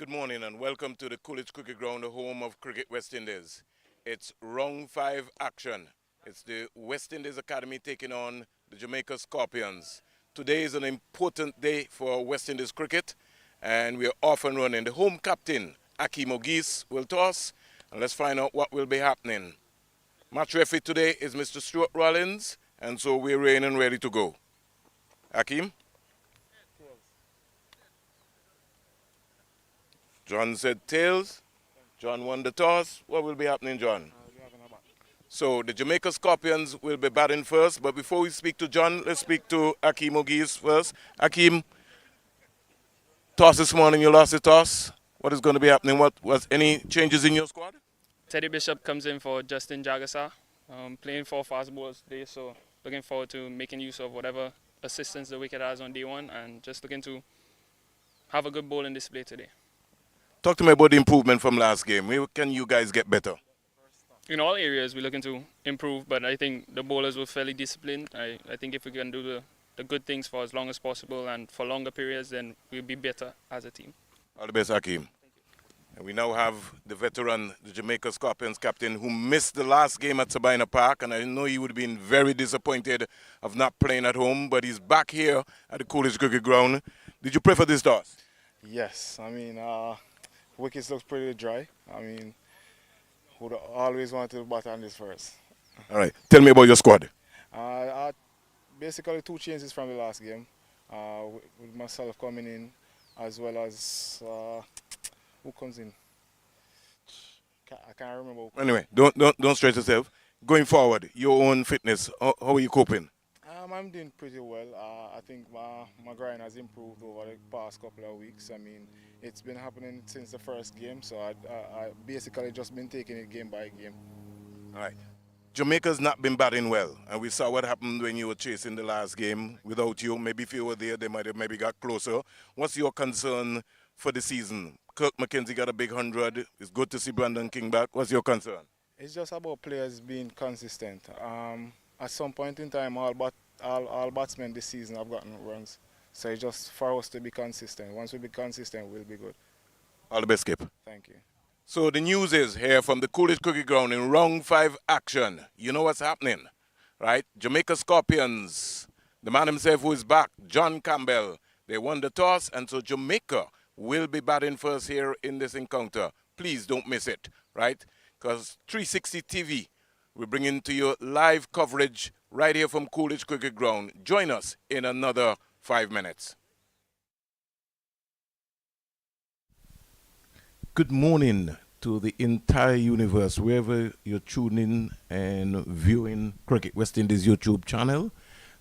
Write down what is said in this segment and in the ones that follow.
good morning and welcome to the Coolidge Cricket Ground, the home of Cricket West Indies. It's round 5 action. It's the West Indies Academy taking on the Jamaica Scorpions. Today is an important day for West Indies cricket and we are off and running. The home captain, Akeem Ogis, will toss and let's find out what will be happening. Match referee today is Mr. Stuart Rollins and so we're ready and ready to go. Akeem? John said tails. John won the toss. What will be happening, John? So the Jamaica Scorpions will be batting first. But before we speak to John, let's speak to Akeem Ogis first. Akeem, toss this morning. You lost the toss. What is going to be happening? What was any changes in your squad? Teddy Bishop comes in for Justin Jagasa, playing 4 fast bowls today. So looking forward to making use of whatever assistance the wicket has on day one and just looking to have a good bowling display today. Talk to me about the improvement from last game. Where can you guys get better? In all areas, we're looking to improve, but I think the bowlers were fairly disciplined. I think if we can do the good things for as long as possible and for longer periods, then we'll be better as a team. All the best, Akeem. And we now have the veteran, the Jamaica Scorpions captain, who missed the last game at Sabina Park, and I know he would have been very disappointed of not playing at home, but he's back here at the Coolidge Cricket Ground. Did you pray for this toss? Yes, I mean, wickets looks pretty dry. I mean, would always want to bat on this first. All right. Tell me about your squad. Basically 2 changes from the last game. With myself coming in, as well as who comes in? I can't remember. Anyway, don't stress yourself. Going forward, your own fitness. How are you coping? I'm doing pretty well. I think my grind has improved over the past couple of weeks. I mean, it's been happening since the first game, so I basically just been taking it game by game. All right. Jamaica's not been batting well, and we saw what happened when you were chasing the last game without you. Maybe if you were there, they might have maybe got closer. What's your concern for the season? Kirk McKenzie got a big 100. It's good to see Brandon King back. What's your concern? It's just about players being consistent. At some point in time, all batsmen this season have gotten runs. So it's just for us to be consistent. Once we be consistent, we'll be good. All the best, Skip. Thank you. So the news is here from the Coolidge Cricket Ground in round 5 action. You know what's happening, right? Jamaica Scorpions, the man himself who is back, John Campbell. They won the toss, and so Jamaica will be batting first here in this encounter. Please don't miss it, right? Because 360 TV, we're bringing to you live coverage right here from Coolidge Cricket Ground. Join us in another 5 minutes. Good morning to the entire universe, wherever you're tuning in and viewing Cricket West Indies YouTube channel.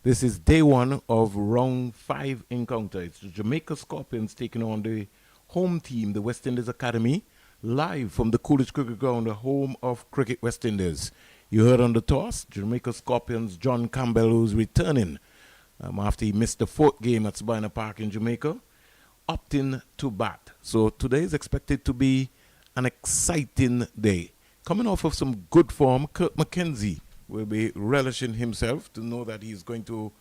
This is day 1 of round 5 encounter. It's the Jamaica Scorpions taking on the home team, the West Indies Academy, live from the Coolidge Cricket Ground, the home of Cricket West Indies. You heard on the toss, Jamaica Scorpions, John Campbell, who's returning after he missed the 4th game at Sabina Park in Jamaica, opting to bat. So today is expected to be an exciting day. Coming off of some good form, Kirk McKenzie will be relishing himself to know that he's going to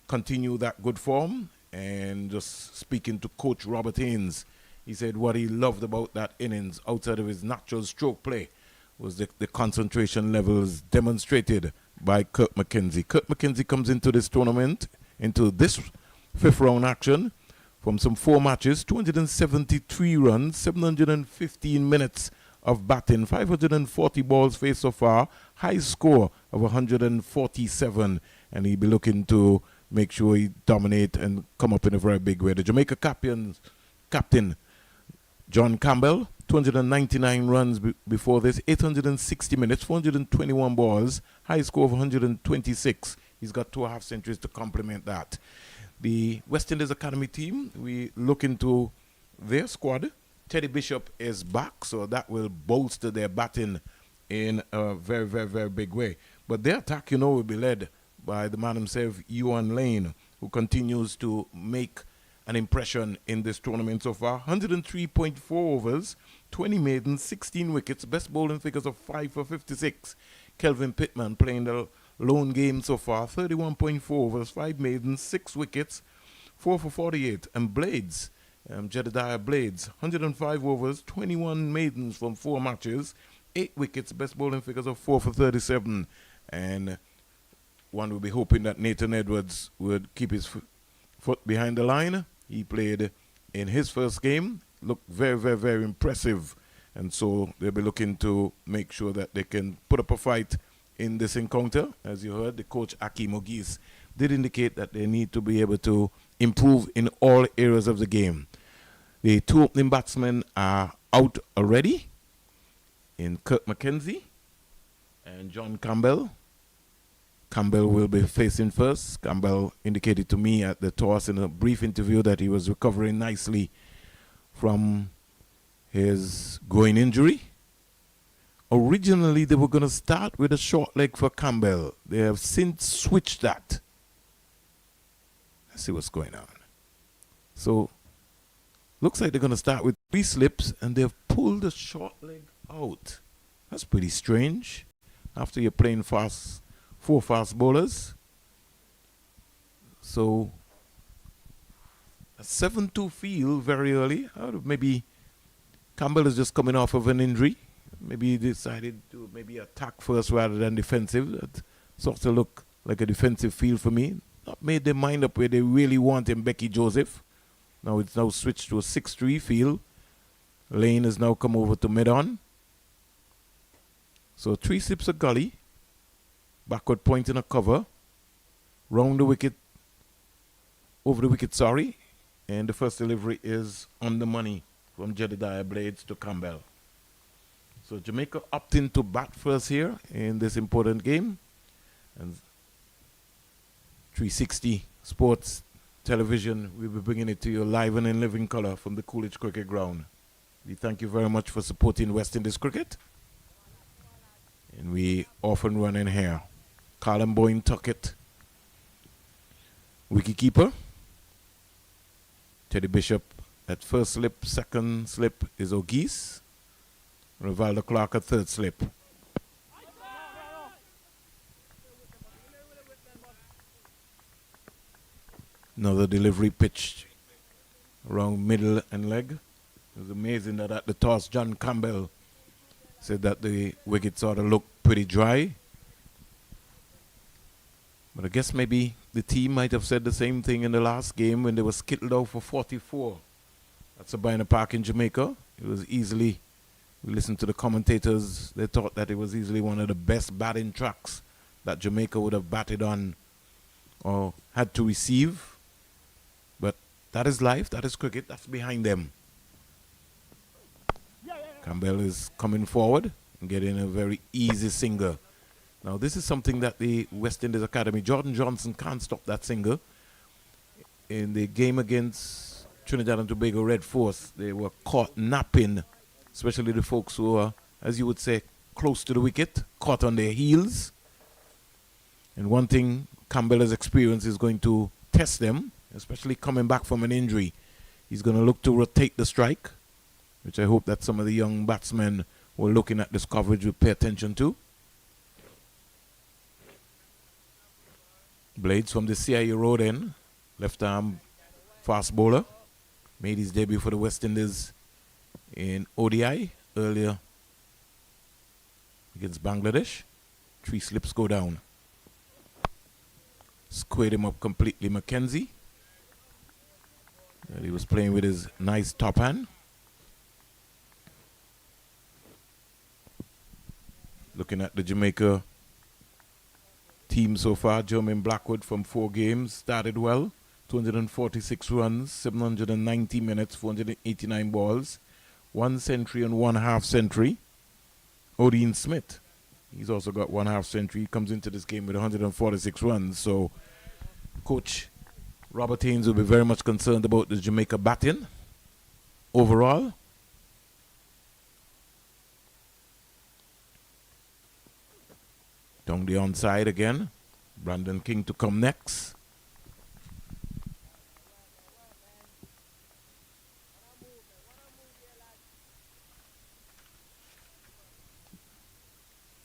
continue that good form. And just speaking to Coach Robert Haynes, he said what he loved about that innings outside of his natural stroke play was the concentration levels demonstrated by Kirk McKenzie. Kirk McKenzie comes into this tournament, into this 5th round action, from some 4 matches, 273 runs, 715 minutes of batting, 540 balls faced so far, high score of 147, and he'll be looking to make sure he dominate and come up in a very big way. The Jamaica captain, John Campbell, 299 runs before this, 860 minutes, 421 balls, high score of 126. He's got 2.5 centuries to complement that. The West Indies Academy team, we look into their squad. Teddy Bishop is back, so that will bolster their batting in a very, very, very big way. But their attack, will be led by the man himself, Ewan Lane, who continues to make an impression in this tournament so far. 103.4 overs, 20 maidens, 16 wickets, best bowling figures of 5 for 56. Kelvin Pittman playing the lone game so far, 31.4 overs, 5 maidens, 6 wickets, 4 for 48. And Blades Jedediah Blades, 105 overs, 21 maidens from 4 matches, 8 wickets, best bowling figures of 4 for 37. And one will be hoping that Nathan Edwards would keep his foot behind the line. He played in his first game, looked very, very, very impressive. And so they'll be looking to make sure that they can put up a fight in this encounter. As you heard, the coach Akeem Ogis did indicate that they need to be able to improve in all areas of the game. The 2 opening batsmen are out already in Kirk McKenzie and John Campbell. Campbell will be facing first. Campbell indicated to me at the toss in a brief interview that he was recovering nicely from his groin injury. Originally, they were going to start with a short leg for Campbell. They have since switched that. Let's see what's going on. So, looks like they're going to start with 3 slips, and they've pulled the short leg out. That's pretty strange. After you're playing 4 fast bowlers. So, a 7-2 feel very early. Maybe Campbell is just coming off of an injury. Maybe he decided to maybe attack first rather than defensive. That sort of look like a defensive feel for me. Not made their mind up where they really want him, Becky Joseph. Now it's now switched to a 6-3 feel. Lane has now come over to mid-on. So 3 slips of gully. Backward point in a cover. Round the wicket. Over the wicket, sorry. And the first delivery is on the money from Jedediah Blades to Campbell. So Jamaica opting to bat first here in this important game. And 360 Sports Television will be bringing it to you live and in living color from the Coolidge Cricket Ground. We thank you very much for supporting West Indies cricket. And we often run in here. Callum Boyne Tuckett, wicketkeeper. Teddy Bishop at first slip, second slip is Ogis. Rivaldo Clark at third slip. Another delivery pitched around middle and leg. It was amazing that at the toss, John Campbell said that the wicket sort of looked pretty dry. But I guess maybe the team might have said the same thing in the last game when they were skittled out for 44 at Sabina Park in Jamaica. It was easily, we listened to the commentators, they thought that it was easily one of the best batting tracks that Jamaica would have batted on or had to receive. But that is life, that is cricket, that's behind them. Campbell is coming forward and getting a very easy singer. Now, this is something that the West Indies Academy, Jordan Johnson can't stop that singer. In the game against Trinidad and Tobago Red Force, they were caught napping, especially the folks who are, as you would say, close to the wicket, caught on their heels. And one thing Campbell's experience is going to test them, especially coming back from an injury. He's going to look to rotate the strike, which I hope that some of the young batsmen who are looking at this coverage will pay attention to. Blades from the CIA Road end, left arm fast bowler, made his debut for the West Indies in ODI earlier against Bangladesh. 3 slips go down. Squared him up completely, McKenzie. And he was playing with his nice top hand. Looking at the Jamaica team so far, Jermaine Blackwood from 4 games started well. 246 runs, 790 minutes, 489 balls, 1 century and 1 half century. Odean Smith, he's also got 1 half century. He comes into this game with 146 runs. So Coach Robert Haynes will be very much concerned about the Jamaica batting overall. Down the onside again. Brandon King to come next.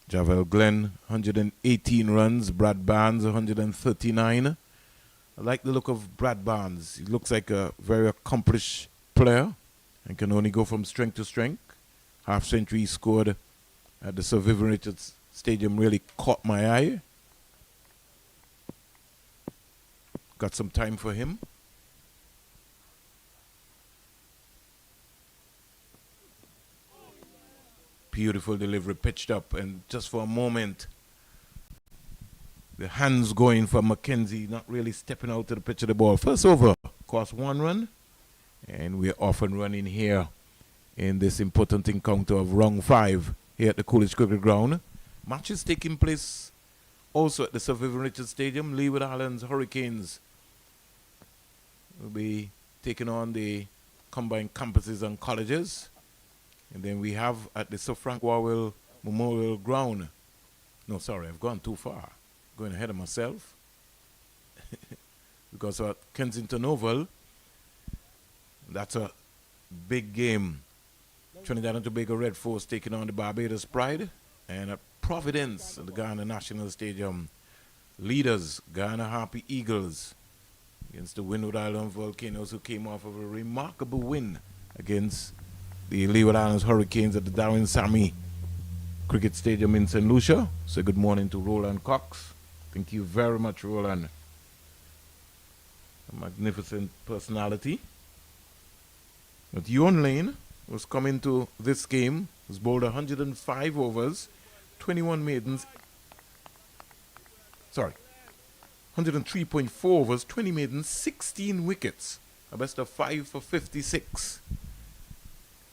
Javel Glenn, 118 runs. Brad Barnes, 139. I like the look of Brad Barnes. He looks like a very accomplished player and can only go from strength to strength. Half century he scored at the Sir Vivian Richards Stadium really caught my eye. Got some time for him. Beautiful delivery, pitched up, and just for a moment, the hands going for Mackenzie, not really stepping out to the pitch of the ball. First over, cost 1 run, and we're off and running here in this important encounter of round 5 here at the Coolidge Cricket Ground. Matches taking place also at the Sir Vivian Richards Stadium. Leeward Islands Hurricanes will be taking on the combined campuses and colleges. And then we have at the Sir Frank Warwell Memorial Ground. No, sorry, I've gone too far. Going ahead of myself. Because at Kensington Oval, that's a big game. Trinidad and Tobago Red Force taking on the Barbados Pride. And at Providence, at the Ghana National Stadium, leaders, Ghana Harpy Eagles, against the Windward Island Volcanoes, who came off of a remarkable win against the Leeward Islands Hurricanes at the Darwin Sammy Cricket Stadium in St. Lucia. So good morning to Roland Cox. Thank you very much, Roland. A magnificent personality. But Ewan Lane was coming to this game, was bowled 105 overs, 21 maidens. 103.4 overs, 20 maidens, 16 wickets. A best of 5 for 56.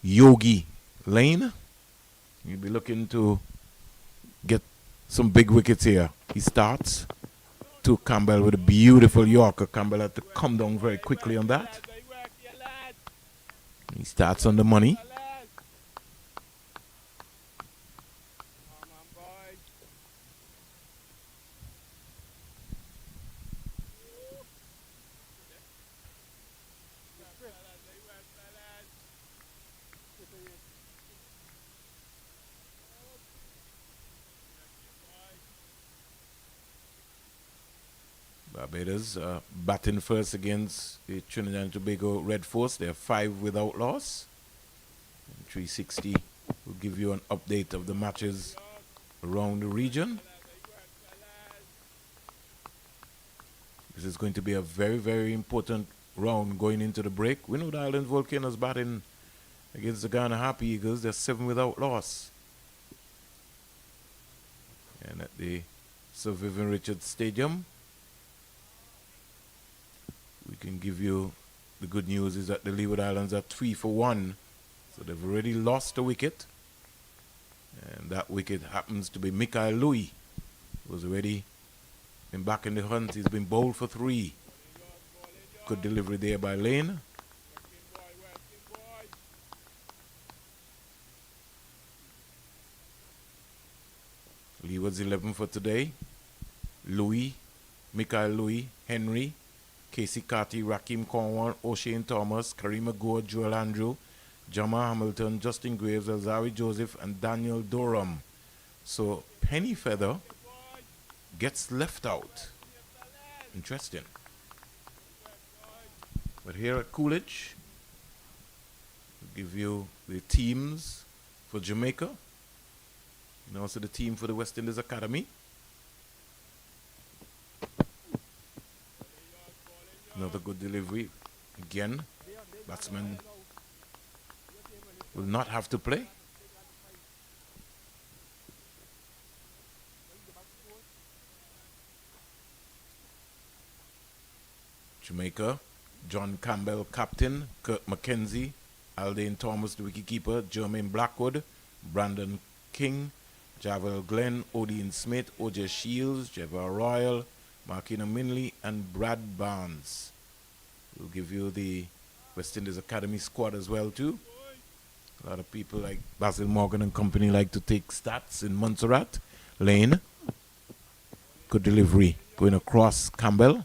Yogi Lane, you'll be looking to get some big wickets here. He starts to Campbell with a beautiful Yorker. Campbell had to come down very quickly on that. He starts on the money. Barbados batting first against the Trinidad and Tobago Red Force. They are 5 without loss. And 360 will give you an update of the matches around the region. This is going to be a very, very important round going into the break. Windward Island Volcanoes batting against the Ghana Happy Eagles. They're 7 without loss. And at the Sir Vivian Richards Stadium, we can give you the good news is that the Leeward Islands are 3 for 1. So they've already lost a wicket. And that wicket happens to be Mikael Louis, who's already been back in the hunt. He's been bowled for 3. Good delivery there by Lane. Leeward's 11 for today. Louis, Mikael Louis, Henry, Casey Carty, Rakim Cornwall, O'Shane Thomas, Karima Gore, Joel Andrew, Jama Hamilton, Justin Graves, Alzari Joseph, and Daniel Durham. So Penny Feather gets left out. Interesting. But here at Coolidge, we'll give you the teams for Jamaica and also the team for the West Indies Academy. Another good delivery. Again, batsman will not have to play. Jamaica, John Campbell, captain, Kurt Mackenzie, Aldane Thomas, the wicketkeeper, Jermaine Blackwood, Brandon King, Javel Glenn, Odin Smith, O.J. Shields, Jevar Royal, Markina Minley, and Brad Barnes. We'll give you the West Indies Academy squad as well too. A lot of people like Basil Morgan and company like to take stats in Montserrat. Lane, good delivery going across Campbell.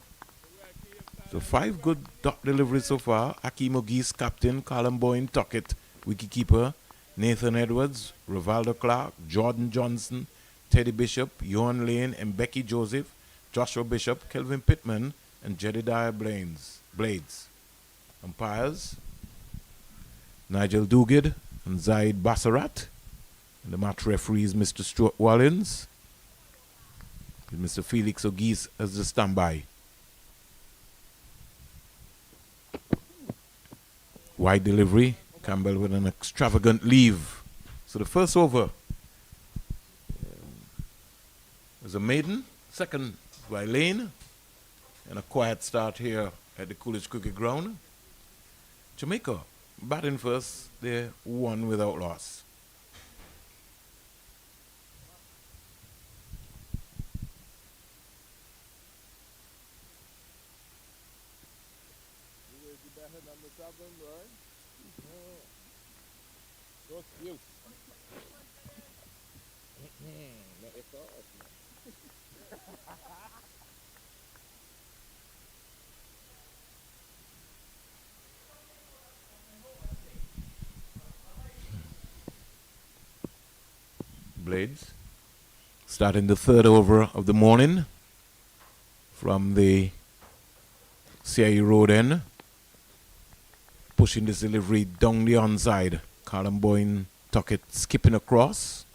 So 5 good dot deliveries so far. Akeem Ogis, captain, Callum Boyne, Tuckett, wicketkeeper, Nathan Edwards, Rivaldo Clark, Jordan Johnson, Teddy Bishop, Johan Lane, and Becky Joseph, Joshua Bishop, Kelvin Pittman, and Jedediah Blades. Umpires, Nigel Dugid and Zaid Bassarat. And the match referee is Mr. Stuart Wallins. And Mr. Felix O'Geese as the standby. Wide delivery. Campbell with an extravagant leave. So the first over was a maiden. Second by Lane. And a quiet start here at the Coolidge Cricket Ground. Jamaica batting first. They're 1 without loss. Blades starting the third over of the morning from the CIE Road end. Pushing this delivery down the onside. Callum Boyne Tuckett skipping across.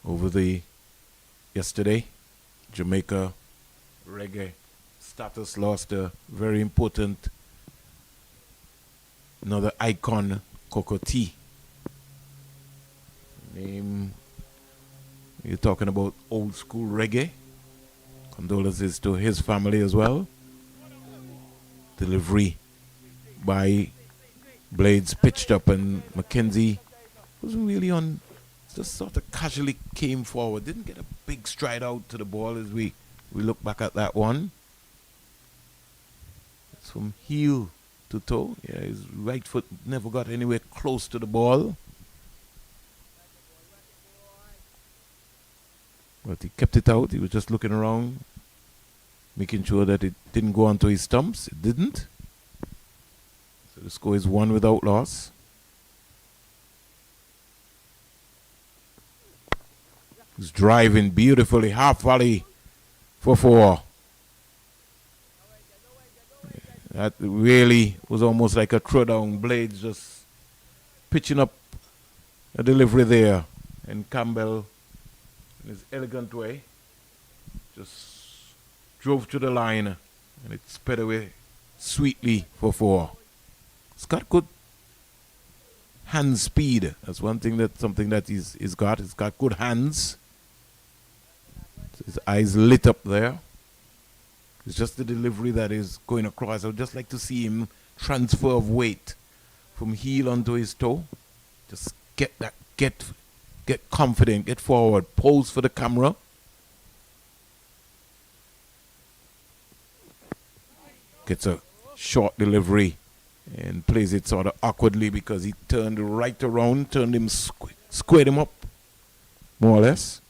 Over the yesterday, Jamaica reggae status lost a very important another icon, Coco T. Name, you're talking about old school reggae. Condolences to his family as well. Delivery by Blades pitched up, and Mackenzie wasn't really on, just sort of casually came forward. Didn't get a big stride out to the ball as we look back at that one. It's from heel to toe. Yeah, his right foot never got anywhere close to the ball. But he kept it out. He was just looking around, making sure that it didn't go onto his stumps. It didn't. So the score is 1 without loss. He's driving beautifully, half volley for 4. That really was almost like a throwdown. Blades just pitching up a delivery there. And Campbell, in his elegant way, just drove to the line, and it sped away sweetly for 4. It's got good hand speed. That's one thing, that something that he's got. He's got good hands. His eyes lit up there. It's just the delivery that is going across. I would just like to see him transfer of weight from heel onto his toe. Just get confident, get forward, pose for the camera. Gets a short delivery and plays it sort of awkwardly because he turned right around, turned him, squared him up, more or less.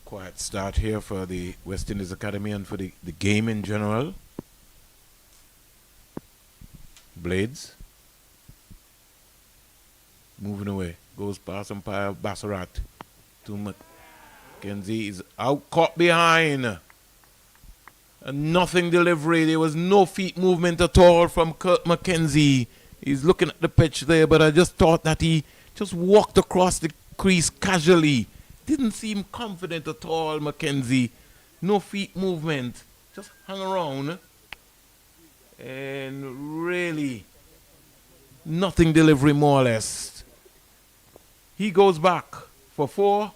Quiet start here for the West Indies Academy and for the game in general. Blades moving away, goes past umpire Bassarat to Mackenzie, is out, caught behind. A nothing delivery. There was no feet movement at all from Kurt Mackenzie. He's looking at the pitch there, but I just thought that he just walked across the crease casually. Didn't seem confident at all, Mackenzie. No feet movement. Just hung around. And really, nothing delivery, more or less. He goes back for 4.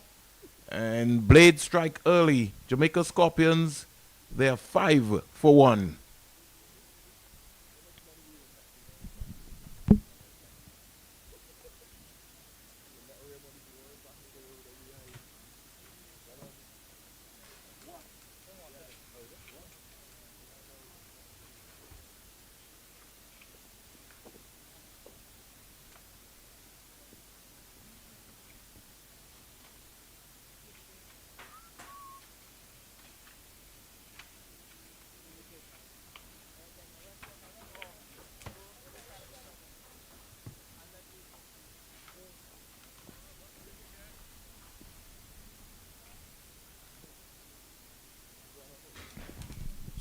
And Blade strike early. Jamaica Scorpions, they are 5 for 1.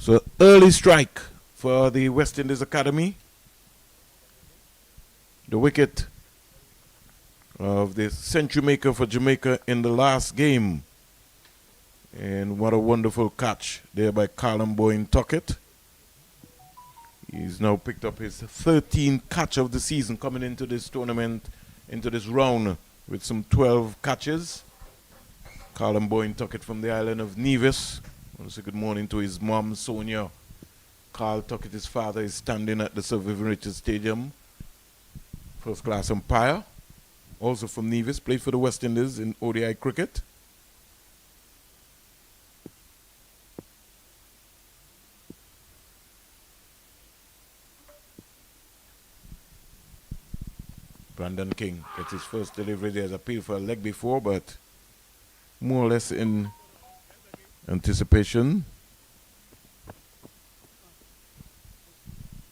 So early strike for the West Indies Academy. The wicket of the century maker for Jamaica in the last game. And what a wonderful catch there by Callum Boyne Tuckett. He's now picked up his 13th catch of the season coming into this tournament, into this round with some 12 catches. Callum Boyne Tuckett from the island of Nevis. I want to say good morning to his mom, Sonia. Carl Tuckett, his father, is standing at the Sir Vivian Richards Stadium. First class umpire. Also from Nevis, played for the West Indies in ODI cricket. Brandon King gets his first delivery. There's appeal for a leg before, but more or less in anticipation.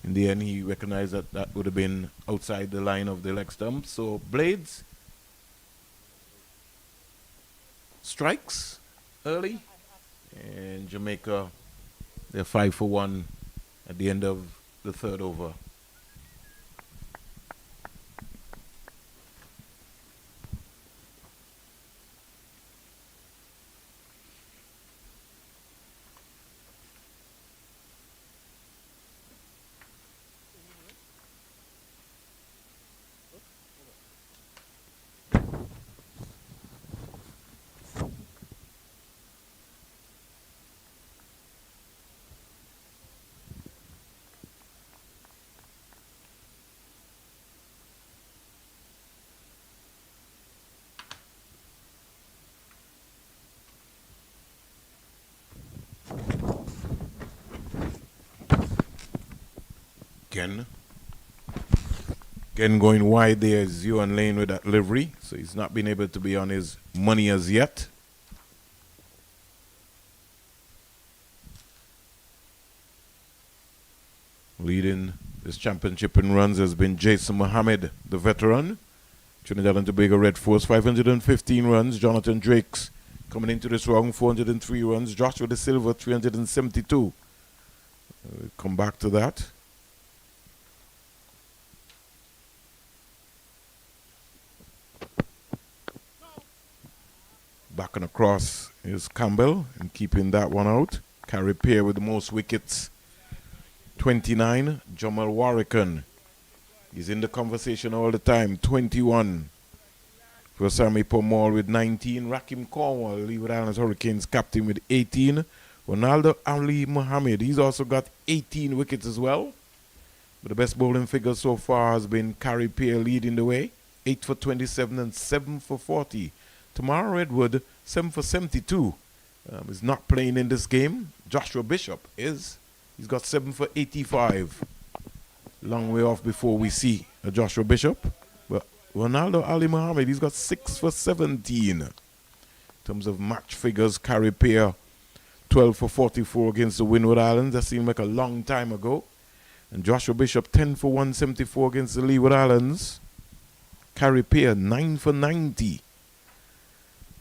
In the end, he recognized that that would have been outside the line of the leg stump. So Blades strikes early, and Jamaica, they're 5 for 1 at the end of the third over. Again going wide there is Ewan Lane with that livery, so he's not been able to be on his money as yet. Leading this championship in runs has been Jason Mohammed, the veteran. Trinidad and Tobago Red Force, 515 runs. Jonathan Drakes coming into this round, 403 runs. Joshua De Silva, 372. We'll come back to that. Back and across is Campbell and keeping that one out. Carry pair with the most wickets, 29. Jamal Warrican. He's in the conversation all the time, 21. For Sammy Pomal with 19. Rakim Cornwall, Leeward Islands Hurricanes captain with 18. Ronaldo Ali Mohammed, he's also got 18 wickets as well. But the best bowling figure so far has been Carey Pear leading the way, 8 for 27 and 7 for 40. Tamara Redwood, 7 for 72, is not playing in this game. Joshua Bishop is. He's got 7 for 85. Long way off before we see a Joshua Bishop. But Ronaldo Ali Mohammed, he's got 6 for 17. In terms of match figures, Carey Pear, 12 for 44 against the Windward Islands. That seemed like a long time ago. And Joshua Bishop, 10 for 174 against the Leeward Islands. Carey Pear, 9 for 90.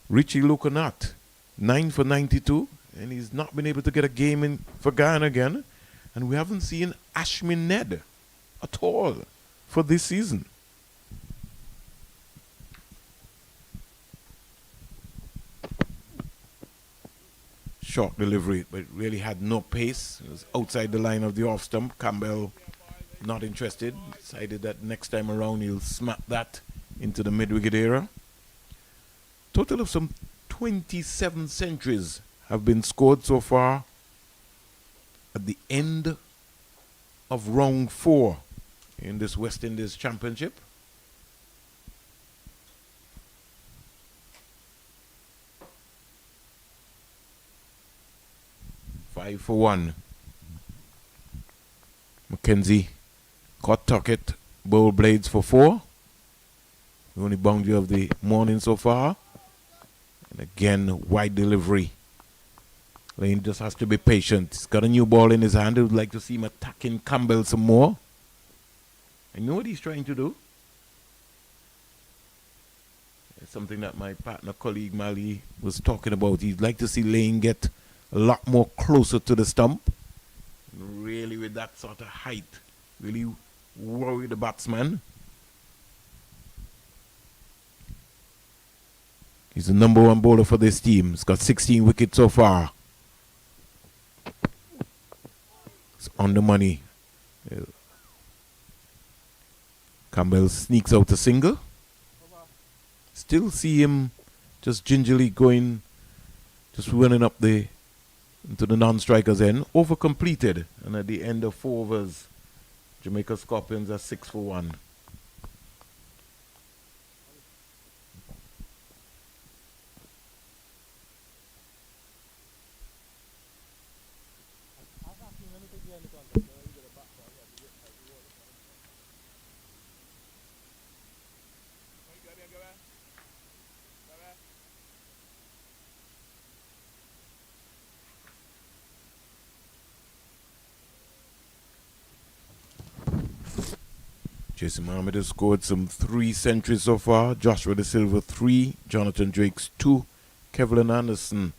Richie Lucanat, 9 for 92, and he's not been able to get a game in for Guyana again. And we haven't seen Ashmin Ned at all for this season. Short delivery, but it really had no pace. It was outside the line of the off stump. Campbell not interested. Decided that next time around he'll smack that into the mid-wicket area. Total of some 27 centuries have been scored so far at the end of round 4 in this West Indies Championship. Five for 1. Mackenzie caught Tuckett, bowl Blades for 4. The only boundary of the morning so far. And again, wide delivery. Lane just has to be patient. He's got a new ball in his hand. I would like to see him attacking Campbell some more. I know what he's trying to do. It's something that my partner, colleague Mali, was talking about. He'd like to see Lane get a lot more closer to the stump with that sort of height really worry the batsman. He's the number one bowler for this team. He's got 16 wickets so far. It's on the money. Campbell sneaks out a single. Still see him just gingerly going, just running up into the non-striker's end. Over completed. And at the end of 4 overs, Jamaica Scorpions are 6 for 1. Jason Mohammed has scored some 3 centuries so far. Joshua De Silva 3, Jonathan Drakes 2, Kevlin Anderson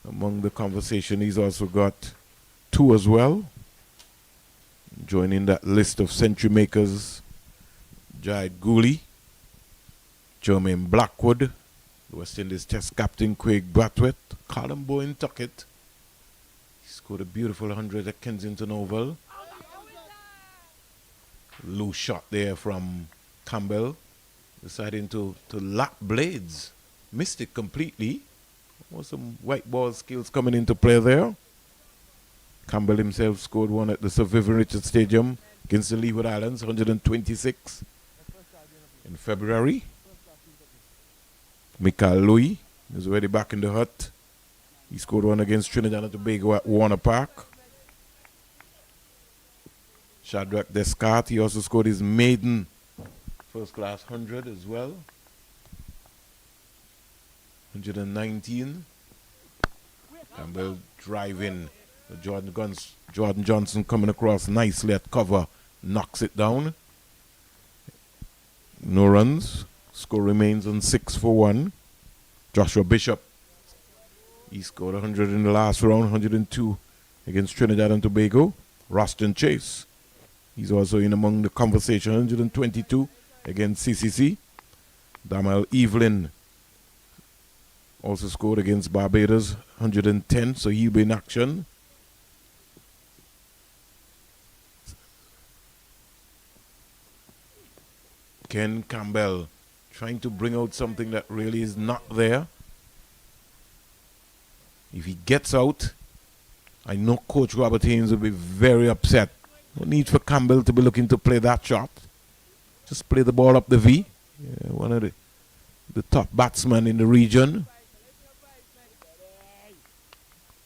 among the conversation. He's also got 2 as well. Joining that list of century makers, Jai Gooley, Jermaine Blackwood, the West Indies Test captain Craig Brathwaite, Colin Bowen Tuckett. He scored a beautiful 100 at Kensington Oval. Loose shot there from Campbell, deciding to lap Blades. Missed it completely. Was some white ball skills coming into play there. Campbell himself scored 1 at the Sir Vivian Richards Stadium against the Leeward Islands, 126 in February. Mikael Louis is already back in the hut. He scored 1 against Trinidad and Tobago at Warner Park. Shadrach Descartes, he also scored his maiden first-class 100 as well. 119. Campbell driving. Jordan Johnson coming across nicely at cover, knocks it down. No runs. Score remains on 6 for 1. Joshua Bishop, he scored 100 in the last round, 102 against Trinidad and Tobago. Roston Chase, he's also in among the conversation, 122 against CCC. Damal Evelyn also scored against Barbados, 110, so he'll be in action. Ken Campbell trying to bring out something that really is not there. If he gets out, I know Coach Robert Haynes will be very upset. No need for Campbell to be looking to play that shot. Just play the ball up the V. Yeah, one of the top batsmen in the region.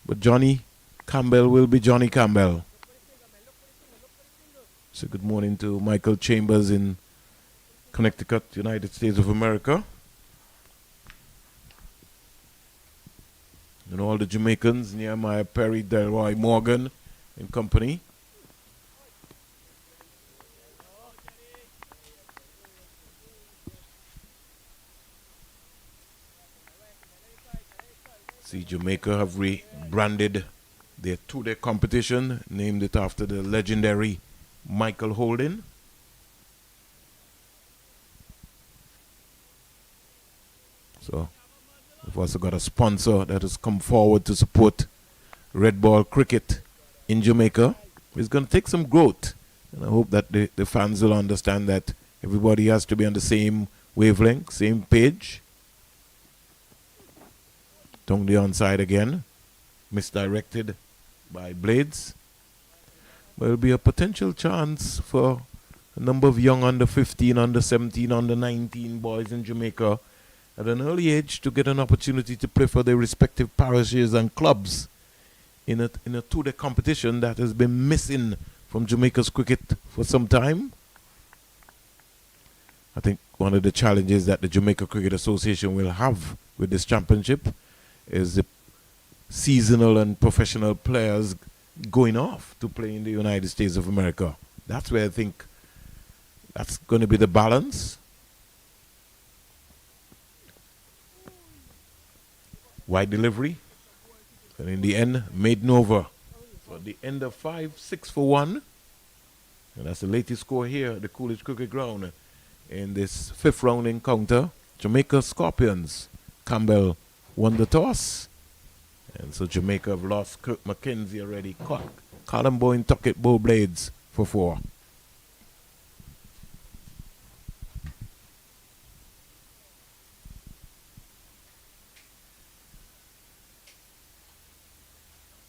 But Johnny Campbell will be Johnny Campbell. So good morning to Michael Chambers in Connecticut, United States of America. And all the Jamaicans, Nehemiah Perry, Delroy Morgan and company. See, Jamaica have rebranded their two-day competition, named it after the legendary Michael Holden. So we've also got a sponsor that has come forward to support red ball cricket in Jamaica. It's going to take some growth, and I hope that the fans will understand that everybody has to be on the same wavelength, same page. Tongue the onside again, misdirected by Blades. But there'll be a potential chance for a number of young under 15, under 17, under 19 boys in Jamaica at an early age to get an opportunity to play for their respective parishes and clubs in a two-day competition that has been missing from Jamaica's cricket for some time. I think one of the challenges that the Jamaica Cricket Association will have with this championship is the seasonal and professional players going off to play in the United States of America. That's where I think that's going to be the balance. Wide delivery, and in the end, maiden over But the end of 5, 6 for 1. And that's the latest score here at the Coolidge Cricket Ground in this 5th round encounter. Jamaica Scorpions. Campbell won the toss. And so Jamaica have lost Kirk McKenzie already. Colin Bowen Tuckett Bow Blades for 4.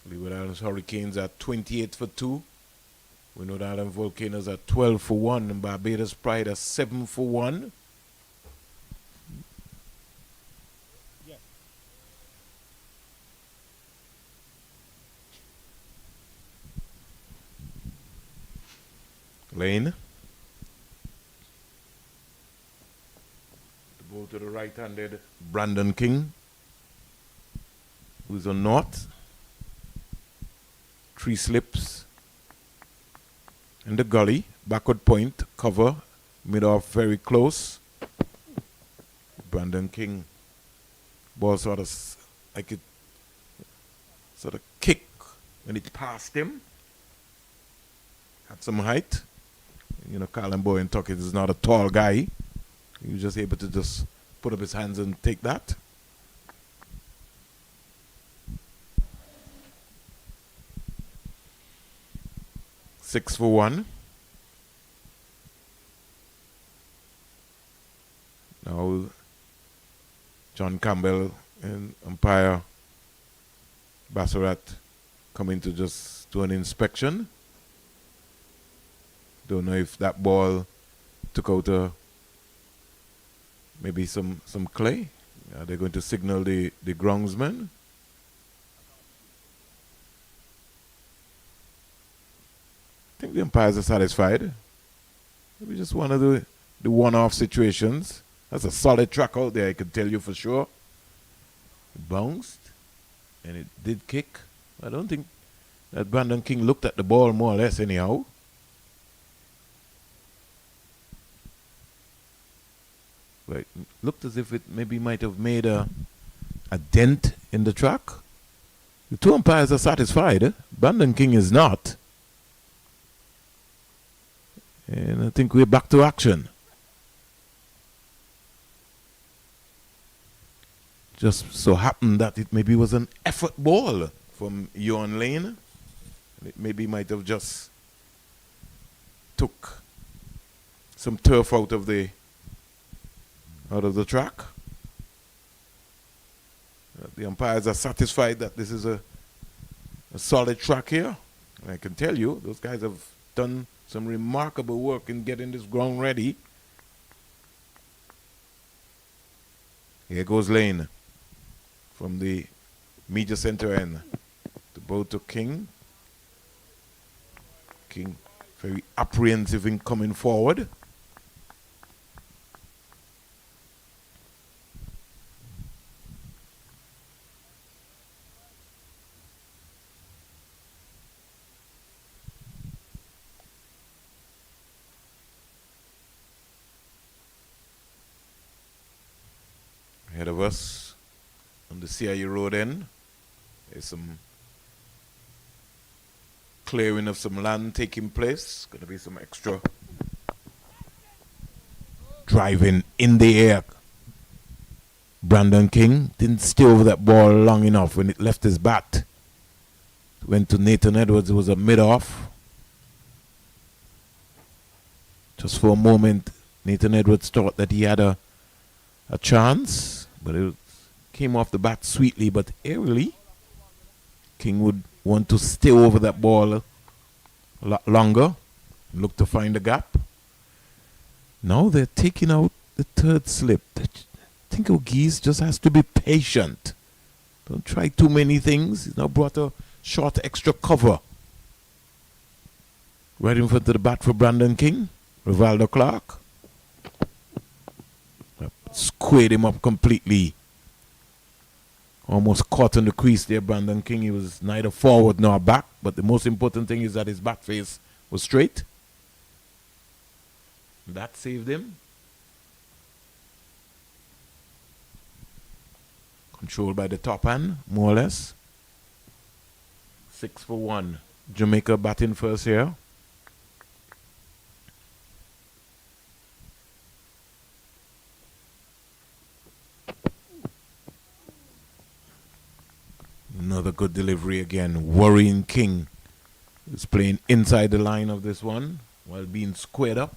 Leeward Islands Hurricanes at 28 for 2. Winwood Island Volcanoes at 12 for 1. And Barbados Pride at 7 for 1. Yes. Lane. The ball to the right-handed Brandon King, who's on north. 3 slips. In the gully, backward point, cover, mid-off very close. Brandon King, ball sort of like it sort of kick when it passed him. Had some height. You know, Colin Bowen Tuckett is not a tall guy. He was just able to just put up his hands and take that. Six for 1. Now John Campbell and umpire Bassarat coming to just do an inspection. Don't know if that ball took out maybe some clay. They're going to signal the groundsman. I think the umpires are satisfied. Maybe just one of the one-off situations. That's a solid track out there, I can tell you for sure. It bounced, and it did kick. I don't think that Brandon King looked at the ball more or less anyhow. But it looked as if it maybe might have made a dent in the track. The 2 umpires are satisfied. Brandon King is not. And I think we're back to action. Just so happened that it maybe was an effort ball from Ewan Lane. It maybe might have just took some turf out of the track. The umpires are satisfied that this is a solid track here. And I can tell you, those guys have done some remarkable work in getting this ground ready. Here goes Lane from the media center end. The ball to King. King very apprehensive in coming forward. Ahead of us on the CIU road end, there's some clearing of some land taking place. Going to be some extra driving in the air. Brandon King didn't stay over that ball long enough when it left his bat. Went to Nathan Edwards, it was a mid-off. Just for a moment, Nathan Edwards thought that he had a chance, but it came off the bat sweetly but airily. King would want to stay over that ball a lot longer, look to find a gap. Now they're taking out the 3rd slip. I think O'Geese just has to be patient. Don't try too many things. He's now brought a short extra cover. Right in front of the bat for Brandon King. Rivaldo Clark. Squared him up completely. Almost caught on the crease there, Brandon King. He was neither forward nor back, but the most important thing is that his back face was straight. That saved him. Controlled by the top hand, more or less. 6 for 1. Jamaica batting first here. Another good delivery again. Worrying King is playing inside the line of this one while being squared up.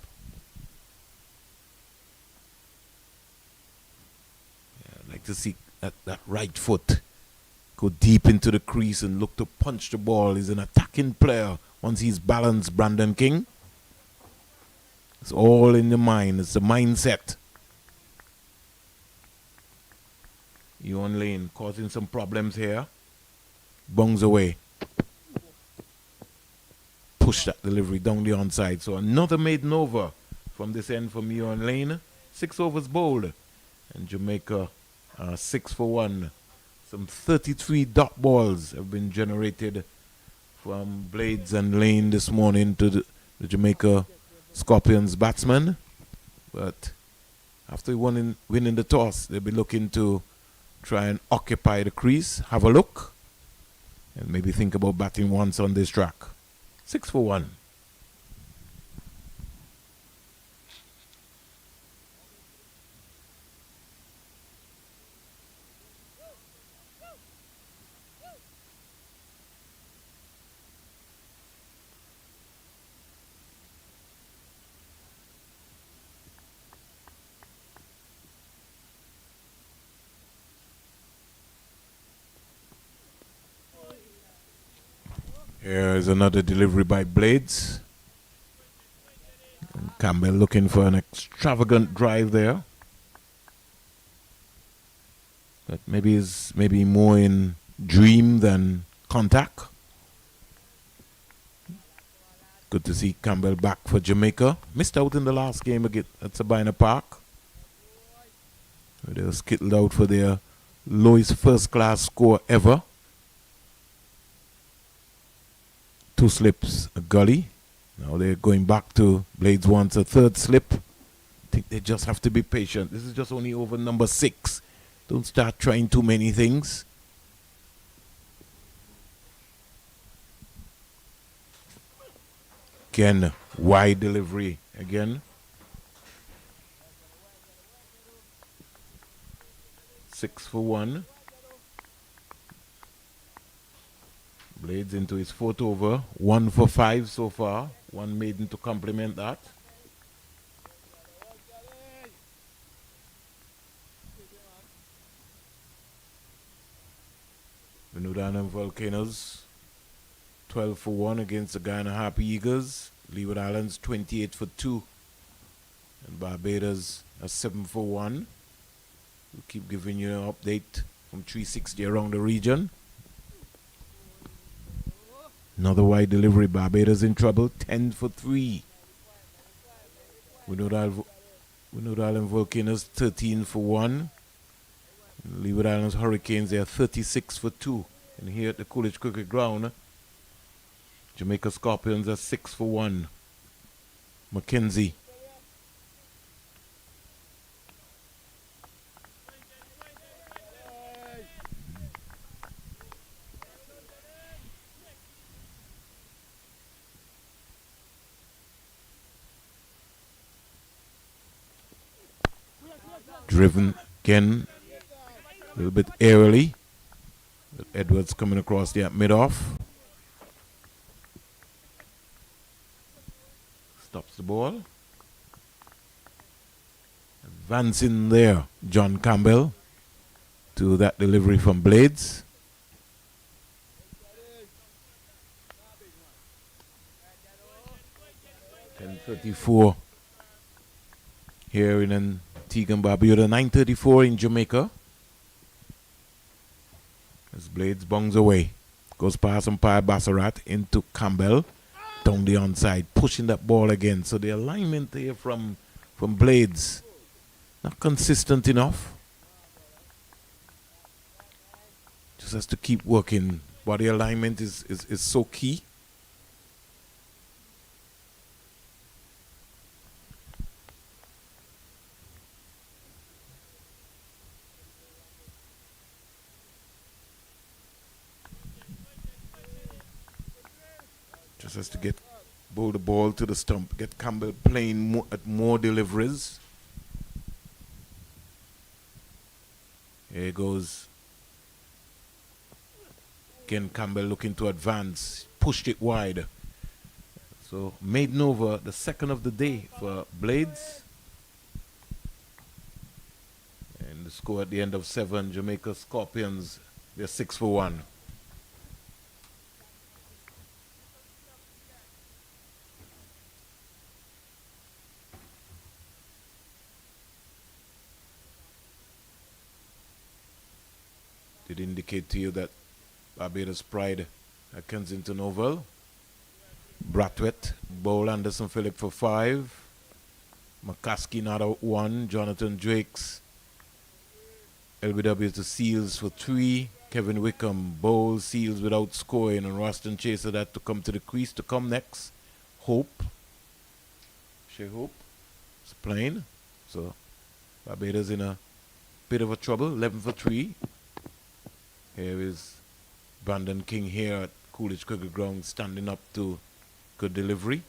Yeah, I'd like to see that right foot go deep into the crease and look to punch the ball. He's an attacking player once he's balanced, Brandon King. It's all in the mind. It's the mindset. Ewan Lane causing some problems here. Bungs away. Push that delivery down the onside. So another maiden over from this end from Ewan Lane. 6 overs bowled. And Jamaica 6 for 1. Some 33 dot balls have been generated from Blades and Lane this morning to the Jamaica Scorpions batsmen. But after winning the toss, they'll be looking to try and occupy the crease, have a look, and maybe think about batting once on this track. 6 for 1. Here is another delivery by Blades. And Campbell looking for an extravagant drive there. But maybe more in dream than contact. Good to see Campbell back for Jamaica. Missed out in the last game again at Sabina Park, where they were skittled out for their lowest first-class score ever. 2 slips, a gully. Now they're going back to Blades wants a 3rd slip. I think they just have to be patient. This is just only over number 6. Don't start trying too many things. Again, wide delivery again. 6 for 1. Blades into his 4th over. 1 for 5 so far. 1 maiden to complement that. Venudan and Volcanoes 12 for 1 against the Guyana Happy Eagles. Leeward Islands 28 for 2. And Barbados 7 for 1. We'll keep giving you an update from 360 around the region. Another wide delivery. Barbados in trouble. 10 for 3. Winwood Island Volcanoes 13 for 1. Leeward Islands Hurricanes, they are 36 for 2. And here at the Coolidge Cricket Ground, Jamaica Scorpions are 6 for 1. Mackenzie. Driven again, a little bit airily. But Edwards coming across the mid-off. Stops the ball. Advancing there, John Campbell to that delivery from Blades. .34 here in Antigua and Barbuda. 9:34 in Jamaica. As Blades bungs away. Goes past umpire Bassarat into Campbell. Down the onside. Pushing that ball again. So the alignment here from Blades, not consistent enough. Just has to keep working. Body alignment is so key. Just has to get bowl the ball to the stump. Get Campbell playing at more deliveries. Here goes. Again, Campbell looking to advance. Pushed it wide. So maiden over, the second of the day for Blades. And the score at the end of 7, Jamaica Scorpions, they're 6 for 1. Did indicate to you that Barbados Pride at Kensington Oval. Brathwaite, bowl Anderson Phillip for 5. McCaskey not out 1. Jonathan Drakes. LBW to Seals for 3. Kevin Wickham bowls Seals without scoring, and Roston Chaser that to come to the crease to come next. Hope. Shea Hope is playing. So Barbados in a bit of a trouble. 11 for 3. Here is Brandon King here at Coolidge Cricket Ground standing up to good delivery.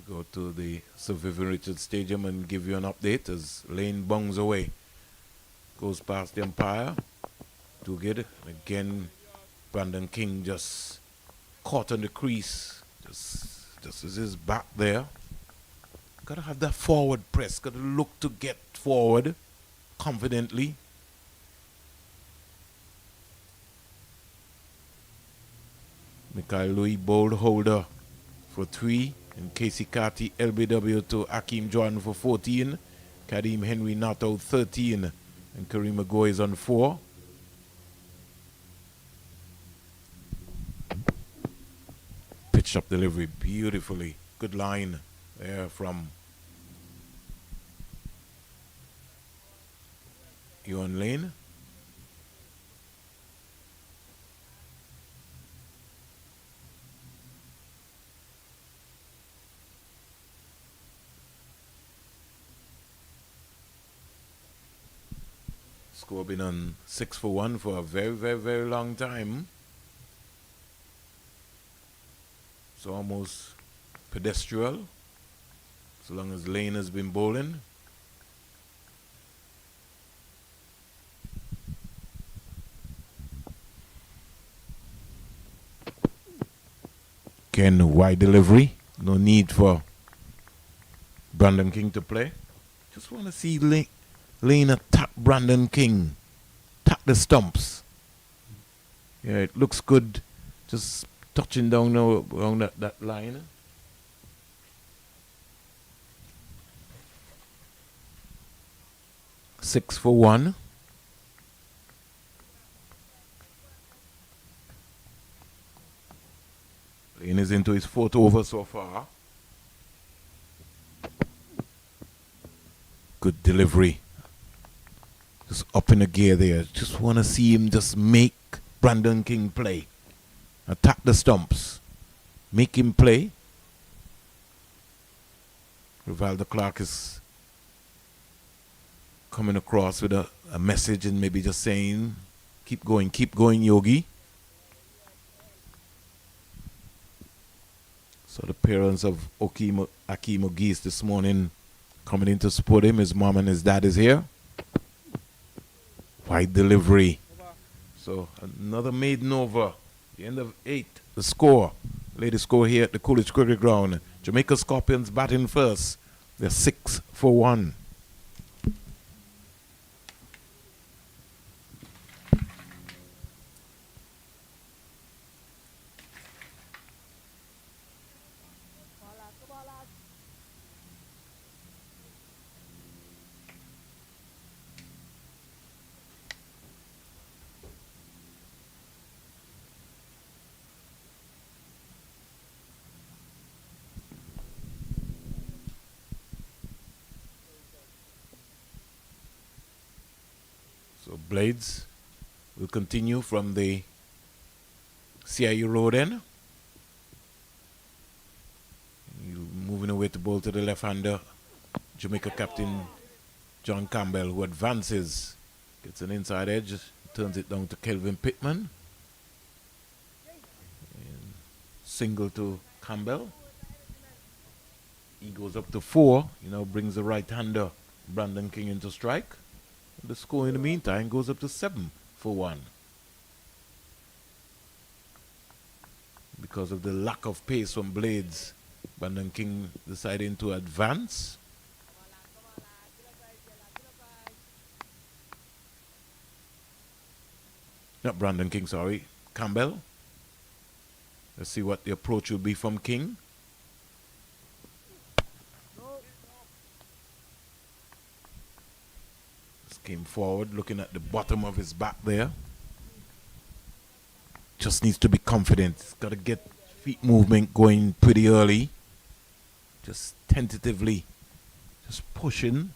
Go to the Sir Vivian Richards Stadium and give you an update as Lane bungs away. Goes past the umpire. Too good. Again, Brandon King just caught on the crease. Just as his back there. Gotta have that forward press. Gotta look to get forward confidently. Mikhail Louis bowled holder for 3. And Casey Carty, LBW to Akeem Jordan for 14. Kadeem Henry not out 13. And Kareem McGoy is on 4. Pitched up delivery beautifully. Good line there from Ewan Lane. Score been on 6 for 1 for a very, very, very long time. It's almost pedestrian, so long as Lane has been bowling. Again, wide delivery. No need for Brandon King to play. Just want to see Lane attack Brandon King. Attack the stumps. Yeah, it looks good. Just touching down now around that line. Six for 1. Lane is into his 4th over so far. Good delivery. Just up in the gear there. Just want to see him just make Brandon King play. Attack the stumps. Make him play. Rivaldo Clark is coming across with a message and maybe just saying, keep going, Yogi. So the parents of Akeem Ogis this morning coming in to support him. His mom and his dad is here. Wide delivery. So another maiden over. The end of 8. The score. Latest score here at the Coolidge Cricket Ground. Jamaica Scorpions batting first. They're 6 for 1. So Blades We'll continue from the CIU road end. Moving away to bowl to the left-hander, Jamaica captain John Campbell, who advances, gets an inside edge, turns it down to Kelvin Pittman. And single to Campbell. He goes up to 4. He now brings the right-hander Brandon King into strike. The score in the meantime goes up to 7-1. Because of the lack of pace from Blades, Brandon King deciding to advance. Not Brandon King, sorry. Campbell. Let's see what the approach will be from King. Just came forward, looking at the bottom of his back there. Just needs to be confident. He's got to get feet movement going pretty early. Just tentatively, just pushing.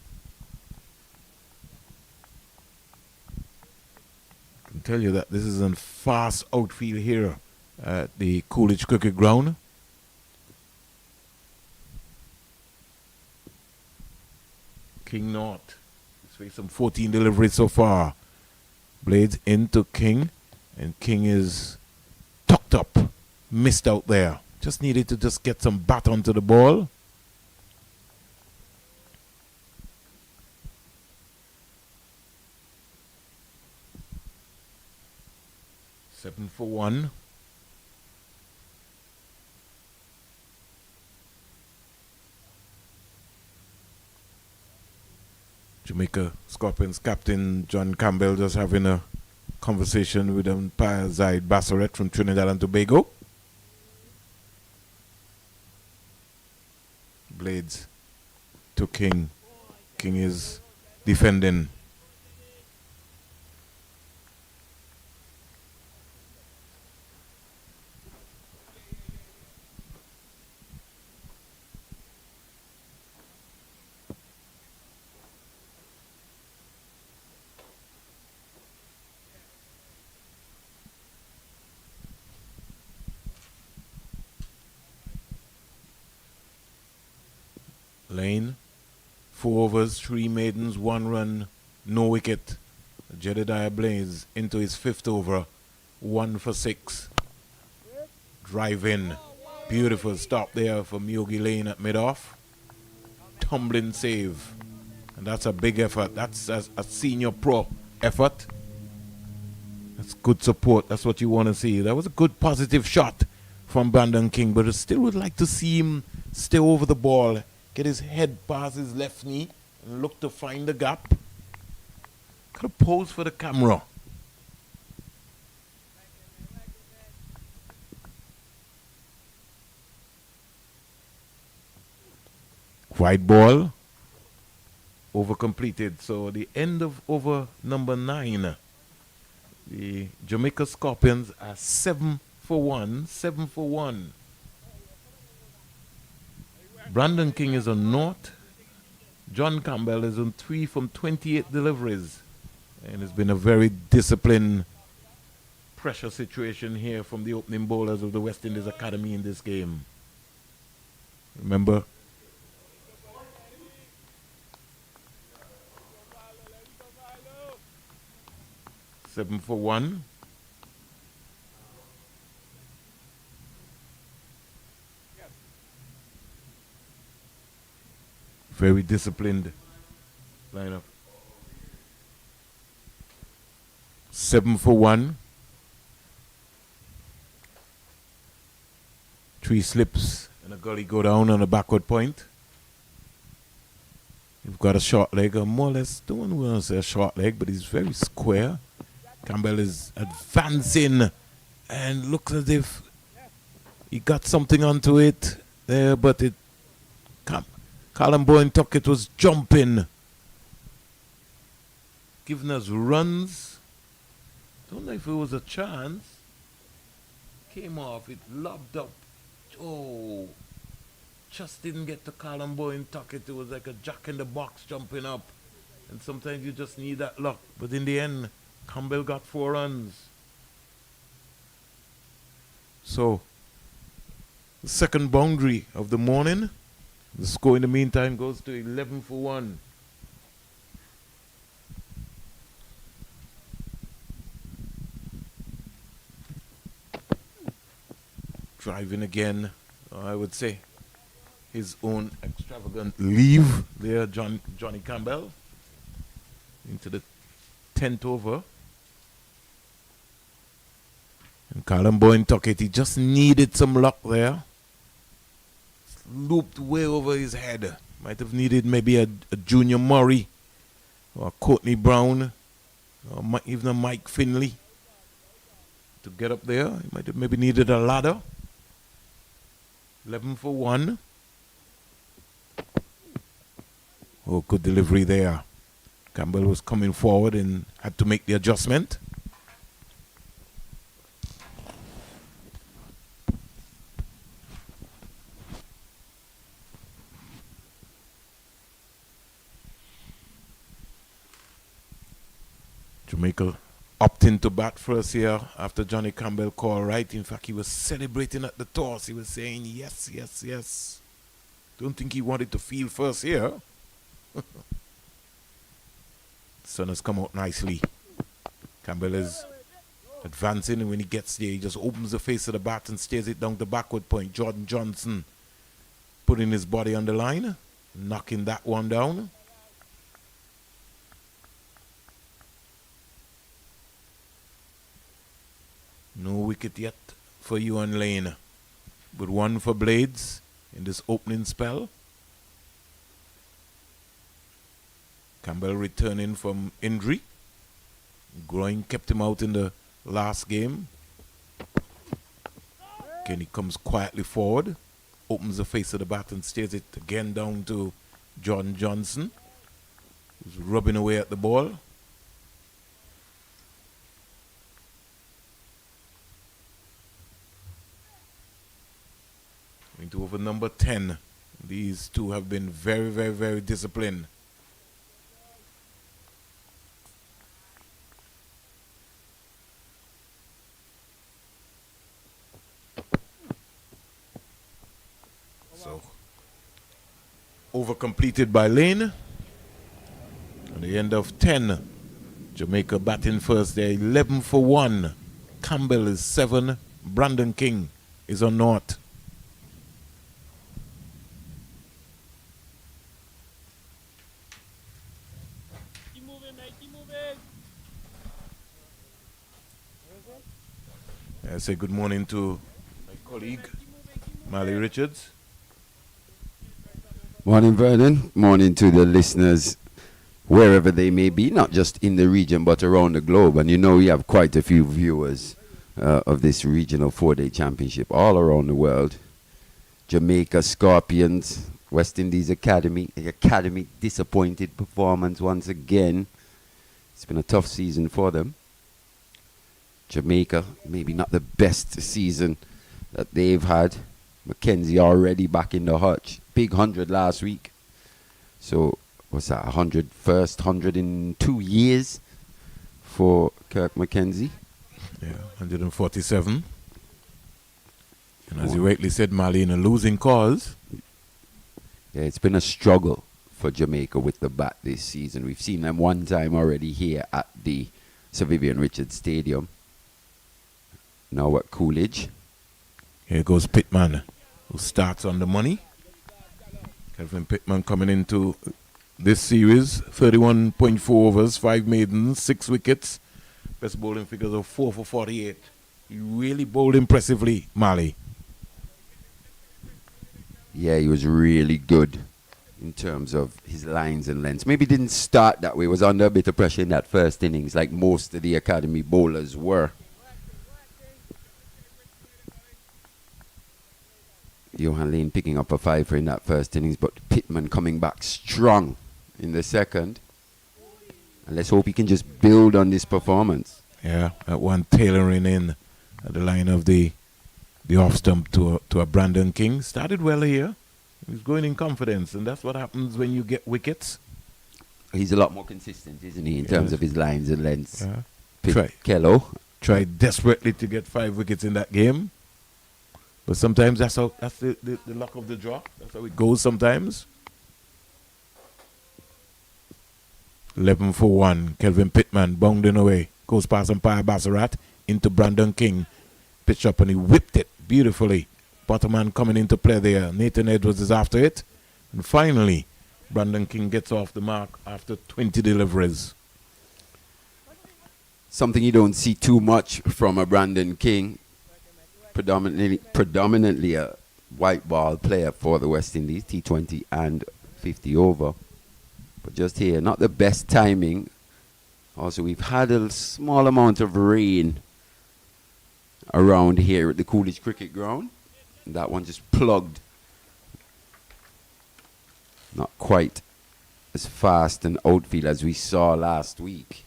I can tell you that this is a fast outfield here at the Coolidge Cricket Ground. King North. He's faced some 14 deliveries so far. Blades into King. And King is tucked up. Missed out there. Just needed to just get some bat onto the ball. Seven for 1. Jamaica Scorpions captain John Campbell just having a conversation with umpire Zaid Bassaret from Trinidad and Tobago. Blades to King. King is defending. Lane, 4 overs, 3 maidens, 1 run, no wicket. Jedediah Blaze into his 5th over, 1 for 6. Drive in. Beautiful stop there from Yogi Lane at mid-off. Tumbling save. And that's a big effort. That's a senior pro effort. That's good support. That's what you want to see. That was a good positive shot from Brandon King, but I still would like to see him stay over the ball. Get his head past his left knee and look to find the gap. Could have posed for the camera. Wide ball. Over completed. So the end of over number 9. The Jamaica Scorpions are 7 for 1. 7 for 1. Brandon King is on 0. John Campbell is on 3 from 28 deliveries. And it's been a very disciplined pressure situation here from the opening bowlers of the West Indies Academy in this game. Remember, seven for 1. Very disciplined lineup. 7 for 1. 3 slips and a gully go down on a backward point. You've got a short leg, or more or less, don't want to say a short leg, but he's very square. Campbell is advancing and looks as if he got something onto it there, but it Callum Bowen Tuckett was jumping, giving us runs. Don't know if it was a chance. Came off, it lobbed up. Oh, just didn't get to Callum Bowen Tuckett. It was like a jack in the box jumping up. And sometimes you just need that luck. But in the end, Campbell got 4 runs. So, the second boundary of the morning. The score in the meantime goes to 11 for 1. Driving again, I would say. His own extravagant leave there, Johnny Campbell. Into the 10th over. And Callum Boyne took it. He just needed some luck there. Looped way over his head. Might have needed maybe a Junior Murray or a Courtney Brown or even a Mike Finley to get up there. He might have maybe needed a ladder. 11 for 1. Oh, good delivery there. Campbell was coming forward and had to make the adjustment. Jamaica opting to bat first here after Johnny Campbell called right. In fact, he was celebrating at the toss. He was saying, yes, yes, yes. Don't think he wanted to field first here. Sun has come out nicely. Campbell is advancing, and when he gets there, he just opens the face of the bat and stares it down the backward point. Jordan Johnson putting his body on the line, knocking that one down. No wicket yet for Ewan Lane, but one for Blades in this opening spell. Campbell returning from injury. Groin kept him out in the last game. Again, he comes quietly forward, opens the face of the bat and stares it again down to Jordan Johnson, who's rubbing away at the ball. Into over number 10. These two have been very, very, very disciplined. So, over completed by Lane. At the end of 10, Jamaica batting first. They're 11 for 1. Campbell is 7. Brandon King is on naught. I say good morning to my colleague, Marley Richards. Morning, Vernon. Morning to the listeners, wherever they may be, not just in the region, but around the globe. And you know, we have quite a few viewers of this regional 4-day championship all around the world. Jamaica Scorpions, West Indies Academy. The Academy disappointed performance once again. It's been a tough season for them. Jamaica, maybe not the best season that they've had. Mackenzie already back in the hutch. Big 100 last week. So, what's that, 100 first 100 in 2 years for Kirk Mackenzie? Yeah, 147. And as you rightly said, Marley, in a losing cause. Yeah, it's been a struggle for Jamaica with the bat this season. We've seen them one time already here at the Sir Vivian Richards Stadium. Now at Coolidge. Here goes Pittman, who starts on the money. Kevin Pittman coming into this series. 31.4 overs, 5 maidens, 6 wickets. Best bowling figures of 4 for 48. He really bowled impressively, Marley. Yeah, he was really good in terms of his lines and lengths. Maybe didn't start that way. Was under a bit of pressure in that first innings, like most of the academy bowlers were. Johan Lane picking up a 5 in that first innings, but Pittman coming back strong in the second. And let's hope he can just build on this performance. Yeah, that one tailoring in at the line of the off stump to a Brandon King. Started well here. He's going in confidence, and that's what happens when you get wickets. He's a lot more consistent, isn't he, in terms of his lines and lengths. Yeah. Kello. Tried desperately to get 5 wickets in that game. But sometimes that's the luck of the draw. That's how it goes sometimes. 11 for 1. Kelvin Pittman bounding away. Goes past Umpire Bassarat into Brandon King. Pitched up and he whipped it beautifully. Bottom man coming into play there. Nathan Edwards is after it. And finally, Brandon King gets off the mark after 20 deliveries. Something you don't see too much from a Brandon King. Predominantly a white ball player for the West Indies. T20 and 50 over. But just here, not the best timing. Also, we've had a small amount of rain around here at the Coolidge Cricket Ground. And that one just plugged. Not quite as fast an outfield as we saw last week.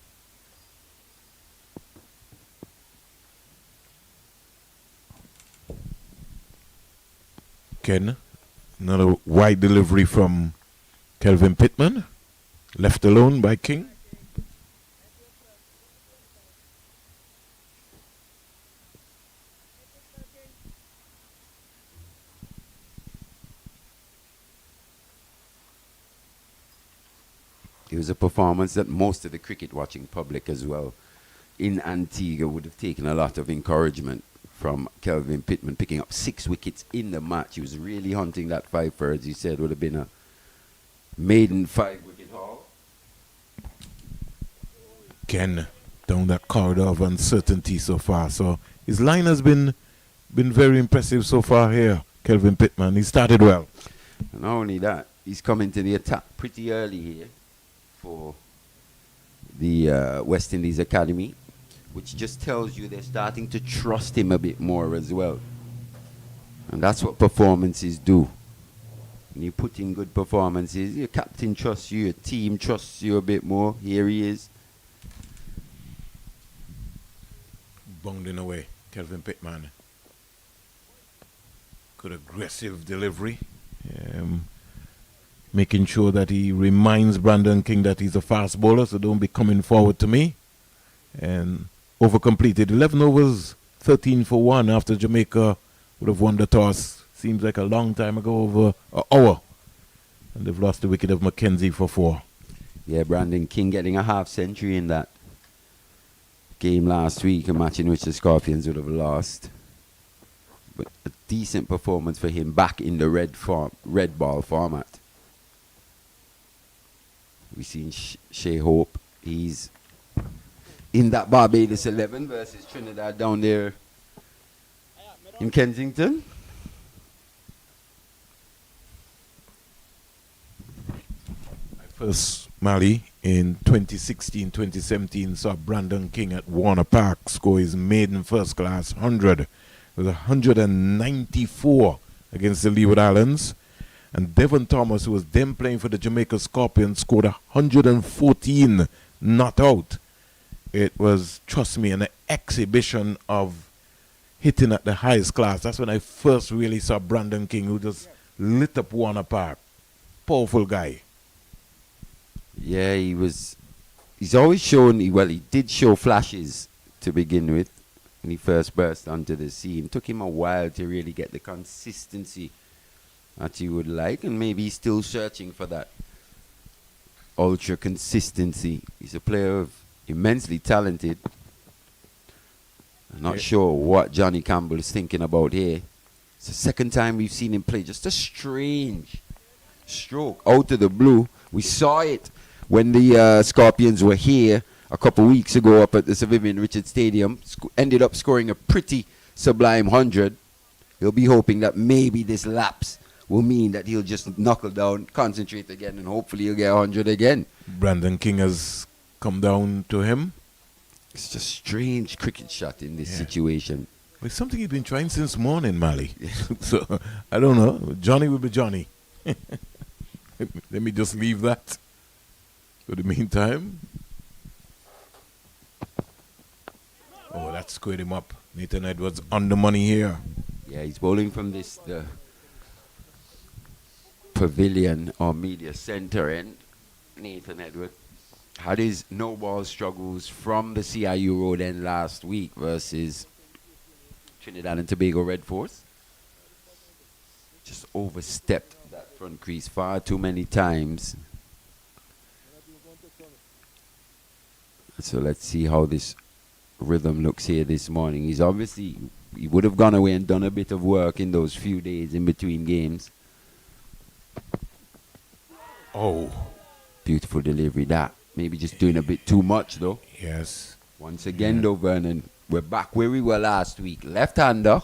Ken, another wide delivery from Kelvin Pittman. Left alone by King. It was a performance that most of the cricket watching public as well in Antigua would have taken a lot of encouragement from Kelvin Pittman, picking up 6 wickets in the match. He was really hunting that 5 for, as you said, would have been a maiden 5-wicket haul. Ken down that corridor of uncertainty so far. So his line has been very impressive so far here, Kelvin Pittman. He started well. And not only that, he's coming to the attack pretty early here for the West Indies Academy, which just tells you they're starting to trust him a bit more as well. And that's what performances do. When you put in good performances, your captain trusts you, your team trusts you a bit more. Here he is. Bounding away, Kelvin Pittman. Good aggressive delivery. Making sure that he reminds Brandon King that he's a fast bowler, so don't be coming forward to me. And over-completed. 11 overs, 13 for 1 after Jamaica would have won the toss. Seems like a long time ago, over an hour. And they've lost the wicket of Mackenzie for 4. Yeah, Brandon King getting a half-century in that game last week, a match in which the Scorpions would have lost. But a decent performance for him back in the red ball format. We've seen Shea Hope. He's in that Barbados 11 versus Trinidad down there in Kensington. First, Mali, in 2016-2017, saw Brandon King at Warner Park score his maiden first-class 100. It was 194 against the Leeward Islands. And Devon Thomas, who was then playing for the Jamaica Scorpions, scored 114 not out. It was, trust me, an exhibition of hitting at the highest class. That's when I first really saw Brandon King, who just lit up Warner Park. Powerful guy. Yeah, he's always shown, he did show flashes to begin with when he first burst onto the scene. Took him a while to really get the consistency that he would like, and maybe he's still searching for that ultra consistency. He's a player of immensely talented. I'm not sure what Johnny Campbell is thinking about here. It's the second time we've seen him play just a strange stroke out of the blue. We saw it when the Scorpions were here a couple weeks ago up at the Sir Vivian Richards Stadium. Ended up scoring a pretty sublime 100. He'll be hoping that maybe this lapse will mean that he'll just knuckle down, concentrate again, and hopefully he'll get 100 again. Brandon King has come down to him. It's just a strange cricket shot in this situation. It's something he's been trying since morning, Mali. So, I don't know. Johnny will be Johnny. Let me just leave that for the meantime. Oh, that squared him up. Nathan Edwards on the money here. Yeah, he's bowling from the pavilion or media center end. Nathan Edwards had his no-ball struggles from the CIU road end last week versus Trinidad and Tobago Red Force. Just overstepped that front crease far too many times. So let's see how this rhythm looks here this morning. He would have gone away and done a bit of work in those few days in between games. Oh. Beautiful delivery, that. Maybe just doing a bit too much, though. Yes. Once again, though, Vernon, we're back where we were last week. Left-hander,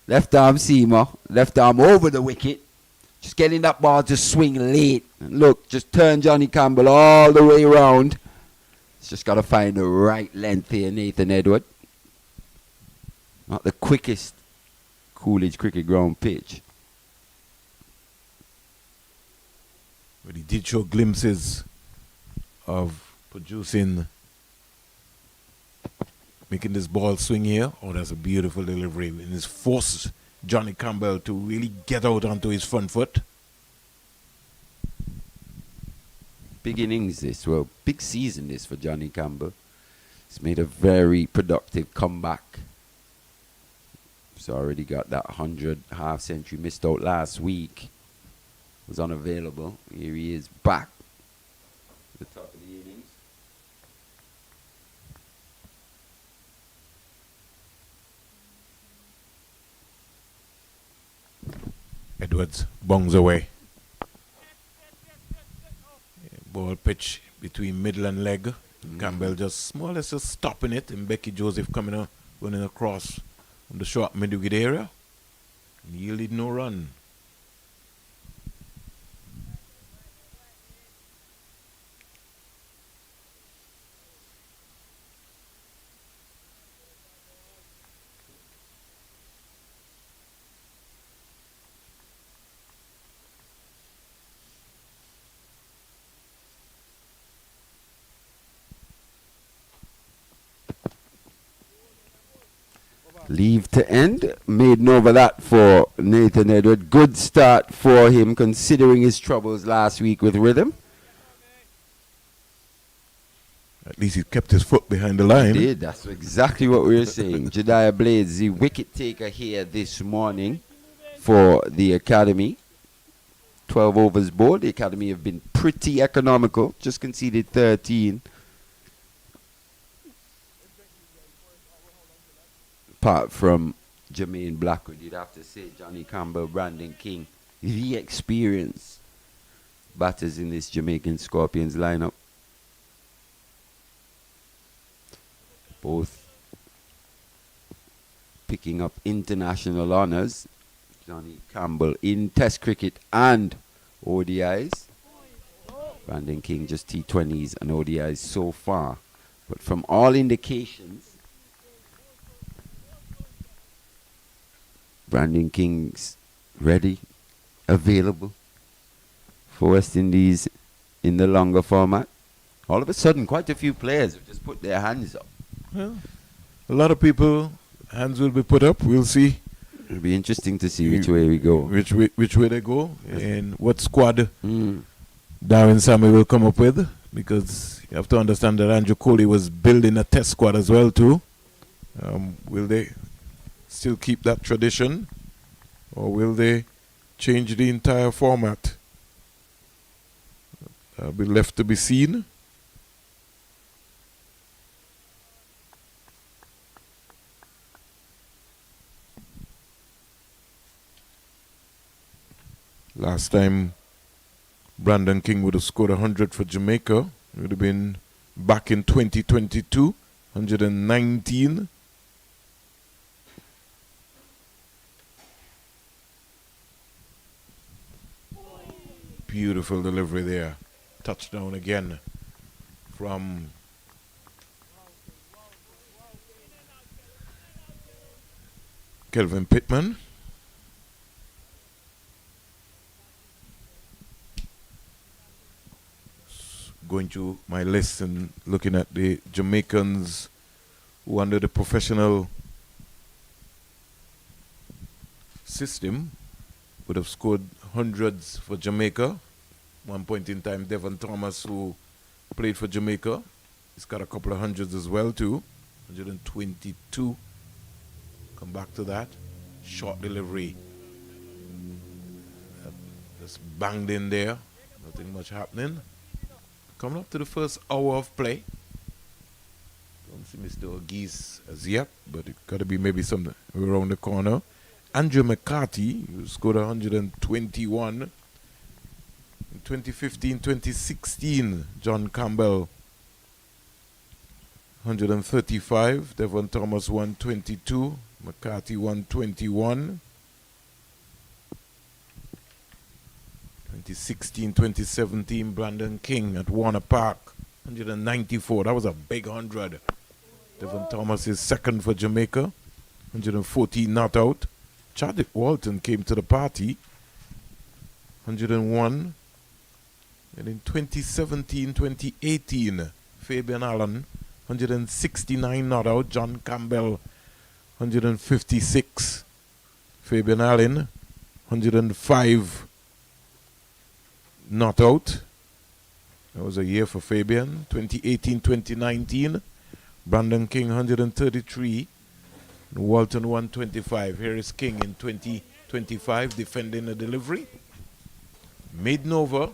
left arm seamer, left arm over the wicket. Just getting that ball to swing late. And look, just turn Johnny Campbell all the way around. It's just got to find the right length here, Nathan Edward. Not the quickest Coolidge cricket ground pitch. But he did show glimpses of making this ball swing here. Oh, that's a beautiful delivery. And it's forced Johnny Campbell to really get out onto his front foot. Big innings this, well, big season this for Johnny Campbell. He's made a very productive comeback. He's already got that 100 half century missed out last week. Was unavailable. Here he is back at the top of the innings. Edwards bongs away. Ball pitch between middle and leg. Campbell just more or less just stopping it, and Becky Joseph running across from the short mid-wicket area. And yielded no run. Leave to end. Made over that for Nathan Edward. Good start for him considering his troubles last week with rhythm. At least he kept his foot behind the line. He did. That's exactly what we were saying. Jediah Blades, the wicket taker here this morning for the Academy. 12 overs bowled. The Academy have been pretty economical. Just conceded 13. Apart from Jermaine Blackwood, you'd have to say Johnny Campbell, Brandon King, the experienced batters in this Jamaican Scorpions lineup. Both picking up international honours. Johnny Campbell in Test cricket and ODIs. Brandon King just T20s and ODIs so far. But from all indications, Brandon King's ready, available for West Indies in the longer format. All of a sudden, quite a few players have just put their hands up. Well, a lot of people, hands will be put up. We'll see. It'll be interesting to see which way we go. Which way they go and what squad Darwin Sammy will come up with. Because you have to understand that Andrew Coley was building a test squad as well too. Will they still keep that tradition, or will they change the entire format? Be left to be seen. Last time Brandon King would have scored 100 for Jamaica, it would have been back in 2022, 119. Beautiful delivery there. Touchdown again from Kelvin Pittman. Going through my list and looking at the Jamaicans who under the professional system would have scored hundreds for Jamaica. One point in time, Devon Thomas, who played for Jamaica. He's got a couple of hundreds as well too. 122. Come back to that. Short delivery. Just banged in there. Nothing much happening. Coming up to the first hour of play. Don't see Mr. Geese as yet, but it got to be maybe something around the corner. Andrew McCarthy, who scored 121. In 2015-2016, John Campbell, 135. Devon Thomas, 122. McCarthy, 121. 2016-2017, Brandon King at Warner Park, 194. That was a big 100. Devon Thomas is second for Jamaica, 114 not out. Chadwick Walton came to the party, 101. And in 2017-2018, Fabian Allen, 169 not out. John Campbell, 156. Fabian Allen, 105 not out. That was a year for Fabian. 2018-2019, Brandon King, 133. Walton, 125. Here is King in 2025, defending a delivery. Maiden over.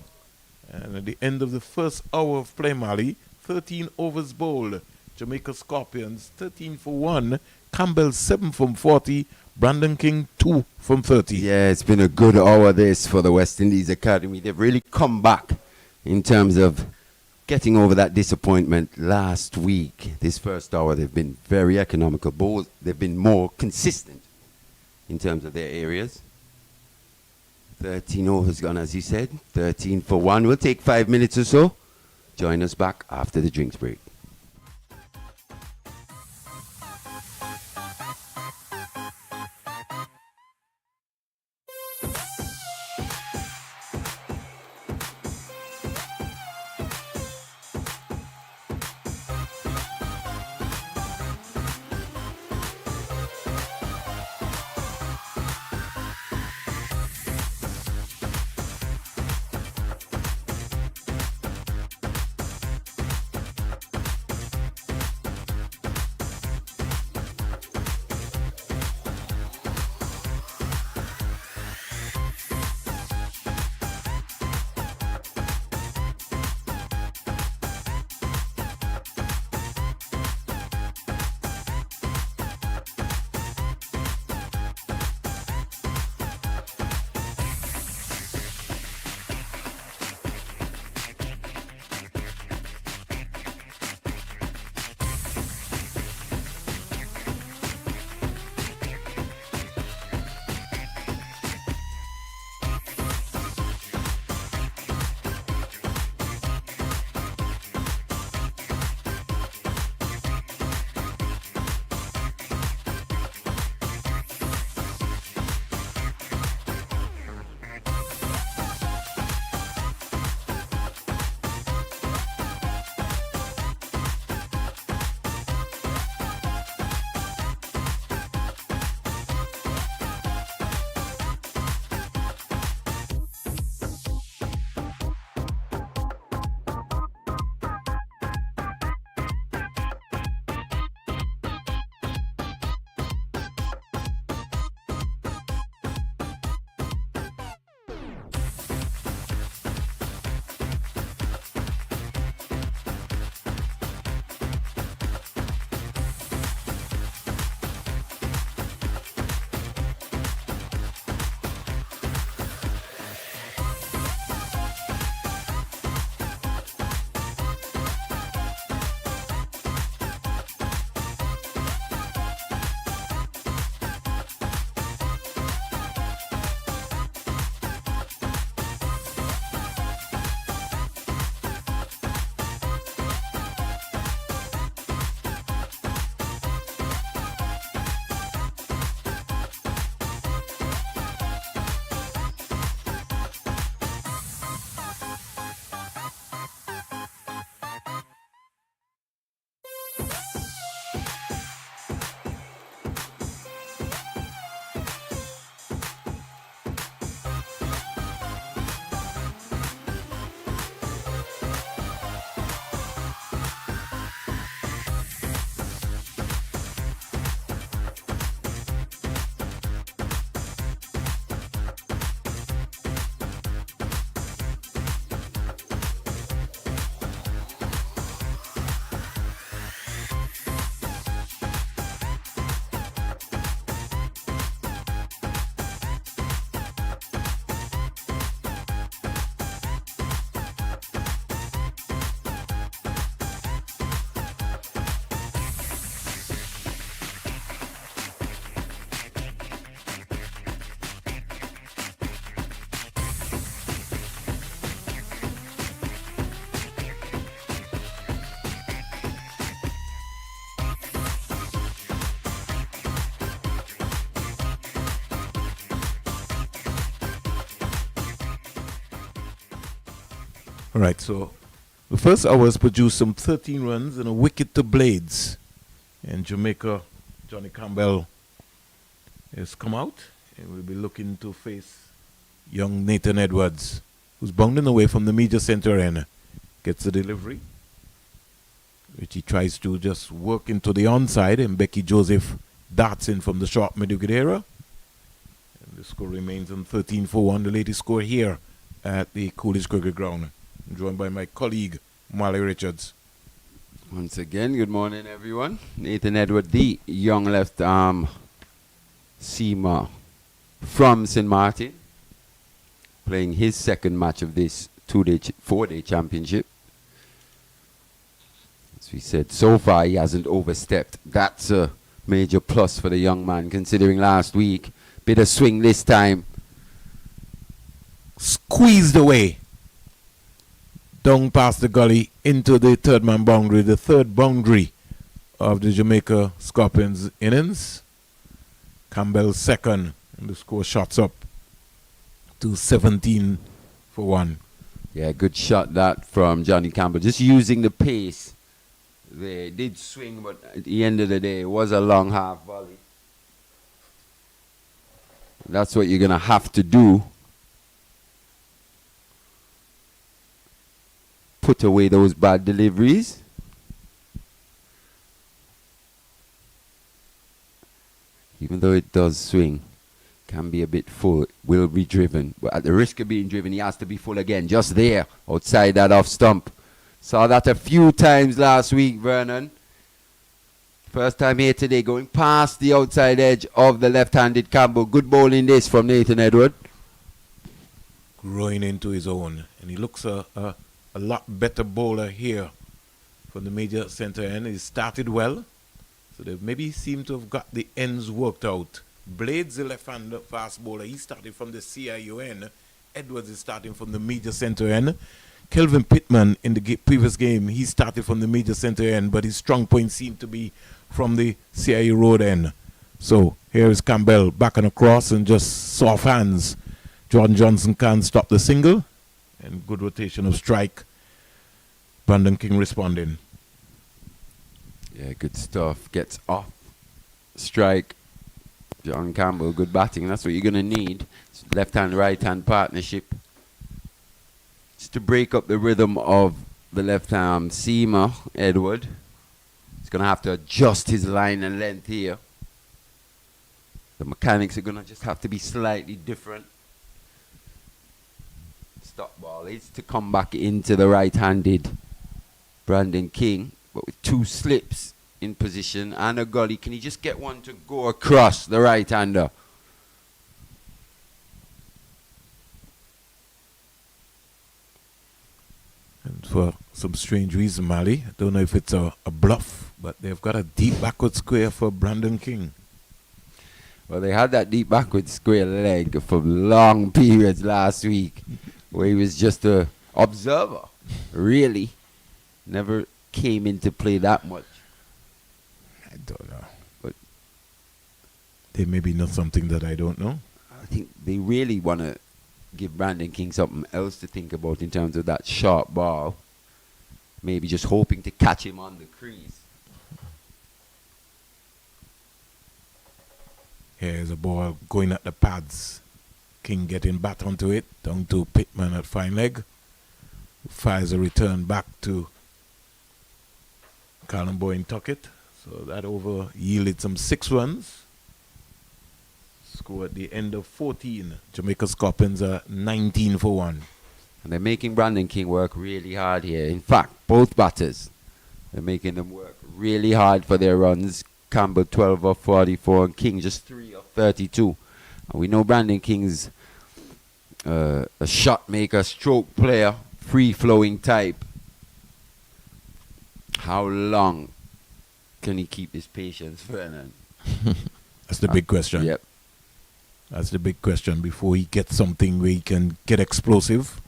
And at the end of the first hour of play, Mali, 13 overs bowled. Jamaica Scorpions, 13 for 1. Campbell, 7 from 40. Brandon King, 2 from 30. Yeah, it's been a good hour this for the West Indies Academy. They've really come back in terms of getting over that disappointment last week. This first hour, they've been very economical bowls. They've been more consistent in terms of their areas. 13 overs gone, as you said. 13 for 1. We'll take 5 minutes or so. Join us back after the drinks break. All right, so the first hours produced some 13 runs and a wicket to Blades. And Jamaica, Johnny Campbell has come out and will be looking to face young Nathan Edwards, who's bounding away from the media center end. Gets the delivery, which he tries to just work into the onside, and Becky Joseph darts in from the short mid-wicket area. And the score remains on 13 for 1, the latest score here at the Coolidge Cricket Ground. I'm joined by my colleague, Marley Richards. Once again, good morning, everyone. Nathan Edward, the young left arm seamer from St. Martin, playing his second match of this 4-day championship. As we said, so far he hasn't overstepped. That's a major plus for the young man, considering last week. Bit of swing this time. Squeezed away. Down past the gully into the third man boundary, the third boundary of the Jamaica Scorpions innings. Campbell second, and the score shots up to 17 for 1. Yeah, good shot that from Johnny Campbell. Just using the pace. They did swing, but at the end of the day, it was a long half volley. That's what you're going to have to do. Put away those bad deliveries. Even though it does swing, can be a bit full, will be driven. But at the risk of being driven, he has to be full again, just there, outside that off stump. Saw that a few times last week, Vernon. First time here today, going past the outside edge of the left-handed Campbell. Good bowling this from Nathan Edward. Growing into his own, and he looks a lot better bowler here from the major center end. He started well, so they maybe seem to have got the ends worked out. Blades, the left-hand fast bowler, he started from the CIU end. Edwards is starting from the major center end. Kelvin Pittman in the previous game, he started from the major center end, but his strong point seemed to be from the CIU road end. So here is Campbell back and across and just soft hands. Jordan Johnson can't stop the single, and good rotation of strike. Brandon King responding. Yeah, good stuff. Gets off strike. John Campbell, good batting. That's what you're going to need. Left-hand, right-hand partnership. Just to break up the rhythm of the left-arm seamer, Edward. He's going to have to adjust his line and length here. The mechanics are going to just have to be slightly different. Stop ball is to come back into the right-handed Brandon King, but with two slips in position and a gully. Can he just get one to go across the right-hander? And for some strange reason, Mali, I don't know if it's a bluff, but they've got a deep backward square for Brandon King. Well, they had that deep backward square leg for long periods last week, where he was just a observer, really. Never came into play that much. I don't know. But they may be not something that I don't know. I think they really want to give Brandon King something else to think about in terms of that sharp ball. Maybe just hoping to catch him on the crease. Here's a ball going at the pads. King getting back onto it, down to Pittman at fine leg. Fires a return back to Callum Boyne Tuckett. So that over yielded some 6 runs. Score at the end of 14. Jamaica Scorpions are 19 for 1. And they're making Brandon King work really hard here. In fact, both batters, they're making them work really hard for their runs. Campbell 12 of 44 and King just 3 of 32. And we know Brandon King's a shot maker, stroke player, free-flowing type. How long can he keep his patience, Vernon? That's the big question. Yep. That's the big question before he gets something where he can get explosive.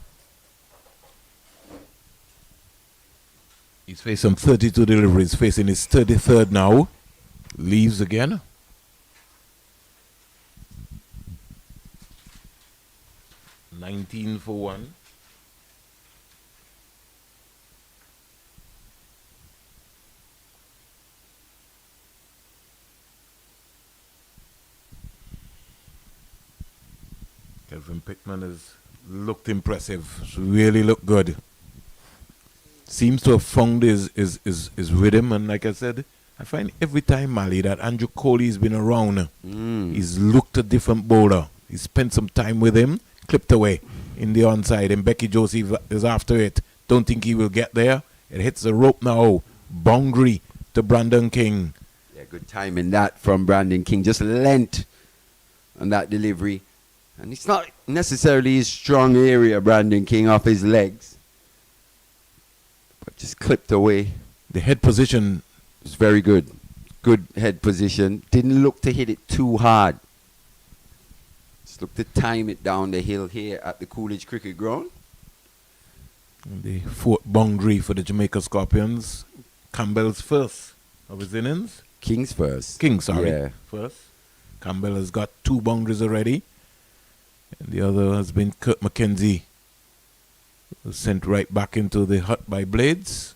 He's faced some 32 deliveries, facing his 33rd now. Leaves again. (19 for 1). Kelvin Pittman has looked impressive. It's really looked good. Seems to have found his rhythm, and like I said, I find every time, Mali, that Andrew Coley's been around, he's looked a different bowler. He spent some time with him, clipped away in the onside, and Becky Joseph is after it. Don't think he will get there. It hits the rope now. Boundary to Brandon King. Yeah, good timing that from Brandon King. Just lent on that delivery. And it's not necessarily his strong area, Brandon King, off his legs. But just clipped away. The head position was very good. Good head position. Didn't look to hit it too hard. Just looked to time it down the hill here at the Coolidge Cricket Ground. The fourth boundary for the Jamaica Scorpions. Campbell's first of his innings. King's first. King, sorry. Yeah. First. Campbell has got 2 boundaries already. And the other has been Kurt McKenzie. Was sent right back into the hut by Blades.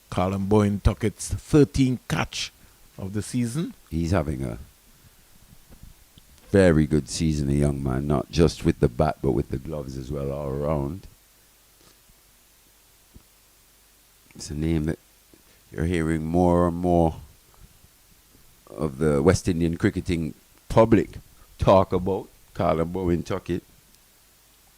Colin Boyne took its 13th catch of the season. He's having a very good season, a young man. Not just with the bat, but with the gloves as well, all around. It's a name that you're hearing more and more of the West Indian cricketing public talk about. Colin Bowen took it.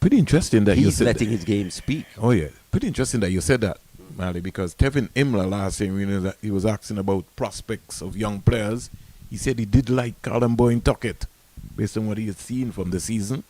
Pretty interesting that you He's said letting his game speak. Oh, yeah. Pretty interesting that you said that, Mali, because Tevin Imler last year, that he was asking about prospects of young players. He said he did like Colin Bowen Tuckett based on what he had seen from the season.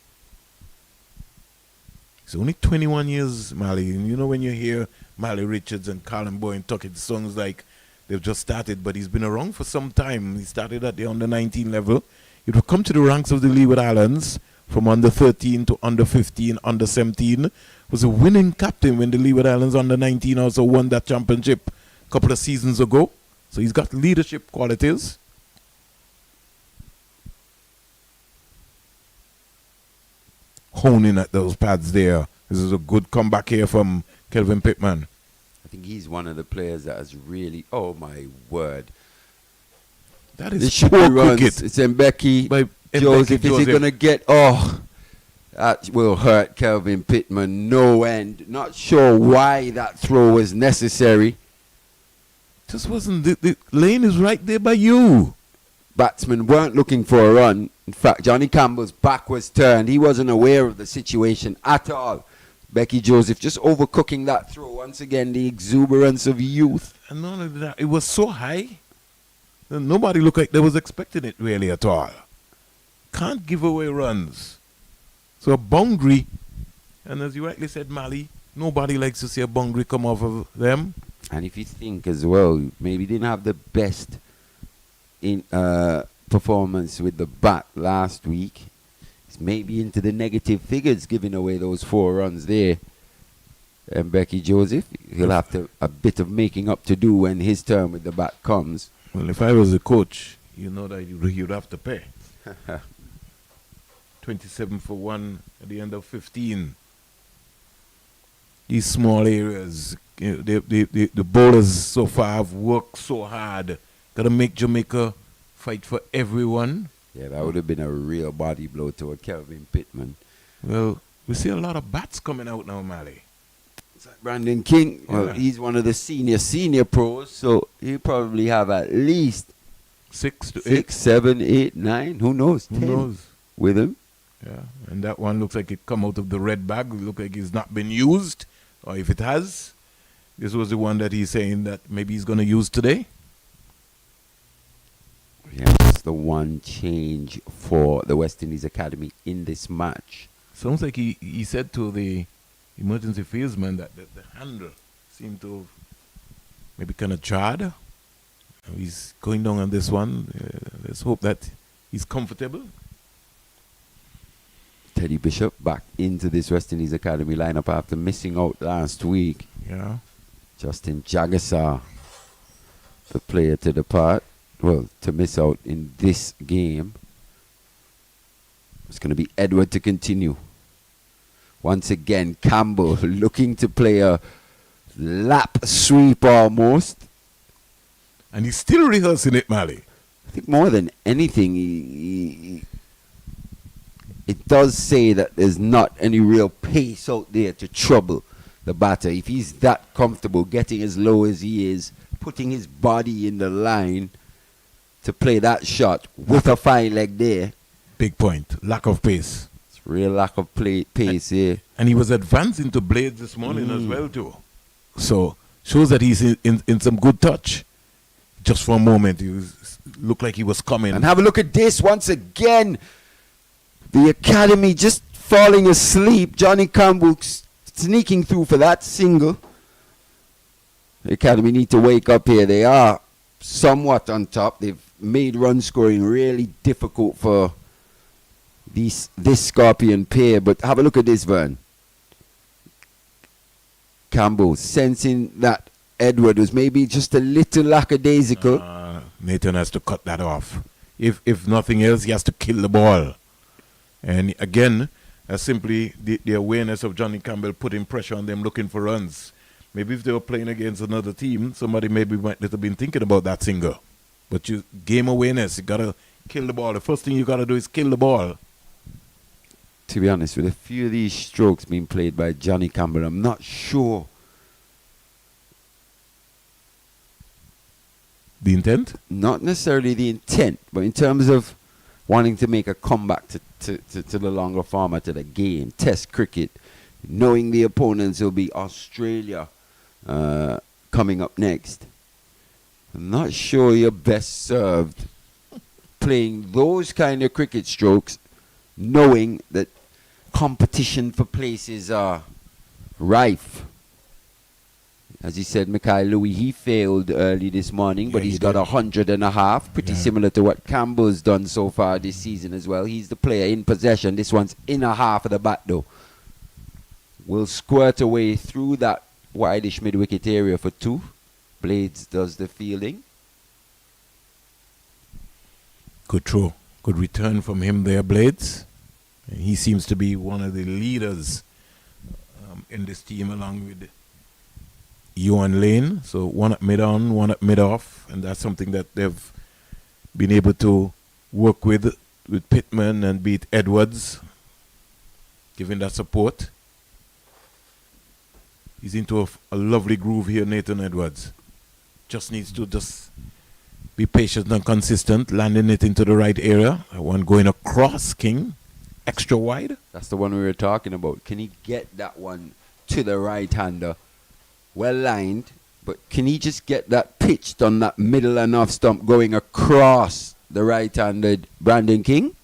He's only 21 years, Mali. And you know when you hear Mali Richards and Colin Bowen Tuckett, it sounds like they've just started, but he's been around for some time. He started at the under-19 level. It would come to the ranks of the Leeward Islands from under 13 to under 15, under 17. Was a winning captain when the Leeward Islands under 19 also won that championship a couple of seasons ago. So he's got leadership qualities. Honing at those pads there. This is a good comeback here from Kelvin Pittman. I think he's one of the players that has really, oh my word. That The is short poor runs, cricket. it's Mbeki By Joseph. Mbeki Is he going to get, that will hurt Kelvin Pittman no end. Not sure why that throw was necessary. Just wasn't, the lane is right there by you. Batsmen weren't looking for a run. In fact, Johnny Campbell's back was turned. He wasn't aware of the situation at all. Becky Joseph just overcooking that throw. Once again, the exuberance of youth. And none of that, it was so high. that nobody looked like they was expecting it really at all. Can't give away runs. So a boundary, and as you rightly said, Mali, nobody likes to see a boundary come off of them. And if you think as well, maybe didn't have the best in performance with the bat last week. It's maybe into the negative figures, giving away those 4 runs there. And Becky Joseph, he'll have to a bit of making up to do when his turn with the bat comes. Well, if I was a coach, you know that you'd have to pay. 27 for 1 at the end of 15. These small areas, you know, the bowlers so far have worked so hard. Got to make Jamaica fight for everyone. Yeah, that would have been a real body blow to a Kelvin Pittman. Well, we see a lot of bats coming out now, Mali. It's like Brandon King, well, Yeah. he's one of the senior pros, so he'll probably have at least 6 to 8. 6, 7, 8, 9, who knows, Who 10 knows? with him. Yeah, and that one looks like it come out of the red bag. It look like it's not been used. Or if it has, this was the one that he's saying that maybe he's going to use today. Yeah, that's the one change for the West Indies Academy in this match. Sounds like he said to the emergency fieldsman that the handle seemed to have maybe kind of charred. He's going down on this one. Let's hope that he's comfortable. Teddy Bishop back into this West Indies Academy lineup after missing out last week. Yeah. Justin Jagasaw, the player to depart, well, to miss out in this game. It's going to be Edward to continue. Once again, Campbell looking to play a lap sweep almost. And he's still rehearsing it, Mali. I think more than anything, it does say that there's not any real pace out there to trouble the batter. If he's that comfortable getting as low as he is, putting his body in the line to play that shot with a fine leg there. Big point. Lack of pace. It's real lack of pace here. And he was advancing to blades this morning as well too. So shows that he's in some good touch. Just for a moment, looked like he was coming. And have a look at this once again. The academy just falling asleep. Johnny Campbell sneaking through for that single. The academy need to wake up here. They are somewhat on top. They've made run scoring really difficult for this Scorpion pair. But have a look at this, Vern. Campbell sensing that Edward was maybe just a little lackadaisical. Nathan has to cut that off. If nothing else, he has to kill the ball. And again, simply the awareness of Johnny Campbell putting pressure on them looking for runs. Maybe if they were playing against another team, somebody maybe might have been thinking about that single. But game awareness, you got to kill the ball. The first thing you got to do is kill the ball. To be honest, with a few of these strokes being played by Johnny Campbell, I'm not sure. The intent? Not necessarily the intent, but in terms of wanting to make a comeback to the longer format of the game, Test cricket, knowing the opponents will be Australia coming up next. I'm not sure you're best served playing those kind of cricket strokes, knowing that competition for places are rife. As he said, Mikhail Louis, he failed early this morning, but he's got 100.5, pretty similar to what Campbell's done so far this season as well. He's the player in possession. This one's in a half of the bat, though. Will squirt away through that wideish mid-wicket area for 2. Blades does the fielding. Good throw. Good return from him there, Blades. And he seems to be one of the leaders in this team along with Ewan Lane. So one at mid-on, one at mid-off. And that's something that they've been able to work with Pittman and beat Edwards, giving that support. He's into a lovely groove here, Nathan Edwards. Just needs to be patient and consistent, landing it into the right area. One going across, King, extra wide. That's the one we were talking about. Can he get that one to the right-hander? Well lined, but can he just get that pitched on that middle and off stump going across the right-handed Brandon King?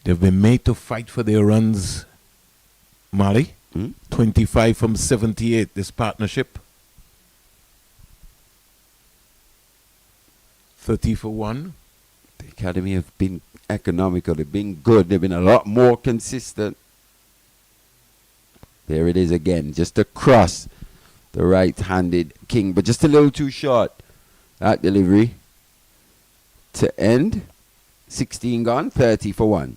They've been made to fight for their runs, Mali. 25 from 78, this partnership. 30 for 1. The academy have been economical. They've been good. They've been a lot more consistent. There it is again, just across the right-handed King, but just a little too short. That delivery to end. 16 gone, 30 for 1.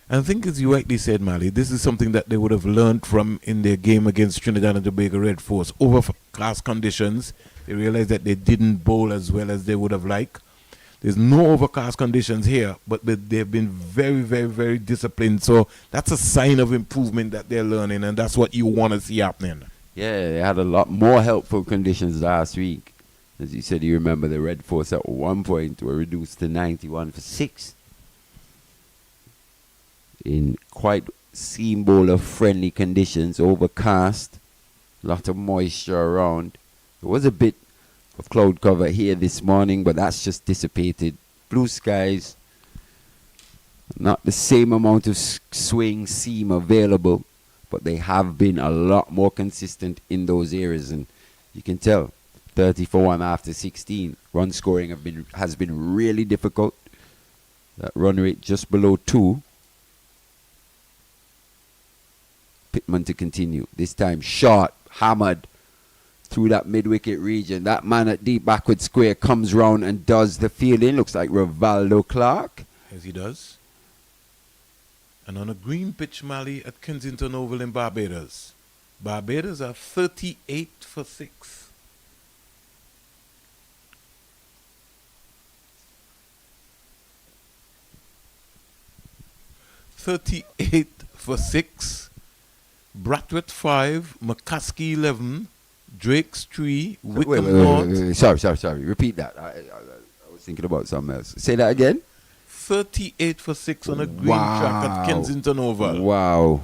And I think, as you rightly said, Mali, this is something that they would have learned from in their game against Trinidad and Tobago Red Force. Overcast conditions, they realized that they didn't bowl as well as they would have liked. There's no overcast conditions here, but they've been very, very, very disciplined. So that's a sign of improvement that they're learning, and that's what you want to see happening. Yeah, they had a lot more helpful conditions last week. As you said, you remember the Red Force at one point were reduced to 91 for 6. In quite seam bowler friendly conditions, overcast, lot of moisture around. There was a bit of cloud cover here this morning, but that's just dissipated. Blue skies, not the same amount of swing seam available, but they have been a lot more consistent in those areas, and you can tell 30 for 1 after 16. Run scoring has been really difficult. That run rate just below 2. Pittman to continue. This time short, hammered through that mid-wicket region. That man at deep backward square comes round and does the fielding. Looks like Rivaldo Clark. As he does. And on a green pitch, Mali, at Kensington Oval in Barbados. Barbados are 38 for 6. 38 for 6. Bratwett 5, McCaskey 11, Drake's 3, Wickham North. Sorry. Repeat that. I was thinking about something else. Say that again. 38 for 6 on a green track at Kensington Oval. Wow.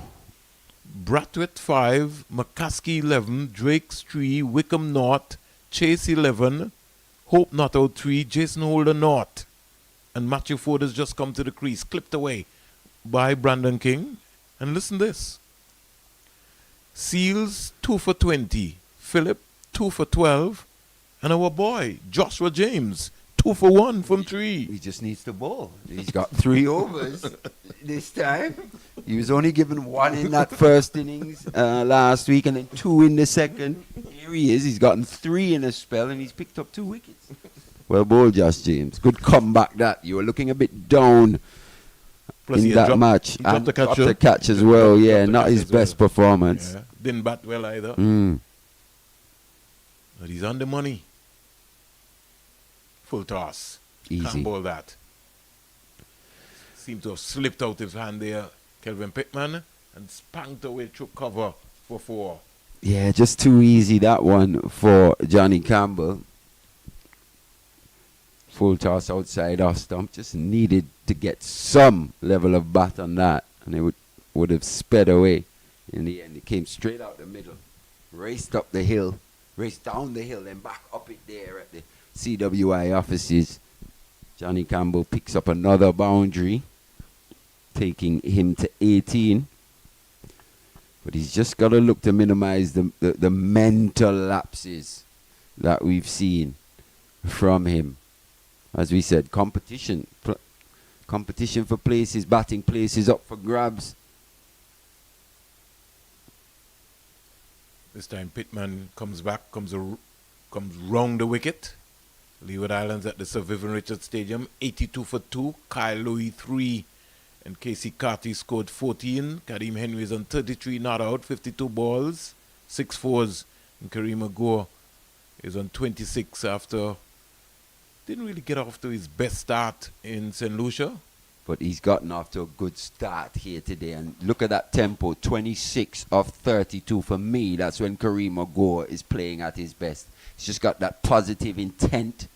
Bratwett 5, McCaskey 11, Drake's 3, Wickham North, Chase 11, Hope Not Out 3, Jason Holder North. And Matthew Ford has just come to the crease, clipped away by Brandon King. And listen this. Seals 2 for 20, Phillip 2 for 12, and our boy Joshua James 2 for 1 from 3. He just needs the ball. He's got 3 overs this time. He was only given 1 in that first innings last week and then 2 in the second. Here he is. He's gotten 3 in a spell and he's picked up 2 wickets. Well bowled, Josh James. Good comeback that. You were looking a bit down Plus in that match. And dropped the catch as well. Yeah, not his best performance. Yeah. Didn't bat well either. But he's on the money. Full toss. Easy. Can't bowl that. Seemed to have slipped out his hand there, Kelvin Pittman, and spanked away through cover for 4. Yeah, just too easy that one for Johnny Campbell. Full toss outside off stump. Just needed to get some level of bat on that, and it would have sped away. In the end, it came straight out the middle, raced up the hill, raced down the hill, then back up it there at the CWI offices. Johnny Campbell picks up another boundary, taking him to 18. But he's just got to look to minimize the mental lapses that we've seen from him. As we said, competition for places, batting places up for grabs. This time Pittman comes back, comes round the wicket. Leeward Islands at the Sir Vivian Richards Stadium, 82 for 2. Kyle Louis 3 and Casey Carty scored 14. Kareem Henry is on 33 not out, 52 balls, 6 fours. And Kareem Agor is on 26 after didn't really get off to his best start in St. Lucia. But he's gotten off to a good start here today. And look at that tempo, 26 of 32. For me, that's when Kareem Agor is playing at his best. He's just got that positive intent.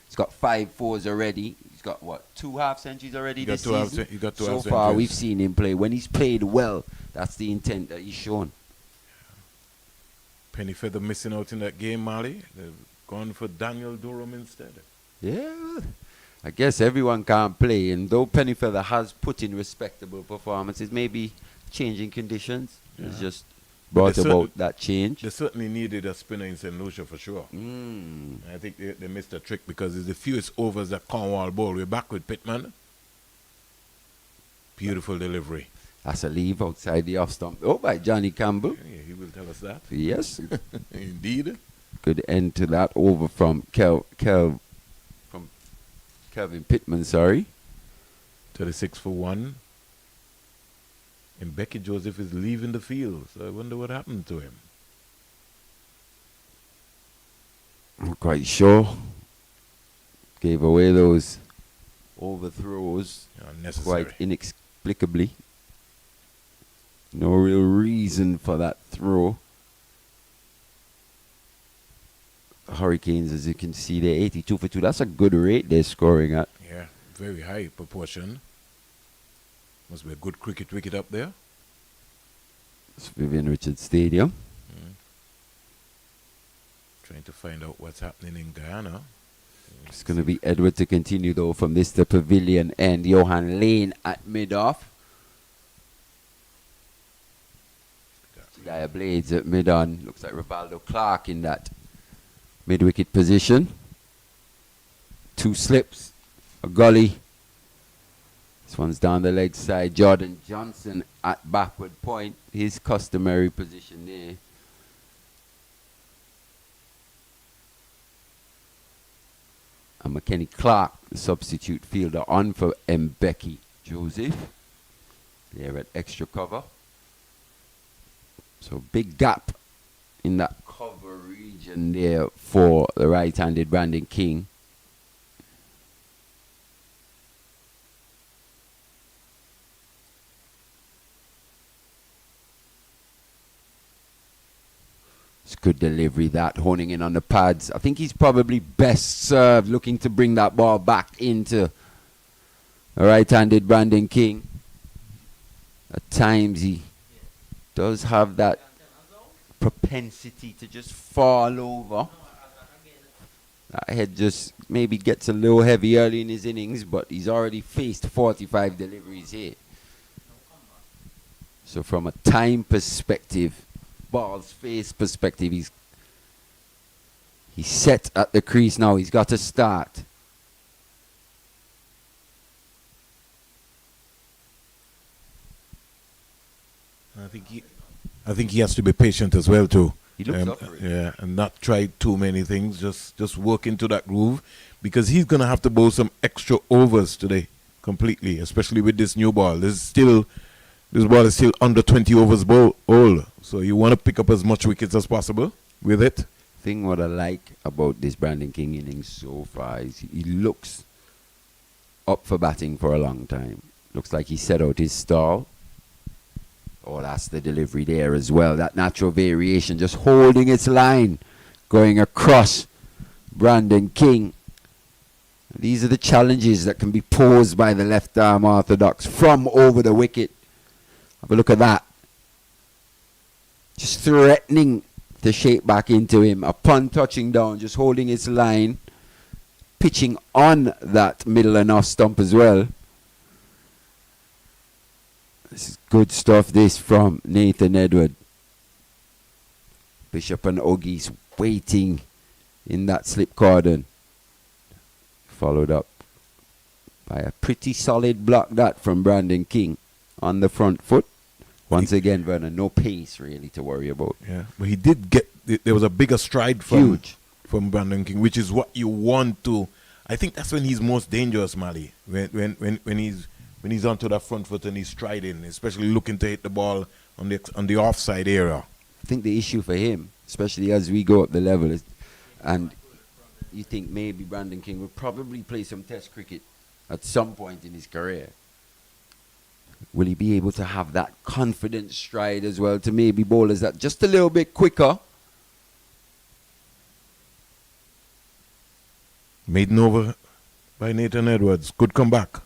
He's got 5 fours already. He's got, 2 half centuries already this season? He got 2 so half far, centuries. we've seen him play. When he's played well, that's the intent that he's shown. Penny Feather missing out in that game, Mali. They've gone for Daniel Durham instead. Yeah, I guess everyone can't play. And though Penny Feather has put in respectable performances, maybe changing conditions has just brought about that change. They certainly needed a spinner in St. Lucia for sure. I think they missed a trick because it's the fewest overs that Cornwall bowl. We're back with Pittman. Beautiful delivery. That's a leave outside the off stump. Oh, by Johnny Campbell. Yeah, he will tell us that. Yes. Indeed. Good end to that over from Kelvin Pittman, sorry. 36 for 1. And Becky Joseph is leaving the field, so I wonder what happened to him. I'm quite sure. Gave away those overthrows Unnecessary. quite inexplicably. No real reason for that throw. Hurricanes, as you can see, they're 82 for 2. That's a good rate they're scoring at. Yeah, very high proportion. Must be a good cricket wicket up there. It's Vivian Richards Stadium. Trying to find out what's happening in Guyana. It's going to be Edward to continue, though, from this the pavilion and Johan Lane at mid-off. Dire Blades at mid-on. Looks like Rivaldo Clark in that mid-wicket position. 2 slips, a gully. This one's down the leg side. Jordan Johnson at backward point. His customary position there. And McKenny Clark, the substitute fielder, on for Mbeki Joseph. They're at extra cover. So big gap in that cover region there for the right-handed Brandon King. good delivery, that honing in on the pads. I think he's probably best served looking to bring that ball back into a right-handed Brandon King. At times he does have that propensity to just fall over. That head just maybe gets a little heavy early in his innings, but he's already faced 45 deliveries here. So from a time perspective, ball's face perspective, he's set at the crease now. He's got to start. I think he has to be patient as well too. He looks up for it. Yeah, and not try too many things. Just work into that groove, because he's gonna have to bowl some extra overs today, completely, especially with this new ball. This ball is still under 20 overs old, so you want to pick up as much wickets as possible with it. Thing what I like about this Brandon King innings so far is he looks up for batting for a long time. Looks like he set out his stall. Oh, that's the delivery there as well. That natural variation, just holding its line, going across Brandon King. These are the challenges that can be posed by the left-arm orthodox from over the wicket. Have a look at that. Just threatening to shape back into him. Upon touching down, just holding its line, pitching on that middle and off stump as well. This is good stuff, this, from Nathan Edward. Bishop and Oggies waiting in that slip cordon. Followed up by a pretty solid block that from Brandon King on the front foot. Once again, Vernon, no pace really to worry about. Yeah, but he did get, there was a bigger stride from Brandon King, which is what you want to. I think that's when he's most dangerous, Mali. When he's onto that front foot and he's striding, especially looking to hit the ball on the offside area. I think the issue for him, especially as we go up the level, is, and you think maybe Brandon King will probably play some test cricket at some point in his career. Will he be able to have that confident stride as well to maybe bowlers that just a little bit quicker? Maiden over by Nathan Edwards. Good comeback.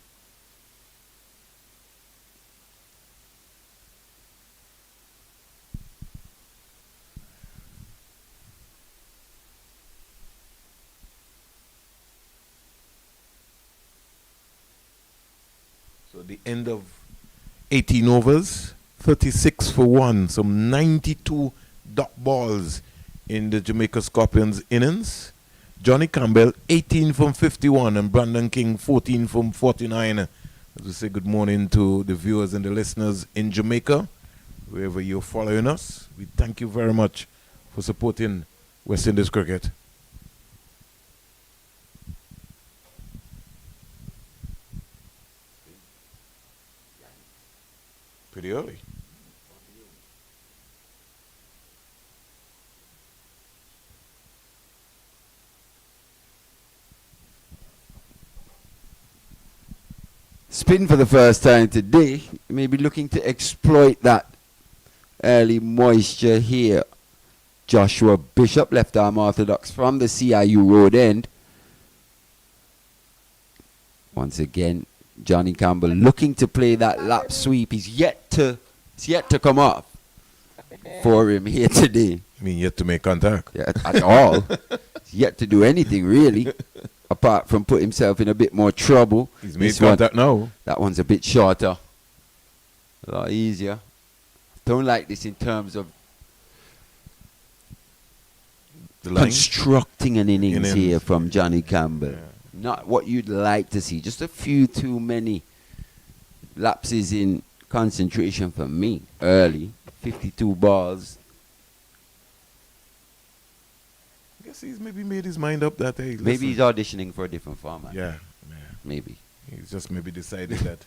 So the end of 18 overs, 36 for 1, some 92 dot balls in the Jamaica Scorpions innings. Johnny Campbell, 18 from 51, and Brandon King, 14 from 49. As we say good morning to the viewers and the listeners in Jamaica, wherever you're following us. We thank you very much for supporting West Indies cricket. Pretty early. Spin for the first time today. Maybe looking to exploit that early moisture here. Joshua Bishop, left arm orthodox from the CIU road end. Once again, Johnny Campbell looking to play that lap sweep. He's yet to come off for him here today. I mean, yet to make contact. Yeah, at all. He's yet to do anything really, apart from put himself in a bit more trouble. He's made contact now. That one's a bit shorter. A lot easier. Don't like this in terms of constructing an innings here from Johnny Campbell. Yeah. Not what you'd like to see. Just a few too many lapses in concentration for me early. 52 balls. I guess he's maybe made his mind up that day. Maybe he's auditioning for a different format. Yeah. Maybe. He's just maybe decided that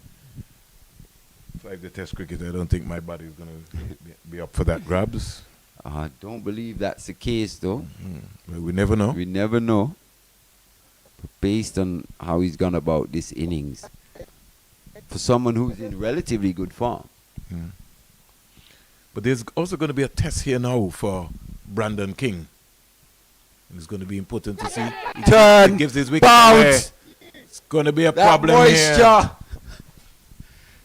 like the test cricket, I don't think my body is going to be up for that grabs. I don't believe that's the case though. Well, we never know. We never know. Based on how he's gone about this innings, for someone who's in relatively good form. But there's also going to be a test here now for Brandon King. It's going to be important to see. Turn, He gives his wicket bounce. away. It's going to be a That problem moisture here.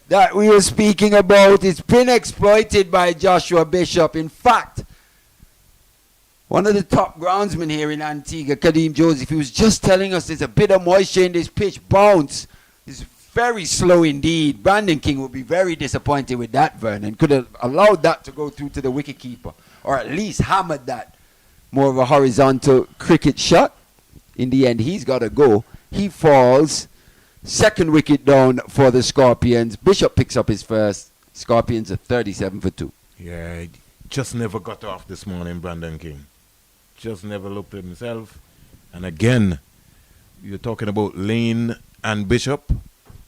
that we were speaking about, it's been exploited by Joshua Bishop. In fact, one of the top groundsmen here in Antigua, Kadeem Joseph, he was just telling us there's a bit of moisture in this pitch. Bounce is very slow indeed. Brandon King would be very disappointed with that, Vernon. Could have allowed that to go through to the wicketkeeper, or at least hammered that. More of a horizontal cricket shot. In the end, he's got to go. He falls. Second wicket down for the Scorpions. Bishop picks up his first. Scorpions are 37 for 2. Yeah, just never got off this morning, Brandon King. Just never looked at himself. And again, you're talking about Lane and Bishop.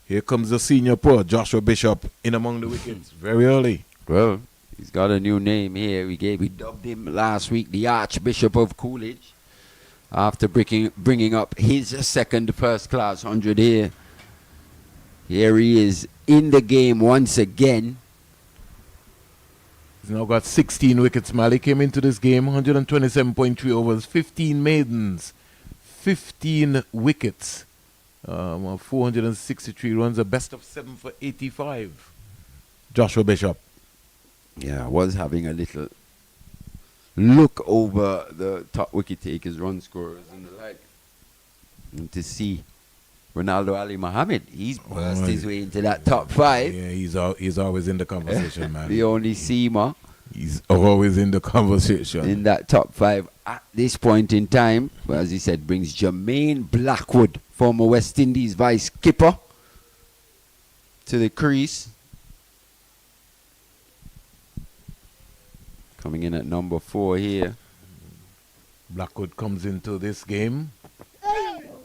Here comes the senior pro, Joshua Bishop, in among the wickets very early. Well, he's got a new name here. We dubbed him last week the Archbishop of Coolidge, after bringing up his second first-class 100 here. Here he is in the game once again. He's now got 16 wickets. Mali came into this game, 127.3 overs, 15 maidens, 15 wickets, 463 runs, a best of 7 for 85. Joshua Bishop. Yeah, I was having a little look over the top wicket takers, run scorers, and the like, and to see Ronaldo Ali Muhammad. He's burst his way into that top 5. Yeah, he's always in the conversation, man. The only seamer. He's always in the conversation. In that top 5 at this point in time. But as he said, brings Jermaine Blackwood, former West Indies vice skipper, to the crease. Coming in at number 4 here. Blackwood comes into this game,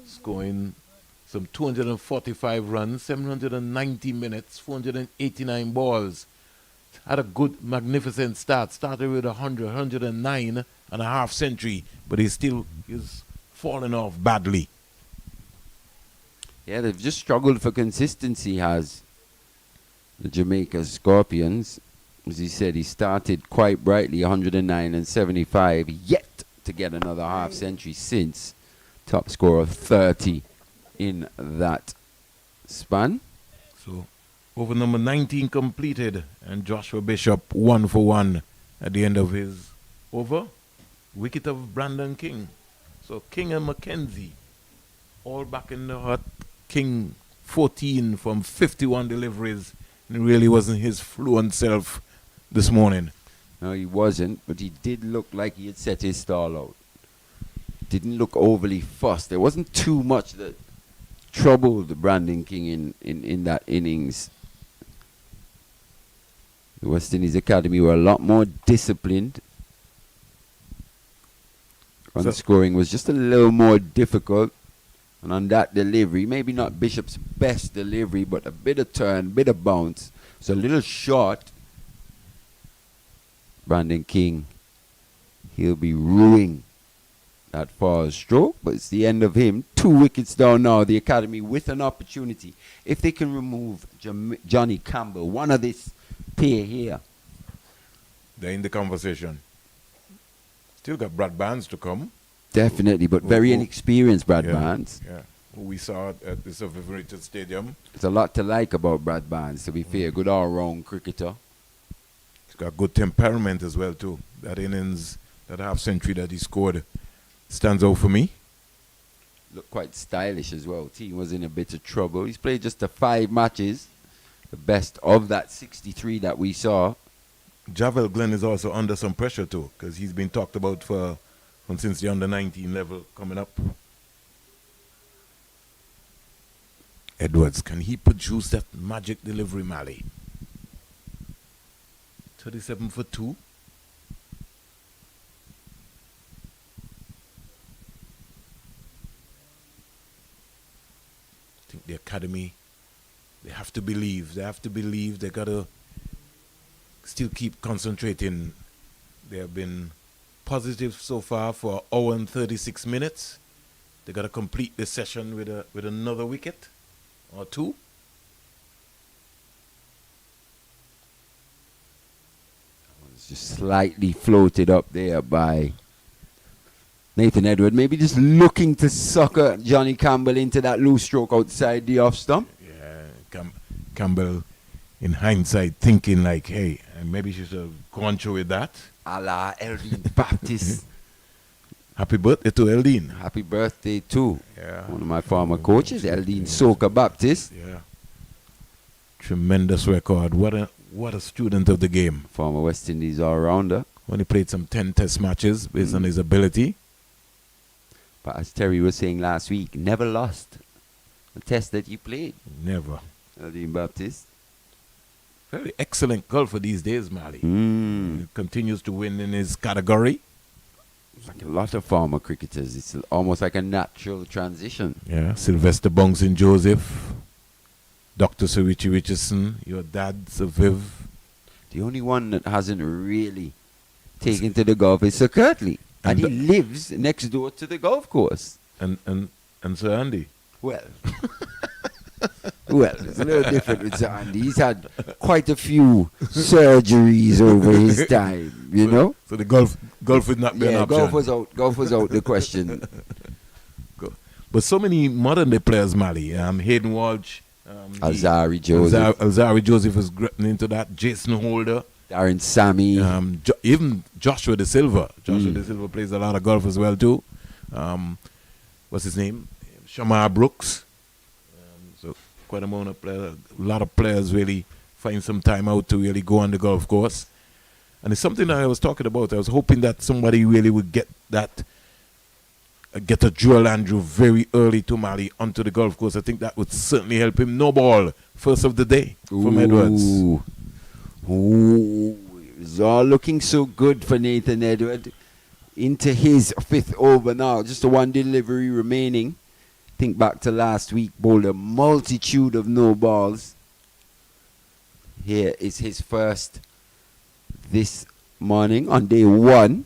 scoring some 245 runs, 790 minutes, 489 balls. Had a good, magnificent start. Started with 109 and a half century, but he's fallen off badly. Yeah, they've just struggled for consistency, has the Jamaica Scorpions. As he said, he started quite brightly, 109 and 75, yet to get another half century since. Top score of 30 in that span. So, over number 19 completed, and Joshua Bishop 1 for 1 at the end of his over. Wicket of Brandon King. So, King and Mackenzie all back in the hut. King 14 from 51 deliveries, and it really wasn't his fluent self this morning. No, he wasn't, but he did look like he had set his stall out. Didn't look overly fussed. There wasn't too much that troubled Brandon King in that innings. The West Indies Academy were a lot more disciplined. Run scoring was just a little more difficult. And on that delivery, maybe not Bishop's best delivery, but a bit of turn, bit of bounce. So a little short. Brandon King, he'll be ruining that far stroke, but it's the end of him. 2 wickets down now. The Academy with an opportunity. If they can remove Johnny Campbell, one of this pair here. They're in the conversation. Still got Brad Barnes to come. Definitely, but very inexperienced Brad Barnes. Yeah, who we saw at the Sir Richard Stadium. There's a lot to like about Brad Barnes, to be fair. Good all-round cricketer. He's got good temperament as well, too. That innings, that half century that he scored, stands out for me. Looked quite stylish as well. Team was in a bit of trouble. He's played just the 5 matches. The best of that 63 that we saw. Javel Glenn is also under some pressure, too, because he's been talked about since the under-19 level coming up. Edwards, can he produce that magic delivery, Mali? 37 for 2. I think the Academy, they have to believe. They have to believe. They got to still keep concentrating. They have been positive so far for an hour and 36 minutes. They got to complete this session with another wicket or 2. Just slightly floated up there by Nathan Edward. Maybe just looking to sucker Johnny Campbell into that loose stroke outside the off stump. Yeah, Campbell, in hindsight, thinking like, hey, maybe she should have gone through with that. A la Eldine Baptist. Happy birthday to Eldine. Happy birthday too. Yeah. One of my former coaches, Eldine Soka Baptist. Yeah. Tremendous record. What a student of the game. Former West Indies all-rounder. When he played some 10 test matches based on his ability. But as Terry was saying last week, never lost a test that he played. Never. Eldine Baptist. Very excellent golfer these days, Mali. Mm. He continues to win in his category. Like a lot of former cricketers, it's almost like a natural transition. Yeah, Sylvester Bouncing Joseph, Dr. Sirichi Richardson, your dad, Sir Viv. The only one that hasn't really taken to the golf is Sir Kirtley. And he lives next door to the golf course. And Sir Andy. Well, it's a little different with Sir Andy. He's had quite a few surgeries over his time, you know? So the golf would not be an option. Golf was out the question. But so many modern day players, Mali. Hayden Walsh. Alzari Joseph. Alzari Joseph is getting into that. Jason Holder. Darren Sammy. Even Joshua De Silva. Joshua De Silva plays a lot of golf as well too. What's his name? Shamar Brooks. So quite a amount of players. A lot of players really find some time out to really go on the golf course. And it's something that I was talking about. I was hoping that somebody really would get a Joel Andrew very early to Mali onto the golf course. I think that would certainly help him. No ball, first of the day from Edwards. Ooh, it's all looking so good for Nathan Edward. Into his 5th over now. Just the one delivery remaining. Think back to last week, bowled a multitude of no balls. Here is his first this morning on day 1.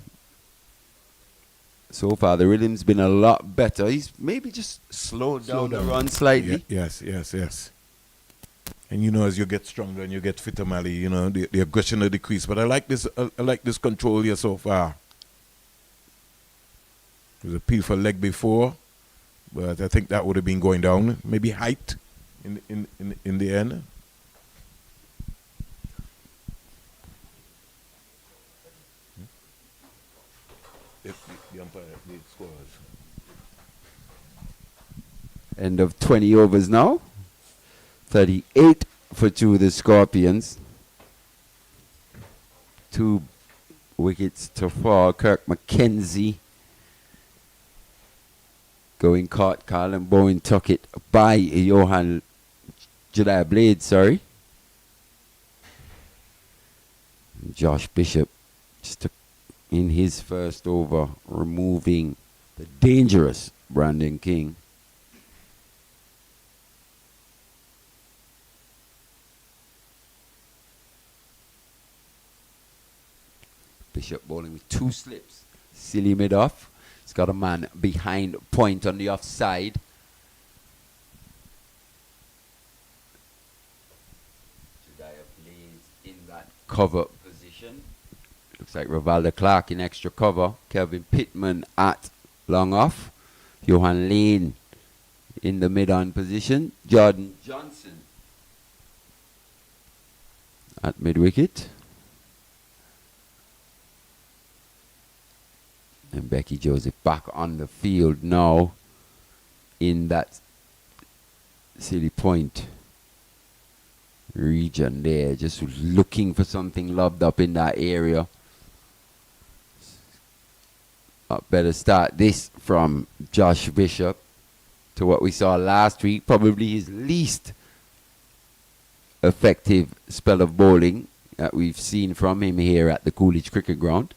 So far, the rhythm's been a lot better. He's maybe just slowed down the run slightly. Yes. And you know, as you get stronger and you get fitter, Mali, you know, the aggression will decrease. But I like this control here so far. It was a beautiful leg before, but I think that would have been going down. Maybe height in the end. The umpire, the scores. End of 20 overs now. 38 for 2 of the Scorpions. 2 wickets to fall. Kirk McKenzie going caught. Colin Bowen took it by Johan Jediah Blade, sorry. Josh Bishop just took in his first over, removing the dangerous Brandon King. Bishop bowling with 2 slips. Silly mid off. He's got a man behind point on the offside. Jediah Blades in that cover position. Looks like Rivaldo Clark in extra cover. Kelvin Pittman at long off. Johan Lane in the mid-on position. Jordan Johnson at mid-wicket. And Becky Joseph back on the field now in that Silly Point region there. Just looking for something lobbed up in that area. Better start this from Josh Bishop to what we saw last week. Probably his least effective spell of bowling that we've seen from him here at the Coolidge Cricket Ground.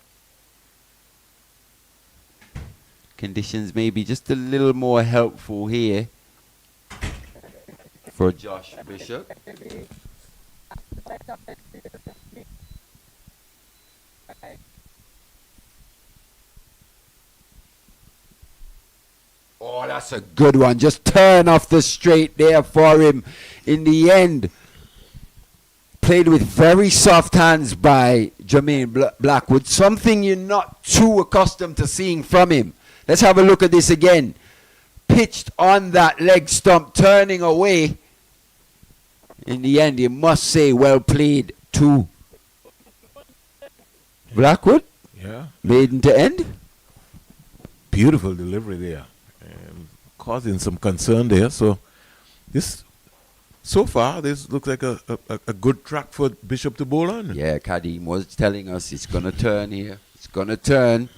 Conditions may be just a little more helpful here for Josh Bishop. Oh, that's a good one. Just turn off the straight there for him in the end. Played with very soft hands by Jermaine Blackwood, something you're not too accustomed to seeing from him. Let's have a look at this again. Pitched on that leg stump, turning away. In the end, you must say, well played to Blackwood. Yeah. Maiden to end. Beautiful delivery there. Causing some concern there. So far, this looks like a good track for Bishop to bowl on. Yeah, Kadim was telling us it's going to turn here. It's going to turn.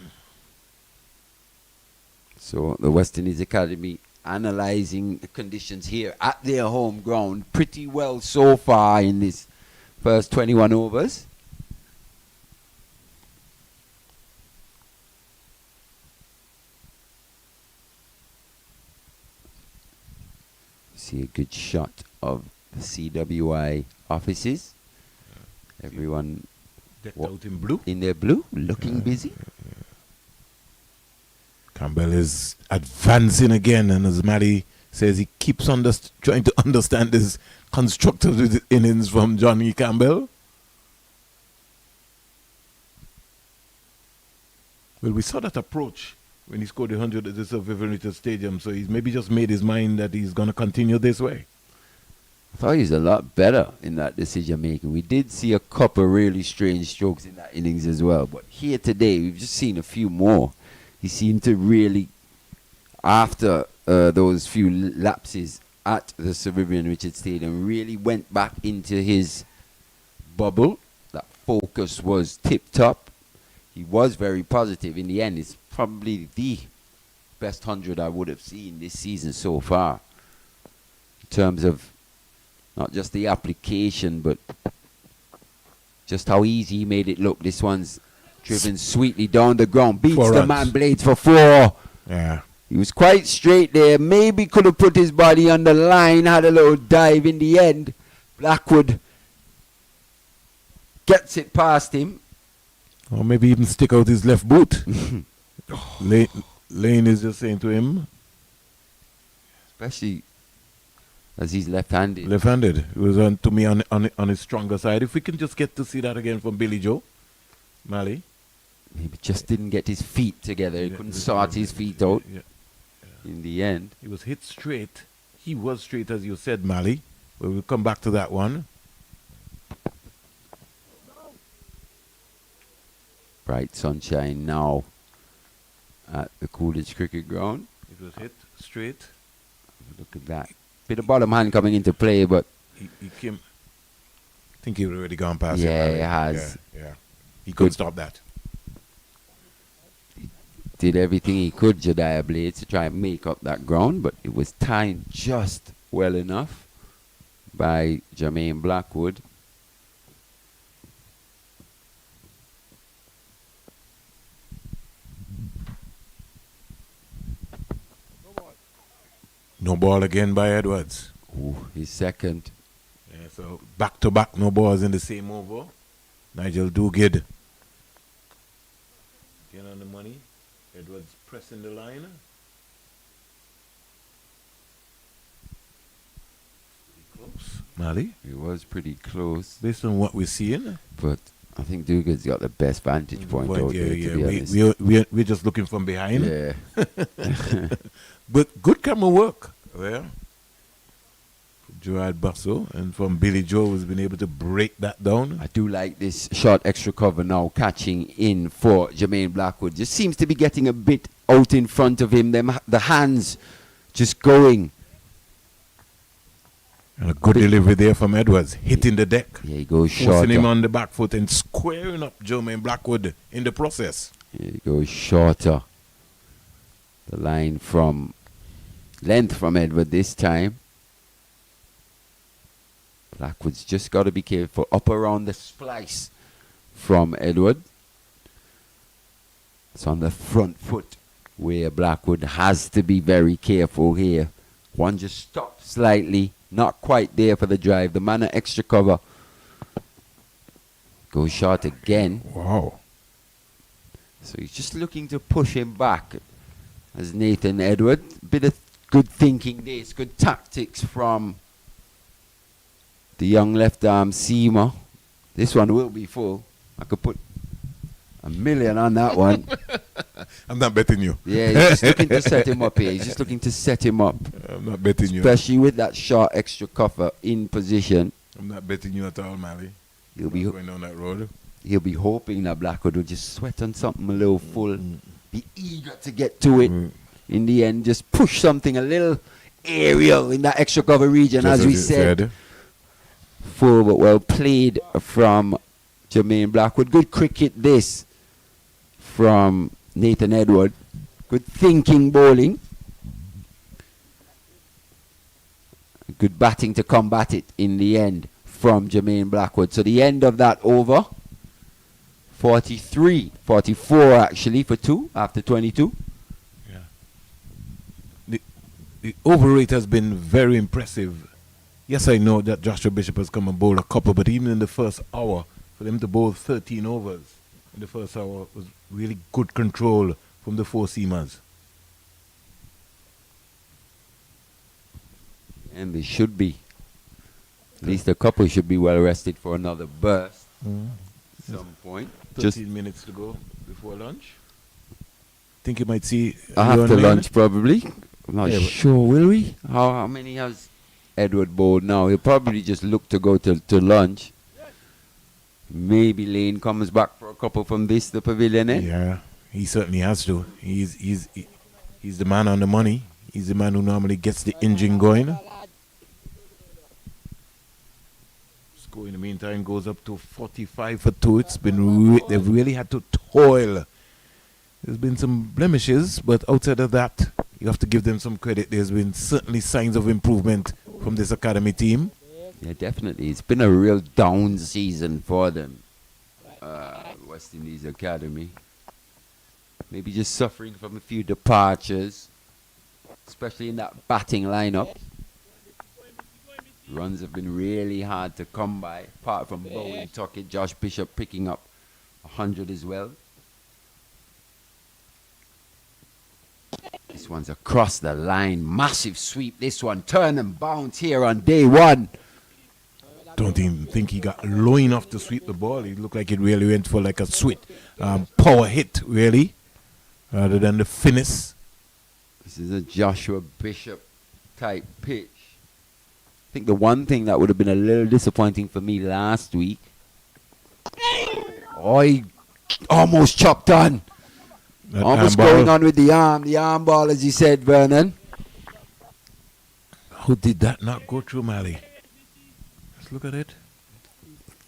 So the West Indies Academy analysing the conditions here at their home ground pretty well so far in this first 21 overs. See a good shot of the CWI offices. Everyone Decked out in blue. in their blue, looking busy. Campbell is advancing again, and as Matty says, he keeps trying to understand this constructive innings from Johnny Campbell. Well, we saw that approach when he scored the 100 at the Viverita Stadium, so he's maybe just made his mind that he's going to continue this way. I thought he was a lot better in that decision making. We did see a couple really strange strokes in that innings as well, but here today we've just seen a few more. He seemed to really, after those few lapses at the Sir Vivian Richards Stadium, really went back into his bubble. That focus was tip-top. He was very positive. In the end, it's probably the best 100 I would have seen this season so far. In terms of not just the application, but just how easy he made it look. This one's driven sweetly down the ground. Beats the man Blades for 4. Yeah. He was quite straight there. Maybe could have put his body on the line. Had a little dive in the end. Blackwood gets it past him. Or maybe even stick out his left boot. Lane is just saying to him. Especially as he's left-handed. Left-handed. It was to me on his stronger side. If we can just get to see that again from Billy Joe. Mally. He just didn't get his feet together. He couldn't sort his feet out in the end. He was hit straight. He was straight, as you said, Mally. But we'll come back to that one. Bright sunshine now at the Coolidge Cricket Ground. It was hit straight. Look at that. Bit of bottom hand coming into play, but He came. I think he had already gone past Yeah, it. he has. Yeah. He couldn't stop that. did everything he could, Jediah Blades, to try and make up that ground, but it was timed just well enough by Jermaine Blackwood. No ball again by Edwards. Ooh, his second. Yeah, so back-to-back no balls in the same over. Nigel Dugid. Get on the money. Edwards pressing the line. Pretty close. Mally, It was pretty close, based on what we're seeing. but I think Dugan's got the best vantage point out there, to be honest. We're just looking from behind. Yeah. But good camera work. Yeah. Gerard Basso and from Billy Joe has been able to break that down. I do like this short extra cover now catching in for Jermaine Blackwood. Just seems to be getting a bit out in front of him. The hands just going. And a good delivery there from Edwards, hitting the deck. Yeah, he goes Forcing shorter. him on the back foot and squaring up Jermaine Blackwood in the process. Yeah, he goes shorter. The line from length from Edward this time. Blackwood's just got to be careful. Up around the splice from Edward. It's on the front foot where Blackwood has to be very careful here. One just stopped slightly. Not quite there for the drive. The man at extra cover. Goes short again. Wow. So he's just looking to push him back. As Nathan Edward. Bit of good thinking there. It's good tactics from the young left arm seamer. This one will be full. I could put $1 million on that one. I'm not betting you. Yeah, he's just looking to set him up here. He's just looking to set him up. I'm not betting you. Especially with that short extra cover in position. I'm not betting you at all, Mally. He'll be Going down that road. He'll be hoping that Blackwood will just sweat on something a little full. Be eager to get to it. In the end, just push something a little aerial in that extra cover region, Just as we said. Full but well played from Jermaine Blackwood. Good cricket this from Nathan Edward. Good thinking bowling. Good batting to combat it in the end from Jermaine Blackwood. So the end of that over, 44 actually for 2 after 22. The over rate has been very impressive. Yes, I know that Joshua Bishop has come and bowled a couple, but even in the first hour, for them to bowl 13 overs in the first hour was really good control from the 4 seamers. And they should be. At least a couple should be well rested for another burst at some point. 13 minutes to go before lunch. Think you might see After lunch, probably. I'm not Yeah, sure, will we? How many has Edward bowled now? He'll probably just look to go to lunch. Maybe Lane comes back for a couple from the pavilion, eh? Yeah, he certainly has to. He's the man on the money. He's the man who normally gets the engine going. Score in the meantime goes up to 45 for 2. It's been they've really had to toil. There's been some blemishes, but outside of that, you have to give them some credit. There's been certainly signs of improvement from this academy team. Yeah, definitely. It's been a real down season for them. West Indies Academy. Maybe just suffering from a few departures, especially in that batting lineup. Runs have been really hard to come by, apart from Bowen Tuckett, Josh Bishop picking up 100 as well. This one's across the line. Massive sweep. This one. Turn and bounce here on day one. Don't even think he got low enough to sweep the ball. It looked like it really went for like a sweet power hit, really, rather than the finesse. This is a Joshua Bishop type pitch. I think the one thing that would have been a little disappointing for me last week. Oh, he almost chopped on. That Almost arm ball. going on with the arm ball, as you said, Vernon. How did that not go through, Mally? Let's look at it.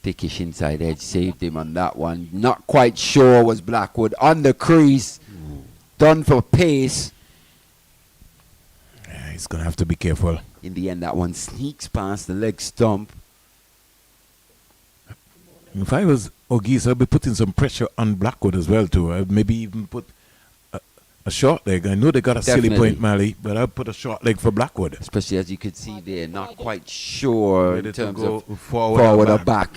Thickish inside edge saved him on that one. Not quite sure was Blackwood on the crease. Done for pace. Yeah, he's going to have to be careful. In the end, that one sneaks past the leg stump. If I was O'Geese, I'd be putting some pressure on Blackwood as well, too. I'd maybe even put a short leg. I know they got a silly point, Mally, but I'd put a short leg for Blackwood. Especially as you could see there, not quite sure Whether in to terms go of forward or back.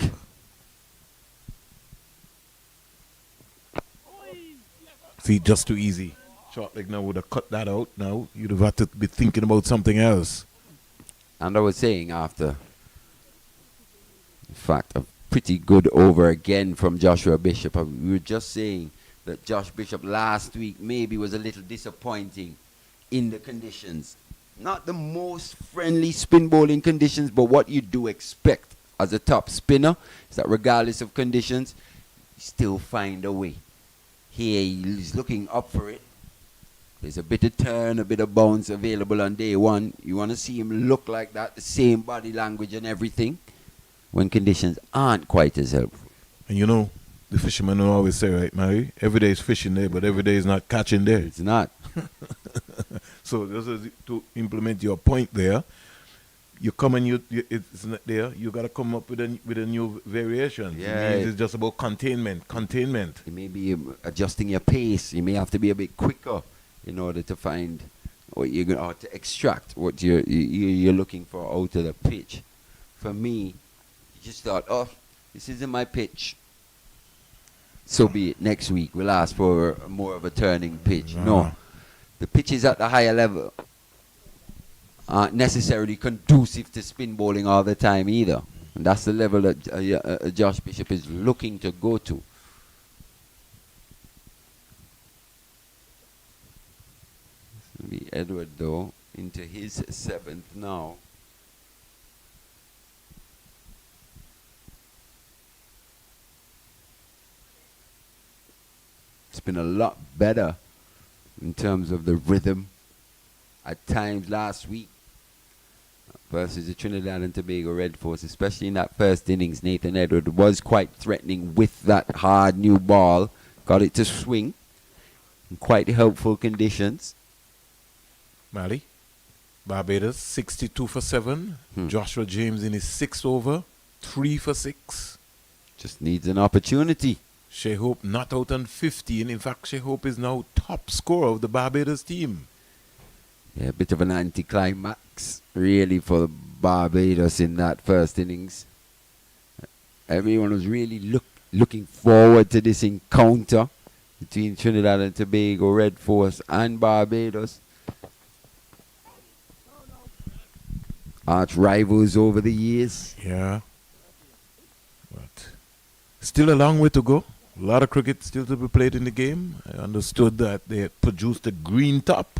See, just too easy. Short leg now would have cut that out now. You'd have had to be thinking about something else. And I was saying after, in fact, a pretty good over again from Joshua Bishop. We were just saying that Josh Bishop last week maybe was a little disappointing in the conditions. Not the most friendly spin bowling conditions, but what you do expect as a top spinner is that regardless of conditions, you still find a way. Here he's looking up for it. There's a bit of turn, a bit of bounce available on day one. You want to see him look like that, the same body language and everything, when conditions aren't quite as helpful. And you know, the fishermen will always say, right, Mary, every day is fishing there, but every day is not catching there. It's not. So this is to implement your point there. You come and it's not there. You got to come up with a new variation. Yeah. It means it's just about containment. You may be adjusting your pace. You may have to be a bit quicker in order to find what you're going to extract what you're looking for out of the pitch. For me, you just thought, oh, this isn't my pitch. So be it. Next week we'll ask for more of a turning pitch. No, the pitches at the higher level aren't necessarily conducive to spin bowling all the time either. And that's the level that Josh Bishop is looking to go to. It'll be Edward, though, into his 7th now. It's been a lot better in terms of the rhythm at times last week versus the Trinidad and Tobago Red Force, especially in that first innings. Nathan Edward was quite threatening with that hard new ball, got it to swing in quite helpful conditions. Mali, Barbados 62 for 7. Joshua James in his 6th over, 3 for 6. Just needs an opportunity. Shea Hope not out on 15. In fact, Shea Hope is now top scorer of the Barbados team. Yeah, a bit of an anticlimax, really, for Barbados in that first innings. Everyone was really looking forward to this encounter between Trinidad and Tobago Red Force and Barbados. Arch rivals over the years. Yeah. But still a long way to go. A lot of cricket still to be played in the game. I understood that they had produced a green top.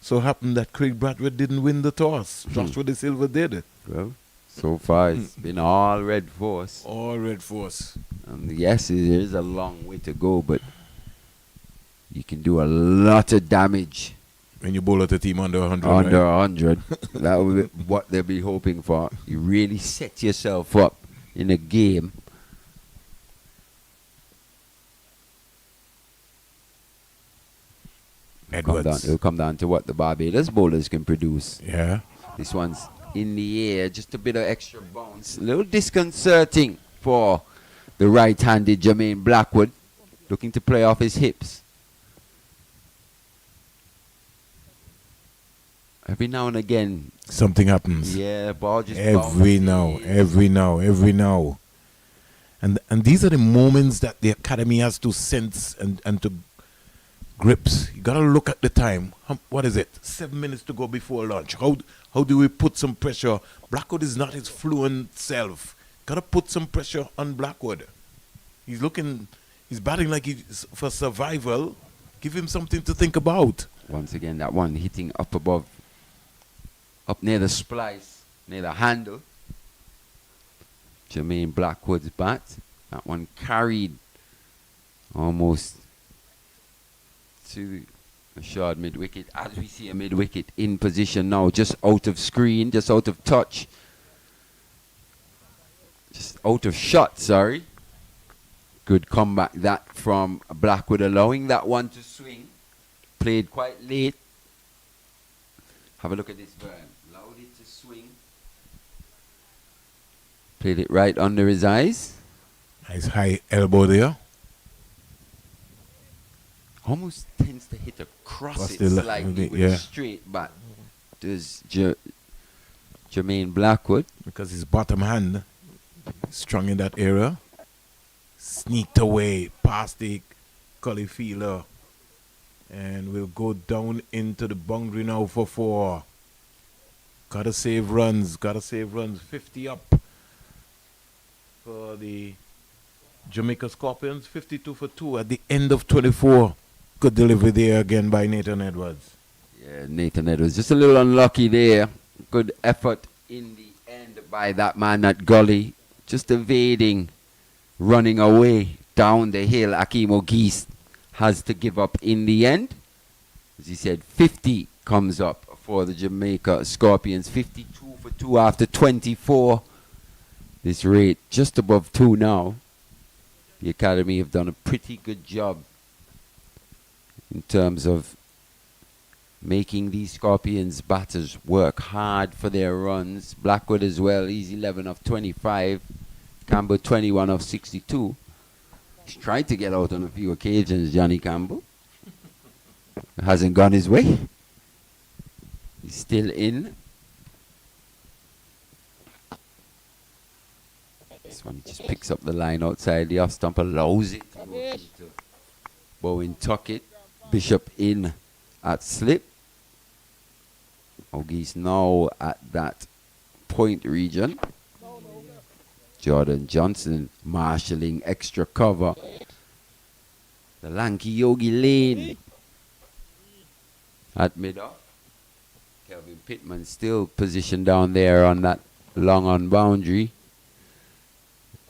So happened that Craig Bradford didn't win the toss. Joshua De Silva did. Well, so far it's been all Red Force. All Red Force. And yes, there is a long way to go, but you can do a lot of damage. When you bowl at a team under 100, Under right? 100. That will be what they'll be hoping for. You really set yourself up in a game. Edwards. It'll come down to what the Barbados bowlers can produce. Yeah. This one's in the air, just a bit of extra bounce. A little disconcerting for the right-handed Jermaine Blackwood, looking to play off his hips. Every now and again, something happens. Yeah, ball just every now. And these are the moments that the academy has to sense and to grips. You gotta look at the time. What is it? 7 minutes to go before lunch. How do we put some pressure? Blackwood is not his fluent self. Gotta put some pressure on Blackwood. He's batting like he's for survival. Give him something to think about. Once again, that one hitting up above, up near the splice, near the handle. Jermaine Blackwood's bat. That one carried almost to a short mid-wicket. As we see a mid-wicket in position now, just out of screen, just out of touch. Just out of shot, sorry. Good comeback that from Blackwood, allowing that one to swing. Played quite late. Have a look at this burn. Allowed it to swing. Played it right under his eyes. Nice high elbow there. Almost tends to hit across it the slightly with a straight bat. Does Jermaine Blackwood. Because his bottom hand strong in that area. Sneaked away past the gully fielder. And we'll go down into the boundary now for 4. Gotta save runs. 50 up for the Jamaica Scorpions. 52 for 2 at the end of 24. Good delivery there again by Nathan Edwards. Yeah, Nathan Edwards just a little unlucky there. Good effort in the end by that man at gully. Just evading, running away down the hill. Akeem O'Geese has to give up in the end. As he said, 50 comes up for the Jamaica Scorpions. 52 for 2 after 24. This rate just above 2 now. The Academy have done a pretty good job in terms of making these Scorpions batters work hard for their runs. Blackwood as well, he's 11 of 25. Campbell 21 of 62. He's tried to get out on a few occasions, Johnny Campbell. It hasn't gone his way. He's still in. This one just picks up the line outside the off stump, allows it to go to Bowen Tuckett. Bishop in at slip. O'Geese now at that point region. Jordan Johnson marshalling extra cover. The lanky Yogi Lane at mid-off. Kelvin Pittman still positioned down there on that long on boundary.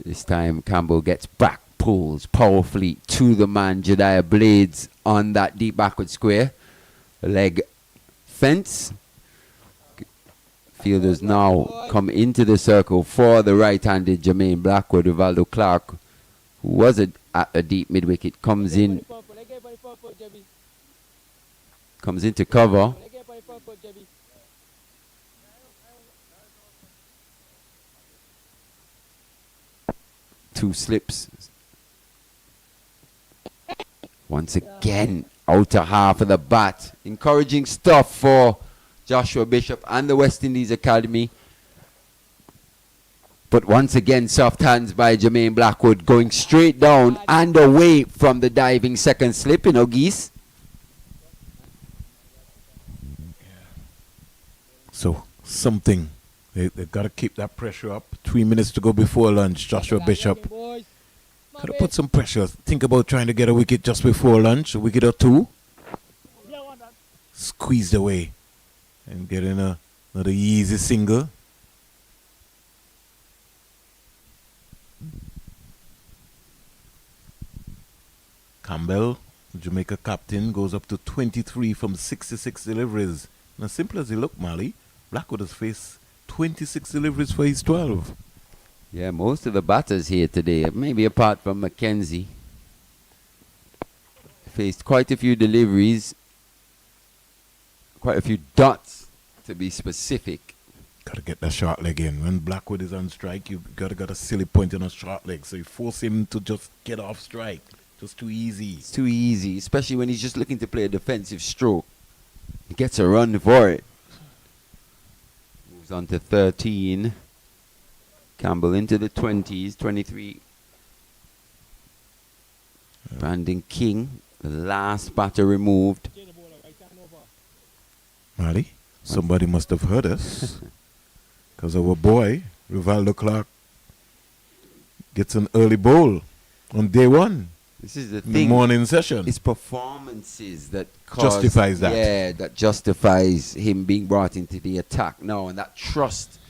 This time Campbell gets back, pulls powerfully to the man Jediah Blades on that deep backward square. Leg fence. Fielders now come into the circle for the right-handed Jermaine Blackwood. Rivaldo Clark, who was at a deep mid-wicket, comes into cover. Two slips. Once again, outer half of the bat. Encouraging stuff for Joshua Bishop and the West Indies Academy. But once again, soft hands by Jermaine Blackwood, going straight down and away from the diving second slip in Geese. So, something. They've got to keep that pressure up. 3 minutes to go before lunch. Joshua Bishop. Got to put some pressure. Think about trying to get a wicket just before lunch. A wicket or two. Squeezed away. And getting another easy single. Campbell, the Jamaica captain, goes up to 23 from 66 deliveries. And as simple as he looked, Mali, Blackwood has faced 26 deliveries for his 12. Yeah, most of the batters here today, maybe apart from Mackenzie, faced quite a few deliveries, quite a few dots to be specific. Got to get that short leg in. When Blackwood is on strike, you've got to get a silly point on a short leg. So you force him to just get off strike. Just too easy. It's too easy, especially when he's just looking to play a defensive stroke. He gets a run for it. Moves on to 13. Campbell into the 20s, 23. Brandon King, the last batter removed. Mali, somebody must have heard us. Because our boy, Rivaldo Clark, gets an early bowl on day one. This is the in thing. The morning session. It's performances that justifies that. Yeah, that justifies him being brought into the attack now, and that trust.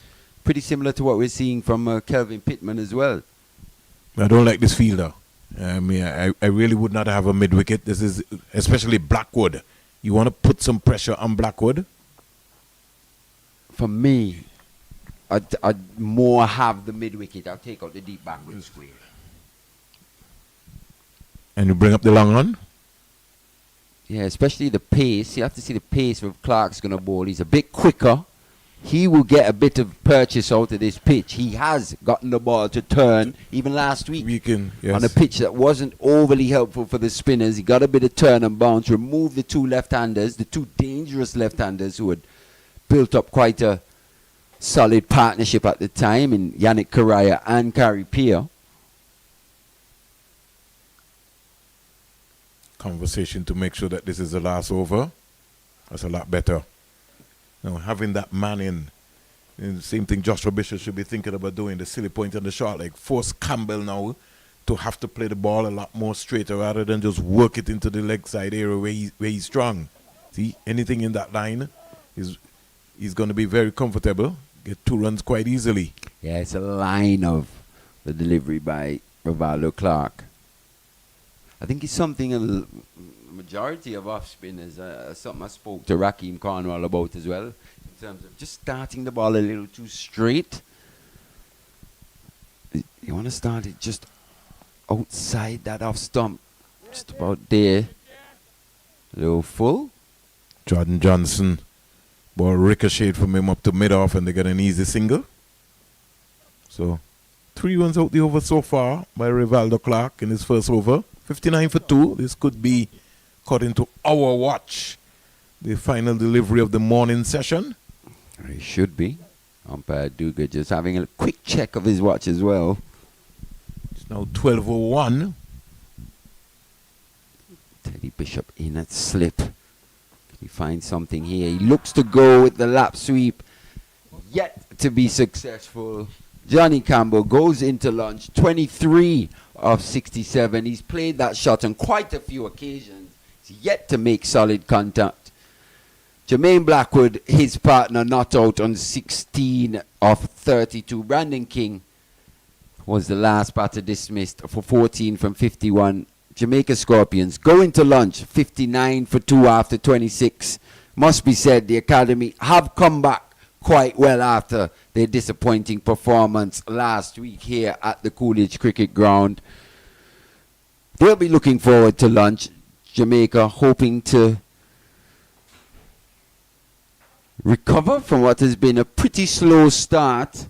Pretty similar to what we're seeing from Kelvin Pittman as well. I don't like this fielder. I mean, I really would not have a mid-wicket. This is especially Blackwood. You want to put some pressure on Blackwood? For me, I'd more have the mid-wicket. I'll take out the deep backward square. And you bring up the long on? Yeah, especially the pace. You have to see the pace of Clark's going to bowl. He's a bit quicker. He will get a bit of purchase out of this pitch. He has gotten the ball to turn, even last week. Yes. On a pitch that wasn't overly helpful for the spinners. He got a bit of turn and bounce, removed the two left-handers, the two dangerous left-handers who had built up quite a solid partnership at the time in Yannick Correa and Kari Pierre. Conversation to make sure that this is the last over. That's a lot better. Now, having that man in, and the same thing Joshua Bishop should be thinking about doing, the silly point on the short leg. Force Campbell now to have to play the ball a lot more straighter rather than just work it into the leg side area where he's strong. See, anything in that line, he's going to be very comfortable, get 2 runs quite easily. Yeah, it's a line of the delivery by Rivaldo Clark. I think it's something a majority of off spinners, something I spoke to Raheem Cornwall about as well, in terms of just starting the ball a little too straight. You want to start it just outside that off stump, just about there. A little full. Jordan Johnson, ball ricocheted from him up to mid-off and they get an easy single. So, 3 runs out the over so far by Rivaldo Clark in his first over. 59 for 2. This could be cut into our watch. The final delivery of the morning session. It should be. Umpire Duga just having a quick check of his watch as well. It's now 12:01. Teddy Bishop in at slip. Can he find something here? He looks to go with the lap sweep. Yet to be successful. Johnny Campbell goes into lunch, 23 of 67. He's played that shot on quite a few occasions. He's yet to make solid contact. Jermaine Blackwood, his partner, not out on 16 of 32. Brandon King was the last batter dismissed for 14 from 51. Jamaica Scorpions go into lunch, 59 for 2 after 26. Must be said, the Academy have come back quite well after their disappointing performance last week here at the Coolidge Cricket Ground. They'll be looking forward to lunch. Jamaica hoping to recover from what has been a pretty slow start,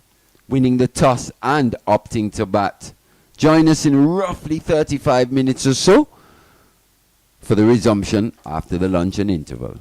winning the toss and opting to bat. Join us in roughly 35 minutes or so for the resumption after the luncheon interval.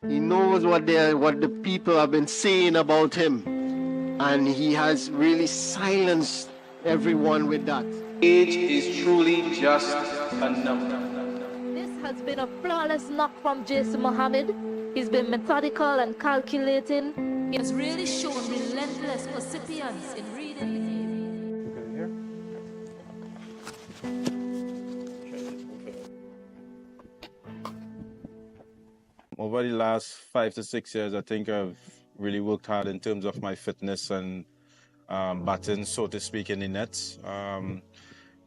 He knows what the people have been saying about him, and he has really silenced everyone with that. Age is truly just a number. This has been a flawless knock from Jason Mohammed. He's been methodical and calculating. He has really shown relentless perseverance in reading the game. Over the last 5 to 6 years, I think I've really worked hard in terms of my fitness and batting, so to speak, in the nets.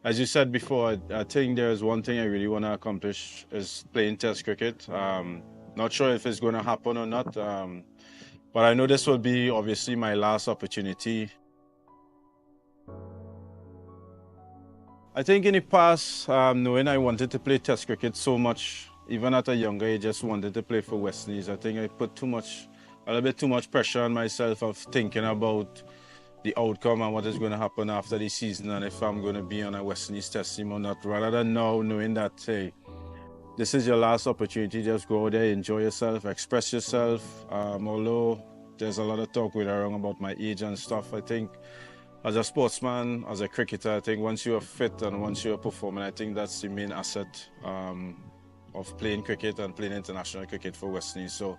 As you said before, I think there's one thing I really want to accomplish is playing Test cricket. Not sure if it's going to happen or not, but I know this will be obviously my last opportunity. I think in the past, knowing I wanted to play Test cricket so much, even at a younger age, just wanted to play for West Indies. I think I put a little bit too much pressure on myself of thinking about the outcome and what is going to happen after the season and if I'm going to be on a West Indies Test team or not, rather than now knowing that, hey, this is your last opportunity, just go out there, enjoy yourself, express yourself. Although there's a lot of talk going around about my age and stuff, I think as a sportsman, as a cricketer, I think once you are fit and once you are performing, I think that's the main asset of playing cricket and playing international cricket for West Indies. So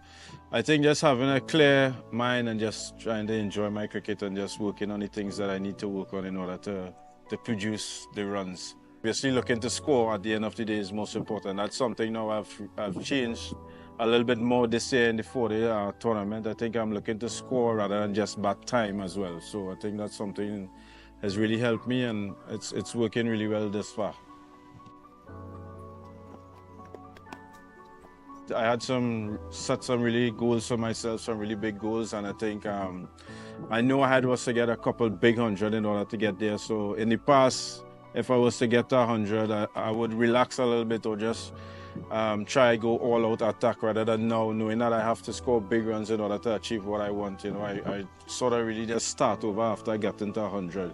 I think just having a clear mind and just trying to enjoy my cricket and just working on the things that I need to work on in order to produce the runs. Obviously looking to score at the end of the day is most important. That's something now I've changed a little bit more this year in the 4-day tournament. I think I'm looking to score rather than just bat time as well. So I think that's something has really helped me and it's working really well this far. I had set some really goals for myself, some really big goals, and I think I know I had was to get a couple big 100 in order to get there. So in the past, if I was to get to 100, I would relax a little bit or just try go all out attack rather than now knowing that I have to score big runs in order to achieve what I want. You know, I sort of really just start over after I get into 100.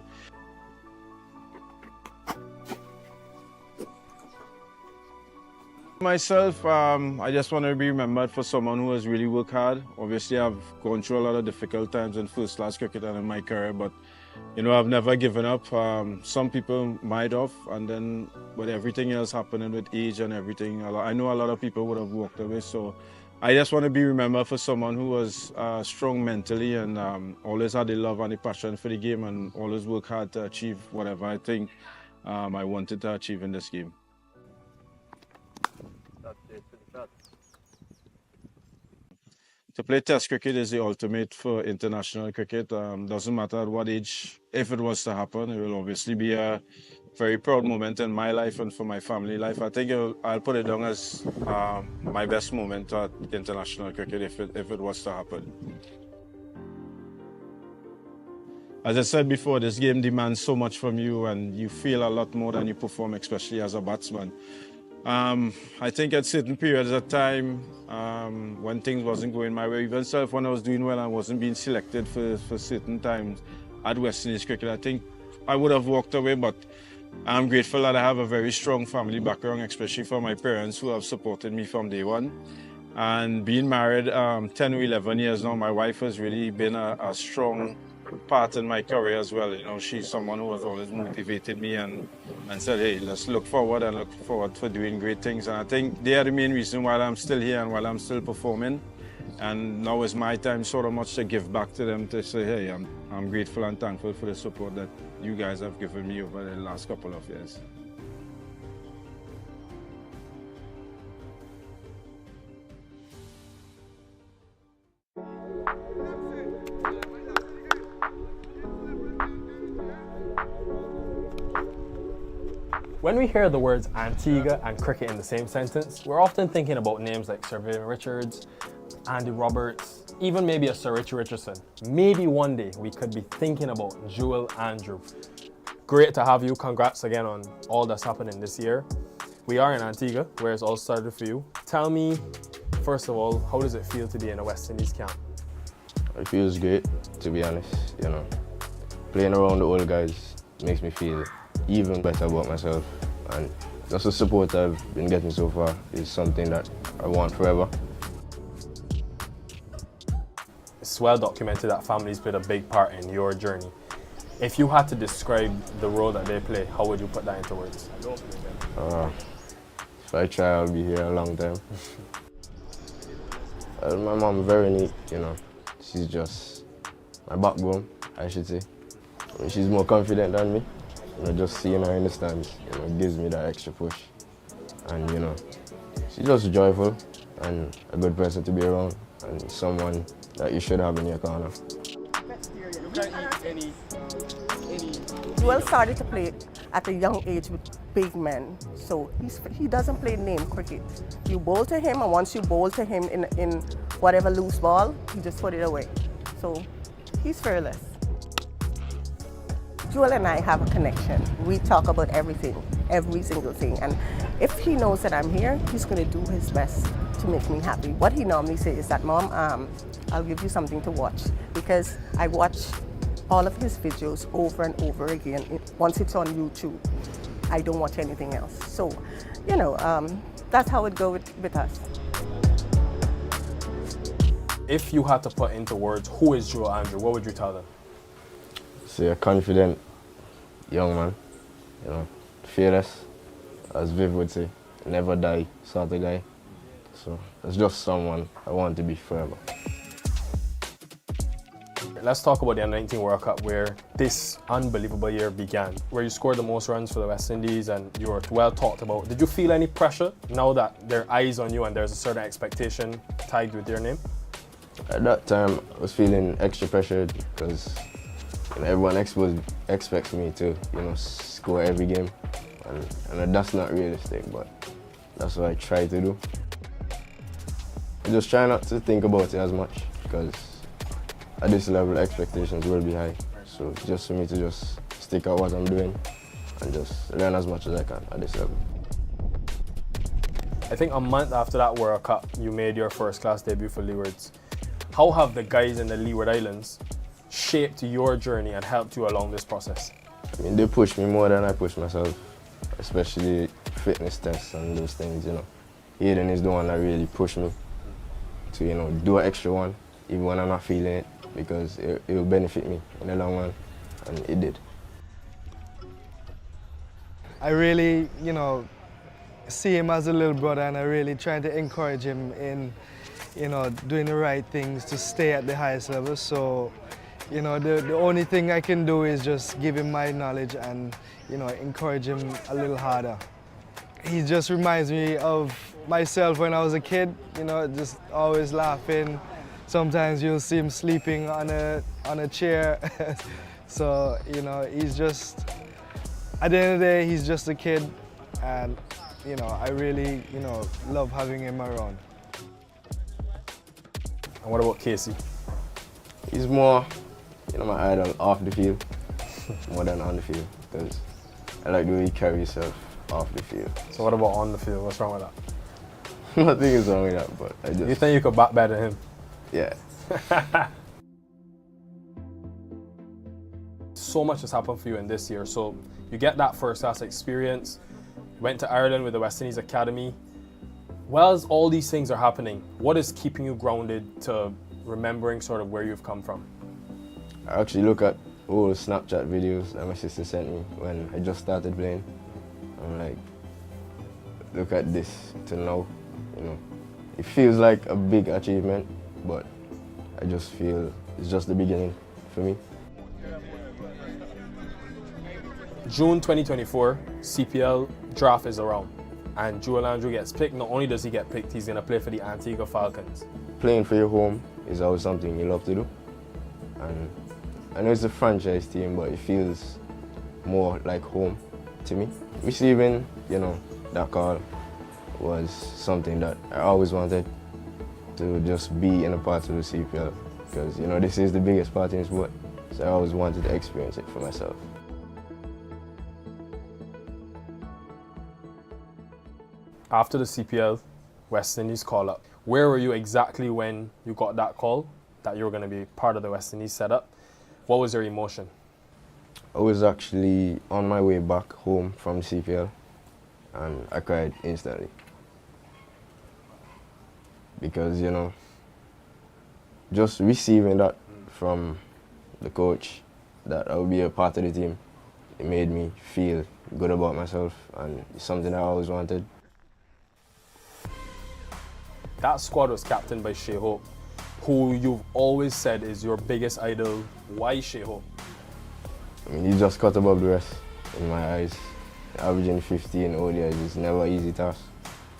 Myself, I just want to be remembered for someone who has really worked hard. Obviously, I've gone through a lot of difficult times in first-class cricket and in my career, but you know, I've never given up. Some people might have, and then with everything else happening with age and everything, I know a lot of people would have walked away. So I just want to be remembered for someone who was strong mentally and always had the love and the passion for the game and always worked hard to achieve whatever I think I wanted to achieve in this game. To play Test cricket is the ultimate for international cricket. Doesn't matter at what age, if it was to happen, it will obviously be a very proud moment in my life and for my family life. I think I'll put it down as my best moment at international cricket if it was to happen. As I said before, this game demands so much from you and you feel a lot more than you perform, especially as a batsman. I think at certain periods of time when things wasn't going my way, even self when I was doing well and wasn't being selected for certain times at West Indies cricket, I think I would have walked away, but I'm grateful that I have a very strong family background, especially for my parents who have supported me from day one. And being married 10 or 11 years now, my wife has really been a strong part in my career as well. You know, she's someone who has always motivated me and said, hey, let's look forward and look forward for doing great things. And I think they are the main reason why I'm still here and while I'm still performing. And now is my time sort of much to give back to them, to say, hey, I'm grateful and thankful for the support that you guys have given me over the last couple of years. When we hear the words Antigua and cricket in the same sentence, we're often thinking about names like Sir Vivian Richards, Andy Roberts, even maybe a Sir Richie Richardson. Maybe one day we could be thinking about Jewel Andrew. Great to have you. Congrats again on all that's happening this year. We are in Antigua, where it's all started for you. Tell me, first of all, how does it feel to be in a West Indies camp? It feels great, to be honest. You know, playing around the old guys makes me feel even better about myself, and just the support I've been getting so far is something that I want forever. It's well documented that families played a big part in your journey. If you had to describe the role that they play, how would you put that into words? If I try, I'll be here a long time. My mom, very neat, you know. She's just my backbone, I should say. I mean, she's more confident than me. You know, just seeing her in the stands, you know, gives me that extra push. And, you know, she's just joyful and a good person to be around and someone that you should have in your corner. Joel started to play at a young age with big men, so he doesn't play name cricket. You bowl to him, and once you bowl to him in whatever loose ball, he just put it away. So he's fearless. Joel and I have a connection. We talk about everything, every single thing. And if he knows that I'm here, he's going to do his best to make me happy. What he normally says is that, Mom, I'll give you something to watch, because I watch all of his videos over and over again. Once it's on YouTube, I don't watch anything else. So, you know, that's how it goes with us. If you had to put into words, who is Joel Andrew, what would you tell them? So a confident young man, you know, fearless, as Viv would say, never die sort of guy. So it's just someone I want to be forever. Let's talk about the Under-19 World Cup, where this unbelievable year began, where you scored the most runs for the West Indies and you were well talked about. Did you feel any pressure now that there are eyes on you and there's a certain expectation tagged with your name? At that time, I was feeling extra pressured because everyone expects me to, you know, score every game, and that's not realistic, but that's what I try to do. I just try not to think about it as much, because at this level, expectations will be high. So just for me to just stick out what I'm doing and just learn as much as I can at this level. I think a month after that World Cup, you made your first-class debut for Leewards. How have the guys in the Leeward Islands shaped your journey and helped you along this process? I mean, they push me more than I push myself, especially fitness tests and those things, you know. Aiden is the one that really pushed me to, you know, do an extra one, even when I'm not feeling it, because it will benefit me in the long run, and it did. I really, you know, see him as a little brother, and I really try to encourage him in, you know, doing the right things to stay at the highest level. So, you know, the only thing I can do is just give him my knowledge and, you know, encourage him a little harder. He just reminds me of myself when I was a kid, you know, just always laughing. Sometimes you'll see him sleeping on a chair. So, you know, he's just at the end of the day, he's just a kid, and I really love having him around. And what about Casey? He's more, my idol off the field more than on the field, because I like the way he carries himself off the field. So what about on the field? What's wrong with that? Nothing is wrong with that, but I just... You think you could bat better than him? Yeah. So much has happened for you in this year. So you get that first class experience, went to Ireland with the West Indies Academy. Whilst all these things are happening, what is keeping you grounded to remembering sort of where you've come from? I actually look at old Snapchat videos that my sister sent me when I just started playing. I'm like, look at this to now, It feels like a big achievement, but I just feel it's just the beginning for me. June 2024, CPL draft is around, and Joel Andrew gets picked. Not only does he get picked, he's going to play for the Antigua Falcons. Playing for your home is always something you love to do. And I know it's a franchise team, but it feels more like home to me. Receiving, that call was something that I always wanted, to just be in a part of the CPL, because, this is the biggest part in sport, so I always wanted to experience it for myself. After the CPL, West Indies call up. Where were you exactly when you got that call that you were going to be part of the West Indies setup? What was your emotion? I was actually on my way back home from the CPL, and I cried instantly. Because, just receiving that from the coach, that I would be a part of the team, it made me feel good about myself, and it's something I always wanted. That squad was captained by Shea Hope, who you've always said is your biggest idol. Why Shea Hope? He's just cut above the rest in my eyes. Averaging 15 ODIs is never an easy task.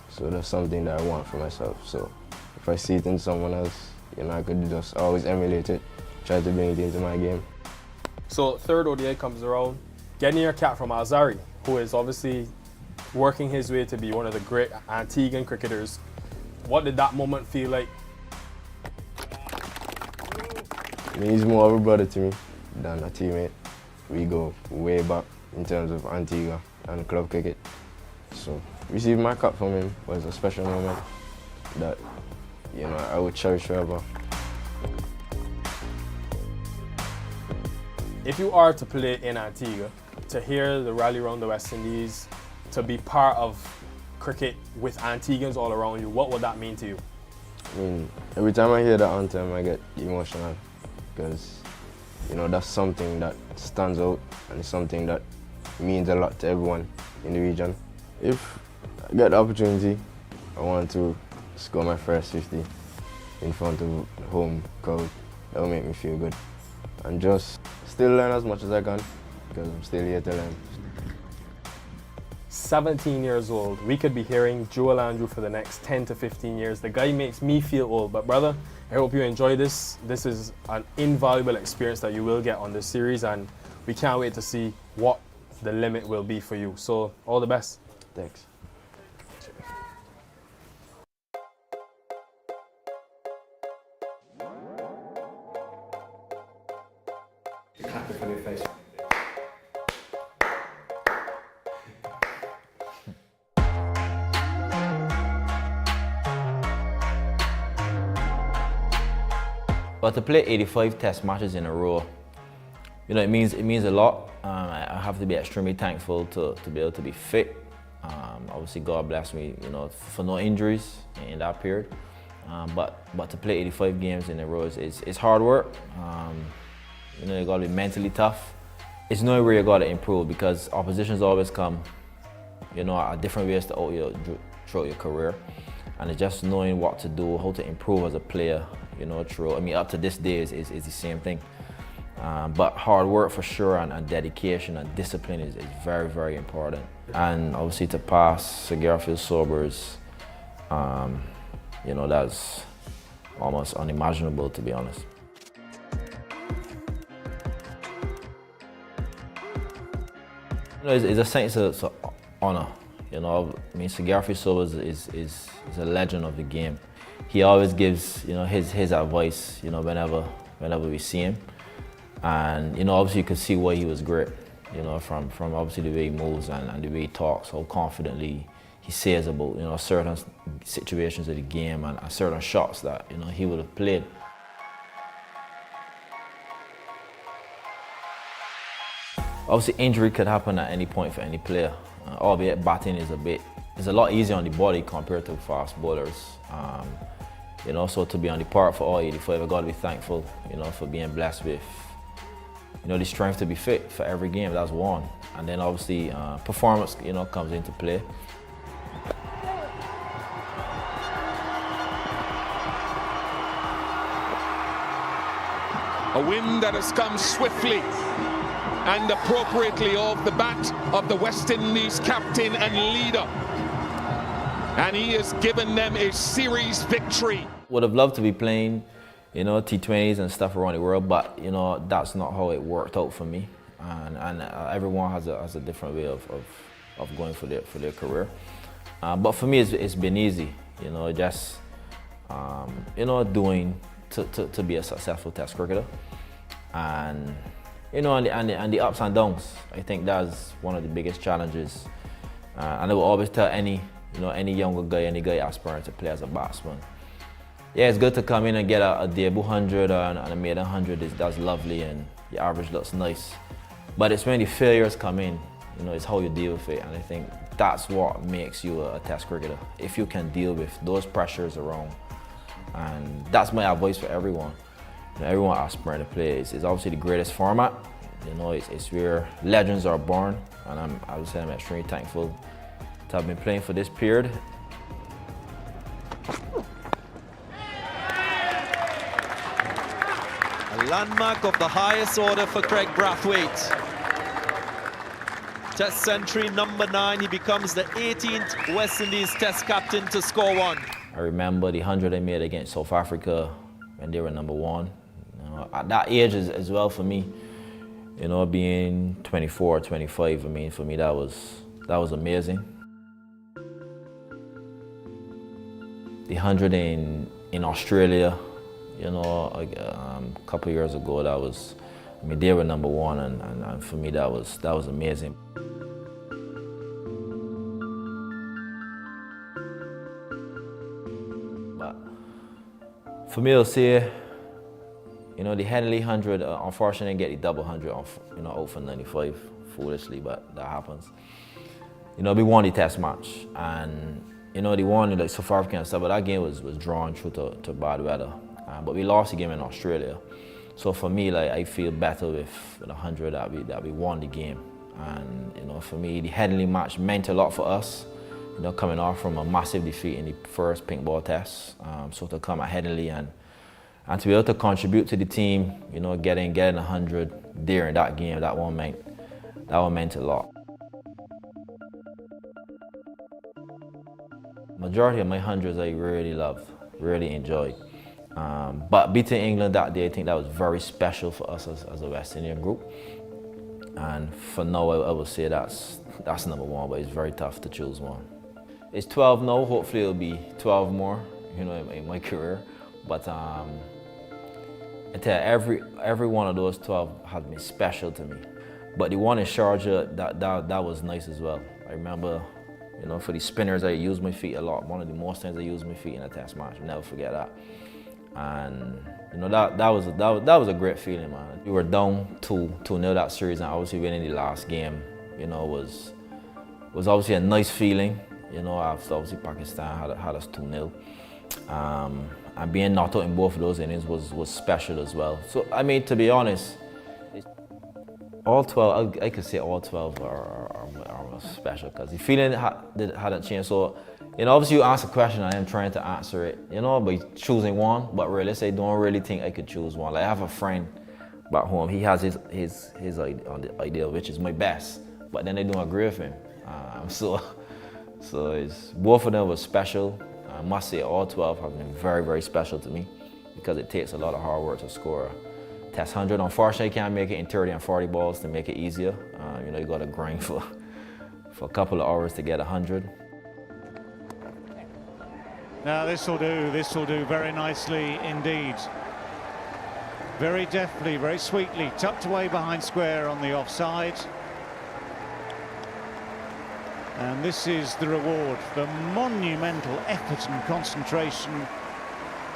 So that's something that I want for myself. So if I see it in someone else, I could just always emulate it, try to bring it into my game. So third ODI comes around, getting your cap from Alzari, who is obviously working his way to be one of the great Antiguan cricketers. What did that moment feel like? He's more of a brother to me than a teammate. We go way back in terms of Antigua and club cricket. So receiving my cap from him was a special moment that, I would cherish forever. If you are to play in Antigua, to hear the rally around the West Indies, to be part of cricket with Antiguans all around you, what would that mean to you? Every time I hear that anthem, I get emotional, because, that's something that stands out, and it's something that means a lot to everyone in the region. If I get the opportunity, I want to score my first 50 in front of home crowd. That will make me feel good. And just still learn as much as I can, because I'm still here to learn. 17 years old, we could be hearing Joel Andrew for the next 10 to 15 years. The guy makes me feel old, but brother, I hope you enjoy this. This is an invaluable experience that you will get on this series, and we can't wait to see what the limit will be for you. So all the best. Thanks. But to play 85 test matches in a row, it means a lot. I have to be extremely thankful to be able to be fit. Obviously, God bless me, for no injuries in that period. But to play 85 games in a row is hard work. You got to be mentally tough. It's knowing where you got to improve, because oppositions always come, at different ways throughout your career, and it's just knowing what to do, how to improve as a player. Up to this day is the same thing. But hard work for sure, and dedication and discipline is very, very important. And obviously to pass Sir Garfield Sobers, that's almost unimaginable, to be honest. It's a sense of honor. You know, I mean, Sir Garfield Silva is a legend of the game. He always gives, you know, his advice, you know, whenever we see him. And, you know, obviously you could see why he was great, you know, from obviously the way he moves and the way he talks, how confidently he says about, you know, certain situations of the game and certain shots that, you know, he would have played. Obviously injury could happen at any point for any player, albeit batting is a lot easier on the body compared to fast bowlers. You know, so to be on the park for all 85, I've got to be thankful, you know, for being blessed with, you know, the strength to be fit for every game. That's one. And then obviously performance, you know, comes into play. A win that has come swiftly and appropriately off the bat of the West Indies captain and leader. And he has given them a series victory. Would have loved to be playing, you know, T20s and stuff around the world, but, you know, that's not how it worked out for me. And everyone has a different way of going for their career. But for me, it's been easy, you know, just, you know, doing to be a successful Test cricketer. And, you know, and the ups and downs, I think that's one of the biggest challenges. And I will always tell any younger guy, any guy aspiring to play as a batsman, yeah, it's good to come in and get a debut 100 and a maiden 100. That's lovely and your average looks nice. But it's when the failures come in, you know, it's how you deal with it. And I think that's what makes you a Test cricketer. If you can deal with those pressures around. And that's my advice for everyone. You know, everyone aspiring to play. It's obviously the greatest format. You know, it's where legends are born. And I would say I'm extremely thankful to have been playing for this period. A landmark of the highest order for Craig Brathwaite. Test century number 9, he becomes the 18th West Indies Test captain to score one. I remember the 100 I made against South Africa when they were number 1. You know, at that age as well for me, you know, being 24, 25, I mean, for me that was amazing. The 100 in Australia, you know, a couple of years ago, I mean, they were number 1, and for me that was amazing. But for me, I'll say, you know, the Henley 100, unfortunately, I didn't get the double 100, you know, out for 95, foolishly, but that happens. You know, we won the Test match, and you know, they won like South Africa and stuff, but that game was drawn through to bad weather. But we lost the game in Australia. So for me, like, I feel better with 100 that we won the game. And you know, for me, the Headingley match meant a lot for us. You know, coming off from a massive defeat in the first pink ball test. So to come at Headingley and to be able to contribute to the team, you know, getting 100 during that game, that one meant a lot. Majority of my 100s I really loved, really enjoyed. But beating England that day, I think that was very special for us as a West Indian group. And for now, I would say that's number 1, but it's very tough to choose one. It's 12 now, hopefully it'll be 12 more, you know, in my career. But I tell you, every one of those 12 has been special to me. But the one in Sharjah, that was nice as well. I remember, you know, for the spinners, I used my feet a lot. One of the most times I used my feet in a Test match. I'll never forget that. And you know, that was a great feeling, man. We were down 2-0 that series, and obviously winning the last game, you know, was obviously a nice feeling. You know, after obviously Pakistan had us 2-0. And being knocked out in both of those innings was special as well. So I mean, to be honest, all 12, I could say all 12 are special, because the feeling hadn't changed. So, you know, obviously you ask a question and I'm trying to answer it, you know, by choosing one, but really, I don't really think I could choose one. Like, I have a friend back home, he has his idea, which is my best, but then I don't agree with him. So it's, both of them were special. I must say all 12 have been very, very special to me, because it takes a lot of hard work to score Test 100. Unfortunately, you can't make it in 30 and 40 balls to make it easier. You know, you got to grind for a couple of hours to get 100. Now this will do very nicely indeed. Very deftly, very sweetly, tucked away behind square on the offside. And this is the reward for monumental effort and concentration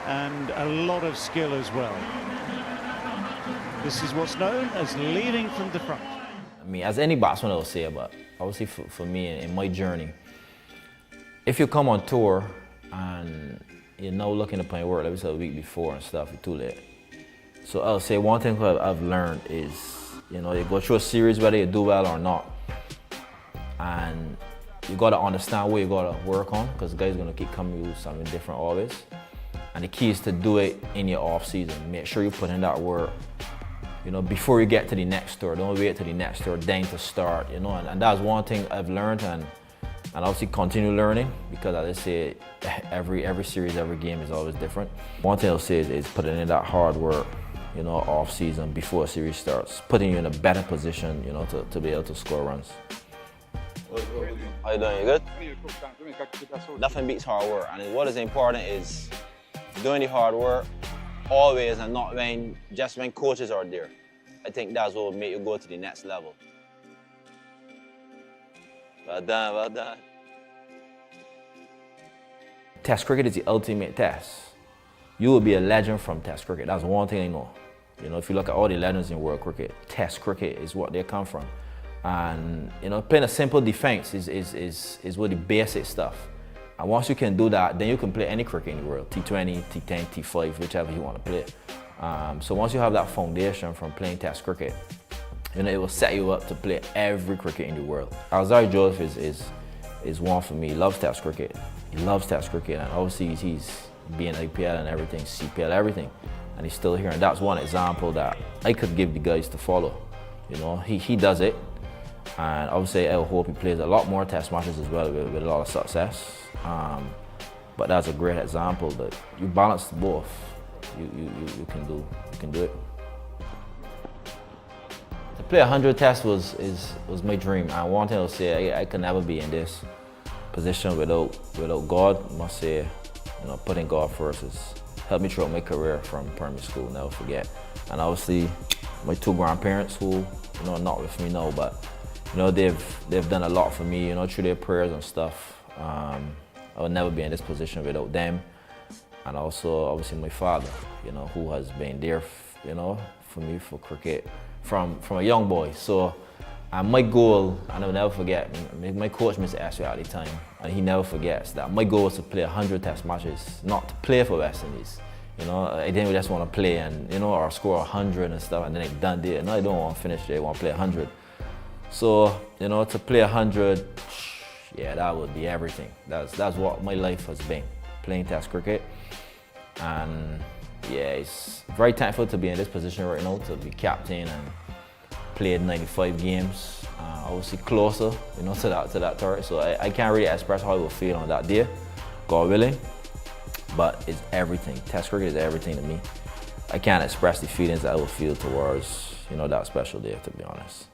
and a lot of skill as well. This is what's known as leading from the front. I mean, as any batsman will say, but obviously for me in my journey, if you come on tour and you're now looking to play work, like we said a week before and stuff, it's too late. So I'll say one thing I've learned is, you know, you go through a series whether you do well or not, and you got to understand what you got to work on, because the guy's going to keep coming with something different always. And the key is to do it in your off season. Make sure you put in that work, you know, before you get to the next tour. Don't wait till the next tour then to start, you know. And that's one thing I've learned, and obviously continue learning, because as I say, every series, every game is always different. One thing I'll say is putting in that hard work, you know, off season before a series starts, putting you in a better position, you know, to be able to score runs. How you doing? You good? Nothing beats hard work, and what is important is doing the hard work always, and not just when coaches are there. I think that's what will make you go to the next level. Well done, well done. Test cricket is the ultimate test. You will be a legend from Test cricket. That's one thing I know. You know, if you look at all the legends in world cricket, Test cricket is what they come from. And, you know, playing a simple defense is what the basic stuff. And once you can do that, then you can play any cricket in the world, T20, T10, T5, whichever you want to play. So once you have that foundation from playing Test cricket, you know, it will set you up to play every cricket in the world. Alzari Joseph is one for me. He loves Test cricket. He loves Test cricket, and obviously he's being IPL and everything, CPL, everything, and he's still here. And that's one example that I could give the guys to follow. You know, he does it, and obviously I hope he plays a lot more Test matches as well with a lot of success. But that's a great example that you balance both. You can do it. To play 100 Tests was my dream, and one thing I'll say, I could never be in this position without God. I must say, you know, putting God first has helped me throughout my career from primary school, never forget. And obviously, my two grandparents who, you know, are not with me now, but, you know, they've done a lot for me, you know, through their prayers and stuff. I would never be in this position without them. And also, obviously, my father, you know, who has been there, you know, for me for cricket from a young boy. So, and my goal, and I'll never forget, my coach, Mr. Ashley at the time, and he never forgets that my goal was to play 100 Test matches, not to play for West Indies. You know, I didn't just want to play and, you know, or score 100 and stuff, and then it done there. No, I don't want to finish there, I want to play 100. So, you know, to play 100, yeah, that would be everything. That's what my life has been, playing Test cricket. And yeah, it's very thankful to be in this position right now, to be captain and played 95 games, obviously closer, you know, to that turret. So I can't really express how I will feel on that day, God willing. But it's everything. Test cricket is everything to me. I can't express the feelings that I will feel towards, you know, that special day, to be honest.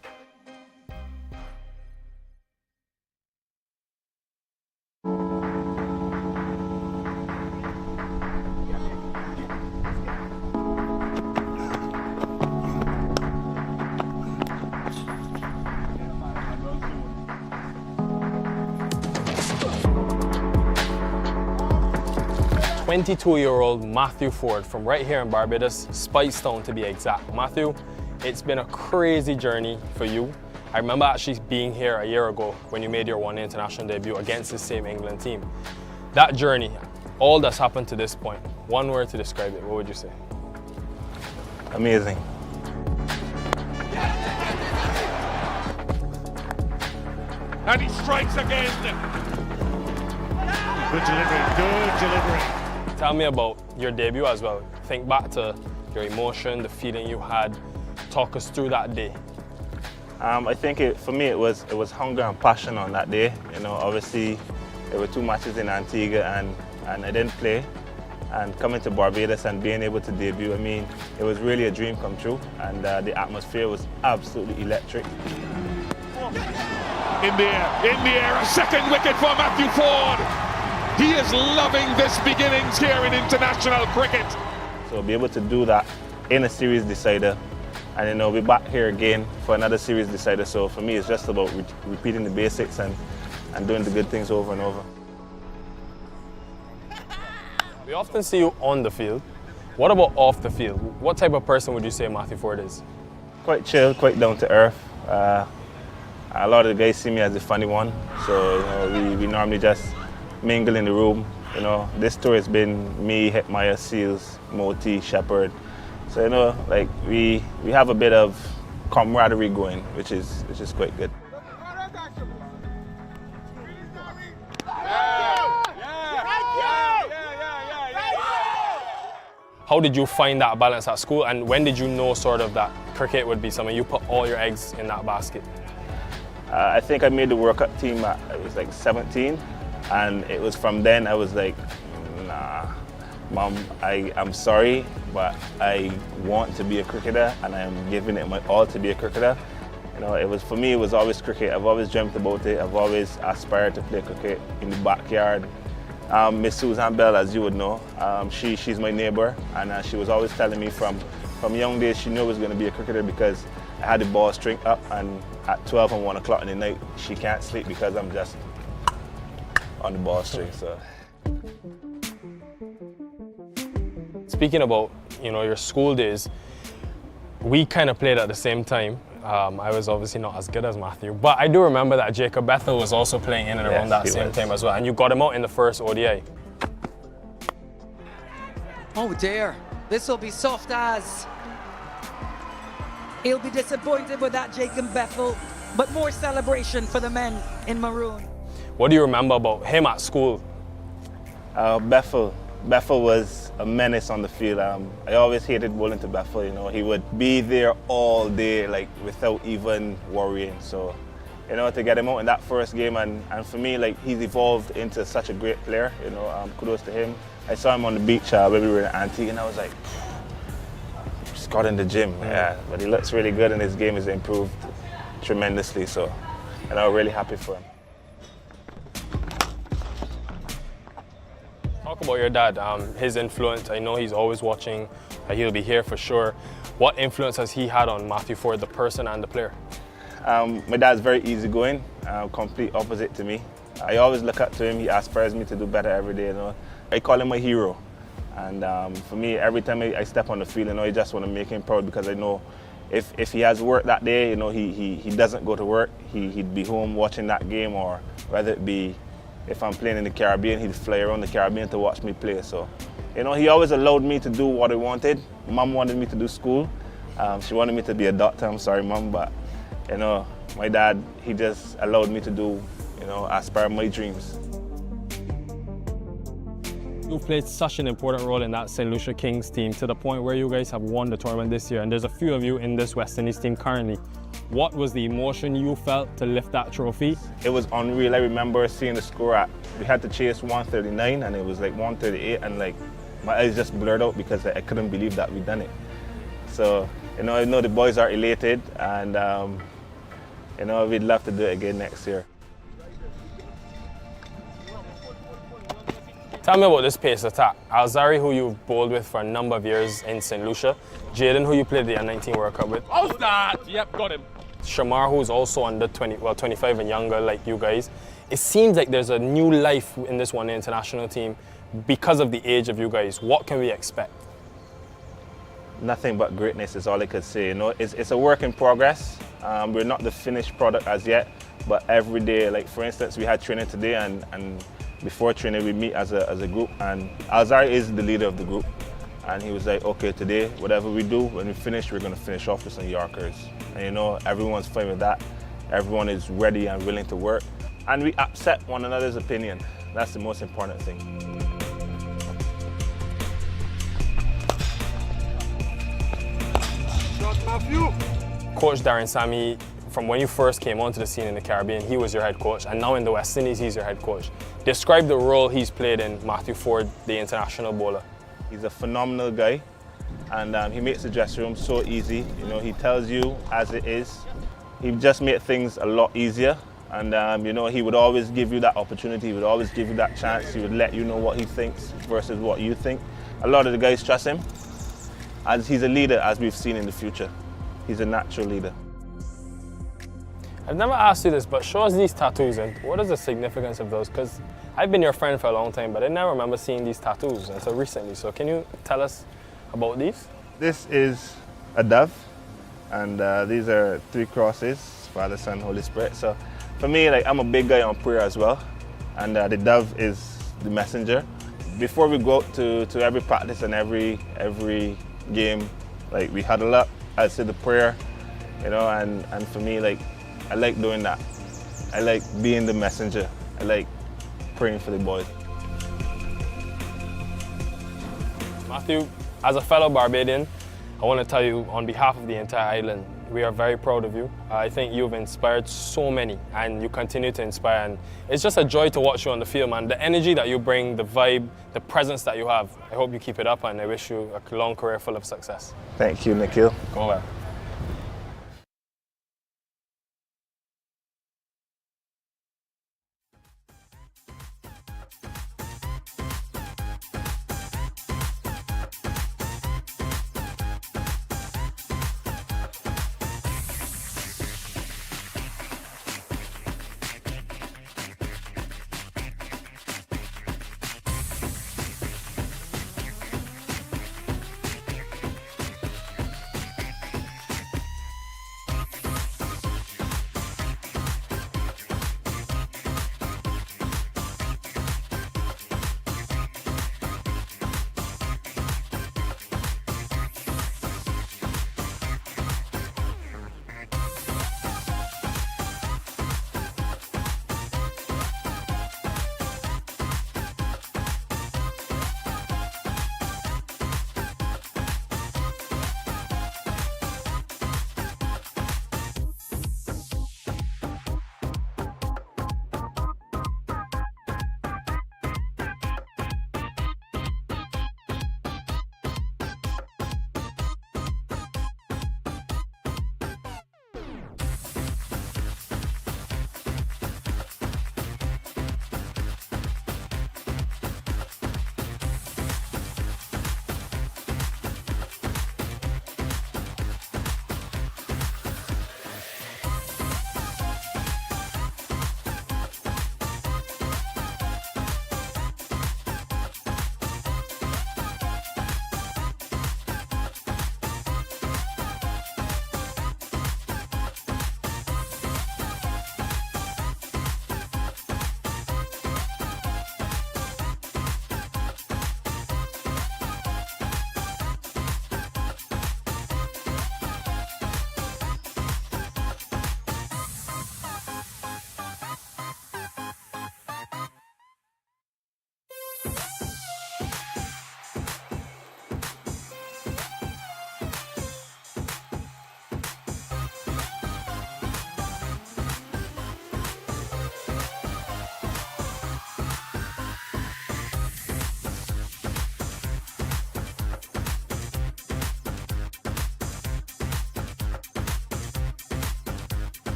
.22-year-old Matthew Ford from right here in Barbados, Spicestown to be exact. Matthew, it's been a crazy journey for you. I remember actually being here a year ago when you made your one international debut against the same England team. That journey, all that's happened to this point, one word to describe it, what would you say? Amazing. And he strikes again. Good delivery, good delivery. Tell me about your debut as well. Think back to your emotion, the feeling you had. Talk us through that day. I think for me it was hunger and passion on that day. You know, obviously there were 2 matches in Antigua and I didn't play. And coming to Barbados and being able to debut, I mean, it was really a dream come true, and the atmosphere was absolutely electric. In the air, a second wicket for Matthew Ford. He is loving this beginnings here in international cricket. So be able to do that in a series decider, and you know, we're back here again for another series decider. So for me, it's just about repeating the basics and doing the good things over and over. We often see you on the field. What about off the field? What type of person would you say Matthew Ford is? Quite chill, quite down to earth. A lot of the guys see me as the funny one, so you know, we normally just mingle in the room. You know, this tour has been me, Hetmeyer, Seals, Moti, Shepherd. So you know, like we have a bit of camaraderie going, which is quite good. How did you find that balance at school, and when did you know sort of that cricket would be something you put all your eggs in that basket? I think I made the World Cup team at, I was like 17, and it was from then I was like, nah, Mom, I'm sorry, but I want to be a cricketer, and I am giving it my all to be a cricketer. You know, for me, it was always cricket. I've always dreamt about it. I've always aspired to play cricket in the backyard. Miss Susan Bell, as you would know, she's my neighbor, and she was always telling me from young days she knew I was going to be a cricketer because I had the ball string up, and at 12 and 1 o'clock in the night, she can't sleep because I'm just on the ball string. So. Speaking about, you know, your school days, we kind of played at the same time. I was obviously not as good as Matthew, but I do remember that Jacob Bethel was also playing in and around that same time as well, and you got him out in the first ODI. Oh dear, this will be soft as. He'll be disappointed with that Jacob Bethel, but more celebration for the men in maroon. What do you remember about him at school? Bethel was a menace on the field. I always hated bowling to Bethel. You know, he would be there all day, like without even worrying. So, you know, to get him out in that first game, and for me, like he's evolved into such a great player. You know, kudos to him. I saw him on the beach when we were in Antigua, and I was like, just got in the gym. Yeah, but he looks really good, and his game has improved tremendously. So, and I'm really happy for him. Talk about your dad, his influence. I know he's always watching, he'll be here for sure. What influence has he had on Matthew Ford, the person and the player? My dad's very easygoing, complete opposite to me. I always look up to him, he aspires me to do better every day. You know? I call him my hero. And for me, every time I step on the field, you know, I just want to make him proud, because I know if he has work that day, you know, he doesn't go to work, he'd be home watching that game, or whether it be if I'm playing in the Caribbean, he'd fly around the Caribbean to watch me play. So, you know, he always allowed me to do what I wanted. Mom wanted me to do school. She wanted me to be a doctor. I'm sorry, Mom, but, you know, my dad, he just allowed me to do, you know, aspire my dreams. You played such an important role in that St. Lucia Kings team, to the point where you guys have won the tournament this year, and there's a few of you in this West Indies team currently. What was the emotion you felt to lift that trophy? It was unreal. I remember seeing the score we had to chase 139, and it was like 138, and like my eyes just blurred out because I couldn't believe that we'd done it. So, you know, I know the boys are elated, and you know, we'd love to do it again next year. Tell me about this pace attack. Alzari, who you've bowled with for a number of years in St. Lucia. Jaden, who you played the U19 World Cup with. Oh, that! Yep, got him. Shamar, who's also under 25 and younger like you guys. It seems like there's a new life in this one international team because of the age of you guys. What can we expect? Nothing but greatness is all I could say. You know, it's a work in progress. We're not the finished product as yet, but every day, like for instance, we had training today, and before training we meet as a group, and Alzari is the leader of the group. And he was like, okay, today, whatever we do, when we finish, we're going to finish off with some Yorkers. And you know, everyone's fine with that. Everyone is ready and willing to work. And we accept one another's opinion. That's the most important thing. Coach Darren Sammy, from when you first came onto the scene in the Caribbean, he was your head coach, and now in the West Indies, he's your head coach. Describe the role he's played in Matthew Ford, the international bowler. He's a phenomenal guy, and he makes the dressing room so easy. You know, he tells you as it is. He just made things a lot easier, and you know, he would always give you that opportunity. He would always give you that chance. He would let you know what he thinks versus what you think. A lot of the guys trust him, as he's a leader, as we've seen in the future. He's a natural leader. I've never asked you this, but show us these tattoos and what is the significance of those? Because I've been your friend for a long time, but I never remember seeing these tattoos until recently. So can you tell us about these? This is a dove, and these are 3 crosses, Father, Son, Holy Spirit. So for me, like, I'm a big guy on prayer as well, and the dove is the messenger. Before we go out to every practice and every game, like, we huddle up, I'd say the prayer, you know, and for me, like, I like doing that. I like being the messenger. I like praying for the boys. Matthew, as a fellow Barbadian, I want to tell you on behalf of the entire island, we are very proud of you. I think you've inspired so many, and you continue to inspire. And it's just a joy to watch you on the field, man. The energy that you bring, the vibe, the presence that you have, I hope you keep it up, and I wish you a long career full of success. Thank you, Nikhil. Go well.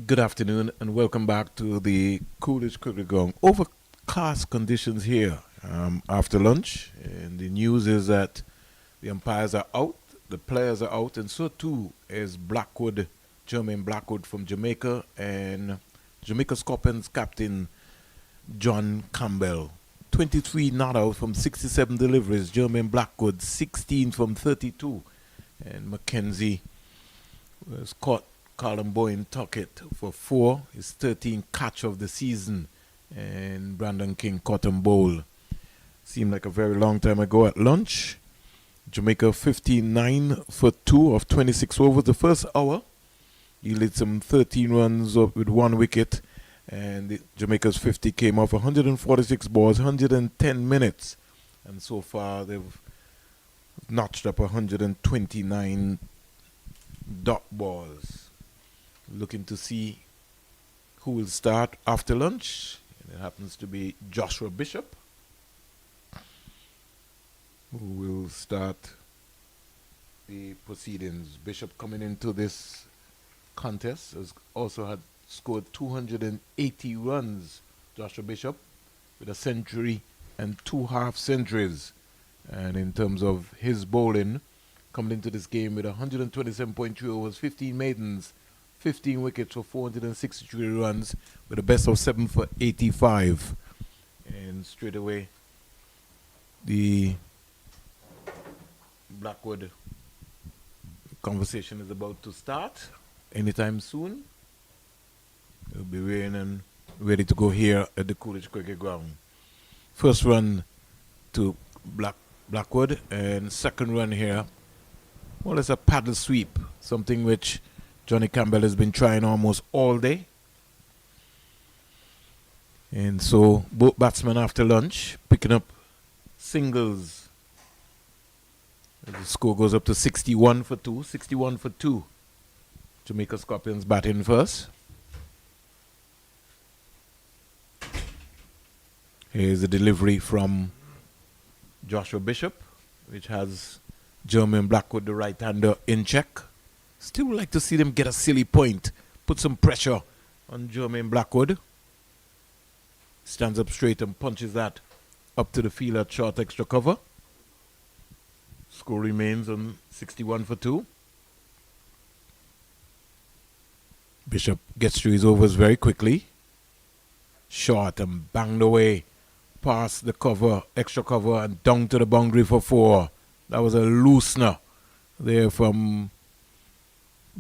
Good afternoon and welcome back to the Coolidge Cricket Ground. Overcast conditions here after lunch, and the news is that the umpires are out, the players are out, and so too is Blackwood, Jermaine Blackwood from Jamaica, and Jamaica Scorpions captain John Campbell. 23 not out from 67 deliveries. Jermaine Blackwood 16 from 32, and Mackenzie was caught. Colin Boyne took it for 4, his 13th catch of the season, and Brandon King cotton bowl. Seemed like a very long time ago at lunch. Jamaica 59 for 2 of 26 overs. The first hour yielded some 13 runs up with 1 wicket, and Jamaica's 50 came off 146 balls, 110 minutes, and so far they've notched up 129 dot balls. Looking to see who will start after lunch. And it happens to be Joshua Bishop, who will start the proceedings. Bishop, coming into this contest, has also had scored 280 runs. Joshua Bishop with a century and 2 half centuries. And in terms of his bowling, coming into this game with 127.3 overs, 15 maidens, 15 wickets for 463 runs, with a best of 7 for 85. And straight away, the Blackwood conversation is about to start anytime soon. It'll be raining and ready to go here at the Coolidge Cricket Ground. First run to Blackwood, and second run here, well, it's a paddle sweep, something which Johnny Campbell has been trying almost all day. And so both batsmen after lunch picking up singles. The score goes up to 61 for 2. 61 for 2. Jamaica Scorpions batting first. Here's a delivery from Joshua Bishop, which has Jermaine Blackwood, the right-hander, in check. Still would like to see them get a silly point. Put some pressure on Jermaine Blackwood. Stands up straight and punches that up to the field at short extra cover. Score remains on 61 for 2. Bishop gets through his overs very quickly. Short and banged away past the cover, extra cover, and down to the boundary for 4. That was a loosener there from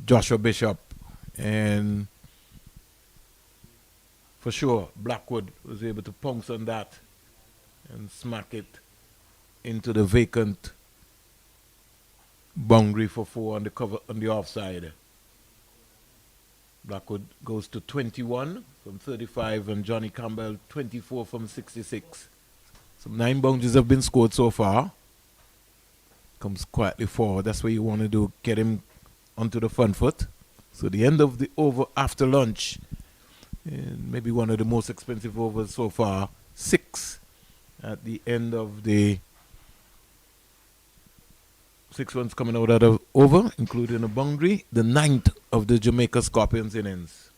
Joshua Bishop, and for sure Blackwood was able to pounce on that and smack it into the vacant boundary for 4 on the cover, on the offside. Blackwood goes to 21 from 35, and Johnny Campbell 24 from 66. Some 9 boundaries have been scored so far. Comes quietly forward. That's what you want to do, get him onto the front foot. So the end of the over after lunch, and maybe one of the most expensive overs so far. 6 at the end of the 6 runs coming out of the over, including a boundary. The 9th of the Jamaica Scorpions innings.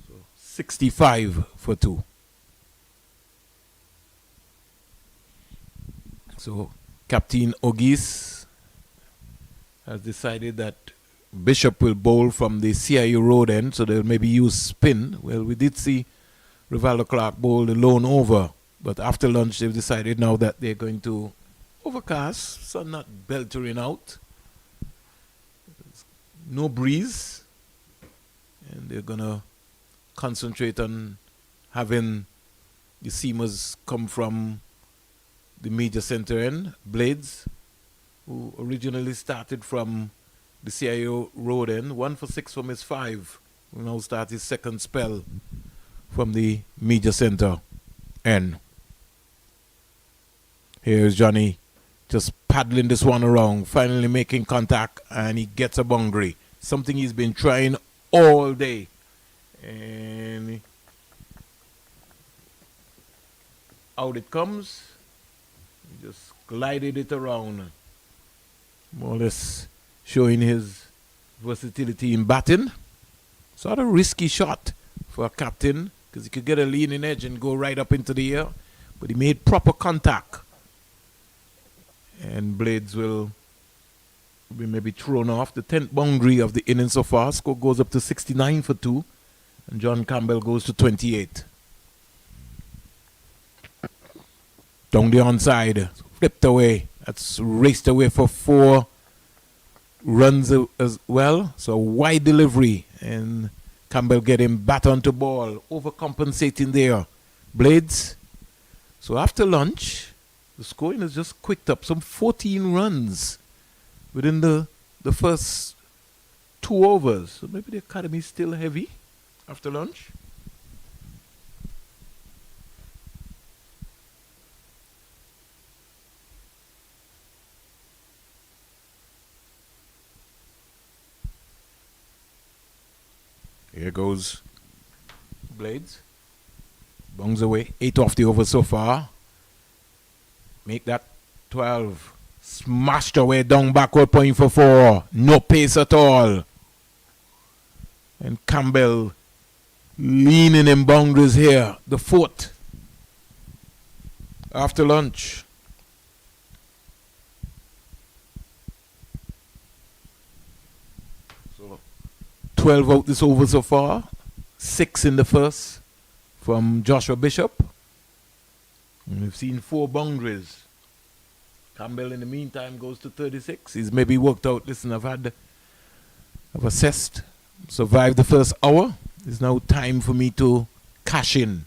So 65 for 2. So Captain Ogis has decided that Bishop will bowl from the CIU road end, so they'll maybe use spin. Well, we did see Rivaldo Clark bowl the lone over, but after lunch they've decided now that they're going to overcast, sun not beltering out, no breeze, and they're going to concentrate on having the seamers come from the media center end. Blades, who originally started from the CIO road end, 1 for 6 from his 5, will now start his second spell from the media center end. Here's Johnny just paddling this one around, finally making contact, and he gets a boundary. Something he's been trying all day. And out it comes. He just glided it around, more or less showing his versatility in batting. Sort of risky shot for a captain because he could get a leaning edge and go right up into the air. But he made proper contact. And Blades will be maybe thrown off. The 10th boundary of the innings so far. Score goes up to 69 for 2. And John Campbell goes to 28. Down the onside. Flipped away. That's raced away for 4 runs as well. So wide delivery. And Campbell getting bat onto ball. Overcompensating there. Blades. So after lunch, the scoring has just quicked up. Some 14 runs within the first 2 overs. So maybe the academy is still heavy after lunch. Here goes Blades. Bungs away. 8 off the over so far. Make that 12. Smashed away down backward point for 4. No pace at all. And Campbell leaning in boundaries here. The 4th. After lunch. So 12 out this over so far. 6 in the first from Joshua Bishop. And we've seen 4 boundaries. Campbell in the meantime goes to 36. He's maybe worked out, listen, I've assessed, survived the first hour. It's now time for me to cash in.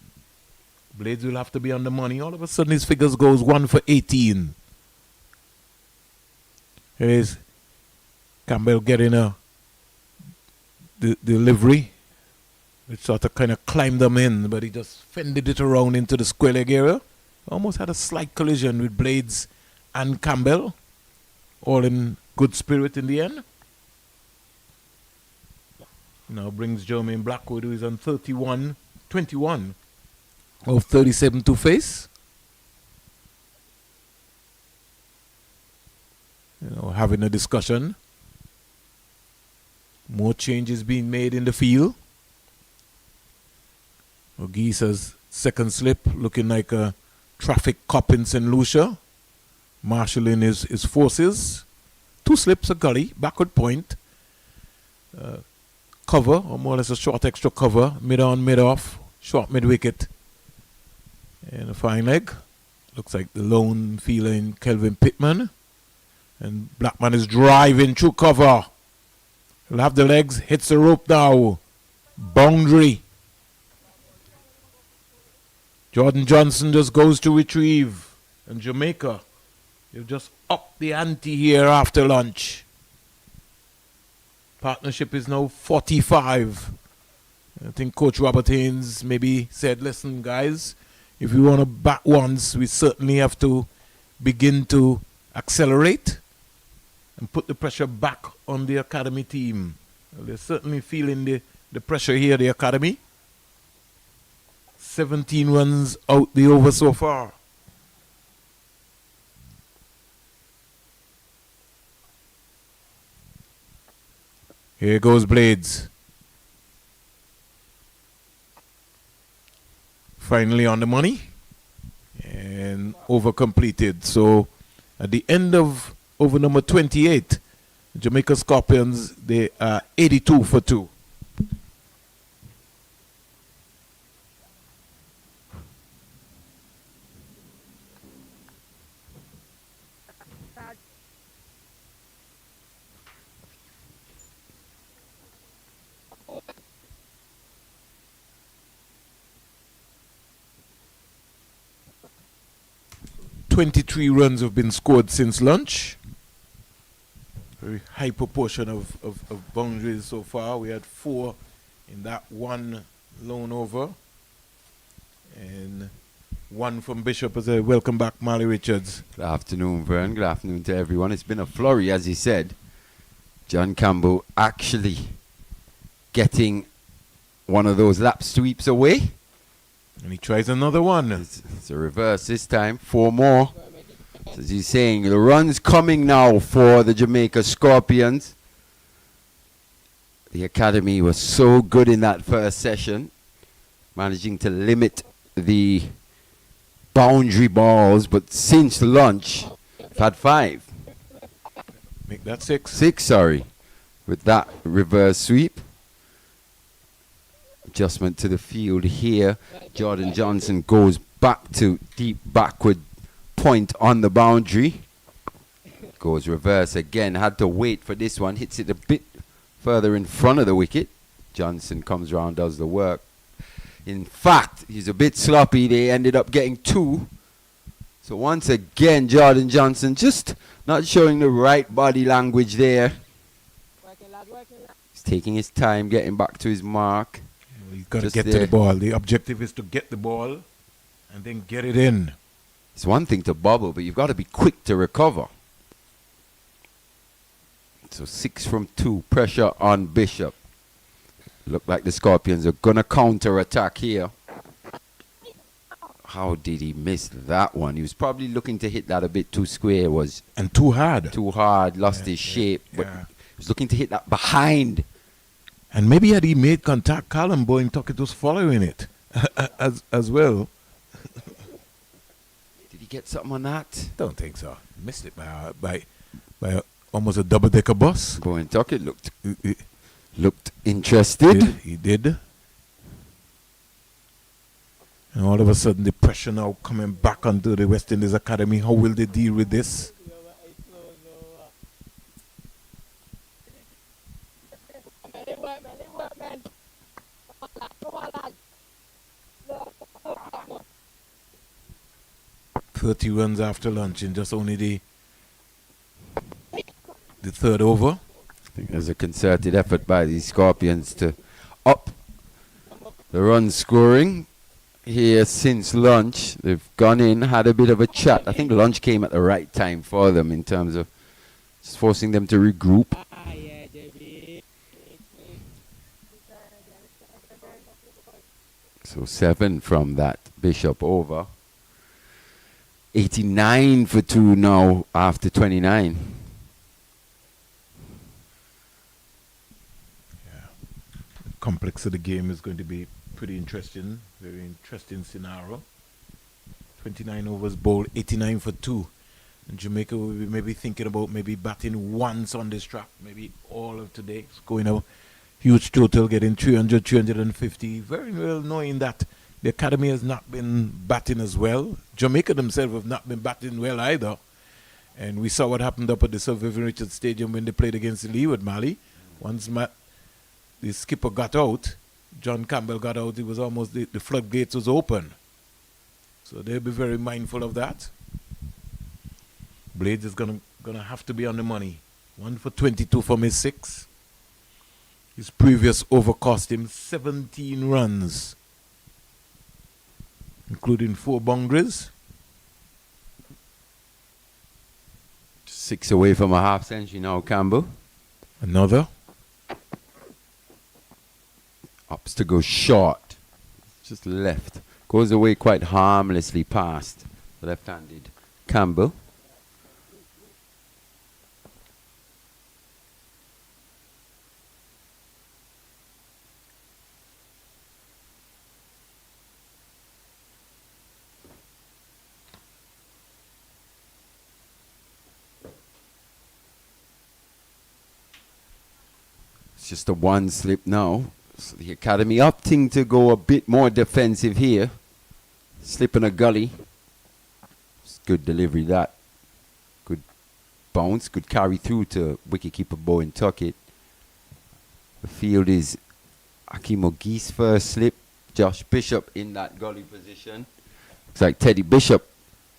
Blades will have to be on the money. All of a sudden his figures goes 1 for 18. Here's Campbell getting the delivery. It sort of kind of climbed them in, but he just fended it around into the square leg area. Almost had a slight collision with Blades and Campbell. All in good spirit in the end. Now brings Jermaine Blackwood, who is on 21 of 37 to face. Having a discussion. More changes being made in the field. Ogisa's second slip looking like a traffic cop in St. Lucia. Marshalling his forces. 2 slips, a gully, backward point. Cover, or more or less a short extra cover. Mid on, mid off. Short mid wicket. And a fine leg. Looks like the lone fielder in Kelvin Pittman. And Blackman is driving through cover. He'll have the legs, hits the rope now. Boundary. Jordan Johnson just goes to retrieve. And Jamaica, you've just upped the ante here after lunch. Partnership is now 45. I think Coach Robert Haynes maybe said, listen guys, if we want to bat once, we certainly have to begin to accelerate and put the pressure back on the academy team. Well, they're certainly feeling the pressure here, the academy. 17 runs out the over so far. Here goes Blades. Finally on the money. And over completed. So at the end of over number 28, Jamaica Scorpions, they are 82 for 2. .23 runs have been scored since lunch. Very high proportion of boundaries so far. We had 4 in that one lone over. And 1 from Bishop as a welcome back, Marley Richards. Good afternoon, Vern. Good afternoon to everyone. It's been a flurry, as he said. John Campbell actually getting one of those lap sweeps away. And he tries another one. It's a reverse this time. 4 more. So as he's saying, the run's coming now for the Jamaica Scorpions. The academy was so good in that first session, managing to limit the boundary balls, but since lunch, we've had 5. Make that 6. 6, sorry. With that reverse sweep. Adjustment to the field here. Jordan Johnson goes back to deep backward point on the boundary. Goes reverse again. Had to wait for this one. Hits it a bit further in front of the wicket. Johnson comes round, does the work. In fact, he's a bit sloppy. They ended up getting 2. So once again, Jordan Johnson just not showing the right body language there. He's taking his time, getting back to his mark. You've got to get to the ball. The objective is to get the ball and then get it in. It's one thing to bobble, but you've got to be quick to recover. So 6 from 2. Pressure on Bishop. Look like the Scorpions are going to counter-attack here. How did he miss that one? He was probably looking to hit that a bit too square. And too hard. Too hard. Lost his shape. But he was looking to hit that behind. And maybe had he made contact, Callum Bowen Tuckett was following it as well. Did he get something on that? Don't think so. Missed it by almost a double-decker bus. Bowen Tuckett looked interested. He did. And all of a sudden the pressure now coming back onto the West Indies Academy. How will they deal with this? "30 runs after lunch in just only the third over." I think there's a concerted effort by the Scorpions to up the run scoring here since lunch. They've gone in, had a bit of a chat. I think lunch came at the right time for them in terms of just forcing them to regroup. So 7 from that Bishop over. 89 for 2 now after 29. Complex of the game is going to be pretty interesting. Very interesting scenario. 29 overs bowled, 89 for 2. And Jamaica will be maybe thinking about maybe batting once on this track, maybe all of today. It's going a huge total, getting 300, 350. Very well knowing that the academy has not been batting as well. Jamaica themselves have not been batting well either. And we saw what happened up at the Sir Vivian Richards Stadium when they played against the Leeward Mali. Once the skipper got out, John Campbell got out, it was almost the floodgates was open. So they'll be very mindful of that. Blades is gonna have to be on the money. 1 for 22 from his 6. His previous over cost him 17 runs, including 4 boundaries. 6 away from a half century now, Campbell. Another. Ups to go short. Just left. Goes away quite harmlessly past the left-handed Campbell. It's just a 1 slip now. So the academy opting to go a bit more defensive here. Slip in a gully. It's good delivery that. Good bounce. Good carry through to wicketkeeper Bowen Tuckett. The field is Akeem Ogi's first slip. Josh Bishop in that gully position. Looks like Teddy Bishop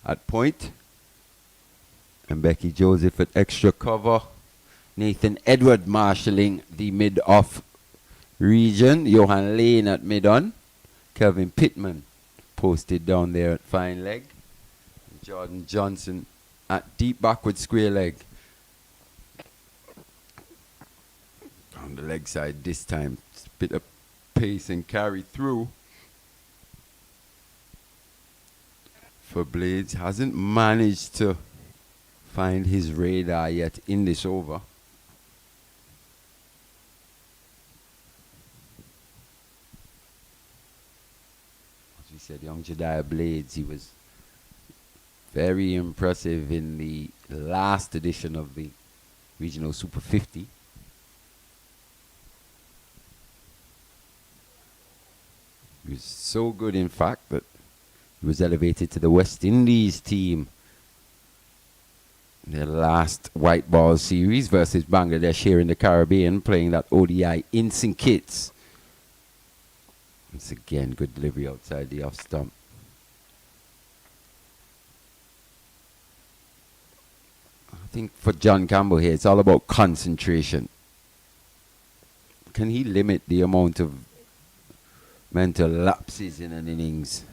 at point. And Becky Joseph at extra cover. Nathan Edward marshalling the mid-off region. Johan Lane at mid-on. Kelvin Pittman posted down there at fine leg. Jordan Johnson at deep backward square leg. On the leg side this time. Just a bit of pace and carry through. For Blades. Hasn't managed to find his radar yet in this over. said, young Jediah Blades, he was very impressive in the last edition of the Regional Super 50. He was so good, in fact, that he was elevated to the West Indies team. Their last white ball series versus Bangladesh here in the Caribbean, playing that ODI in St. Kitts. Once again, good delivery outside the off stump. I think for John Campbell here, it's all about concentration. Can he limit the amount of mental lapses in an innings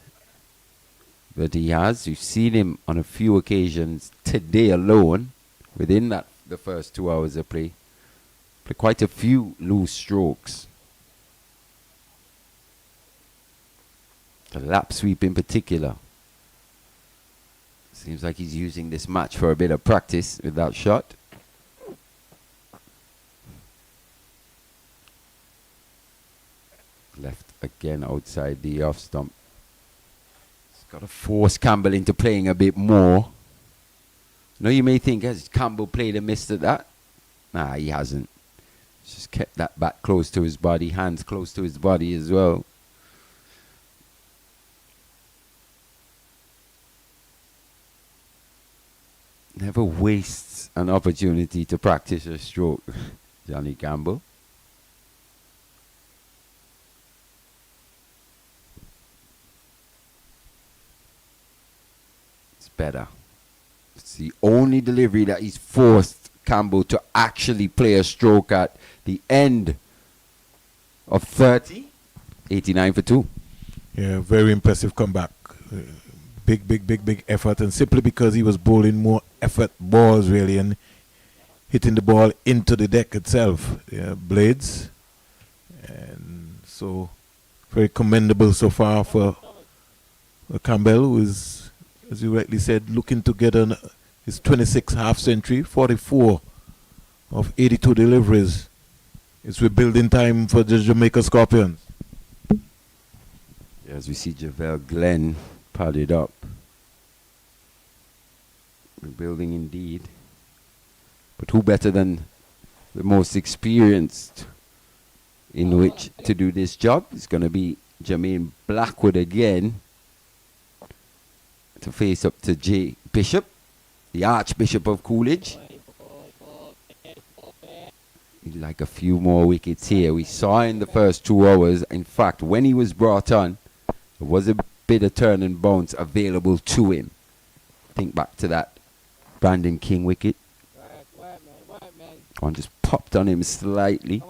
that he has? You've seen him on a few occasions today alone, within the first 2 hours of play quite a few loose strokes. The lap sweep in particular. Seems like he's using this match for a bit of practice with that shot. Left again outside the off stump. He's got to force Campbell into playing a bit more. Now you may think, has Campbell played a miss at that? Nah, he hasn't. He's just kept that back close to his body, hands close to his body as well. Never wastes an opportunity to practice a stroke, Johnny Campbell. It's better. It's the only delivery that he's forced Campbell to actually play a stroke at the end of 30. 89 for 2. Yeah, very impressive comeback. Big effort, and simply because he was bowling more effort balls really and hitting the ball into the deck itself. Yeah, Blades. And so very commendable so far for Campbell, who is, as you rightly said, looking to get his 26th half century, 44 of 82 deliveries. It's rebuilding time for the Jamaica Scorpions. Yeah, as we see Javel Glenn padded up. Rebuilding indeed. But who better than the most experienced in which to do this job? It's going to be Jermaine Blackwood again to face up to J. Bishop, the Archbishop of Coolidge. He'd like a few more wickets here. We saw in the first 2 hours, in fact, when he was brought on, there was a bit of turn and bounce available to him. Think back to that Brandon King wicket. One just popped on him slightly.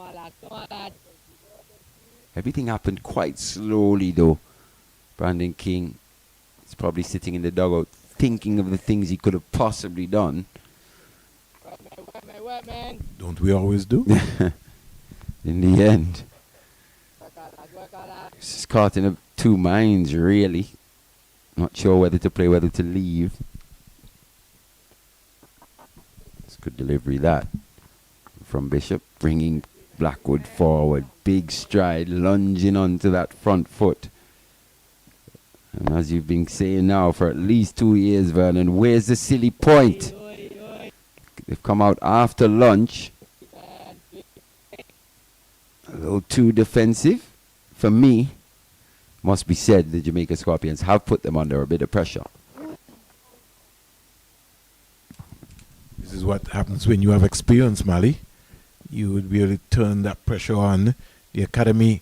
Everything happened quite slowly though. Brandon King is probably sitting in the dugout thinking of the things he could have possibly done. Don't we always do? In the end. He's caught in two minds really. Not sure whether to play, whether to leave. It's good delivery that from Bishop, bringing Blackwood forward, big stride, lunging onto that front foot. And as you've been saying now for at least 2 years, Vernon, where's the silly point? They've come out after lunch, a little too defensive. For me, must be said, the Jamaica Scorpions have put them under a bit of pressure. This is what happens when you have experience, Mali. You would really turn that pressure on. The academy,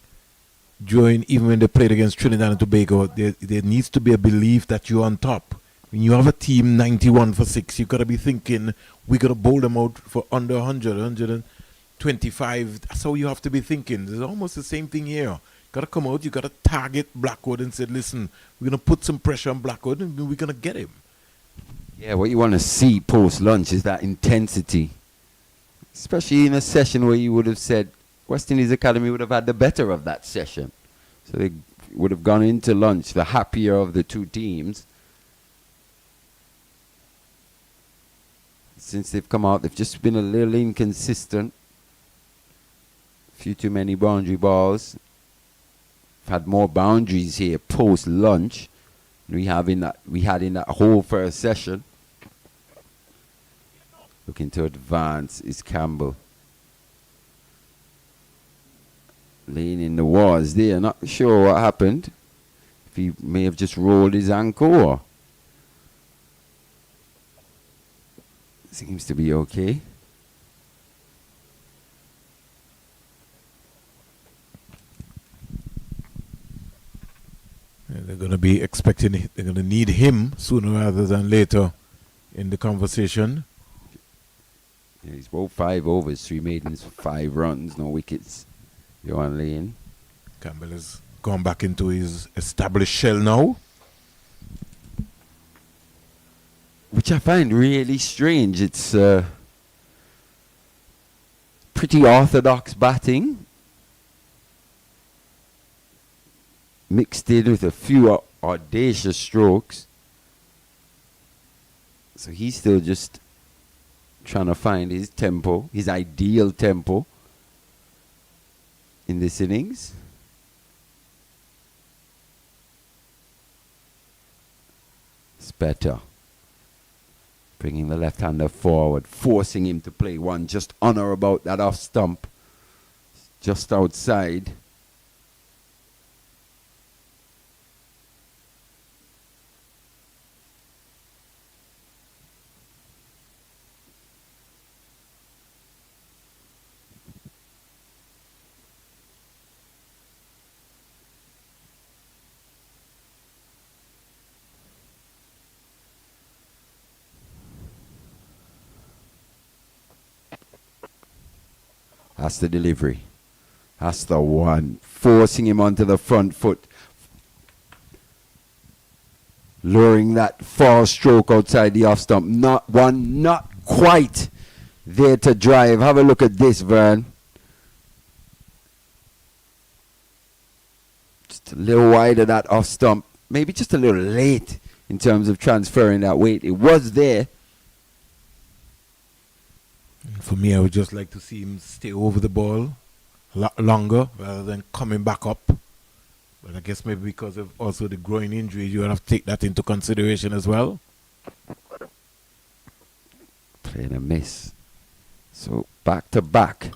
even when they played against Trinidad and Tobago, there needs to be a belief that you're on top. When you have a team 91 for 6, you've got to be thinking, we got to bowl them out for under 100, 125. That's how you have to be thinking. It's almost the same thing here. Got to come out, you got to target Blackwood and say, listen, we're going to put some pressure on Blackwood and we're going to get him. Yeah, what you want to see post-lunch is that intensity. Especially in a session where you would have said West Indies Academy would have had the better of that session. So they would have gone into lunch the happier of the two teams. Since they've come out, they've just been a little inconsistent. A few too many boundary balls. had more boundaries here post lunch. We had in that whole first session. Looking to advance is Campbell. Laying in the walls there. Not sure what happened. If he may have just rolled his ankle or seems to be okay. They're going to be expecting, they're going to need him sooner rather than later in the conversation. Yeah, he's bowled 5 overs, 3 maidens, 5 runs, no wickets. Johan Lane. Campbell has gone back into his established shell now. Which I find really strange. It's pretty orthodox batting, mixed in with a few audacious strokes. So he's still just trying to find his tempo, his ideal tempo in this innings. It's better. Bringing the left-hander forward, forcing him to play one just on or about that off stump, just outside. That's the delivery. That's the one. Forcing him onto the front foot. Luring that far stroke outside the off stump. Not quite there to drive. Have a look at this, Vern. Just a little wide of that off stump. Maybe just a little late in terms of transferring that weight. It was there. For me, I would just like to see him stay over the ball a lot longer rather than coming back up. But I guess maybe because of also the groin injury, you have to take that into consideration as well. Playing a miss. So back to back.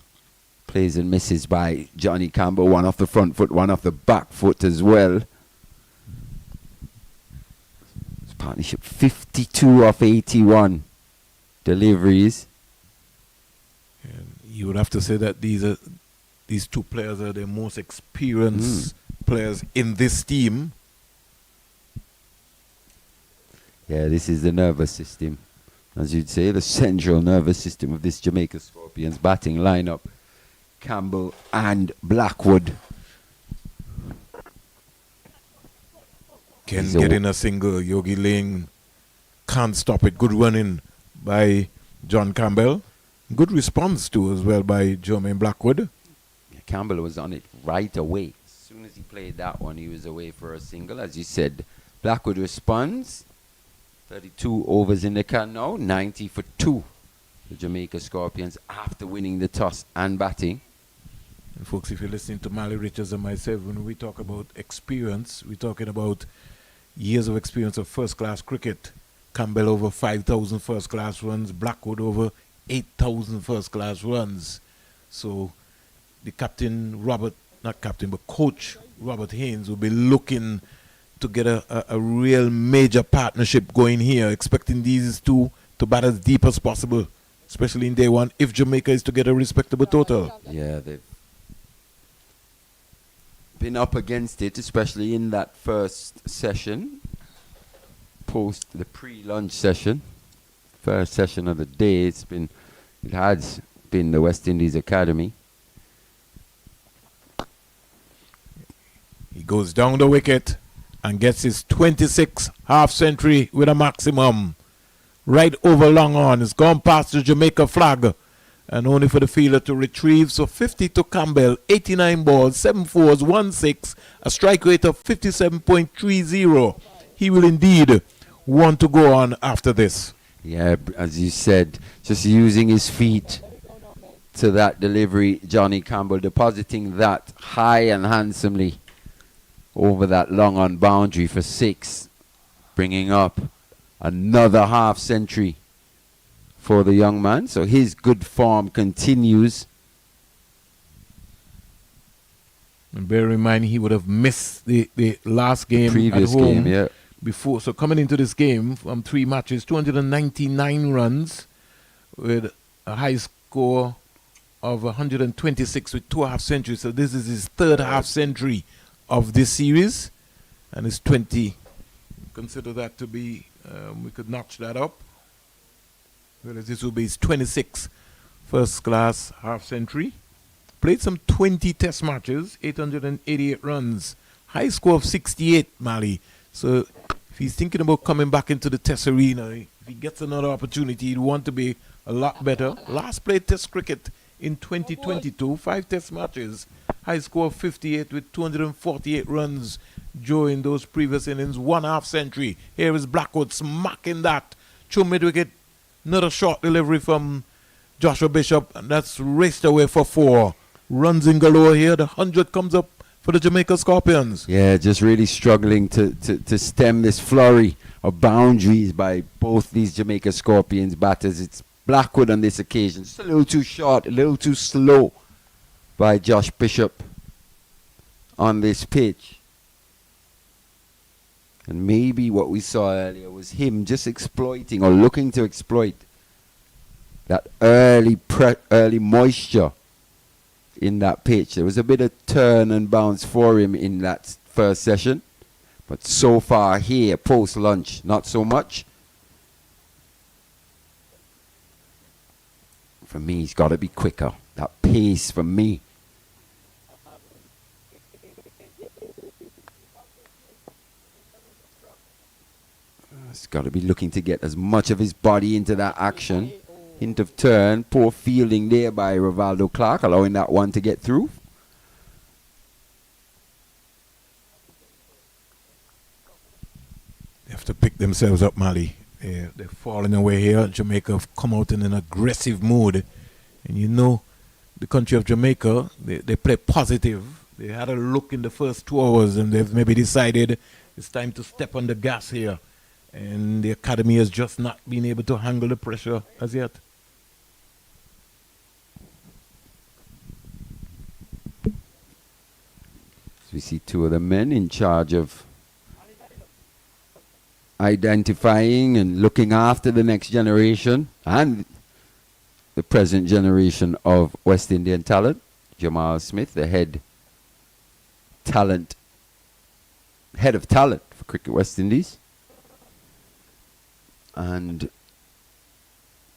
Plays and misses by Johnny Campbell. One off the front foot, one off the back foot as well. His partnership 52 off 81 deliveries. You would have to say that these two players are the most experienced players in this team. Yeah, this is the nervous system, as you'd say, the central nervous system of this Jamaica Scorpions batting lineup. Campbell and Blackwood. Can get in a single. Yogi Lane can't stop it. Good running by John Campbell. Good response too as well by Jermaine Blackwood. Yeah, Campbell was on it right away. As soon as he played that one, he was away for a single. As you said, Blackwood responds. 32 overs in the can now. 90 for 2. The Jamaica Scorpions after winning the toss and batting. And folks, if you're listening to Mally Richards and myself, when we talk about experience, we're talking about years of experience of first-class cricket. Campbell over 5,000 first-class runs. Blackwood over 8,000 first-class runs. So the coach Robert Haynes will be looking to get a real major partnership going here, expecting these two to bat as deep as possible, especially in day one, if Jamaica is to get a respectable total. Yeah, they've been up against it, especially in that first session, post the pre-lunch session. First session of the day, it has been the West Indies Academy. He goes down the wicket and gets his 26th half century with a maximum. Right over long on. It's gone past the Jamaica flag and only for the fielder to retrieve. So 50 to Campbell, 89 balls, 7 fours, 1 6, a strike rate of 57.30. He will indeed want to go on after this. Yeah, as you said, just using his feet to that delivery, Johnny Campbell depositing that high and handsomely over that long on boundary for 6, bringing up another half century for the young man. So his good form continues. And bear in mind, he would have missed the last game previous at home game, yeah. before. So coming into this game from 3 matches, 299 runs with a high score of 126 with 2 half centuries. So this is his 3rd half century of this series, and it's 20. Consider that to be, we could notch that up. Whereas this will be his 26th first class half century. Played some 20 test matches, 888 runs, high score of 68, Mali. So if he's thinking about coming back into the test arena, if he gets another opportunity, he'd want to be a lot better. Last played test cricket in 2022, 5 test matches, high score of 58 with 248 runs during those previous innings, 1 half century. Here is Blackwood smacking that through mid-wicket. Another short delivery from Joshua Bishop, and that's raced away for 4. Runs in galore here. The 100 comes up for the Jamaica Scorpions. Yeah, just really struggling to stem this flurry of boundaries by both these Jamaica Scorpions batters. It's Blackwood on this occasion. Just a little too short, a little too slow by Josh Bishop on this pitch. And maybe what we saw earlier was him just exploiting or looking to exploit that early moisture in that pitch. There was a bit of turn and bounce for him in that first session, but so far here, post-lunch, not so much. For me, he's got to be quicker. That pace for me. He's got to be looking to get as much of his body into that action. Hint of turn, poor fielding there by Rivaldo Clark, allowing that one to get through. They have to pick themselves up, Mali. They're falling away here. Jamaica have come out in an aggressive mood. And you know, the country of Jamaica, they play positive. They had a look in the first 2 hours and they've maybe decided it's time to step on the gas here. And the academy has just not been able to handle the pressure as yet. So we see 2 of the men in charge of identifying and looking after the next generation and the present generation of West Indian talent. Jamal Smith, the head of talent for Cricket West Indies. And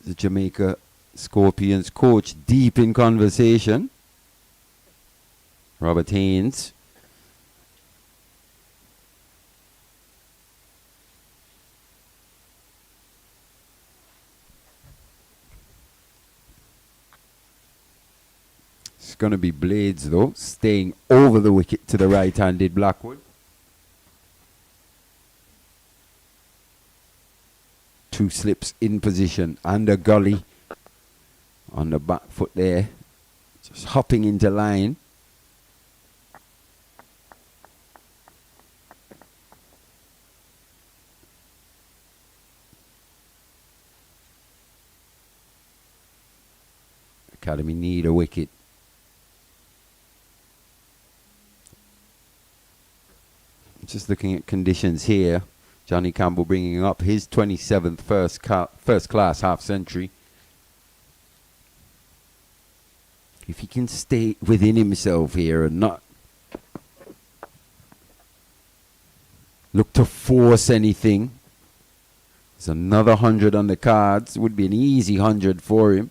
the Jamaica Scorpions coach deep in conversation. Robert Haynes. It's going to be Blades though, staying over the wicket to the right-handed Blackwood. 2 slips in position and a gully on the back foot there, just hopping into line. Academy need a wicket. Just looking at conditions here. Johnny Campbell bringing up his 27th first class half century. If he can stay within himself here and not look to force anything, there's another 100 on the cards. Would be an easy 100 for him.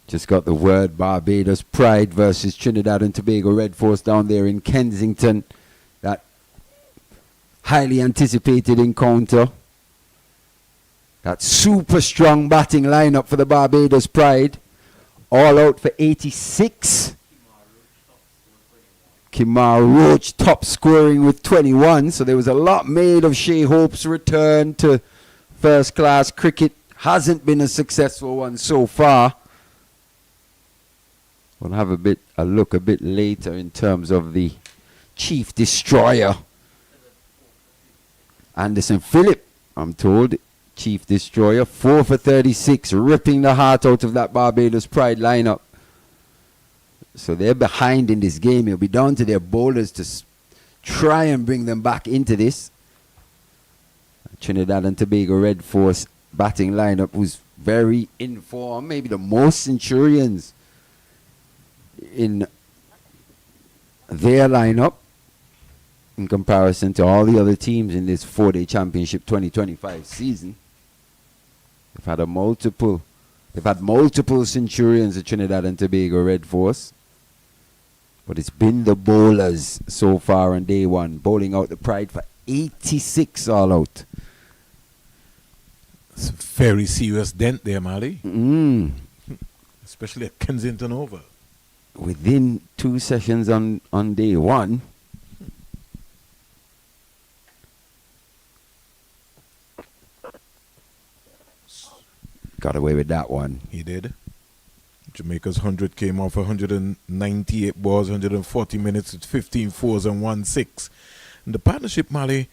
Just got the word Barbados Pride versus Trinidad and Tobago Red Force down there in Kensington. That highly anticipated encounter. That super strong batting lineup for the Barbados Pride. All out for 86. Kimar Roach top scoring with 21. So there was a lot made of Shea Hope's return to first class cricket. Hasn't been a successful one so far. We'll have a look a bit later in terms of the chief destroyer. Anderson Phillip, I'm told, chief destroyer, 4 for 36, ripping the heart out of that Barbados Pride lineup. So they're behind in this game. It'll be down to their bowlers to try and bring them back into this. Trinidad and Tobago Red Force batting lineup was very in form, maybe the most Centurions in their lineup in comparison to all the other teams in this 4-day championship 2025 season. They've had multiple Centurions at Trinidad and Tobago Red Force. But it's been the bowlers so far on day one, bowling out the Pride for 86 all out. It's a very serious dent there, Mali. Especially at Kensington Oval. Within 2 sessions on day one. Got away with that one. He did. Jamaica's 100 came off 198 balls, 140 minutes with 15 fours and 1 6. And the partnership, Mali,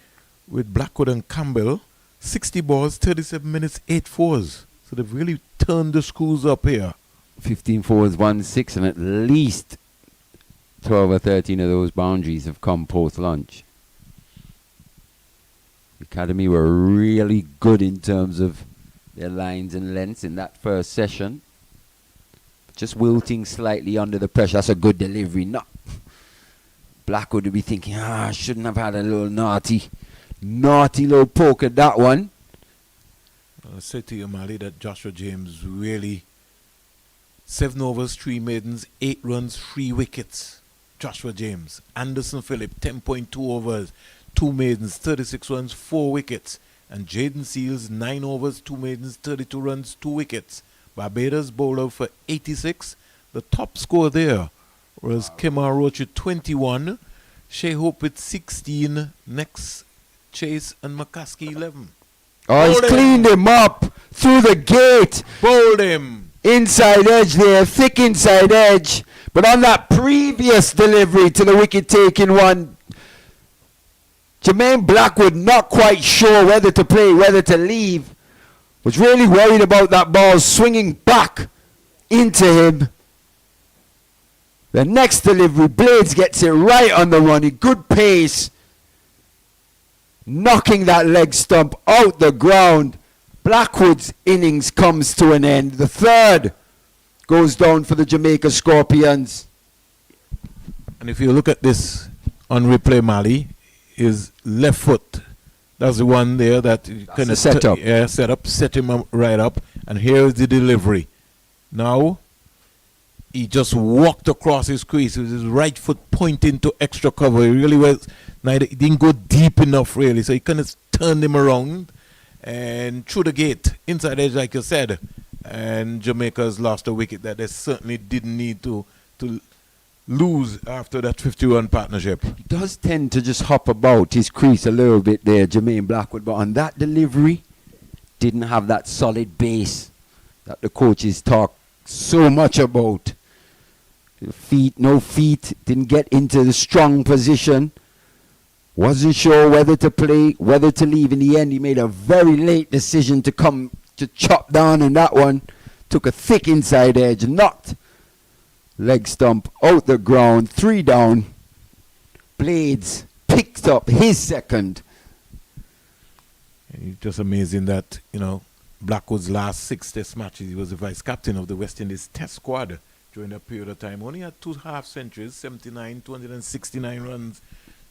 with Blackwood and Campbell, 60 balls, 37 minutes, 8 fours. So they've really turned the screws up here. 15 fours, 1 6, and at least 12 or 13 of those boundaries have come post-lunch. The Academy were really good in terms of their lines and lengths in that first session. Just wilting slightly under the pressure. That's a good delivery. No. Blackwood would be thinking, I shouldn't have had a little naughty little poke at that one. I said to you, Mali, that Joshua James really 7 overs, 3 maidens, 8 runs, 3 wickets. Joshua James. Anderson Phillip, 10.2 overs, 2 maidens, 36 runs, 4 wickets. And Jaden Seals, 9 overs, 2 maidens, 32 runs, 2 wickets. Barbados bowler for 86. The top score there was Kemar Roach with 21. Shea Hope with 16. Next, Chase and McCaskey 11. Oh, he's cleaned him up through the gate. Bowled him. Inside edge there, thick inside edge. But on that previous delivery to the wicket-taking one, Jermaine Blackwood not quite sure whether to play, whether to leave. Was really worried about that ball swinging back into him. The next delivery, Blades gets it right on the money. Good pace. Knocking that leg stump out the ground. Blackwood's innings comes to an end. The third goes down for the Jamaica Scorpions. And if you look at this on replay, Mali, his left foot, that's the one there that kind of set up. Set him up, right up. And here is the delivery. Now, he just walked across his crease with his right foot pointing to extra cover. He really was, he didn't go deep enough really. So he kind of turned him around and through the gate, inside edge like you said. And Jamaica's lost a wicket that they certainly didn't need to lose after that 50-run partnership. He does tend to just hop about his crease a little bit there, Jermaine Blackwood, but on that delivery, didn't have that solid base that the coaches talk so much about. No feet, didn't get into the strong position. Wasn't sure whether to play, whether to leave. In the end, he made a very late decision to come to chop down on that one. Took a thick inside edge, knocked leg stump out the ground, 3 down. Blades picked up his second. It's just amazing that, Blackwood's last 6 test matches, he was the vice captain of the West Indies test squad during that period of time. Only had 2 half centuries, 79, 269 runs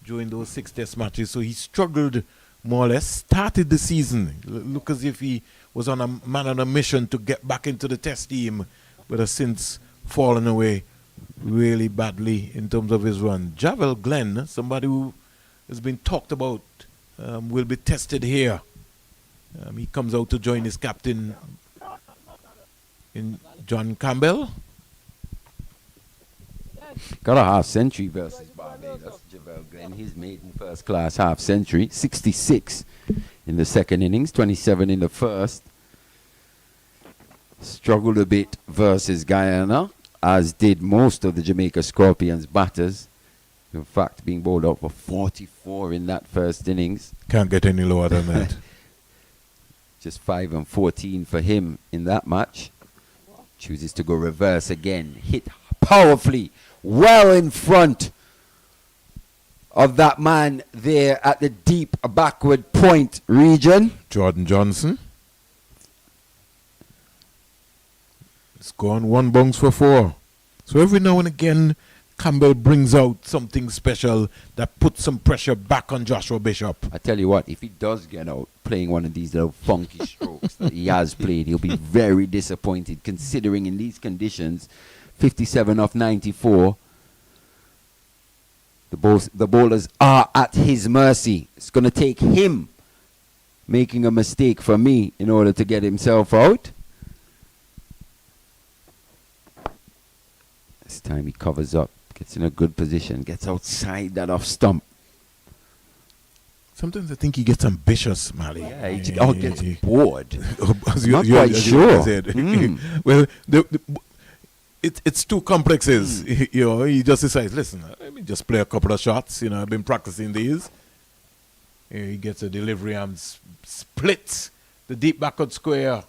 during those 6 test matches. So he struggled more or less, started the season. Look as if he was on a man on a mission to get back into the test team, but has since fallen away really badly in terms of his run. Javel Glenn, somebody who has been talked about, will be tested here. He comes out to join his captain in John Campbell. Got a half century versus Barbados. Javel Glenn, his maiden first class half century, 66 in the second innings, 27 in the first. Struggled a bit versus Guyana. as did most of the Jamaica Scorpions batters. In fact, being bowled out for 44 in that first innings. Can't get any lower than that. Just 5 and 14 for him in that match. Chooses to go reverse again. Hit powerfully, well in front of that man there at the deep backward point region. Jordan Johnson. It's gone 1 bounce for 4. So every now and again, Campbell brings out something special that puts some pressure back on Joshua Bishop. I tell you what, if he does get out playing one of these little funky strokes that he has played, he'll be very disappointed, considering in these conditions, 57 off 94, the bowlers are at his mercy. It's going to take him making a mistake for me in order to get himself out. This time he covers up, gets in a good position, gets outside that off stump. Sometimes I think he gets ambitious, Mali. Yeah, he gets bored. Not quite sure. Well, it's two complexes. You know, he just decides, listen, let me just play a couple of shots. You know, I've been practicing these. He gets a delivery and splits the deep backward square.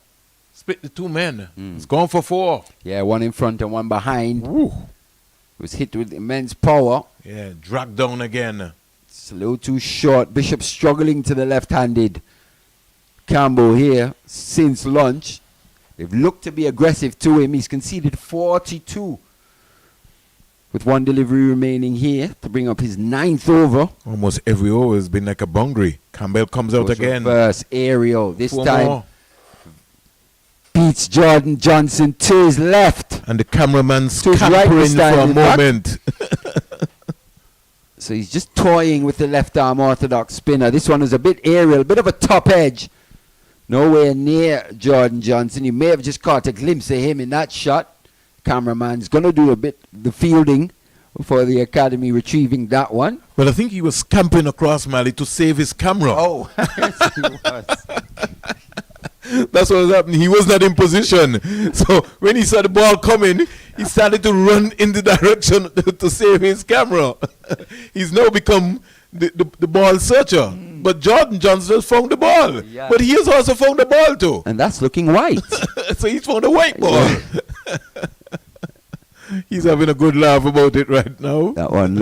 Split the 2 men. It's gone for 4. Yeah, 1 in front and 1 behind. It was hit with immense power. Yeah, dragged down again. It's a little too short. Bishop struggling to the left-handed. Campbell here since lunch. They've looked to be aggressive to him. He's conceded 42 with 1 delivery remaining here to bring up his 9th over. Almost every over has been like a boundary. Campbell comes out again. Reverse aerial. This 4 time more. beats Jordan Johnson to his left. And the cameraman's scampering for a moment. So he's just toying with the left arm orthodox spinner. This one was a bit aerial, a bit of a top edge. Nowhere near Jordan Johnson. You may have just caught a glimpse of him in that shot. Cameraman's going to do a bit the fielding for the academy, retrieving that one. Well, I think he was scampering across Mali to save his camera. Oh, yes, he was. That's what was happening. He was not in position. So when he saw the ball coming, he started to run in the direction to save his camera. He's now become the ball searcher. But Jordan Johnson has found the ball. Yeah. But he has also found the ball too. And that's looking white. So he's found a white ball. He's having a good laugh about it right now. That one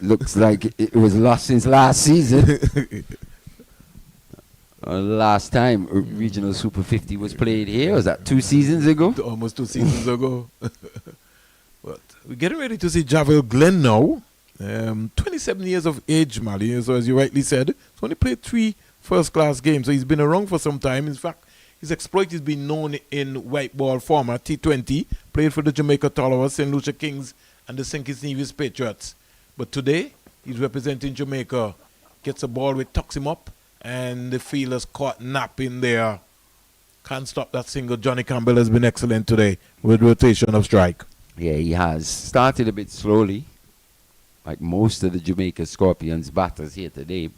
looks like it was lost since last season. Last time Regional Super 50 was played here, was that 2 seasons ago? Almost 2 seasons ago. But we're getting ready to see Javel Glenn now. 27 years of age, Mali. So as you rightly said, he's only played 3 first-class games. So he's been around for some time. In fact, his exploit has been known in white ball format, T20. Played for the Jamaica Tallowers, St. Lucia Kings, and the St. Kitts Nevis Patriots. But today, he's representing Jamaica. Gets a ball which tucks him up. And the fielders caught napping there. Can't stop that single. Johnny Campbell has been excellent today with rotation of strike. Yeah, he has. Started a bit slowly, like most of the Jamaica Scorpions batters here today.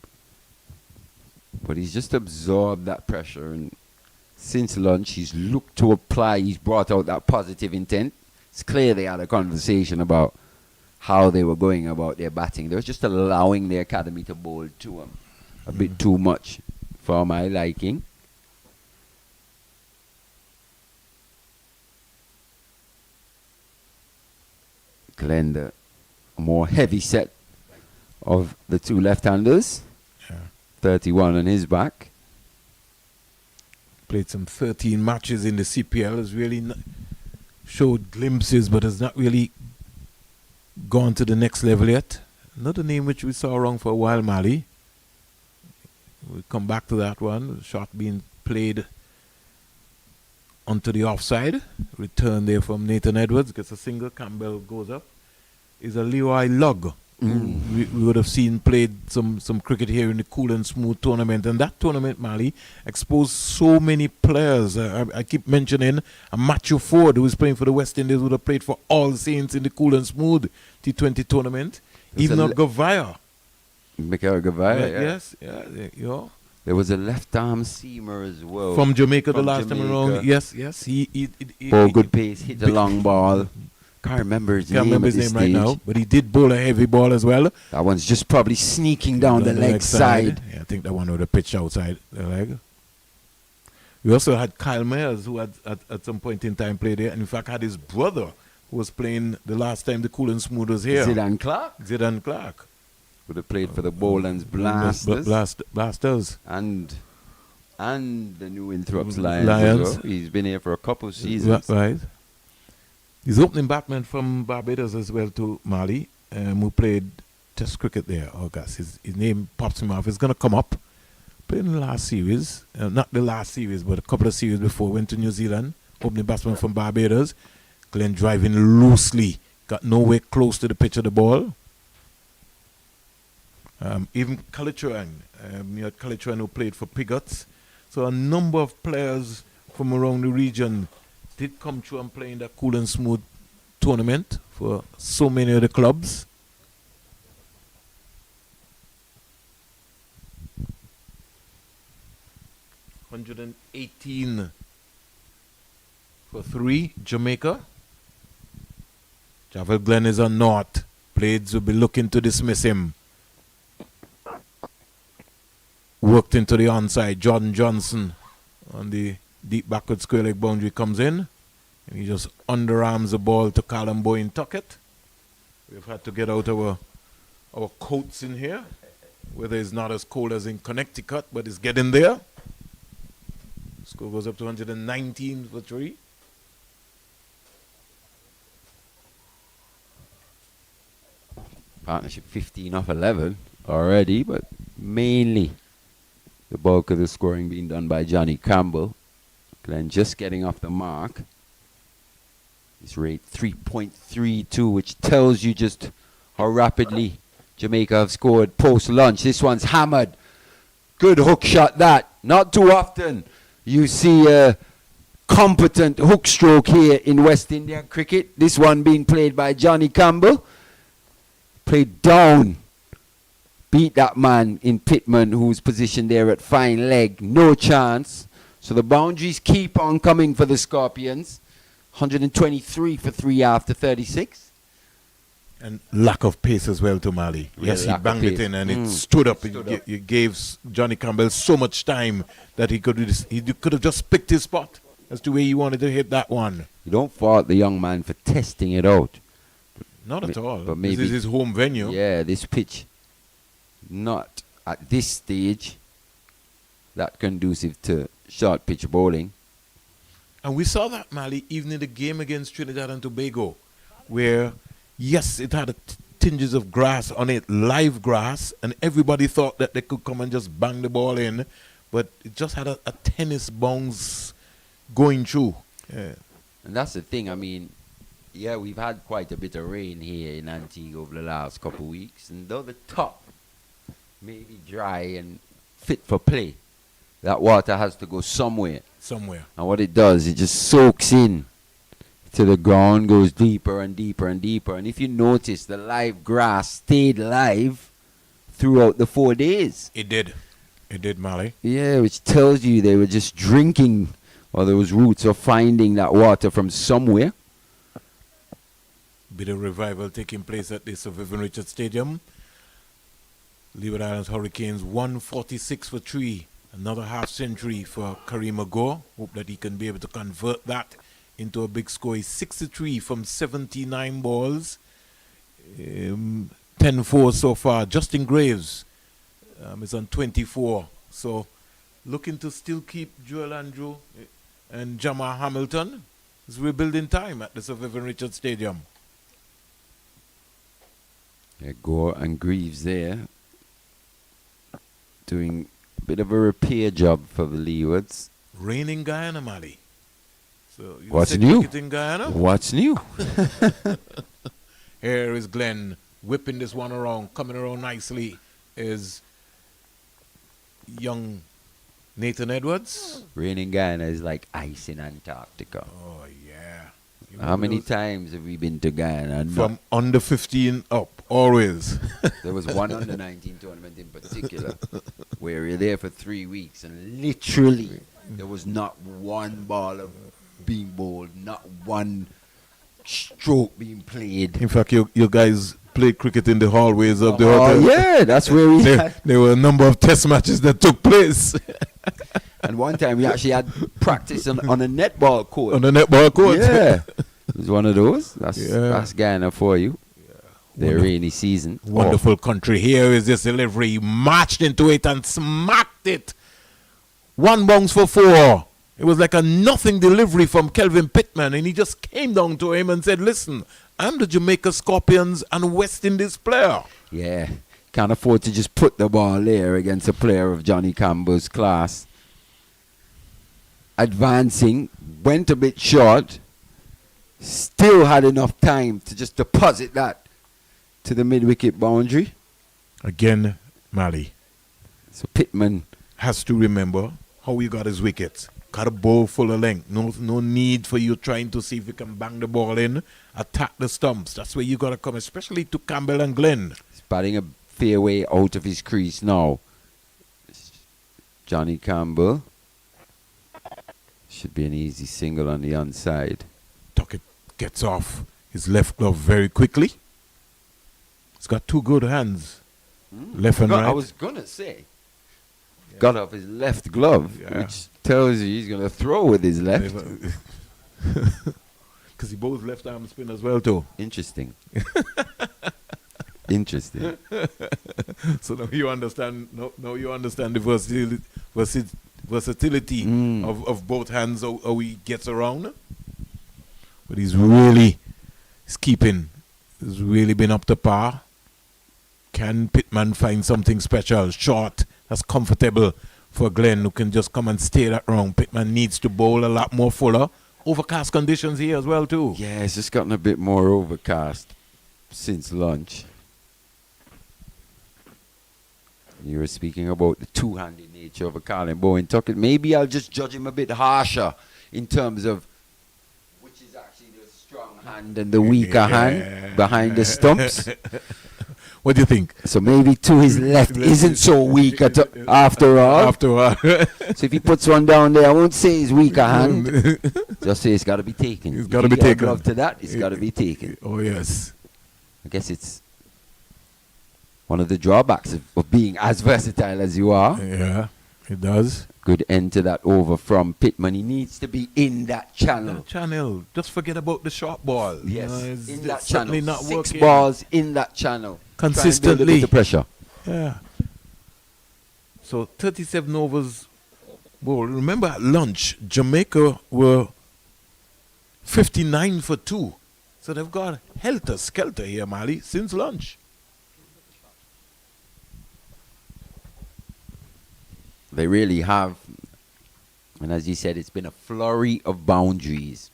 But he's just absorbed that pressure. And since lunch, he's looked to apply. He's brought out that positive intent. It's clear they had a conversation about how they were going about their batting. They were just allowing the academy to bowl to him. A bit too much for my liking. Glenn, the more heavy set of the 2 left-handers. Yeah. 31 on his back. Played some 13 matches in the CPL. Has really showed glimpses, but has not really gone to the next level yet. Another name which we saw around for a while, Mali. We'll come back to that one. The shot being played onto the offside. Return there from Nathan Edwards. Gets a single. Campbell goes up. Is a Leroy Lugg. We would have seen played some cricket here in the Cool and Smooth tournament. And that tournament, Mali, exposed so many players. I keep mentioning a Matthew Ford, who was playing for the West Indies, would have played for All Saints in the Cool and Smooth T20 tournament. Even a Gavaya. Mikael Gavaya, yeah. Yes, yeah. There was a left-arm seamer as well. From Jamaica the last time around. Yes. He ball good pace, hit a long ball. can't remember his Can't name remember at his this name right stage. now, but he did bowl a heavy ball as well. That one's just probably sneaking down the leg side. Yeah, I think that one would have pitched outside the leg. We also had Kyle Mayers, who had at some point in time played there, and in fact had his brother who was playing the last time the Cool and Smooth was here. Zidane Clark? Zidane Clark. Would have played for the Bowlands Blasters. Blasters. And the New Winthrops Lions. As well. He's been here for a couple of seasons. Right. He's opening batsman from Barbados as well to Mali, who played Test cricket there. August. His name pops him off. He's going to come up. Played in the last series. Not the last series, but a couple of series before. Went to New Zealand. Opening batsman from Barbados. Glenn driving loosely. Got nowhere close to the pitch of the ball. Even Kalitran. You had Kalitran who played for Pigots. So a number of players from around the region did come through and play in that Cool and Smooth tournament for so many of the clubs. $118 for 3, Jamaica. Javel Glenn is on north. Blades will be looking to dismiss him. Worked into the onside. Jordan Johnson on the deep backward square leg boundary comes in. And he just underarms the ball to Callum Boyne Tuckett. We've had to get out our coats in here. Weather is not as cold as in Connecticut, but it's getting there. Score goes up to 119 for 3. Partnership 15 off 11 already, but mainly the bulk of the scoring being done by Johnny Campbell. Glenn just getting off the mark. His rate 3.32, which tells you just how rapidly Jamaica have scored post-lunch. This one's hammered. Good hook shot that. Not too often you see a competent hook stroke here in West Indian cricket. This one being played by Johnny Campbell. Played down. Beat that man in Pittman who's positioned there at fine leg. No chance. So the boundaries keep on coming for the Scorpions. 123 for 3 after 36. And lack of pace as well to Mali. Yeah, Yes, he banged it in and it stood up. You gave Johnny Campbell so much time that he could have just picked his spot as to where he wanted to hit that one. You don't fault the young man for testing it out. Not at all. But maybe This is his home venue. Yeah, this pitch, not at this stage, that conducive to short pitch bowling. And we saw that, Mali, even in the game against Trinidad and Tobago, where, yes, it had tinges of grass on it, live grass, and everybody thought that they could come and just bang the ball in, but it just had a tennis bounce going through. Yeah. And that's the thing, I mean, yeah, we've had quite a bit of rain here in Antigua over the last couple of weeks, and though the top may be dry and fit for play, that water has to go somewhere. Somewhere. And what it does, it just soaks in to the ground, goes deeper and deeper and deeper. And if you notice, the live grass stayed live throughout the 4 days. It did. It did, Mali. Yeah, which tells you they were just drinking, or those roots are finding that water from somewhere. Bit of revival taking place at the Sir Vivian Richards Stadium. Leeward Islands Hurricanes 146 for 3. Another half century for Kareem Agor. Hope that he can be able to convert that into a big score. He's 63 from 79 balls. 10-4 so far. Justin Graves is on 24. So looking to still keep Joel Andrew and Jamal Hamilton. It's rebuilding time at the Sir Vivian Richards Stadium. Yeah, Gore and Greaves there doing a bit of a repair job for the Leewards. Rain in Guyana, Mali. So What's said new? cricket in Guyana? What's new? Here is Glenn whipping this one around, coming around nicely is young Nathan Edwards. Rain in Guyana is like ice in Antarctica. Oh, yeah. How many times have we been to Guyana? From under 15 up, always. There was one under 19 tournament in particular where you're there for 3 weeks and literally there was not one ball of being bowled, not one stroke being played. In fact, you guys played cricket in the hallways of the Oh, hotel. yeah, that's where we there were a number of test matches that took place. And one time we actually had practice on a netball court. On a netball court? Yeah. It was one of those. That's Ghana for you. The rainy season. Wonderful country. Here is this delivery. He marched into it and smacked it. One bounce for 4. It was like a nothing delivery from Kelvin Pittman, and he just came down to him and said, listen, I'm the Jamaica Scorpions and West Indies player. Yeah. Can't afford to just put the ball there against a player of Johnny Campbell's class. Advancing, went a bit short, still had enough time to just deposit that to the mid-wicket boundary. Again, Mali. So Pittman has to remember how he got his wickets. Got a ball full of length. No need for you trying to see if you can bang the ball in, attack the stumps. That's where you got to come, especially to Campbell and Glenn. He's batting a fairway out of his crease now. Johnny Campbell. Should be an easy single on the onside. Tuckett gets off his left glove very quickly. He's got 2 good hands. Left and right. I was going to say. Got off his left glove, which tells you he's going to throw with his left. Because he both left arm spin as well too. Interesting. Interesting. So now you understand. Now you understand the versatility of both hands. How he gets around. But he's keeping. He's really been up to par. Can Pittman find something special, short, that's comfortable for Glenn, who can just come and stay that round? Pittman needs to bowl a lot more fuller. Overcast conditions here as well too. Yeah, it's just gotten a bit more overcast since lunch. You were speaking about the two-handed nature of a Colin Bowen Tuckett. Maybe I'll just judge him a bit harsher in terms of which is actually the strong hand and the weaker hand behind the stumps. What do you think? So maybe to his left isn't so weak after all. So if he puts one down there, I won't say his weaker hand. Just say it's got to be taken. It's got to be taken. Glove to that, it's got to be taken. Oh, yes. I guess it's one of the drawbacks of being as versatile as you are. Yeah, it does. Good end to that over from Pittman. He needs to be in that channel. Just forget about the short ball. Yes, in that channel. Not 6 working. balls in that channel. Consistently. The pressure. Yeah. So 37 overs. Well, remember at lunch, Jamaica were 59 for 2. So they've got helter-skelter here, Mali, since lunch. They really have. And as you said, it's been a flurry of boundaries.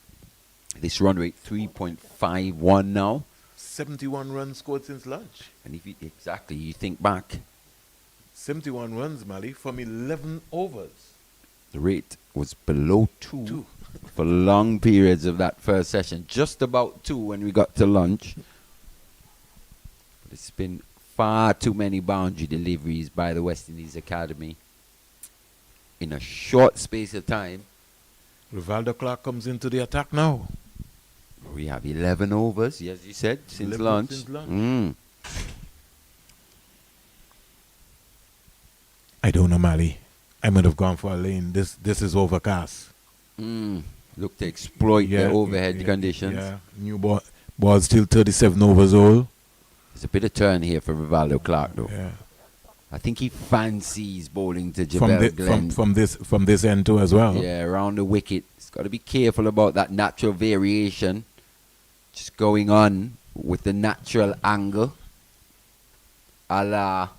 This run rate 3.51 now. 71 runs scored since lunch. And if you you think back. 71 runs, Mali, from 11 overs. The rate was below 2 for long periods of that first session. Just about 2 when we got to lunch. But it's been far too many boundary deliveries by the West Indies Academy in a short space of time. Rivaldo Clark comes into the attack now. We have 11 overs, as you said, since lunch. I don't know, Mali. I might have gone for a lane. This is overcast. Look to exploit the overhead conditions. Yeah, new ball still 37 overs old. There's a bit of turn here for Rivaldo Clark, though. Yeah. I think he fancies bowling to Jamaica Glenn. From this end too as well. Yeah, around the wicket. He's got to be careful about that natural variation. Just going on with the natural angle. A la,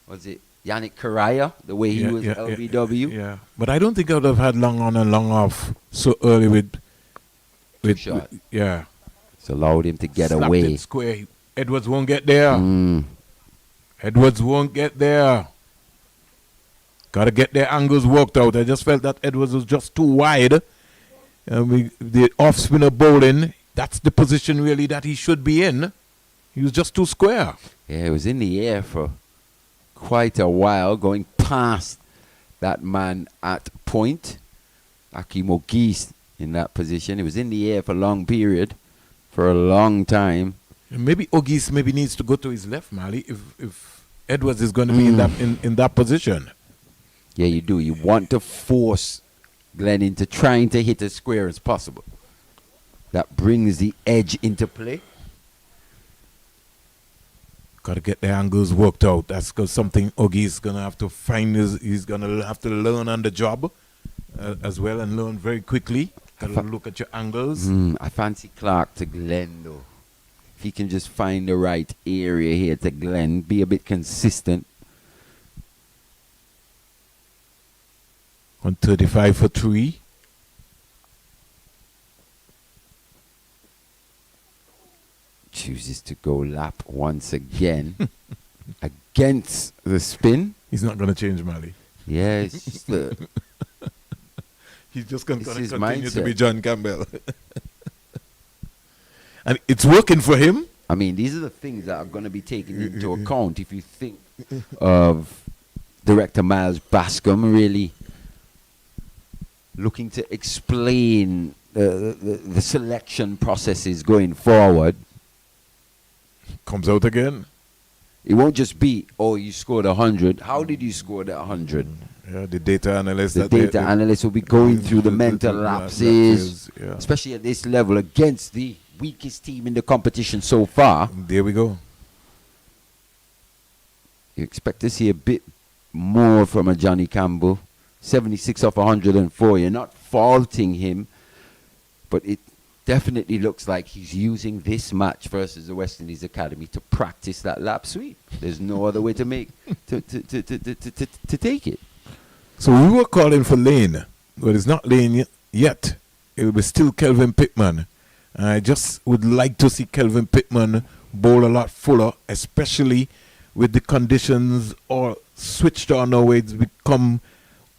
was it Yannick Correa, the way he was LBW? Yeah, but I don't think I would have had long on and long off so early with shot. Yeah. It's allowed him to get Slapped away. It square. Edwards won't get there. Edwards won't get there. Got to get their angles worked out. I just felt that Edwards was just too wide. The off-spinner bowling, that's the position really that he should be in. He was just too square. Yeah, he was in the air for quite a while, going past that man at point. Akim O'Geese in that position. He was in the air for a long period. for a long time. Maybe Ogis maybe needs to go to his left, Mali, if Edwards is going to be in that position. Yeah, you do. You want to force Glenn into trying to hit as square as possible. That brings the edge into play. Got to get the angles worked out. That's something Ogis going to have to find. He's going to have to learn on the job as well, and learn very quickly. Got to look at your angles. I fancy Clark to Glenn, though. If he can just find the right area here to Glenn, be a bit consistent. 135 for 3. Chooses to go lap once again against the spin. He's not going to change, Mali. Yeah, it's just he's just going to continue mindset to be John Campbell. And it's working for him. I mean, these are the things that are going to be taken into account if you think of Director Miles Bascom really looking to explain the selection processes going forward. Comes out again. It won't just be, oh, you scored 100. How did you score that 100? Yeah, the data analyst. The data analyst will be going through the mental lapses, especially at this level against the weakest team in the competition so far. There we go. You expect to see a bit more from a Johnny Campbell. 76 off 104. You're not faulting him, but it definitely looks like he's using this match versus the West Indies Academy to practice that lap sweep. There's no other way to make to take it. So we were calling for Lane, but it's not Lane yet. It will be still Kelvin Pittman. I just would like to see Kelvin Pittman bowl a lot fuller, especially with the conditions or switched on now where it's become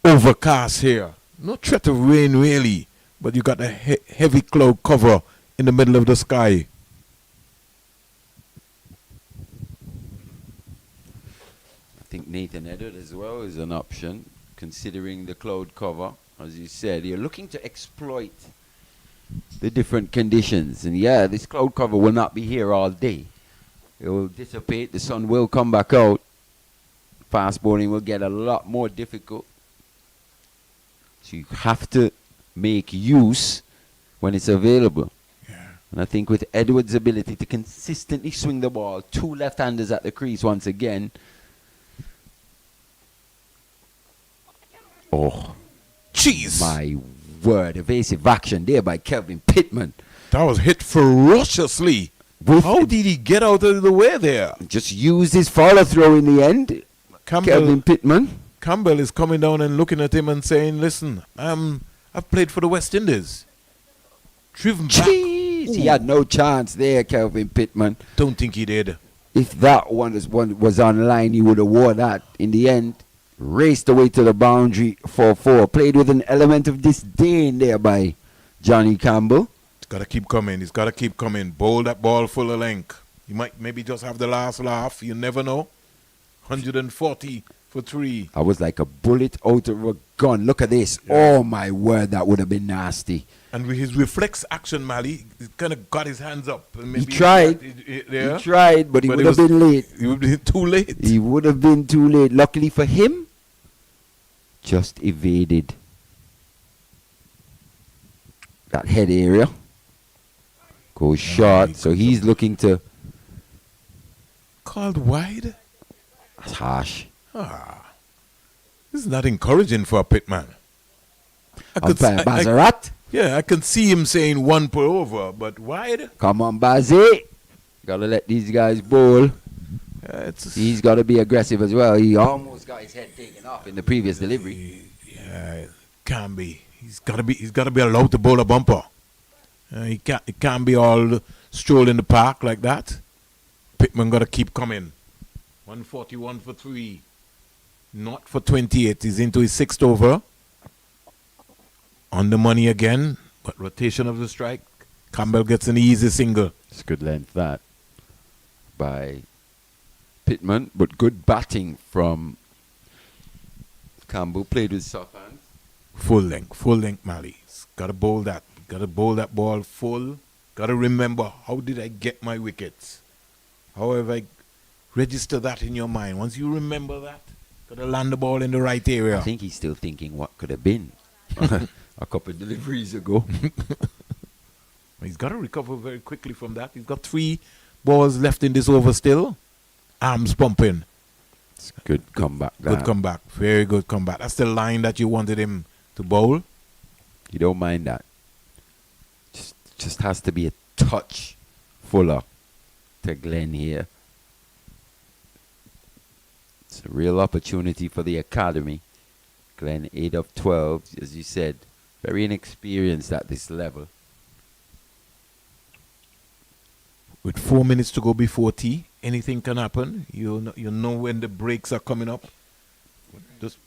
overcast here. No threat of rain really, but you got a heavy cloud cover in the middle of the sky. I think Nathan Edward as well is an option, considering the cloud cover. As you said, you're looking to exploit the different conditions. And yeah, this cloud cover will not be here all day. It will dissipate, the sun will come back out. Fast bowling will get a lot more difficult. So you have to make use when it's available. Yeah. And I think with Edwards' ability to consistently swing the ball, 2 left-handers at the crease once again. Oh, jeez! My word, evasive action there by Kelvin Pittman. That was hit ferociously. How did he get out of the way there? Just used his follow throw in the end. Kelvin Pittman. Campbell is coming down and looking at him and saying, listen, I've played for the West Indies. Driven back. Jeez, he had no chance there, Kelvin Pittman. Don't think he did. If that one was on line, he would have won that. In the end, raced away to the boundary for 4. Played with an element of disdain there by Johnny Campbell. He's got to keep coming. He's got to keep coming. Bowl that ball full of length. You might maybe just have the last laugh. You never know. 140 for 3. I was like a bullet out of a gun. Look at this. Yeah. Oh, my word. That would have been nasty. And with his reflex action, Mali, he kind of got his hands up. And maybe he tried. He tried, but he would have been late. He would have been too late. He would have been too late. Luckily for him, just evaded that head area. Goes short. So he's looking to... Called wide? That's harsh. This is not encouraging for a Pittman. Bazarat? Yeah, I can see him saying 1 per over, but wide? Come on, Bazzy. Gotta let these guys bowl. He's got to be aggressive as well. He almost got his head taken off in the previous delivery. Yeah, can't be. He's got to be allowed to bowl a bumper. It can't be all stroll in the park like that. Pittman got to keep coming. 141 for 3. Not for 28. He's into his 6th over. On the money again. But rotation of the strike. Campbell gets an easy single. It's good length that by Pittman, but good batting from Campbell. Played with soft hands. Full length, Mali. Got to bowl that. Got to bowl that ball full Got to remember, how did I get my wickets? How have I registered that in your mind? Once you remember that, got to land the ball in the right area. I think he's still thinking what could have been a couple of deliveries ago. He's got to recover very quickly from that. He's got 3 balls left in this over still. Arms pumping. It's a good comeback. Good comeback. Very good comeback. That's the line that you wanted him to bowl. You don't mind that. Just has to be a touch fuller to Glenn here. It's a real opportunity for the academy. Glenn, 8 of 12, as you said, very inexperienced at this level. With 4 minutes to go before tea, anything can happen. You know when the breaks are coming up. Just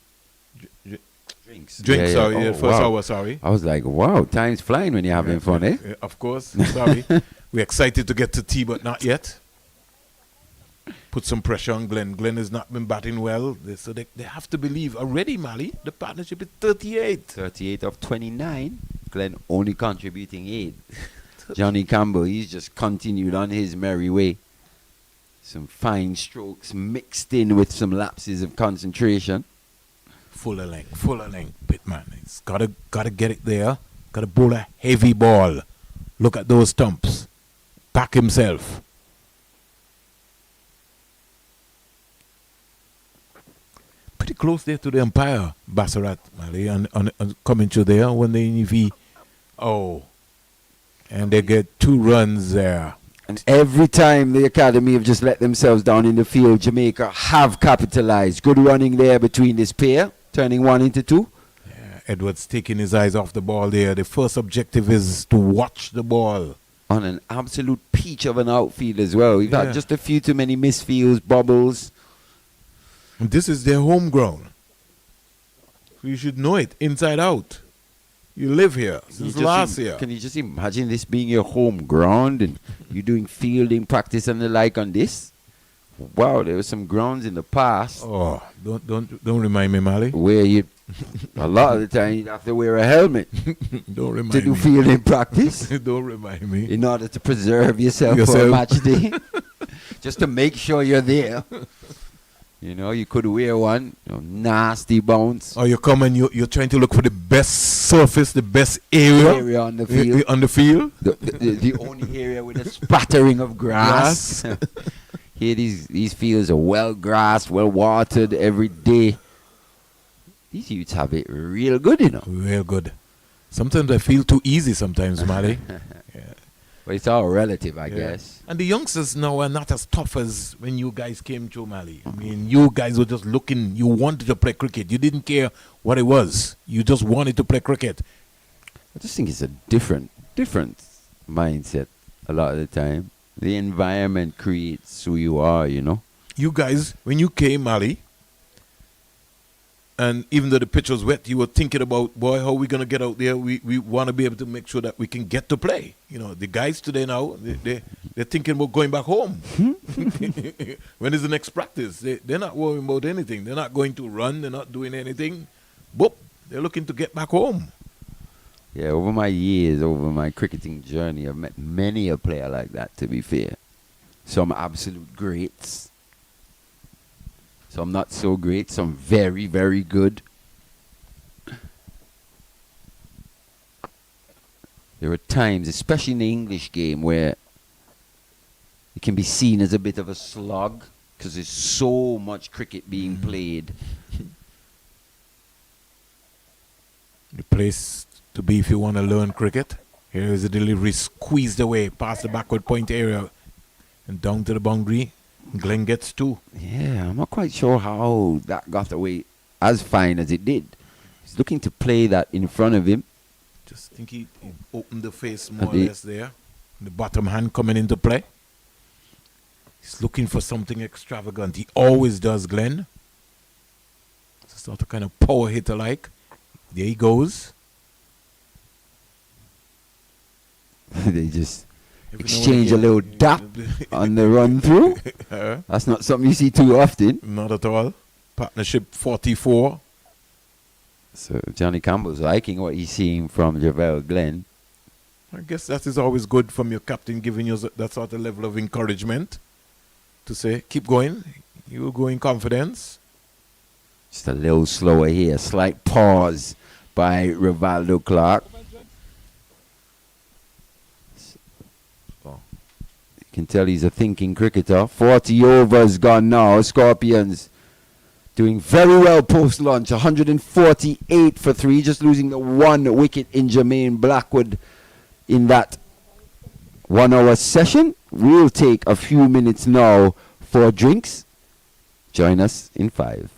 drinks. Drinks, sorry. Oh, First wow. hour, sorry. I was like, wow, time's flying when you're having fun, eh? Of course, sorry. We're excited to get to tea, but not yet. Put some pressure on Glenn. Glenn has not been batting well, so they have to believe. Already, Mali, the partnership is 38. 38 of 29. Glenn only contributing 8. Johnny Campbell, he's just continued on his merry way. Some fine strokes mixed in with some lapses of concentration. Fuller length, Pitman. He's gotta get it there. Gotta bowl a heavy ball. Look at those stumps. Back himself. Pretty close there to the umpire, Bassarat, Mali, and coming through there when the and they get 2 runs there. And every time the academy have just let themselves down in the field, Jamaica have capitalized. Good running there between this pair, turning 1 into 2. Yeah, Edwards taking his eyes off the ball there. The first objective is to watch the ball. On an absolute peach of an outfield as well. We've had just a few too many misfields, bobbles. And this is their home ground. So you should know it inside out. You live here since last year. Can you just imagine this being your home ground and you doing fielding practice and the like on this? Wow, there were some grounds in the past. Oh, don't remind me, Mali. Where you, a lot of the time, you'd have to wear a helmet. Don't remind to do me. fielding practice. Don't remind me. In order to preserve yourself for a match day, just to make sure you're there. You know, you could wear one, nasty bounce. Or you come and you're trying to look for the best surface, the best area on the field. On the field. The only area with a spattering of grass. Here, these fields are well grassed, well watered every day. These youths have it real good, you know. Real good. Sometimes I feel too easy sometimes, Mali. But it's all relative, I guess. And the youngsters now are not as tough as when you guys came through, Mali. I mean, you guys were just looking, you wanted to play cricket. You didn't care what it was. You just wanted to play cricket. I just think it's a different mindset a lot of the time. The environment creates who you are, you know. You guys, when you came, Mali, and even though the pitch was wet, you were thinking about, boy, how are we going to get out there? We want to be able to make sure that we can get to play. You know, the guys today now, they're thinking about going back home. When is the next practice? They're not worrying about anything. They're not going to run. They're not doing anything. Boop, they're looking to get back home. Yeah, over my years, over my cricketing journey, I've met many a player like that, to be fair. Some absolute greats. Some not so great, some very, very good. There are times, especially in the English game, where it can be seen as a bit of a slog because there's so much cricket being played. The place to be if you want to learn cricket. Here is the delivery squeezed away past the backward point area and down to the boundary. Glenn gets 2. Yeah, I'm not quite sure how that got away as fine as it did. He's looking to play that in front of him. Just think he opened the face more or less there. The bottom hand coming into play. He's looking for something extravagant. He always does, Glenn. It's a sort of kind of power hitter like. There he goes. They just exchange a little dap on the run through. That's not something you see too often. Not at all. Partnership 44. So Johnny Campbell's liking what he's seeing from Javel Glenn. I guess that is always good from your captain, giving you that sort of level of encouragement to say, keep going, you will go in confidence. Just a little slower here. Slight pause by Rivaldo Clark. You can tell he's a thinking cricketer. 40 overs gone now. Scorpions doing very well post-lunch. 148 for 3. Just losing the 1 wicket in Jermaine Blackwood in that 1 hour session. We'll take a few minutes now for drinks. Join us in 5.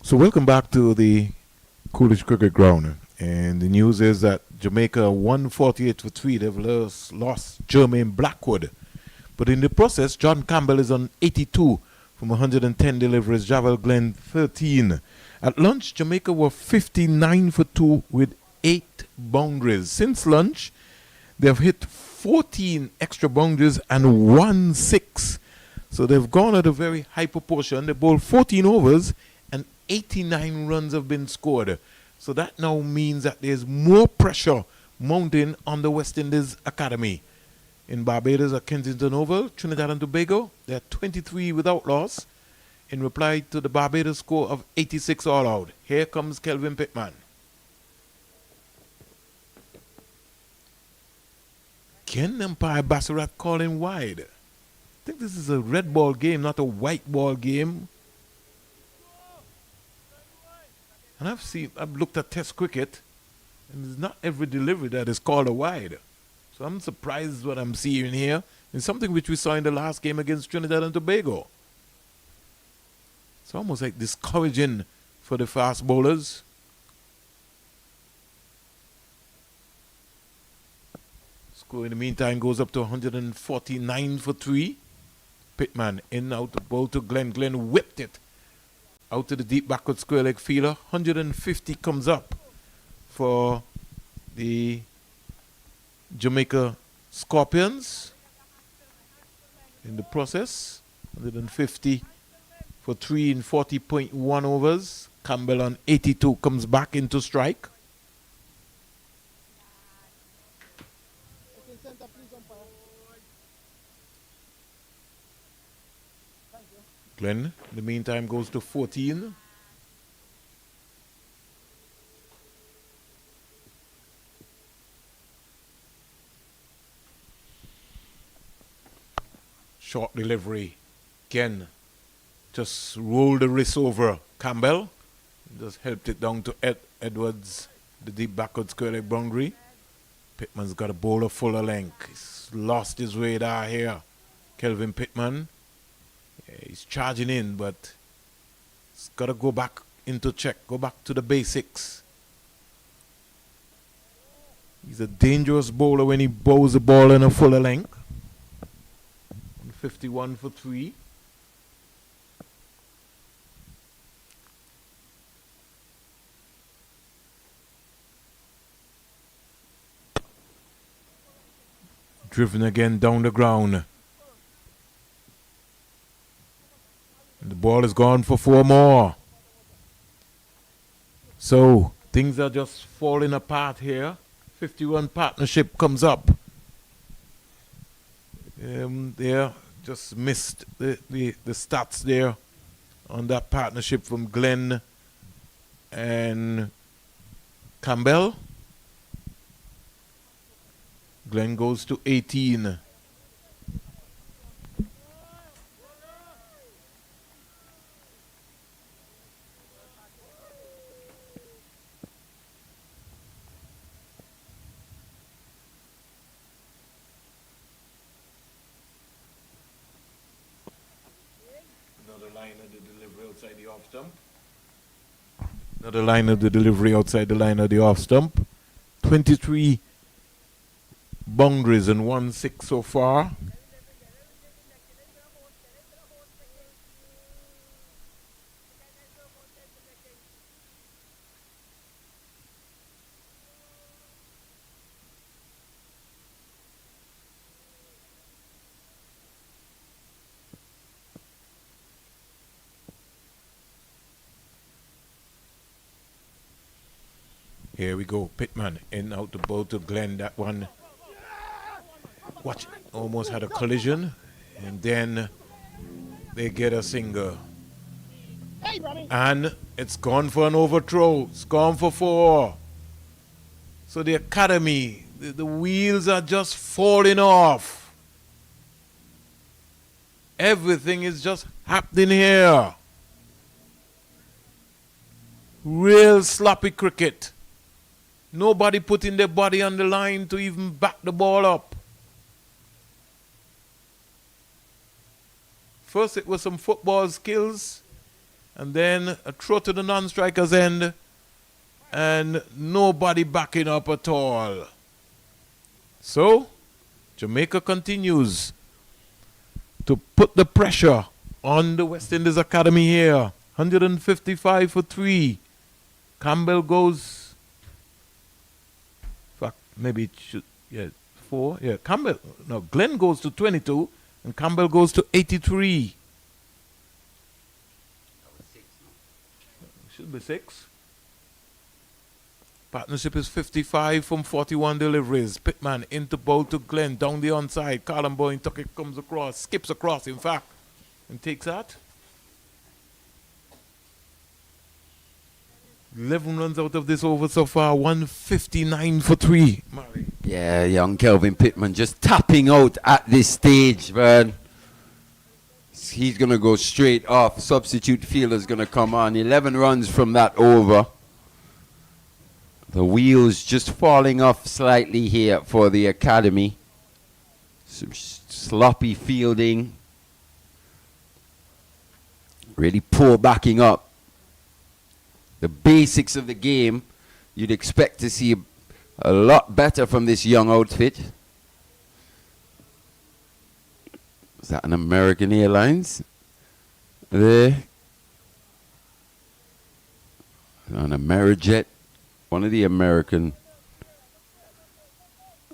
So welcome back to the Coolidge Cricket Ground. And the news is that Jamaica 148 for 3. They've lost Jermaine Blackwood. But in the process, John Campbell is on 82 from 110 deliveries. Javel Glenn 13. At lunch, Jamaica were 59 for 2 with 8 boundaries. Since lunch, they've hit 14 extra boundaries and 1 6. So they've gone at a very high proportion. They bowled 14 overs and 89 runs have been scored. So that now means that there's more pressure mounting on the West Indies Academy. In Barbados at Kensington Oval, Trinidad and Tobago, they're 23 without loss. in reply to the Barbados score of 86 all out. Here comes Kelvin Pittman. Ken umpire Bassarat calling wide. I think this is a red ball game, not a white ball game. And I've looked at Test cricket, and it's not every delivery that is called a wide. So I'm surprised what I'm seeing here. It's something which we saw in the last game against Trinidad and Tobago. It's almost like discouraging for the fast bowlers. Score in the meantime goes up to 149 for 3. Pittman in out the ball to Glenn. Glenn whipped it out to the deep backward square leg fielder. 150 comes up for the Jamaica Scorpions in the process. 150 for 3 in 40.1 overs. Campbell on 82 comes back into strike. Glenn, in the meantime, goes to 14. Short delivery. Ken just rolled the wrist over Campbell. Just helped it down to Edwards, the deep backward square leg boundary. Pittman's got a bowler full of length. He's lost his radar here. Kelvin Pittman. Yeah, he's charging in, but he's got to go back into check. Go back to the basics. He's a dangerous bowler when he bows the ball in a fuller length. 51 for 3. Driven again down the ground. And the ball is gone for 4 more. So things are just falling apart here. 51 partnership comes up. There just missed the stats there on that partnership from Glenn and Campbell. Glenn goes to 18. Another line of the delivery outside the line of the off stump. 23 boundaries and 1-6 so far. Here we go, Pittman in out the ball to Glenn. That one, watch, almost had a collision, and then they get a single. And it's gone for an overthrow. It's gone for 4. So the academy, the wheels are just falling off. Everything is just happening here. Real sloppy cricket. Nobody putting their body on the line to even back the ball up. First it was some football skills, and then a throw to the non-striker's end, and nobody backing up at all. So, Jamaica continues to put the pressure on the West Indies Academy here. 155 for 3. Campbell goes... Maybe it should, 4. Yeah, Campbell, no, Glenn goes to 22 and Campbell goes to 83. Should be 6. Partnership is 55 from 41 deliveries. Pittman into bowl to Glenn, down the onside. Colin Boyne, Tuckett comes across, skips across, in fact, and takes that. 11 runs out of this over so far, 159 for 3. Yeah, young Kelvin Pittman just tapping out at this stage, man. He's going to go straight off. Substitute fielder's going to come on. 11 runs from that over. The wheels just falling off slightly here for the academy. Some sloppy fielding. Really poor backing up. The basics of the game, you'd expect to see a lot better from this young outfit. Is that an American Airlines? There. An Amerijet. One of the American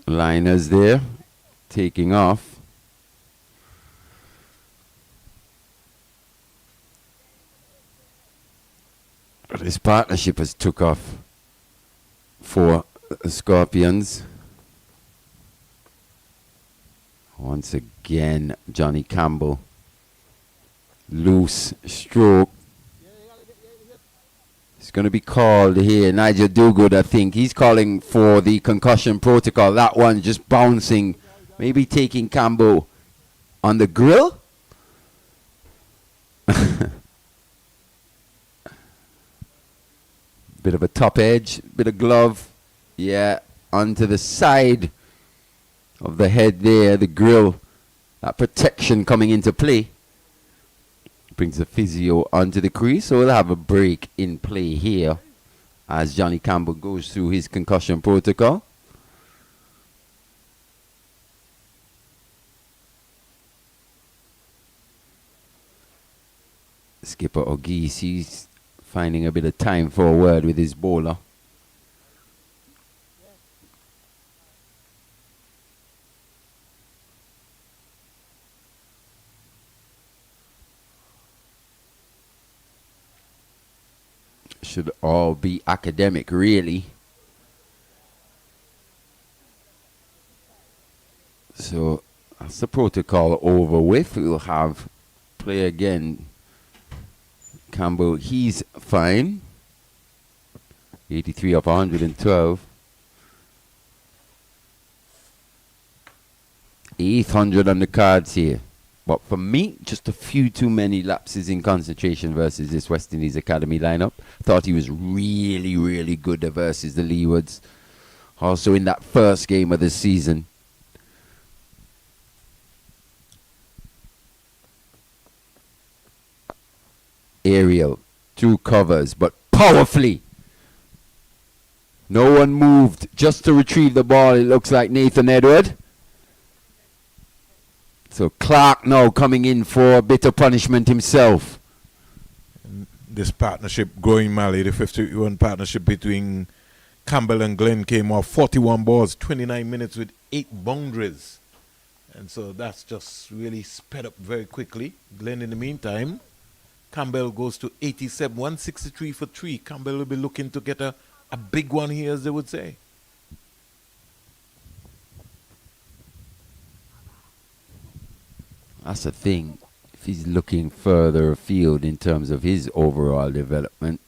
liners there. Taking off. This partnership has took off for the Scorpions. Once again, Johnny Campbell. Loose stroke. It's going to be called here. Nigel Dogood, I think. He's calling for the concussion protocol. That one just bouncing. Maybe taking Campbell on the grill. Bit of a top edge, bit of glove. Yeah, onto the side of the head there, the grill. That protection coming into play. Brings the physio onto the crease, so we'll have a break in play here as Johnny Campbell goes through his concussion protocol. Skipper O'Geese, he's finding a bit of time for a word with his bowler. Should all be academic, really. So that's the protocol over with. We'll have play again. Campbell, he's fine. 83 off 112. 800 on the cards here. But for me, just a few too many lapses in concentration versus this West Indies Academy lineup. Thought he was really, really good versus the Leewards. Also in that first game of the season. Aerial, 2 covers, but powerfully. No one moved just to retrieve the ball. It looks like Nathan Edward. So Clark now coming in for a bit of punishment himself. This partnership growing, Mali, the 51 partnership between Campbell and Glenn came off 41 balls, 29 minutes with 8 boundaries. And so that's just really sped up very quickly. Glenn in the meantime, Campbell goes to 87, 163 for 3. Campbell will be looking to get a big one here, as they would say. That's the thing. If he's looking further afield in terms of his overall development,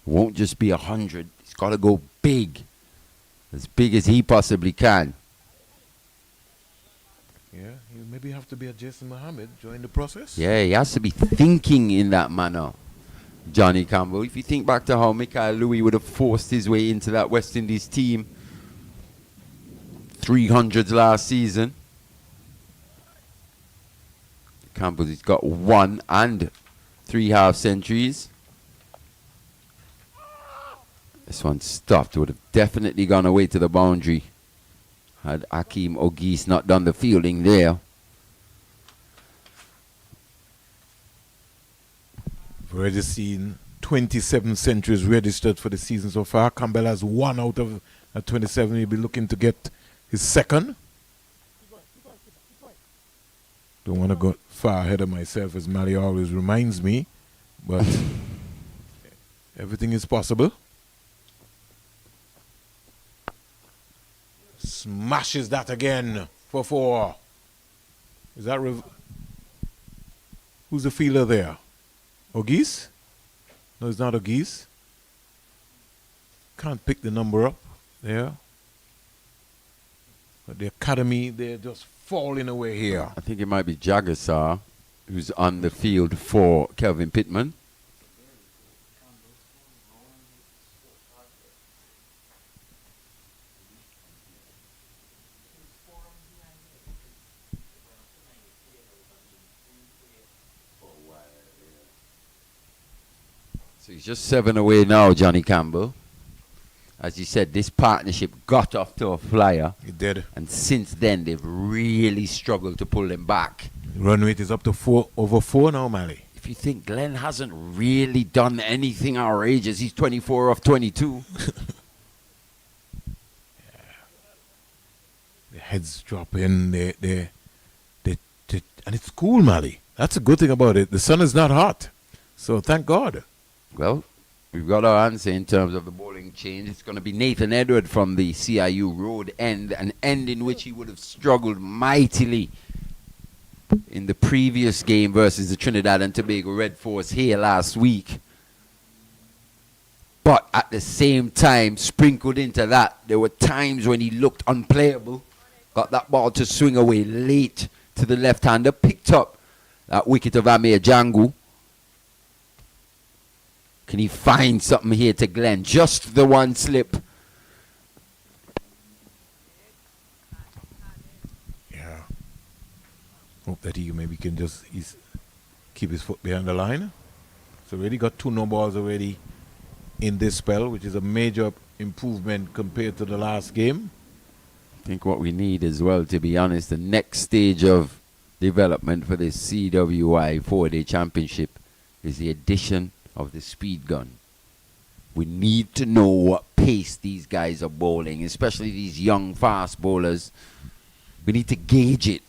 it won't just be 100. He's got to go big. As big as he possibly can. Yeah, you maybe have to be a Jason Mohammed join the process. Yeah, he has to be thinking in that manner, Johnny Campbell. If you think back to how Mikael Louis would have forced his way into that West Indies team, 300s last season. Campbell, he's got 1 and 3 half centuries. This one stopped. Would have definitely gone away to the boundary had Akeem O'Geese not done the fielding there. We've already seen 27 centuries registered for the season so far. Campbell has 1 out of 27. He'll be looking to get his second. Don't want to go far ahead of myself, as Mali always reminds me, but everything is possible. Smashes that again for 4. Is that who's the fielder there? O'Geese? No, it's not O'Geese. Can't pick the number up there. But the academy, they're just falling away here. I think it might be Jagasar who's on the field for Kelvin Pittman. So he's just 7 away now, Johnny Campbell. As you said, this partnership got off to a flyer. It did. And since then, they've really struggled to pull them back. Run rate is up to over 4 now, Mally. If you think Glenn hasn't really done anything outrageous, he's 24 off 22. The heads drop in. And it's cool, Mally. That's a good thing about it. The sun is not hot. So thank God. Well, we've got our answer in terms of the bowling change. It's going to be Nathan Edward from the CIU road end, an end in which he would have struggled mightily in the previous game versus the Trinidad and Tobago Red Force here last week. But at the same time, sprinkled into that, there were times when he looked unplayable, got that ball to swing away late to the left-hander, picked up that wicket of Amir Jangu. Can he find something here to Glenn? Just the one slip. Yeah. Hope that he maybe can just keep his foot behind the line. So already got 2 no balls already in this spell, which is a major improvement compared to the last game. I think what we need as well, to be honest, the next stage of development for this CWI 4-day championship is the addition of the speed gun. We need to know what pace these guys are bowling, especially these young fast bowlers. We need to gauge it.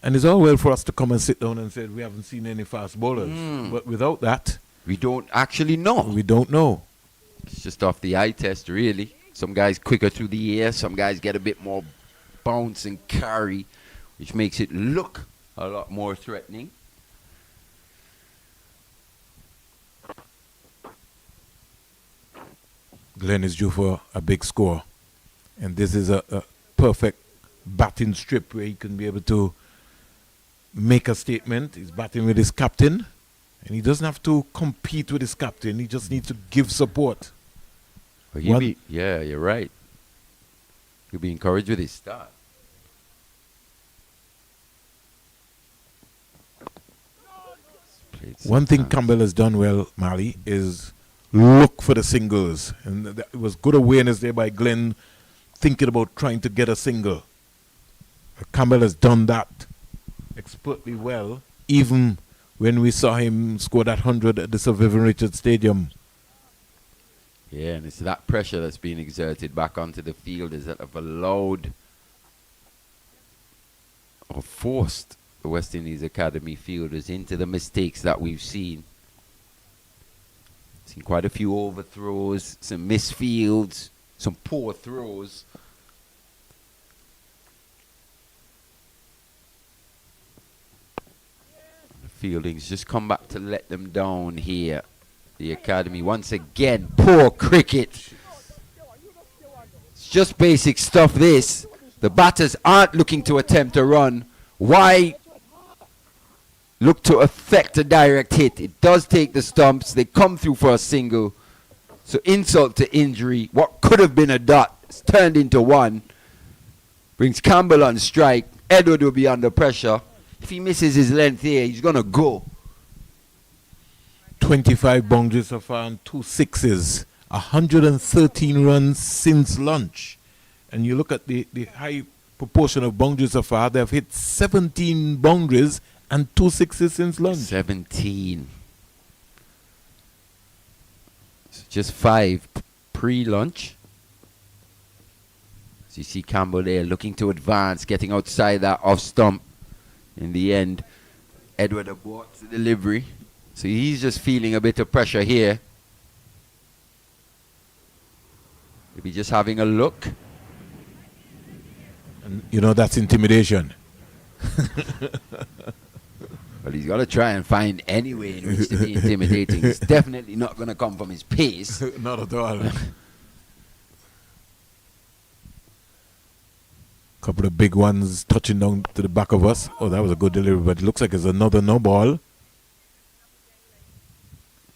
And it's all well for us to come and sit down and say we haven't seen any fast bowlers. But without that, we don't actually know. We don't know. It's just off the eye test, really. Some guys quicker through the air, some guys get a bit more bounce and carry, which makes it look a lot more threatening. Glenn is due for a big score. And this is a perfect batting strip where he can be able to make a statement. He's batting with his captain. And he doesn't have to compete with his captain. He just needs to give support. Yeah, you're right. He'll be encouraged with his start. One thing Campbell has done well, Mali, is look for the singles. And it was good awareness there by Glenn thinking about trying to get a single. Campbell has done that expertly well, even when we saw him score that 100 at the Sir Vivian Richards Stadium. Yeah, and it's that pressure that's being exerted back onto the fielders that have allowed or forced the West Indies Academy fielders into the mistakes that we've seen. Seen quite a few overthrows, some misfields, some poor throws. The fielding's just come back to let them down here. The academy once again, poor cricket. It's just basic stuff, this. The batters aren't looking to attempt a run. Why look to affect a direct hit? It does take the stumps. They come through for a single. So insult to injury. What could have been a dot is turned into one. Brings Campbell on strike. Edward will be under pressure. If he misses his length here, he's going to go. 25 boundaries so far and 2 sixes. 113 runs since lunch. And you look at the high proportion of boundaries so far, they've hit 17 boundaries and 2 sixes since lunch. 17. So just 5 pre-lunch. So you see Campbell there looking to advance, getting outside that off stump. In the end, Edward aborts the delivery. So he's just feeling a bit of pressure here. Maybe just having a look. And you know, that's intimidation. But he's got to try and find any way in which to be intimidating. It's definitely not going to come from his pace. Not at all. Couple of big ones touching down to the back of us. Oh, that was a good delivery, but it looks like it's another no ball.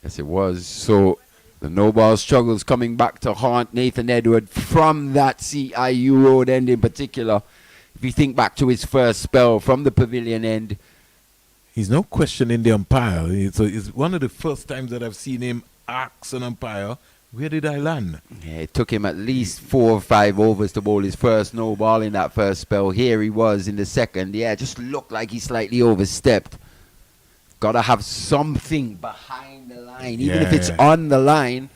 Yes, it was. So the no ball struggles coming back to haunt Nathan Edward from that CIU road end in particular. If you think back to his first spell from the pavilion end, he's no questioning the umpire. It's one of the first times that I've seen him ask an umpire, where did I land? Yeah, it took him at least 4 or 5 overs to bowl his first no ball in that first spell. Here he was in the second. Yeah, just looked like he slightly overstepped. Got to have something behind the line. Even if it's on the line,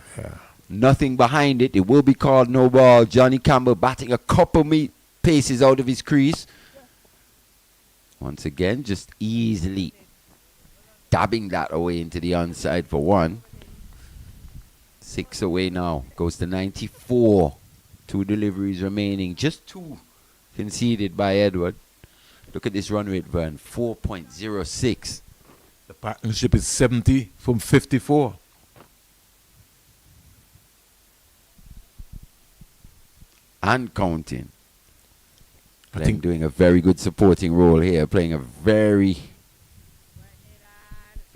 nothing behind it. It will be called no ball. Johnny Campbell batting a couple paces out of his crease. Once again, just easily dabbing that away into the onside for 1. 6 away now. Goes to 94. 2 deliveries remaining. Just 2 conceded by Edward. Look at this run rate, Vern. 4.06. The partnership is 70 from 54. And counting. I think doing a very good supporting role here, playing a very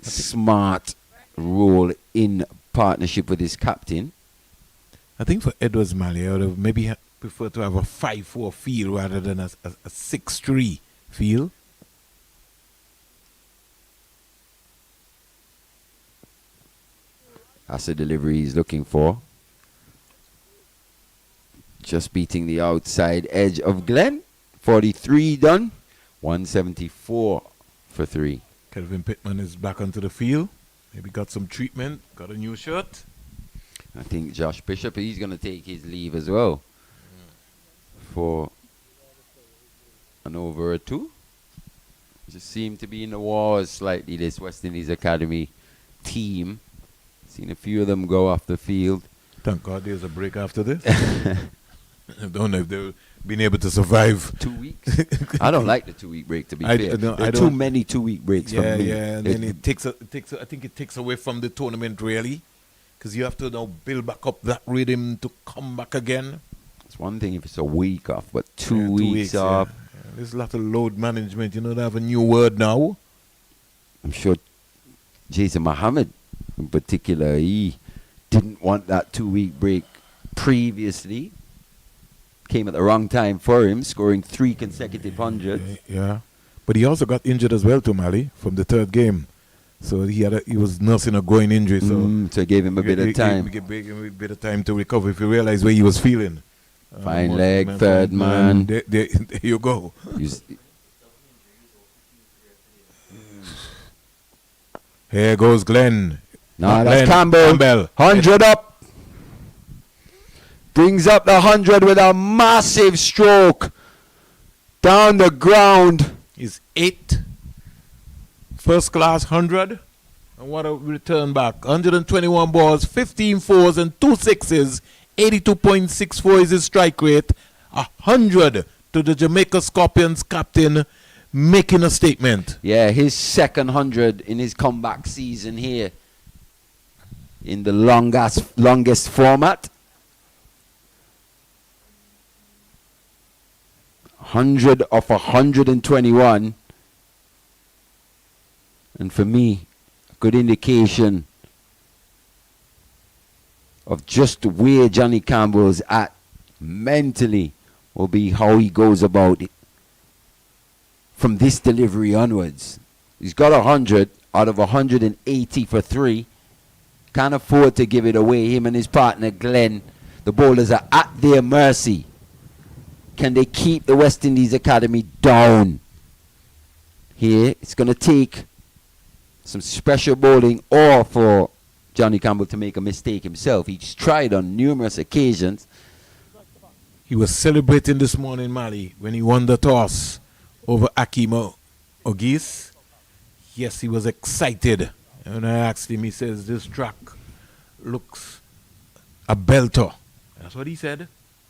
smart role in partnership with his captain. I think for Edwards Malley, I would have maybe preferred to have a 5-4 feel rather than a 6-3 feel. That's the delivery he's looking for. Just beating the outside edge of Glenn. 43 done. 174 for 3. Kelvin Pittman is back onto the field. Maybe got some treatment. Got a new shirt. I think Josh Bishop, he's going to take his leave as well. For an over or 2. Just seem to be in the wars slightly, this West Indies Academy team. Seen a few of them go off the field. Thank God there's a break after this. I don't know if they've been able to survive 2 weeks. I don't like the 2-week break, to be fair. There are too many 2-week breaks for me. Yeah, and then it takes I think it takes away from the tournament really, because you have to now build back up that rhythm to come back again. It's one thing if it's a week off, but 2 weeks off. Yeah. There's a lot of load management. You know, they have a new word now. I'm sure Jason Mohammed in particular, he didn't want that 2-week break previously. Came at the wrong time for him, scoring 3 consecutive hundreds. Yeah, but he also got injured as well, to Mali, from the 3rd game. So he was nursing a groin injury. So it gave him a bit of time. Gave him a bit of time to recover if he realized where he was feeling. Fine leg, third man. There you go. Here goes Glenn. No, that's Campbell. 100 up. Brings up the 100 with a massive stroke down the ground. His 8th first class 100. And what a return back. 121 balls, 15 fours and 2 sixes. 82.64 is his strike rate. 100 to the Jamaica Scorpions captain, making a statement. Yeah, his second 100 in his comeback season here in the longest format. 100 of 121. And for me, a good indication of just where Johnny Campbell's at mentally will be how he goes about it from this delivery onwards. He's got 100 out of 180 for 3. Can't afford to give it away. Him and his partner Glenn, the bowlers are at their mercy. Can they keep the West Indies Academy down? Here, it's going to take some special bowling or for Johnny Campbell to make a mistake himself. He's tried on numerous occasions. He was celebrating this morning, Mali, when he won the toss over Akeem Ogis. Yes, he was excited. And when I asked him, he says, this track looks a belter. That's what he said.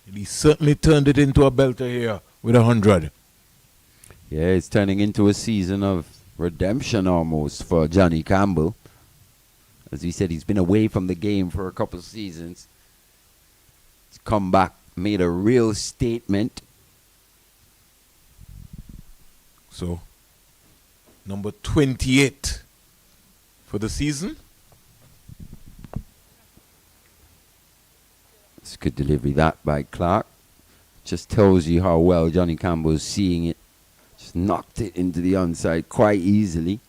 And he certainly turned it into a belter here with 100. Yeah, it's turning into a season of redemption almost for Johnny Campbell. As we said, he's been away from the game for a couple of seasons. He's come back, made a real statement. So, number 28 for the season. It's a good delivery that by Clark. Just tells you how well Johnny Campbell's seeing it. Just knocked it into the onside quite easily.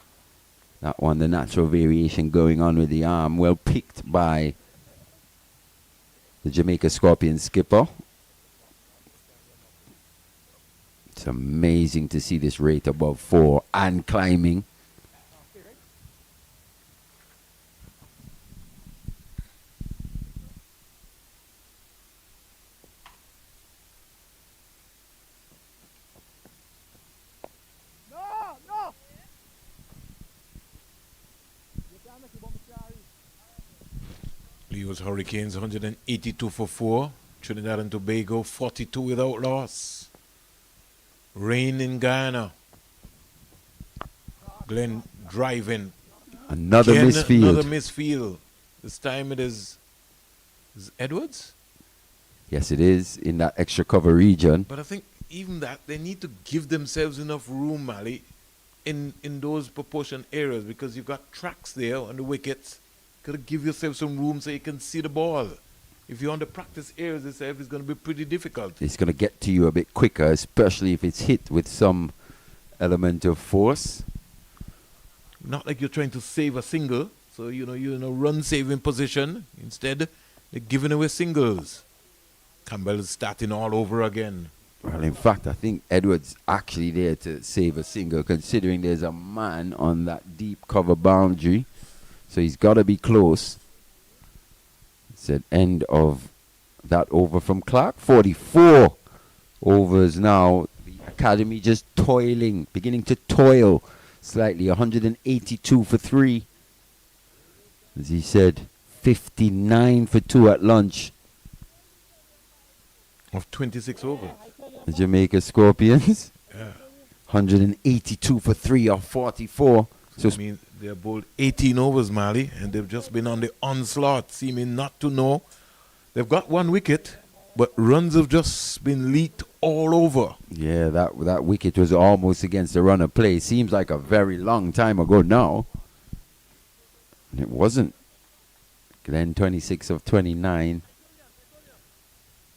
That one, the natural variation going on with the arm. Well picked by the Jamaica Scorpion skipper. It's amazing to see this rate above 4 and climbing. Leo's Hurricanes 182 for 4. Trinidad and Tobago 42 without loss. Rain in Guyana. Glenn driving. Another Again, misfield. Another misfield. This time it is Edwards? Yes, it is in that extra cover region. But I think even that, they need to give themselves enough room, Mali, in those proportion areas, because you've got tracks there on the wickets. Got to give yourself some room so you can see the ball. If you're on the practice areas itself, it's going to be pretty difficult. It's going to get to you a bit quicker, especially if it's hit with some element of force. Not like you're trying to save a single, so you're in a run-saving position. Instead, they're giving away singles. Campbell is starting all over again. Well, in fact, I think Edwards actually there to save a single, considering there's a man on that deep cover boundary. So he's got to be close. It's an end of that over from Clark. 44 overs now. The Academy just toiling, beginning to toil slightly. 182 for 3. As he said, 59 for 2 at lunch. Of 26 overs. The Jamaica Scorpions. Yeah. 182 for 3 of 44. So I mean, they're bowled 18 overs, Mali, and they've just been on the onslaught, seeming not to know. They've got 1 wicket, but runs have just been leaked all over. Yeah, that wicket was almost against the run of play. Seems like a very long time ago now. And it wasn't. Glenn 26 of 29.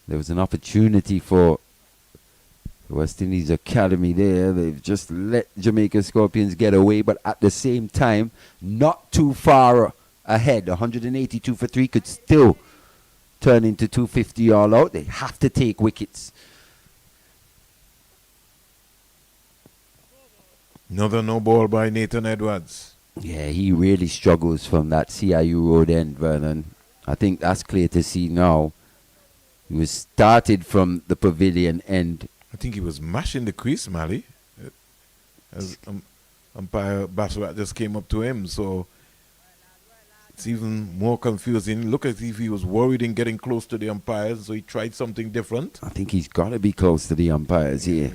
There was an opportunity for the West Indies Academy there. They've just let Jamaica Scorpions get away, but at the same time, not too far ahead. 182 for 3 could still turn into 250 all out. They have to take wickets. Another no ball by Nathan Edwards. Yeah, he really struggles from that CIU road end, Vernon. I think that's clear to see now. He was started from the pavilion end. I think he was mashing the crease, Mali. As umpire Baswat just came up to him, so it's even more confusing. Look as if he was worried in getting close to the umpires, so he tried something different. I think he's got to be close to the umpires here.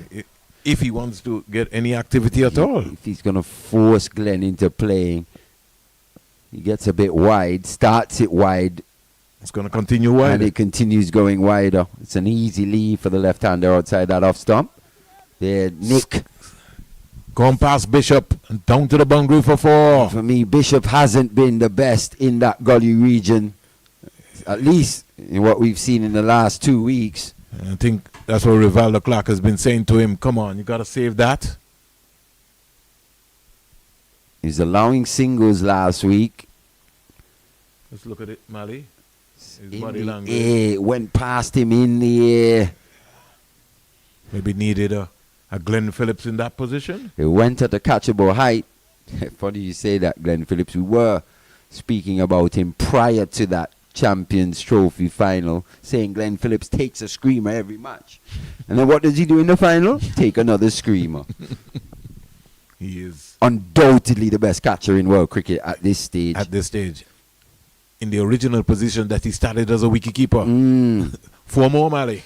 If he wants to get any activity at all. If he's going to force Glenn into playing, he gets a bit wide, starts it wide. It's going to continue wide. And it continues going wider. It's an easy lead for the left-hander outside that off stump. There, Nick. Gone past Bishop and down to the boundary for 4. For me, Bishop hasn't been the best in that gully region, at least in what we've seen in the last 2 weeks. And I think that's what Rivaldo Clark has been saying to him. Come on, you got to save that. He's allowing singles last week. Let's look at it, Mali. His In body the language. air, went past him in the air. Maybe needed a Glenn Phillips in that position. It went at a catchable height. Funny you say that, Glenn Phillips. We were speaking about him prior to that Champions Trophy final, saying Glenn Phillips takes a screamer every match. And then what does he do in the final? Take another screamer. He is undoubtedly the best catcher in world cricket at this stage. At this stage. In the original position that he started as a wicketkeeper. 4 more, Mali.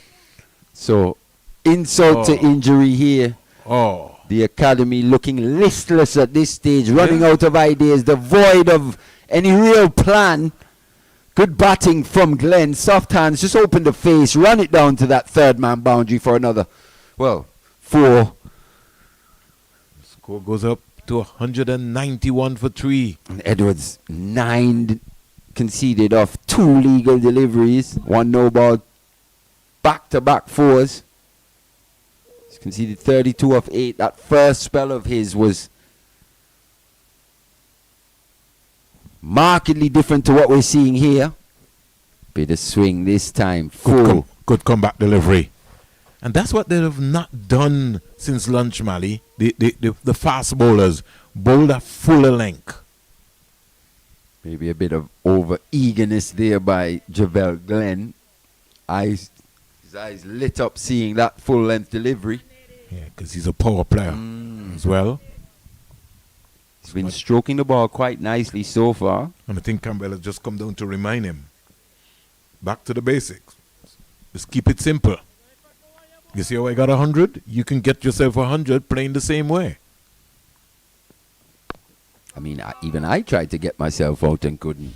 So, insult to injury here. Oh. The academy looking listless at this stage, running out of ideas, devoid of any real plan. Good batting from Glenn. Soft hands, just open the face, run it down to that third man boundary for another, 4. Score goes up to 191 for 3. And Edwards, 9 conceded off 2 legal deliveries, 1 no ball, back-to-back 4s. He's conceded 32 off 8. That first spell of his was markedly different to what we're seeing here. Bit of swing this time, full. Good comeback delivery. And that's what they have not done since lunch, Mali. The fast bowlers bowled a fuller length. Maybe a bit of over-eagerness there by Javel Glenn. His eyes lit up seeing that full-length delivery. Yeah, because he's a power player as well. He's been stroking the ball quite nicely so far. And I think Campbell has just come down to remind him. Back to the basics. Just keep it simple. You see how I got 100? You can get yourself 100 playing the same way. I mean, even I tried to get myself out and couldn't.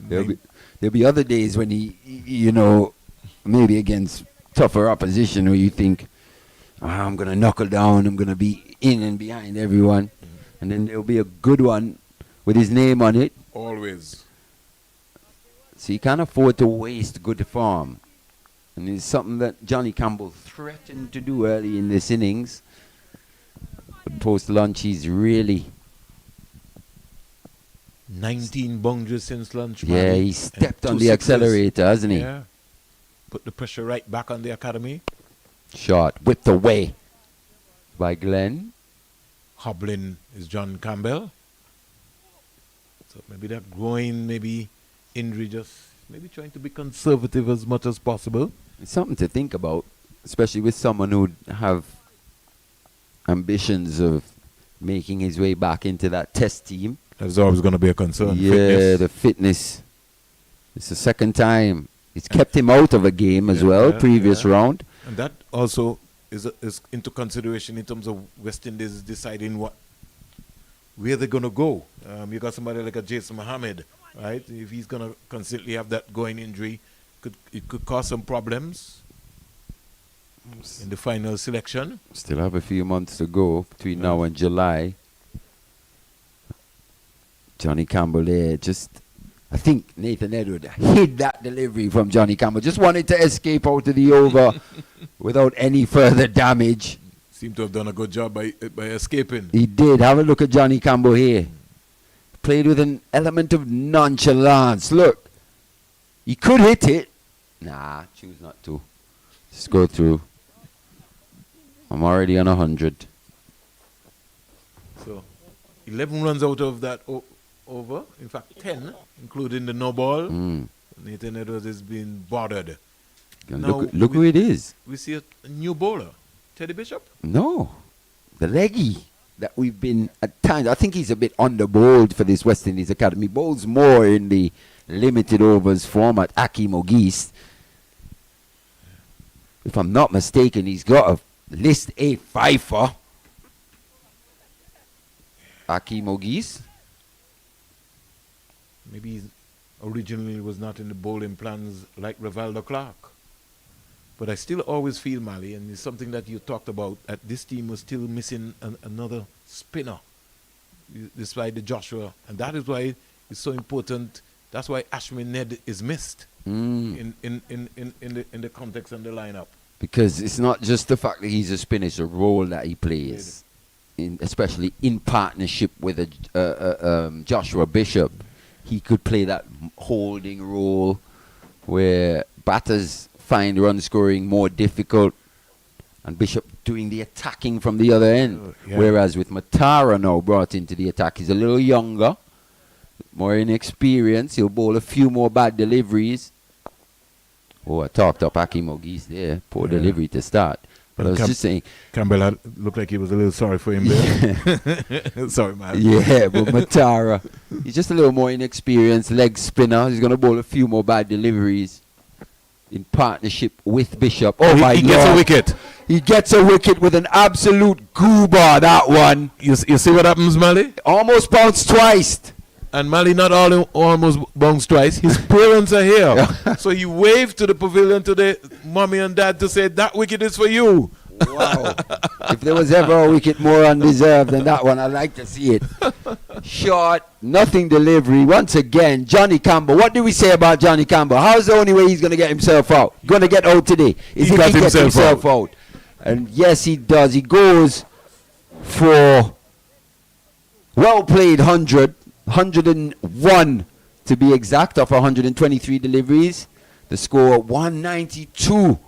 There'll be other days when maybe against tougher opposition where you think, I'm going to knuckle down, I'm going to be in and behind everyone. And then there'll be a good one with his name on it. Always. So you can't afford to waste good form. And it's something that Johnny Campbell threatened to do early in this innings. But post-lunch, he's really... 19 boundaries since lunch. Yeah, he stepped on the accelerator, hasn't he? Yeah. Put the pressure right back on the academy. Shot whipped away by Glenn. Hobbling is John Campbell. So maybe that groin, injury, just maybe trying to be conservative as much as possible. It's something to think about, especially with someone who have ambitions of making his way back into that test team. That's always going to be a concern. Yeah, fitness. the fitness. It's the second time. It's kept him out of a game as well, previous round. And that also is into consideration in terms of West Indies deciding where they're going to go. You got somebody like a Jason Mohammed, right? If he's going to constantly have that groin injury, it could cause some problems in the final selection. Still have a few months to go between now and July. Johnny Campbell there, I think Nathan Edward hid that delivery from Johnny Campbell. Just wanted to escape out of the over without any further damage. Seemed to have done a good job by escaping. He did. Have a look at Johnny Campbell here. Played with an element of nonchalance. Look, he could hit it. Nah, choose not to. Just go through. I'm already on 100. So, 11 runs out of that over. In fact, 10, including the no ball. Nathan Edwards is being bothered. Look who it is. We see a new bowler. Teddy Bishop? No. The leggy that we've been at times. I think he's a bit underbowled for this West Indies Academy. Bowls more in the limited overs format. Akeem Ogis. If I'm not mistaken, he's got a list A fifer. Akeem Ogis. Maybe he originally was not in the bowling plans like Rivaldo Clark. But I still always feel, Mali, and it's something that you talked about, that this team was still missing another spinner, despite the Joshua. And that is why it's so important. That's why Ashwin Ned is missed in the context and the lineup. Because it's not just the fact that he's a spinner, it's a role that he plays, especially in partnership with Joshua Bishop. He could play that holding role where batters find run scoring more difficult and Bishop doing the attacking from the other end. Whereas with Matara now brought into the attack, he's a little younger, more inexperienced. He'll bowl a few more bad deliveries. Oh, I talked up Akeem Ogis there. Poor delivery to start. But I was just saying, Campbell looked like he was a little sorry for him there. Sorry, man. Yeah, but Matara, he's just a little more inexperienced leg spinner. He's going to bowl a few more bad deliveries. in partnership with Bishop. Oh, my he Lord. gets a wicket. He gets a wicket with an absolute goober, that one. You see what happens, Mali? Almost bounced twice. And Mali not almost bounced twice. His parents are here. So he waved to the pavilion to the mommy and dad to say, that wicket is for you. Wow. If there was ever a wicket more undeserved than that one, I'd like to see it. Short, nothing delivery. Once again, Johnny Campbell. What do we say about Johnny Campbell? How's the only way he's going to get himself out? Going to get out today? Is he got himself out? And yes, he does. He goes for well played 101 to be exact, off 123 deliveries. The score 192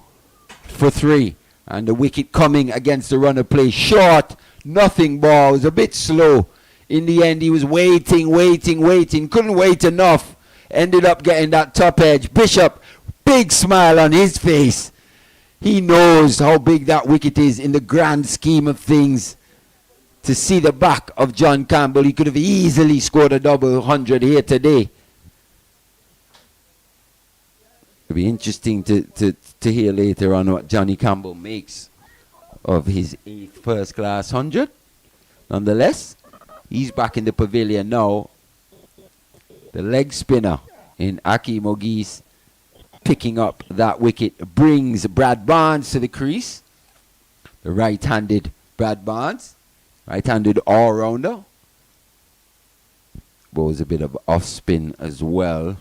for 3. And the wicket coming against the runner play. Short, nothing ball. It was a bit slow. In the end, he was waiting. Couldn't wait enough. Ended up getting that top edge. Bishop, big smile on his face. He knows how big that wicket is in the grand scheme of things. To see the back of John Campbell, he could have easily scored a double 100 here today. It'll be interesting to hear later on what Johnny Campbell makes of his 8th first-class 100. Nonetheless, he's back in the pavilion now. The leg spinner in Akeem Ogis picking up that wicket brings Brad Barnes to the crease. The right-handed Brad Barnes, right-handed all-rounder. Bowls a bit of off-spin as well.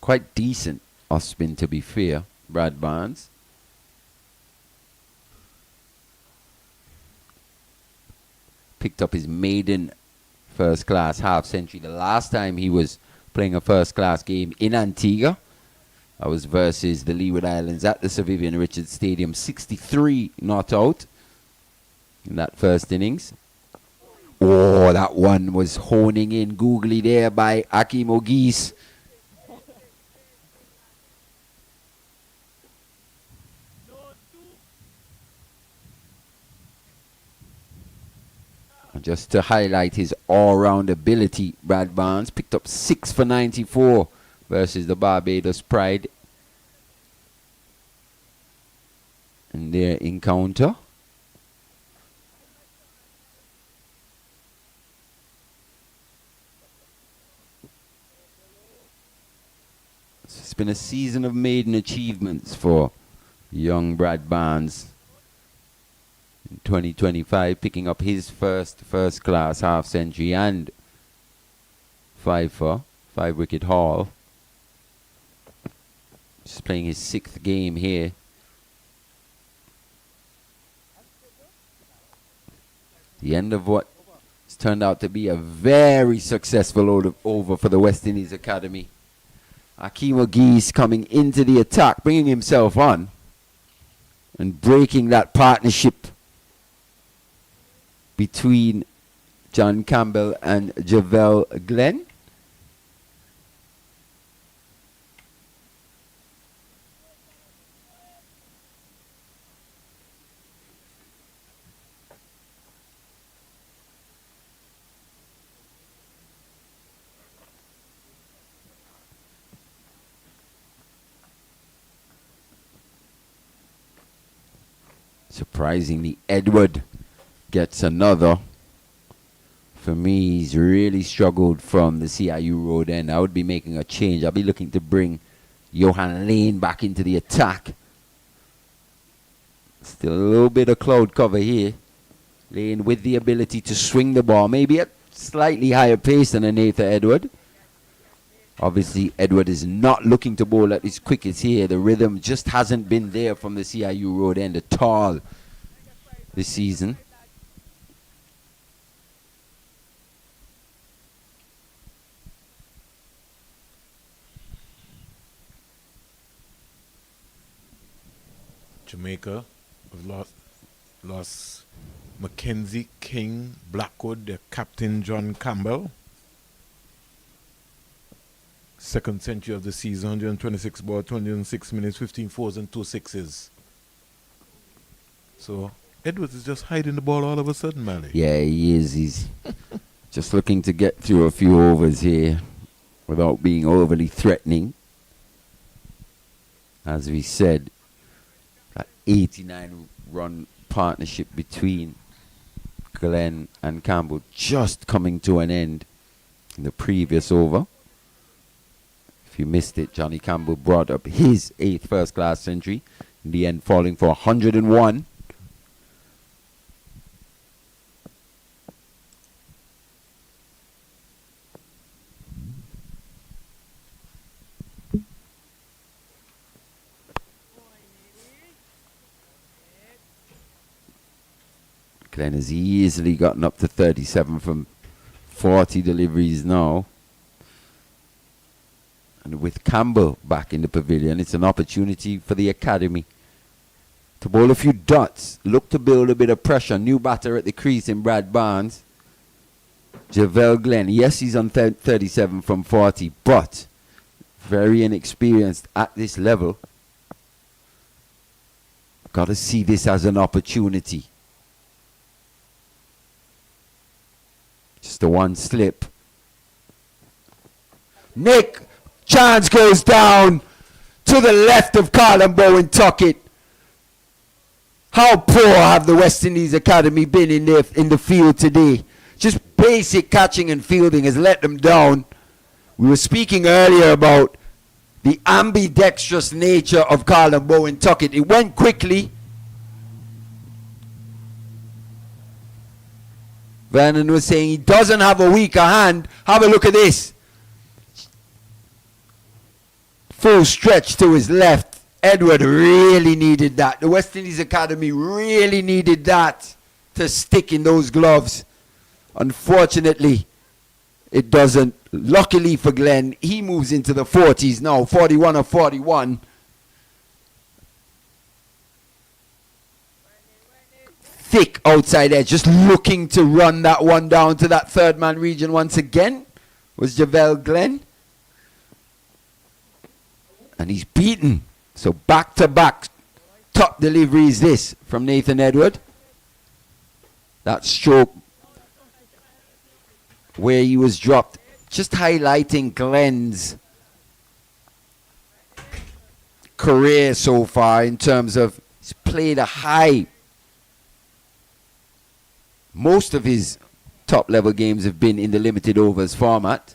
Quite decent off-spin, to be fair, Brad Barnes. Picked up his maiden first-class half-century the last time he was playing a first-class game in Antigua. That was versus the Leeward Islands at the Sir Vivian Richards Stadium. 63 not out in that first innings. Oh, that one was honing in googly there by Akeem Ogis. Just to highlight his all-round ability, Brad Barnes picked up 6 for 94 versus the Barbados Pride in their encounter. It's been a season of maiden achievements for young Brad Barnes. 2025, picking up his first-class half-century and 5-wicket haul. Just playing his 6th game here. The end of what has turned out to be a very successful over for the West Indies Academy. Akeem Ogis coming into the attack, bringing himself on and breaking that partnership between John Campbell and Javel Glenn. Surprisingly, Edward gets another. For me, he's really struggled from the CIU road end. I would be making a change. I'll be looking to bring Johan Lane back into the attack. Still a little bit of cloud cover here. Lane with the ability to swing the ball, maybe at slightly higher pace than Nathan Edward. Obviously, Edward is not looking to bowl at his quickest here. The rhythm just hasn't been there from the CIU road end at all this season. Jamaica have lost Mackenzie King, Blackwood, their captain John Campbell. 2nd century of the season, 126 ball, 206 minutes, 15 fours and 2 sixes. So Edwards is just hiding the ball all of a sudden, Mally. Yeah, he is. He's just looking to get through a few overs here without being overly threatening. As we said, that 89-run partnership between Glenn and Campbell just coming to an end in the previous over. If you missed it, Johnny Campbell brought up his 8th first-class century, in the end falling for 101. Glenn has easily gotten up to 37 from 40 deliveries now. And with Campbell back in the pavilion, it's an opportunity for the academy to bowl a few dots, look to build a bit of pressure. New batter at the crease in Brad Barnes. Javel Glenn, yes, he's on 37 from 40, but very inexperienced at this level. Got to see this as an opportunity. Just the one slip. Nick, chance goes down to the left of Carlin Bowen Tuckett. How poor have the West Indies Academy been in the field today? Just basic catching and fielding has let them down. We were speaking earlier about the ambidextrous nature of Carlin Bowen Tuckett. It went quickly. Vernon was saying he doesn't have a weaker hand. Have a look at this. Full stretch to his left. Edward really needed that. The West Indies Academy really needed that to stick in those gloves. Unfortunately, it doesn't. Luckily for Glenn, he moves into the 40s now. 41 or 41. Thick outside edge, just looking to run that one down to that third man region once again, was Javel Glenn. And he's beaten. So back-to-back top delivery is this from Nathan Edward. That stroke where he was dropped, just highlighting Glenn's career so far in terms of he's played a high. Most of his top-level games have been in the limited overs format.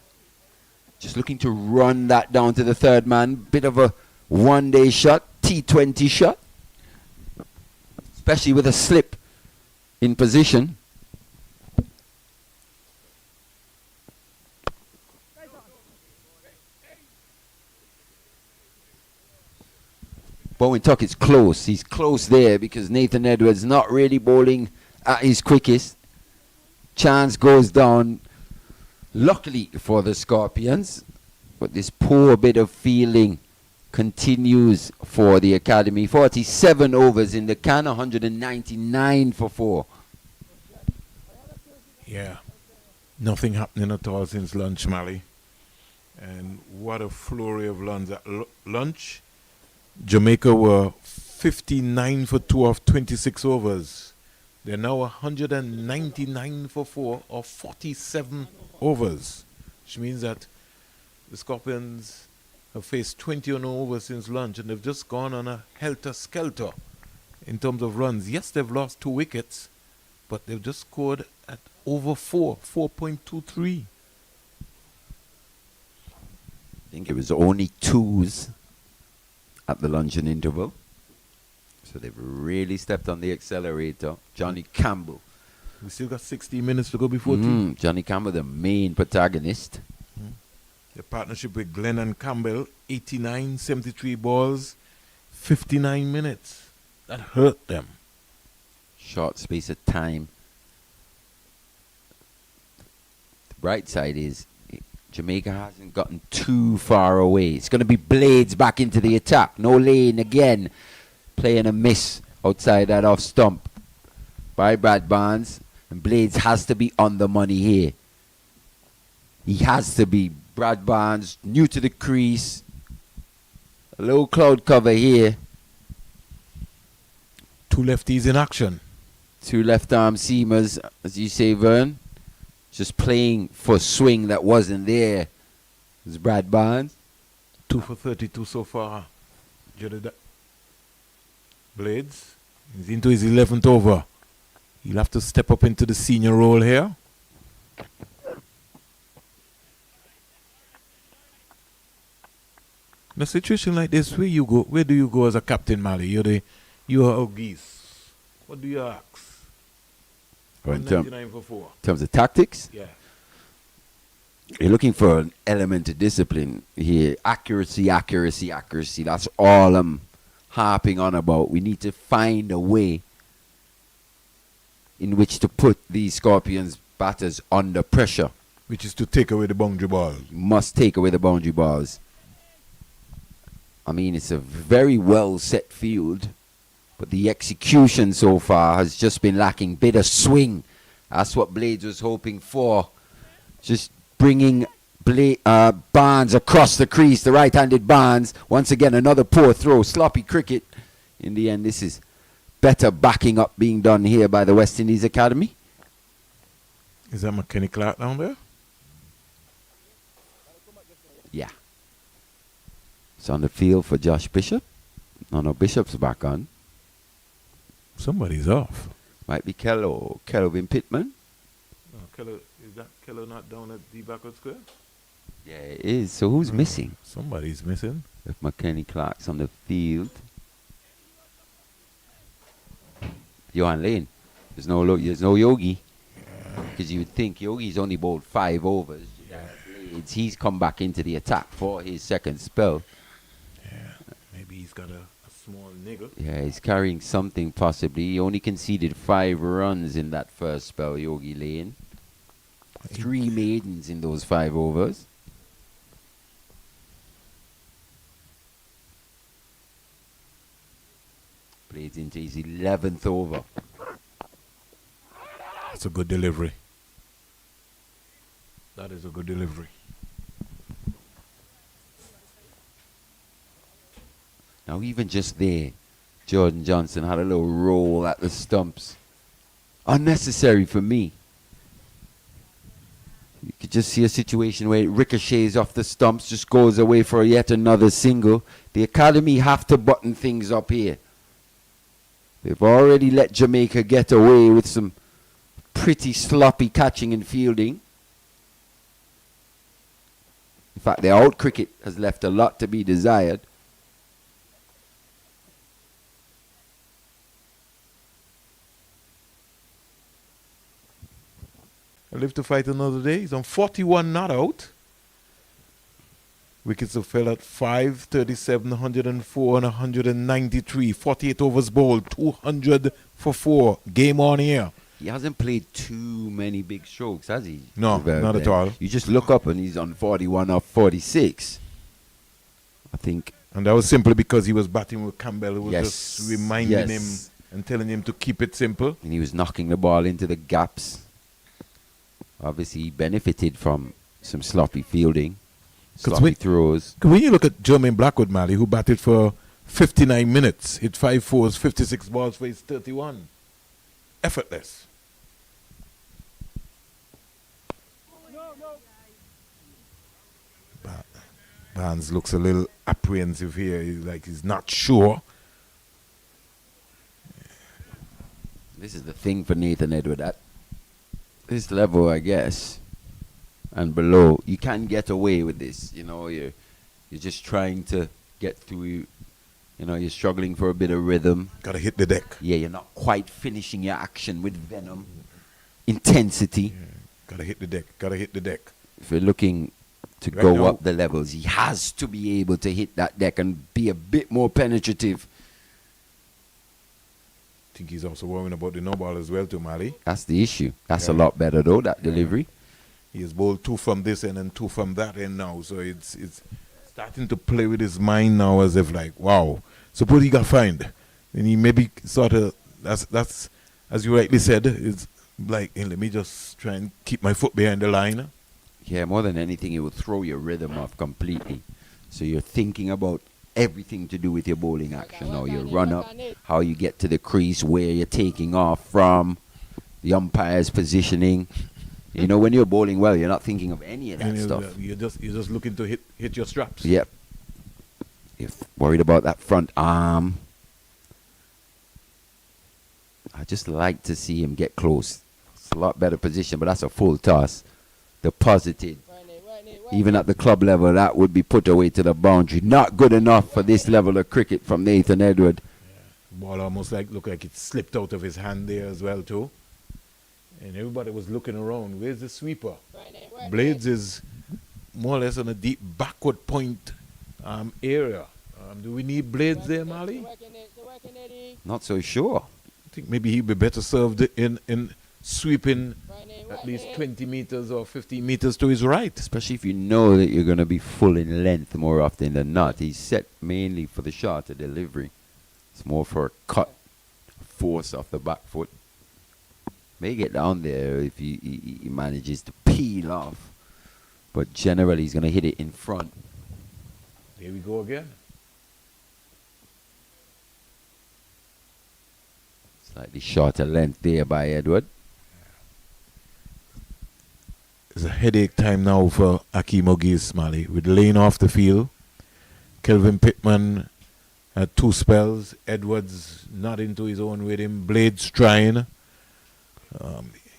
Just looking to run that down to the third man. Bit of a one-day shot, T20 shot. Especially with a slip in position. Bowen Tuckett's close. He's close there because Nathan Edwards not really bowling at his quickest. Chance goes down, luckily for the Scorpions, but this poor bit of fielding continues for the academy. 47 overs in the can, 199 for 4. Yeah, nothing happening at all since lunch, Mally. And what a flurry of runs at lunch. Jamaica were 59 for 2 of 26 overs. They're now 199 for 4 of 47 overs, which means that the Scorpions have faced 20 or no overs since lunch, and they've just gone on a helter-skelter in terms of runs. Yes, they've lost 2 wickets, but they've just scored at over 4.23. I think it was only 2s at the luncheon interval. So they've really stepped on the accelerator. Johnny Campbell. We still got 60 minutes to go before tea. Johnny Campbell, the main protagonist. The partnership with Glenn and Campbell, 89, 73 balls, 59 minutes. That hurt them. Short space of time. The bright side is Jamaica hasn't gotten too far away. It's going to be Blades back into the attack. No lane again. Playing a miss outside that off stump by Brad Barnes. And Blades has to be on the money here. He has to be. Brad Barnes, new to the crease. A low cloud cover here. 2 lefties in action. 2 left arm seamers, as you say, Vern. Just playing for swing that wasn't there. It was Brad Barnes. 2 for 32 so far. Blades. He's into his 11th over. He'll have to step up into the senior role here. In a situation like this, where do you go as a captain, Mali? You're a geese. What do you ask? In 199 for 4. terms of tactics? Yeah. You're looking for an element of discipline here. Accuracy. That's all I'm harping on about. We need to find a way in which to put these Scorpions batters under pressure. Which is to take away the boundary ball. You must take away the boundary balls. I mean, it's a very well set field, but the execution so far has just been lacking. Bit of swing. That's what Blades was hoping for. Just bringing Barnes across the crease, the right-handed Barnes. Once again, another poor throw. Sloppy cricket. In the end, this is better backing up being done here by the West Indies Academy. Is that McKenny Clark down there? Yeah. It's on the field for Josh Bishop. No, Bishop's back on. Somebody's off. Might be Kelvin Pittman. Is that Keller not down at the Blackwood Square? Yeah, it is. So who's missing? Somebody's missing. If McKenny Clark's on the field. Johan Lane. There's no Yogi. Because you would think Yogi's only bowled 5 overs. He's come back into the attack for his second spell. Yeah, maybe he's got a small niggle. Yeah, he's carrying something possibly. He only conceded 5 runs in that first spell, Yogi Lane. 3 maidens in those 5 overs. Plays into his 11th over. That's a good delivery. That is a good delivery. Now even just there, Jordan Johnson had a little roll at the stumps. Unnecessary for me. You could just see a situation where it ricochets off the stumps, just goes away for yet another single. The academy have to button things up here. They've already let Jamaica get away with some pretty sloppy catching and fielding. In fact, their out cricket has left a lot to be desired. I live to fight another day. He's on 41 not out. Wickets have fell at 5, 37, 104 and 193. 48 overs bowled, 200 for 4. Game on here. He hasn't played too many big strokes, has he? No, not at all. You just look up and he's on 41 off 46. I think. And that was simply because he was batting with Campbell, who was just reminding him and telling him to keep it simple. And he was knocking the ball into the gaps. Obviously, he benefited from some sloppy fielding, sloppy throws. When you look at Jermaine Blackwood, Mali, who batted for 59 minutes, hit 5 fours, 56 balls for his 31. Effortless. Barnes looks a little apprehensive here. He's not sure. This is the thing for Nathan Edward. At this level, I guess, and below, you can't get away with this. You know, you're just trying to get through. You know, you're struggling for a bit of rhythm. Gotta hit the deck. Yeah, you're not quite finishing your action with venom, intensity. Yeah, gotta hit the deck. Gotta hit the deck. If you're looking to go up the levels, he has to be able to hit that deck and be a bit more penetrative. I think he's also worrying about the no ball as well, too, Mali. That's the issue. That's a lot better though. That delivery. He has bowled 2 from this end and 2 from that end now, so it's starting to play with his mind now, as if like, wow, suppose he got fined, and he maybe sort of that's as you rightly said, it's like, hey, let me just try and keep my foot behind the line. Yeah, more than anything, it will throw your rhythm off completely. So you're thinking about everything to do with your bowling action, or your run up, how you get to the crease, where you're taking off from, the umpire's positioning. You know, when you're bowling well, you're not thinking of any of that stuff. You're just looking to hit your straps. Yep. If worried about that front arm, I just like to see him get close. It's a lot better position, but that's a full toss. Deposited. Even at the club level, that would be put away to the boundary. Not good enough for this level of cricket from Nathan Edward. Ball almost looked like it slipped out of his hand there as well too. And everybody was looking around. Where's the sweeper? Blades is more or less on a deep backward point area. Do we need Blades there, Mali? Not so sure. I think maybe he'd be better served in sweeping at least 20 meters or 15 meters to his right. Especially if you know that you're going to be full in length more often than not. He's set mainly for the shorter delivery. It's more for a cut, force off the back foot. May get down there if he manages to peel off. But generally, he's going to hit it in front. There we go again. Slightly shorter length there by Edward. It's a headache time now for Akeem Ogis, Mali. With Lane off the field. Kelvin Pittman had 2 spells. Edwards not into his own rhythm. Blades trying.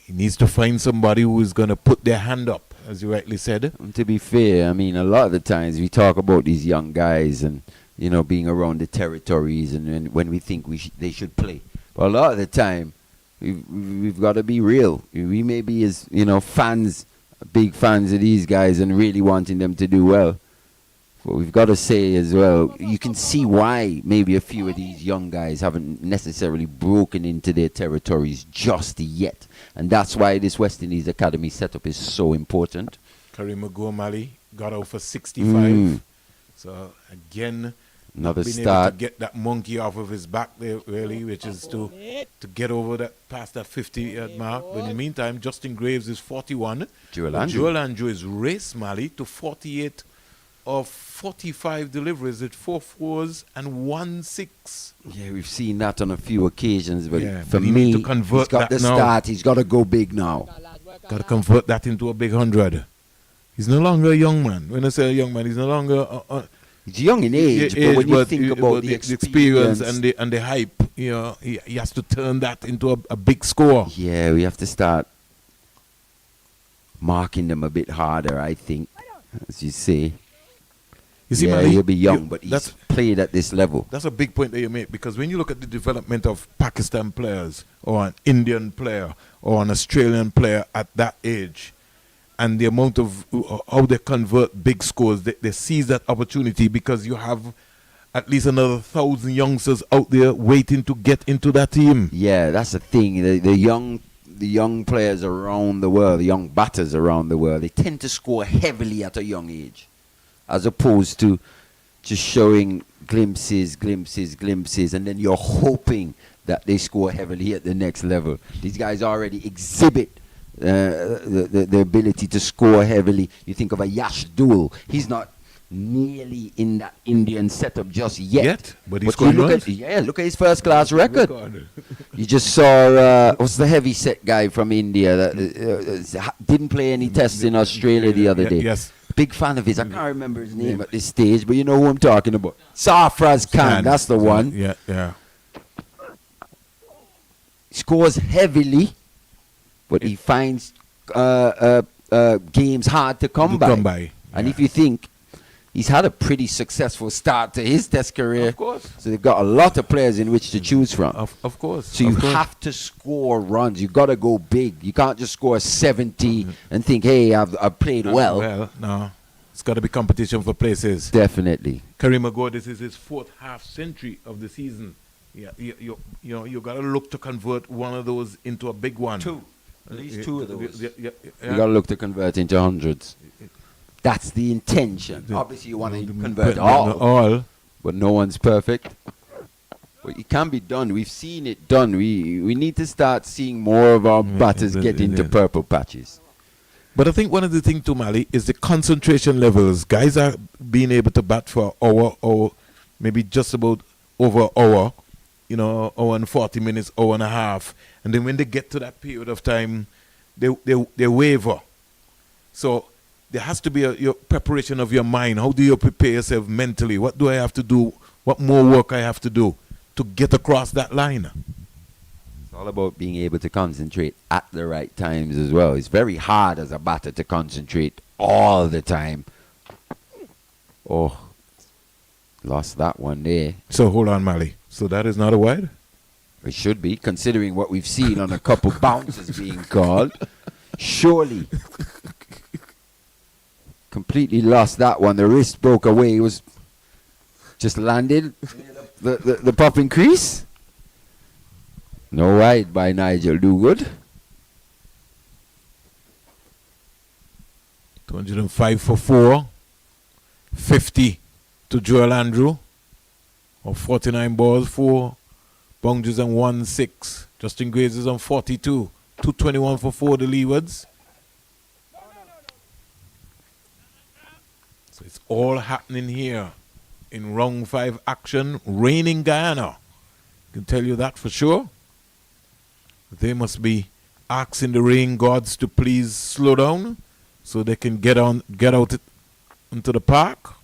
He needs to find somebody who is going to put their hand up, as you rightly said. And to be fair, I mean, a lot of the times we talk about these young guys and, you know, being around the territories and when we think they should play. But a lot of the time, we've got to be real. We may be, as, you know, fans, big fans of these guys and really wanting them to do well. But we've got to say as well, you can see why maybe a few of these young guys haven't necessarily broken into their territories just yet. And that's why this West Indies Academy setup is so important. Karim Mali got out for 65. So again, another being start. able to get that monkey off of his back there, really, which is to get over that, past that 50 mark. But in the meantime, Justin Graves is 41. Joel Andrew. Joel Andrew is raced Mali to 48 of 45 deliveries at 4 fours and 1 6. Yeah, we've seen that on a few occasions, but Yeah, for but he me, need to convert he's got that the now. start. He's got to go big now. Got to convert that into a big 100. He's no longer a young man. When I say a young man, he's no longer... he's young in age, but when you think about the experience and the hype, you know, he has to turn that into a big score. Yeah, we have to start marking them a bit harder, I think, as you say. You see, yeah, Mali, he'll be young, but he's played at this level. That's a big point that you make, because when you look at the development of Pakistan players or an Indian player or an Australian player at that age, and the amount of how they convert big scores, they seize that opportunity because you have at least another 1,000 youngsters out there waiting to get into that team. Yeah, that's the thing. The young players around the world, the young batters around the world, they tend to score heavily at a young age, as opposed to just showing glimpses, and then you're hoping that they score heavily at the next level. These guys already exhibit the ability to score heavily. You think of a Yash Dul. He's not nearly in that Indian setup just yet. But he's scoring runs. Look at his first class record. You just saw, what's the heavy set guy from India that didn't play any tests in Australia the other day. Yes. Big fan of his. I can't remember his name at this stage, but you know who I'm talking about. Sarfraz Khan, that's the one. Yeah. Scores heavily, but he finds games hard to come by. And if you think, he's had a pretty successful start to his test career. Of course. So they've got a lot of players in which to choose from. Of course. So you have to score runs. You've got to go big. You can't just score 70 and think, hey, I've played well. Well, no. It's got to be competition for places. Definitely. Karim Agor, this is his 4th half century of the season. Yeah, you got to look to convert one of those into a big one. At least 2 of those. Yeah. You got to look to convert into hundreds. That's the intention. Obviously, you want to convert all, but no one's perfect. But it can be done. We've seen it done. We need to start seeing more of our batters get into purple patches. But I think one of the things to Mali is the concentration levels. Guys are being able to bat for an hour or maybe just about over an hour, hour and 40 minutes, hour and a half. And then when they get to that period of time, they waver. So there has to be your preparation of your mind. How do you prepare yourself mentally? What do I have to do? What more work I have to do to get across that line? It's all about being able to concentrate at the right times as well. It's very hard as a batter to concentrate all the time. Oh, lost that one there. So hold on, Mali. So that is not a wide? It should be, considering what we've seen on a couple bounces being called. Surely. Completely lost that one. The wrist broke away. It was just landed the popping crease. No wide by Nigel Dogood. 205 for 4. 50 to Joel Andrew. Or 49 balls, 4 boundaries and 1-6. Justin Graves is on 42. 221 for 4 the leewards. So it's all happening here in round 5 action. Raining Guyana. I can tell you that for sure. They must be asking the rain gods to please slow down so they can get out into the park.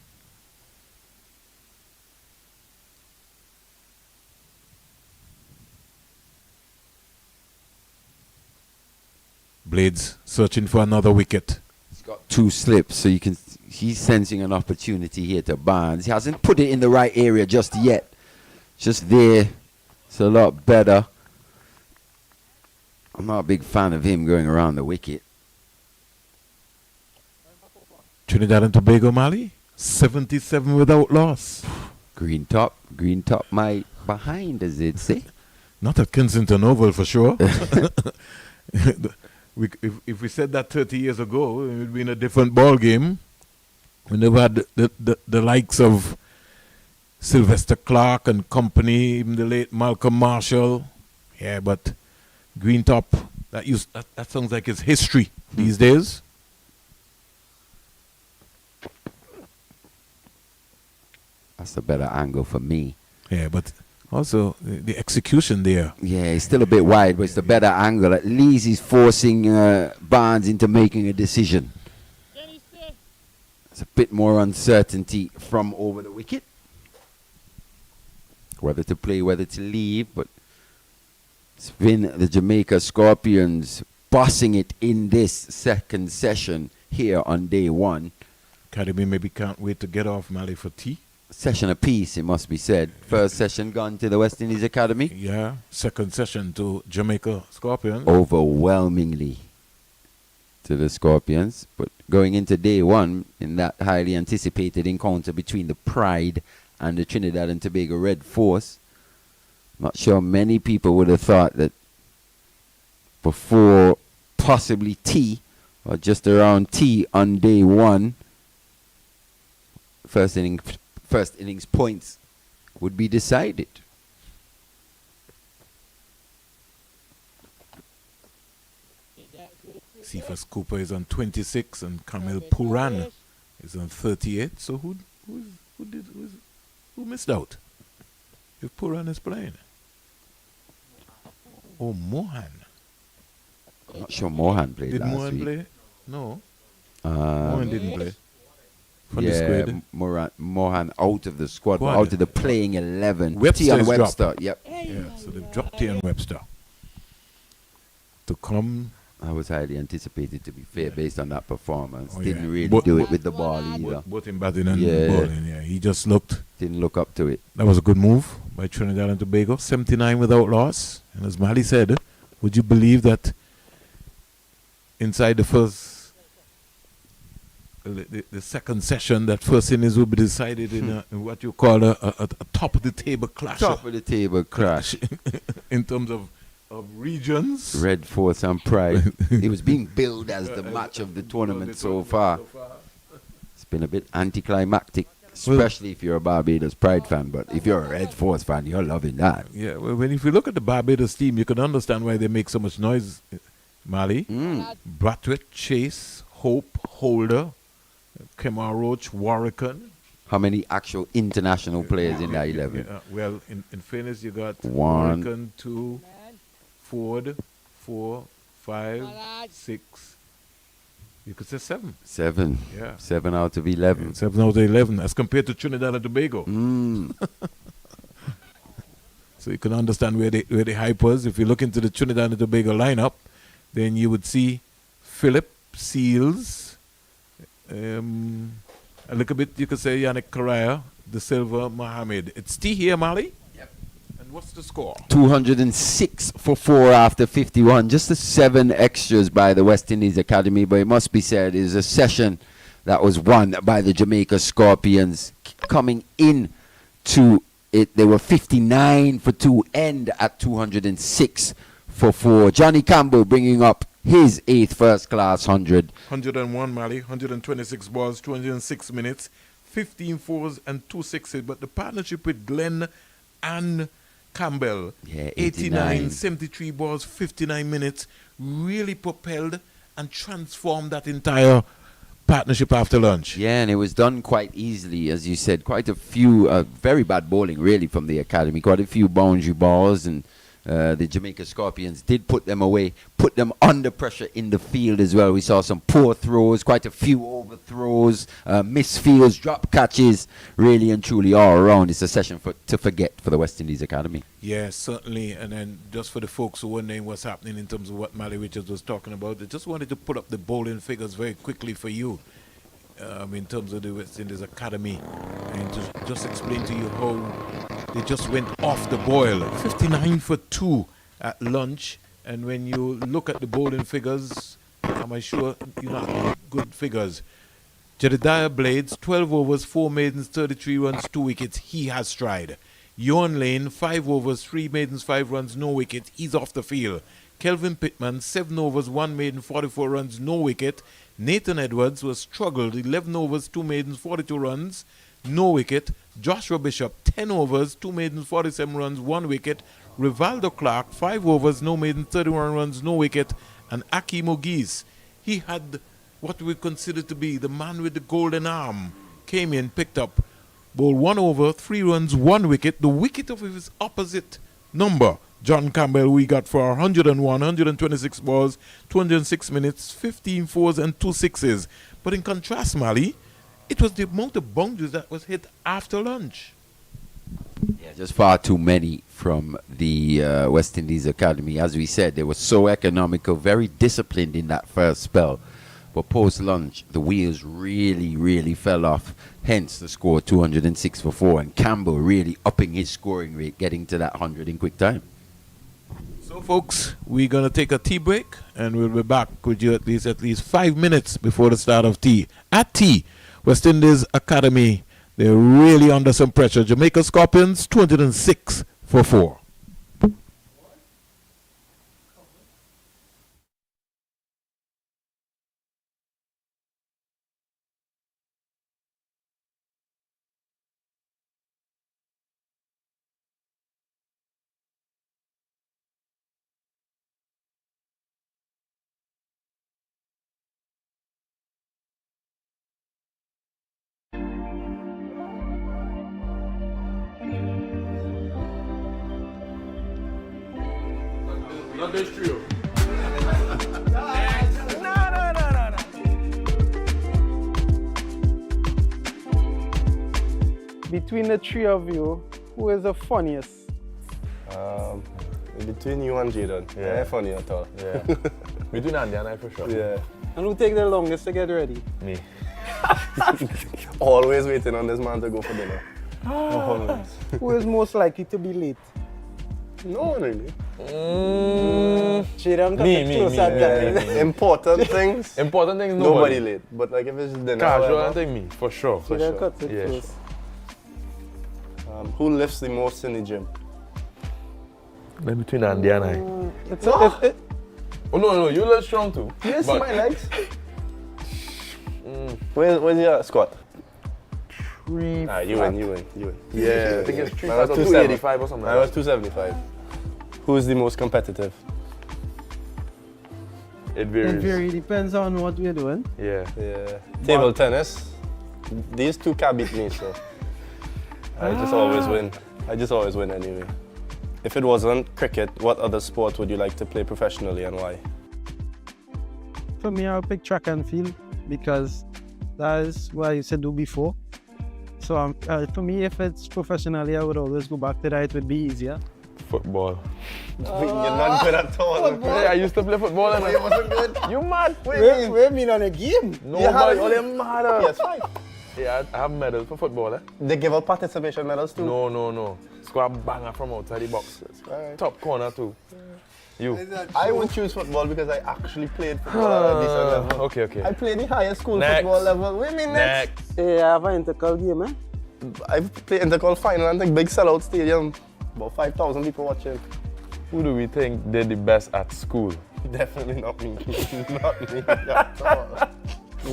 Blades searching for another wicket. He's got 2 slips, so he's sensing an opportunity here to Barnes. He hasn't put it in the right area just yet. Just there. It's a lot better. I'm not a big fan of him going around the wicket. Trinidad and Tobago, Mali, 77 without loss. Green top, my behind, as they'd say. Not at Kensington Oval for sure. If we said that 30 years ago, it would be in a different ball game. We never had the likes of Sylvester Clark and company, even the late Malcolm Marshall. Yeah, but Green Top, that sounds like it's history these days. That's a better angle for me. Yeah, but also the execution there. Yeah, it's still a bit wide, but it's the better angle. At least he's forcing Barnes into making a decision. It's a bit more uncertainty from over the wicket. Whether to play, whether to leave, but it's been the Jamaica Scorpions bossing it in this second session here on day 1. Academy maybe can't wait to get off Mali for tea. Session apiece, it must be said. First session gone to the West Indies Academy. Yeah, second session to Jamaica Scorpions. Overwhelmingly to the Scorpions. But going into day 1 in that highly anticipated encounter between the Pride and the Trinidad and Tobago Red Force, not sure many people would have thought that before possibly tea or just around tea on day 1, first innings points would be decided. Cephas Cooper is on 26 and Camille Puran is on 38. So who missed out? If Puran is playing. Oh, Mohan. I'm not sure Mohan played Did last Mohan week. play? No. Mohan didn't play. From the Yeah, squad. Mohan out of the squad, Squad. out of the playing 11. Webster Tion is Webster, dropped. yep. Yeah, so they've dropped Tion Webster to come. I was highly anticipated, to be fair, based on that performance. Oh, Didn't yeah. really But- do it with the ball either. Both in batting and bowling. Yeah, he just looked. Didn't look up to it. That was a good move by Trinidad and Tobago. 79 without loss. And as Mali said, would you believe that inside the first, the second session, that first innings will be decided in what you call a top of the table clash? Top of the table crash. In terms of regions. Red Force and Pride. It was being billed as the match of the tournament so far. It's been a bit anticlimactic, especially if you're a Barbados Pride fan. But if you're a Red Force fan, you're loving that. Yeah, well, if you look at the Barbados team, you can understand why they make so much noise, Mali. Bratwick, Chase, Hope, Holder, Kemar Roach, Warrican. How many actual international players in that 11? Well, in fairness, you got One. Warrican, 2, Ford, 4, 5, 6, You could say 7. 7. Yeah. 7 out of 11. 7 out of 11 as compared to Trinidad and Tobago. So you can understand where the hype was. If you look into the Trinidad and Tobago lineup, then you would see Philip Seals, a little bit, you could say Yannick Correa, De Silva, Mohammed. It's T here, Mali? Yep. And what's the score? 206 for 4 after 51. Just the 7 extras by the West Indies Academy, but it must be said, is a session that was won by the Jamaica Scorpions. Coming in to it, they were 59 for 2, end at 206 for 4. Johnny Campbell bringing up his 8th first-class 100. 101, Mali, 126 balls, 206 minutes, 15 fours and 2 sixes. But the partnership with Glenn and Campbell, 89, 73 balls, 59 minutes, really propelled and transformed that entire partnership after lunch. Yeah, and it was done quite easily, as you said. Quite a few, very bad bowling, really, from the academy. Quite a few boundary balls, and the Jamaica Scorpions did put them away, put them under pressure in the field as well. We saw some poor throws, quite a few overthrows, misfields, drop catches, really and truly all around. It's a session to forget for the West Indies Academy. Yeah, certainly. And then just for the folks who were wondering what's happening in terms of what Mali Richards was talking about, I just wanted to put up the bowling figures very quickly for you in terms of the West Indies Academy, and to just explain to you how they just went off the boil. 59 for 2 at lunch. And when you look at the bowling figures, I'm sure you know good figures. Jedediah Blades, 12 overs, 4 maidens, 33 runs, 2 wickets. He has stride. Ewan Lane, 5 overs, 3 maidens, 5 runs, no wicket. He's off the field. Kelvin Pittman, 7 overs, 1 maiden, 44 runs, no wicket. Nathan Edwards was struggled, 11 overs, 2 maidens, 42 runs, no wicket. Joshua Bishop, 10 overs, 2 maidens, 47 runs, 1 wicket. Rivaldo Clark, 5 overs, no maidens, 31 runs, no wicket. And Aki Mugiz, he had what we consider to be the man with the golden arm, came in, picked up, bowled 1 over, 3 runs, 1 wicket, the wicket of his opposite number. John Campbell, we got for 101, 126 balls, 206 minutes, 15 fours and 2 sixes. But in contrast, Mali, it was the amount of boundaries that was hit after lunch. Yeah, just far too many from the West Indies Academy. As we said, they were so economical, very disciplined in that first spell. But post-lunch, the wheels really, really fell off. Hence the score, 206 for 4. And Campbell really upping his scoring rate, getting to that 100 in quick time. So, folks, we're going to take a tea break, and we'll be back with you at least 5 minutes before the start of tea. At tea, West Indies Academy, they're really under some pressure. Jamaica Scorpions, 206 for 4. Not this trio. No. Between the three of you, who is the funniest? Between you and Jaden. Yeah, funny at all. Yeah. Between Andy and I for sure. Yeah. And who take the longest to get ready? Me. Always waiting on this man to go for dinner. Always. Who is most likely to be late? No one really. Me. Important things. Important things, nobody late. But like if it's dinner. Casual, I think me, for sure. For sure. Yes. Who lifts the most in the gym? Then between Andy and I. Oh no, you look strong too. Yes, my legs. Where's your squat? 3. You win. Yeah. I think it's 3. I was 285 or something. I was 275. Who's the most competitive? It varies. Depends on what we're doing. Yeah. Table tennis. These two can't beat me, so I just always win. I just always win anyway. If it wasn't cricket, what other sport would you like to play professionally and why? For me, I'll pick track and field because that is what I used to do before. So for me, if it's professionally, I would always go back to that. It would be easier. Football. You're not good at all. Yeah, I used to play football and you wasn't good. You mad? What do you mean on a game? No, but all them mad. Yes, fine. Yeah, I have medals for football. They give out participation medals too? No. Score banger from outside the box. Right. Top corner too. You. I would choose football because I actually played football at a decent level. Okay. I played the highest school Next. football level. What do you mean next? Hey, I have an intercol game, eh? I've played intercol final and like big sellout stadium. About 5,000 people watching. Who do we think did the best at school? Definitely not me. Not me at all.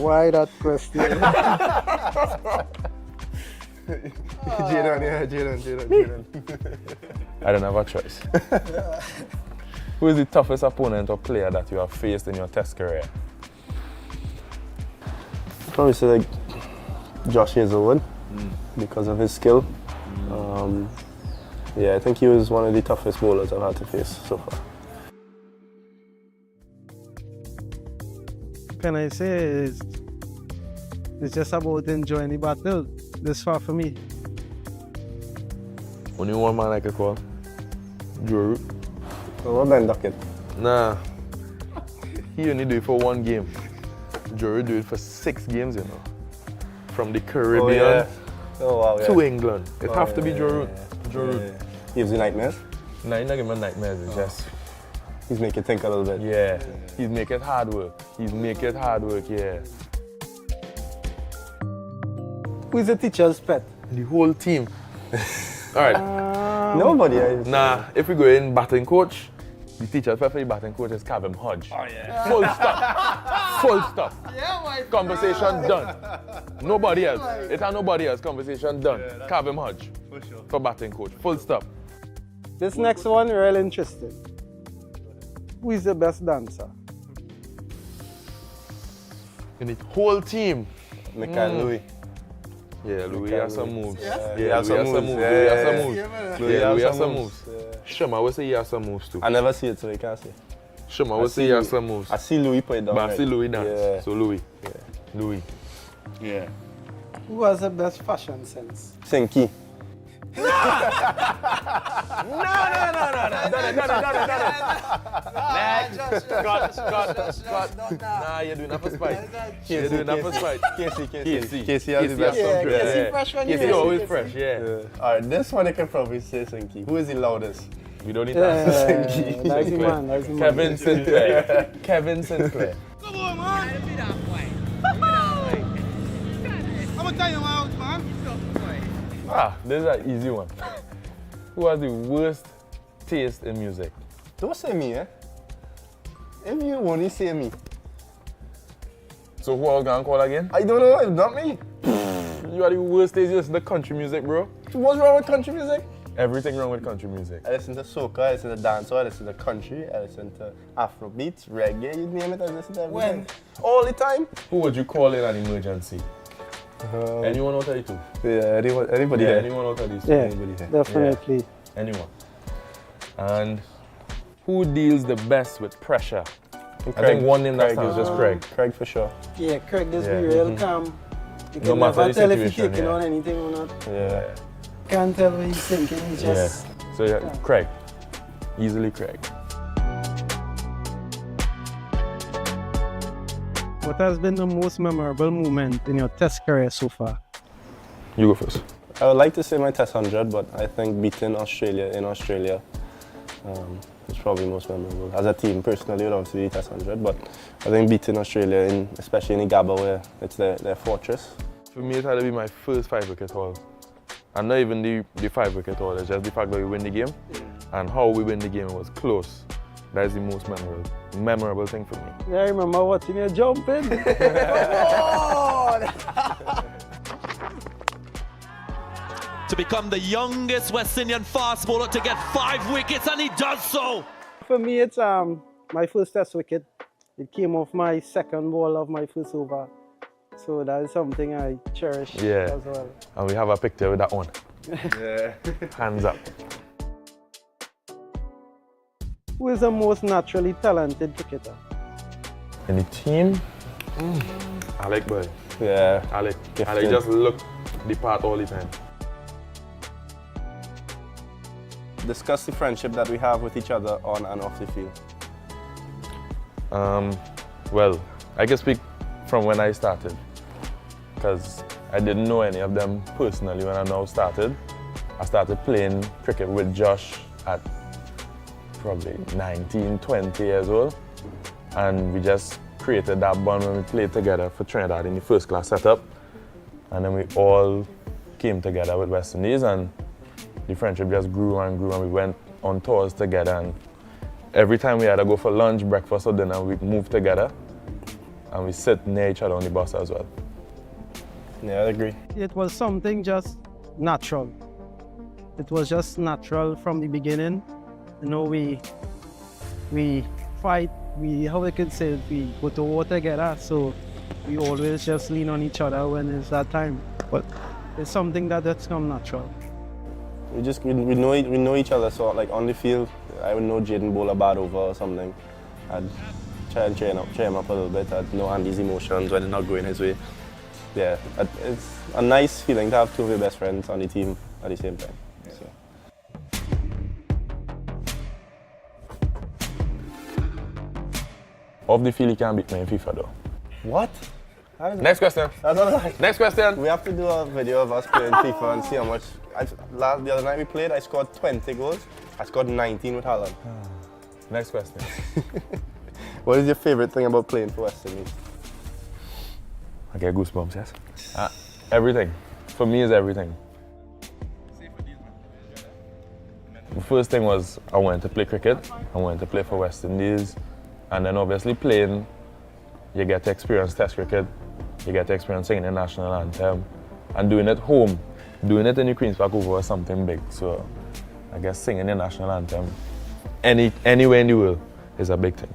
Why that question? Jaden. I don't have a choice. Who is the toughest opponent or player that you have faced in your Test career? Probably say like Josh Hazelwood because of his skill. Yeah, I think he was one of the toughest bowlers I've had to face so far. Can I say it's just about enjoying the battle this far for me. Only one man I could call. Drew. What Ben Duckett? Nah. He only do it for one game. Drew do it for 6 games, you know. From the Caribbean to England. It have to be Drew. Drew. Gives you nightmares? Nah, he's not giving me nightmares. It's just... He's make you think a little bit. Yeah. He's make it hard work. Yeah. Who is the teacher's pet? The whole team. All right. Nobody. Nah, if we go in batting coach, the teacher's pet for the batting coach is Campbell. Oh, yeah. Full stop. Full stop. Yeah, my Conversation done. Nobody else. It ain't nobody else. Conversation done. Campbell Hodge. For sure. For batting coach. Full stop. This next one, real interesting. Who is the best dancer? In the whole team. Louis. Yeah, Louis has some moves. Yeah, Louis has some moves. Shema would say he has some moves too. I never see it, so you can't say. Shema would say he has some moves. I see Louis play down. But I see Louis dance. Yeah. So Louis. Yeah. Louis. Yeah. Who has the best fashion sense? Sinky. No. Scott. Nah, you're doing that for spite. You're doing that for spite. Casey has the best from Casey fresh when Casey always fresh, yeah. Alright, this one I can probably say Sinky. Who is the loudest? We don't need to ask Sinky. That's the man. Kevin Sinclair. Kevin Sinclair. Come on, man. I'm gonna tell you out, man. This is an easy one. Who has the worst taste in music? Don't say me, eh? If you only say me. So who are gonna call again? I don't know, it's not me. You are the worst taste. You listen to country music, bro. What's wrong with country music? Everything wrong with country music. I listen to soca, I listen to dancehall, I listen to country, I listen to Afrobeats, reggae, you name it, I listen to everything. When? All the time. Who would you call in an emergency? Anyone out of the two? Yeah, anybody there. Anyone out of these two? Yeah, Anybody there. definitely. Yeah. Anyone. And who deals the best with pressure? I think one name that stands is just Craig. Craig for sure. Yeah, Craig does be real calm. You No can matter never the tell if he's situation, taking yeah. on anything or not. Yeah. Can't tell what he's thinking, he's just... So yeah, Craig. Easily Craig. What has been the most memorable moment in your Test career so far? You go first. I would like to say my Test 100, but I think beating Australia in Australia is probably most memorable. As a team, personally, it would obviously be Test 100, but I think beating Australia, especially in the Gabba, where it's their fortress. For me, it had to be my first 5-wicket haul. And not even the 5-wicket haul, it's just the fact that we win the game. And how we win the game was close. That is the most memorable thing for me. Yeah, I remember watching you jumping. To become the youngest West Indian fast bowler to get 5 wickets, and he does so. For me, it's my first Test wicket. It came off my second ball of my first over. So that is something I cherish as well. And we have a picture with that one. Yeah. Hands up. Who is the most naturally talented cricketer? In the team, Alec boy. Yeah. Alec Gifted. just look the part all the time. Discuss the friendship that we have with each other on and off the field. Well, I can speak from when I started, because I didn't know any of them personally when I now started. I started playing cricket with Josh at probably 19, 20 years old, and we just created that bond when we played together for Trinidad in the first class setup, and then we all came together with West Indies, and the friendship just grew and grew, and we went on tours together, and every time we had to go for lunch, breakfast or dinner, we moved together, and we sit near each other on the bus as well. Yeah, I agree. It was something just natural. It was just natural from the beginning. You know, we fight, how we could say it, we go to war together, so we always just lean on each other when it's that time. But it's something that's come natural. We know each other, so like on the field, I would know Jaden bowl a bad over or something. I'd try and cheer him up a little bit. I'd know Andy's emotions when it's not going his way. Yeah, it's a nice feeling to have two of your best friends on the team at the same time. So. Off the field, you can't beat me in FIFA though. What? Next question. Next question. We have to do a video of us playing FIFA and see how much. The other night we played, I scored 20 goals. I scored 19 with Haaland. Next question. What is your favorite thing about playing for West Indies? I get goosebumps, yes? Everything. For me, is everything. The first thing was I wanted to play cricket. I wanted to play for West Indies. And then obviously playing, you get to experience Test cricket. You get to experience singing the national anthem. And doing it home. Doing it in the Queen's Park over was something big. So I guess singing the national anthem anywhere in the world is a big thing.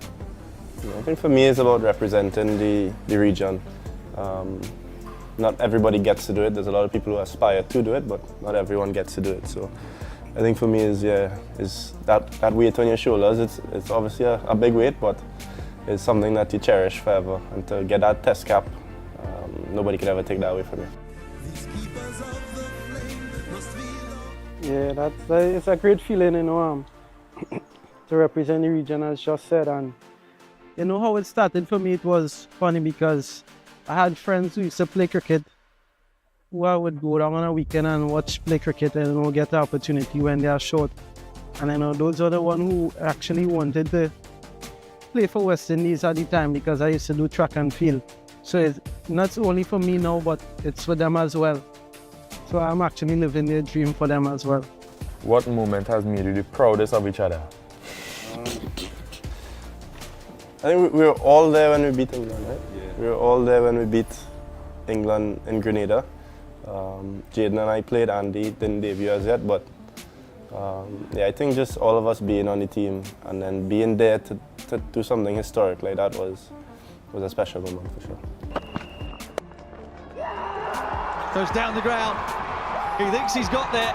I think for me it's about representing the region. Not everybody gets to do it. There's a lot of people who aspire to do it, but not everyone gets to do it. So I think for me is that weight on your shoulders. It's obviously a big weight, but it's something that you cherish forever. And to get that test cap, nobody can ever take that away from you. Yeah, it's a great feeling, you know, to represent the region, as just said. And you know how it started for me, it was funny because I had friends who used to play cricket, who I would go down on a weekend and watch play cricket and, you know, get the opportunity when they are short. And I know those are the ones who actually wanted to play for West Indies at the time, because I used to do track and field. So it's not only for me now, but it's for them as well. So I'm actually living their dream for them as well. What moment has made you the proudest of each other? I think we were all there when we beat England, right? Yeah. We were all there when we beat England in Grenada. Jaden and I played, Andy didn't debut as yet, but yeah, I think just all of us being on the team and then being there to do something historic like that was a special moment for sure. Goes down the ground. He thinks he's got there.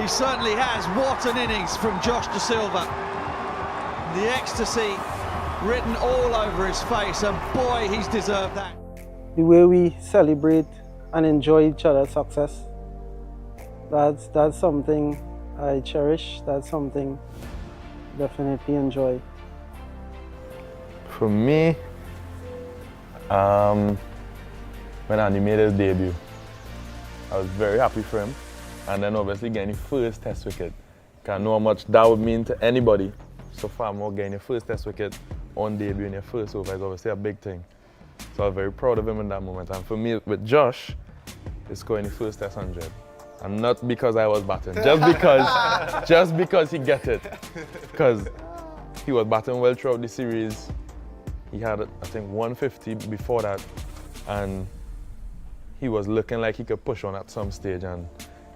He certainly has. What an innings from Josh De Silva. The ecstasy written all over his face, and boy, he's deserved that. The way we celebrate and enjoy each other's success, that's something I cherish. That's something I definitely enjoy. For me, when Andy made his debut, I was very happy for him. And then obviously getting the first Test wicket. I know how much that would mean to anybody. So far more getting your first Test wicket on debut in your first over is obviously a big thing. So I was very proud of him in that moment. And for me, with Josh, it's scoring the first Test 100. And not because I was batting, just because he get it. Because he was batting well throughout the series. He had, I think, 150 before that. And he was looking like he could push on at some stage, and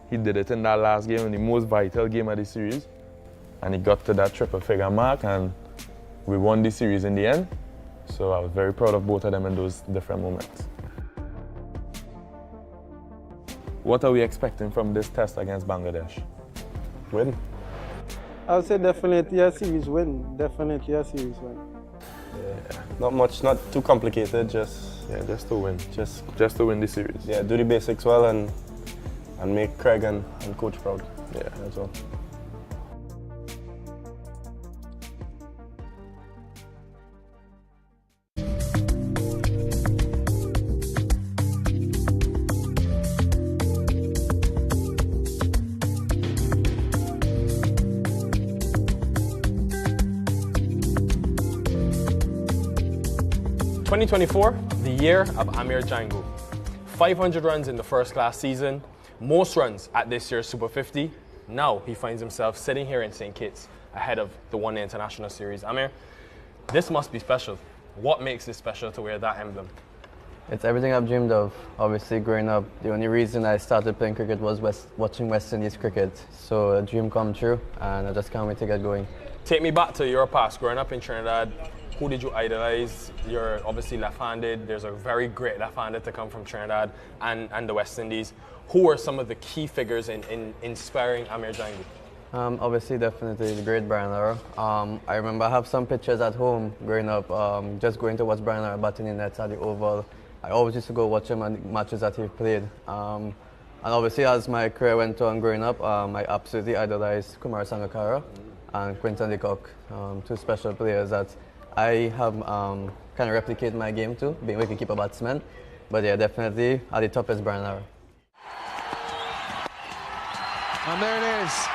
he did it in that last game, in the most vital game of the series. And he got to that triple figure mark, and we won the series in the end. So I was very proud of both of them in those different moments. What are we expecting from this test against Bangladesh? Win. I would say definitely a series win. Definitely a series win. Yeah. Not much, not too complicated, just to win. Just to win the series. Yeah, do the basics well and make Craig and coach proud. Yeah, that's all. (2024), the year of Amir Django. 500 runs in the first class season, most runs at this year's Super 50. Now he finds himself sitting here in St. Kitts ahead of the One Day International Series. Amir, this must be special. What makes it special to wear that emblem? It's everything I've dreamed of. Obviously, growing up, the only reason I started playing cricket was watching West Indies cricket. So a dream come true, and I just can't wait to get going. Take me back to your past, growing up in Trinidad. Who did you idolize? You're obviously left-handed. There's a very great left-handed to come from Trinidad and the West Indies. Who were some of the key figures in inspiring Amir Django? Obviously, definitely the great Brian Lara. I remember I have some pictures at home growing up, just going to watch Brian Lara batting in nets at the Oval. I always used to go watch him on matches that he played. And obviously, as my career went on growing up, I absolutely idolized Kumar Sangakkara and Quinton de Kock, two special players that I have kind of replicate my game too, being a wicketkeeper batsman. But yeah, definitely at the top is Brian Lara. And there it is.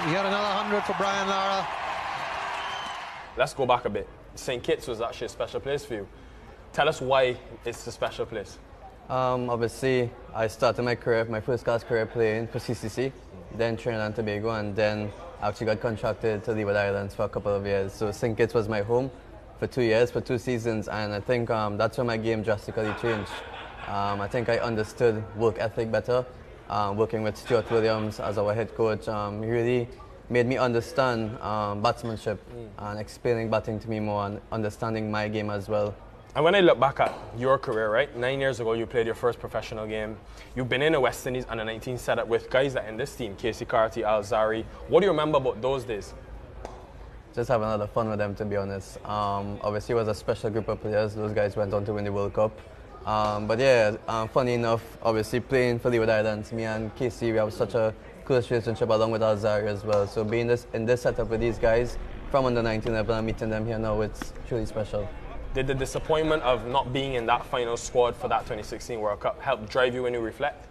We got another 100 for Brian Lara. Let's go back a bit. St. Kitts was actually a special place for you. Tell us why it's a special place. Obviously, I started my career, my first class career playing for CCC, then Trinidad and Tobago, and then I actually got contracted to Leeward Islands for a couple of years. So St. Kitts was my home for 2 years, for 2 seasons, and I think that's when my game drastically changed. I think I understood work ethic better. Working with Stuart Williams as our head coach, he really made me understand batsmanship and explaining batting to me more and understanding my game as well. And when I look back at your career, right, 9 years ago you played your first professional game. You've been in a West Indies under 19 setup with guys that in this team, Casey Carty, Al Zari. What do you remember about those days? Just having a lot of fun with them, to be honest. Obviously it was a special group of players. Those guys went on to win the World Cup. But yeah, funny enough, obviously playing for Leeward Islands, me and Casey, we have such a close relationship along with Al Zari as well. So being in this setup with these guys from under 19 level and meeting them here now, it's truly special. Did the disappointment of not being in that final squad for that 2016 World Cup help drive you when you reflect?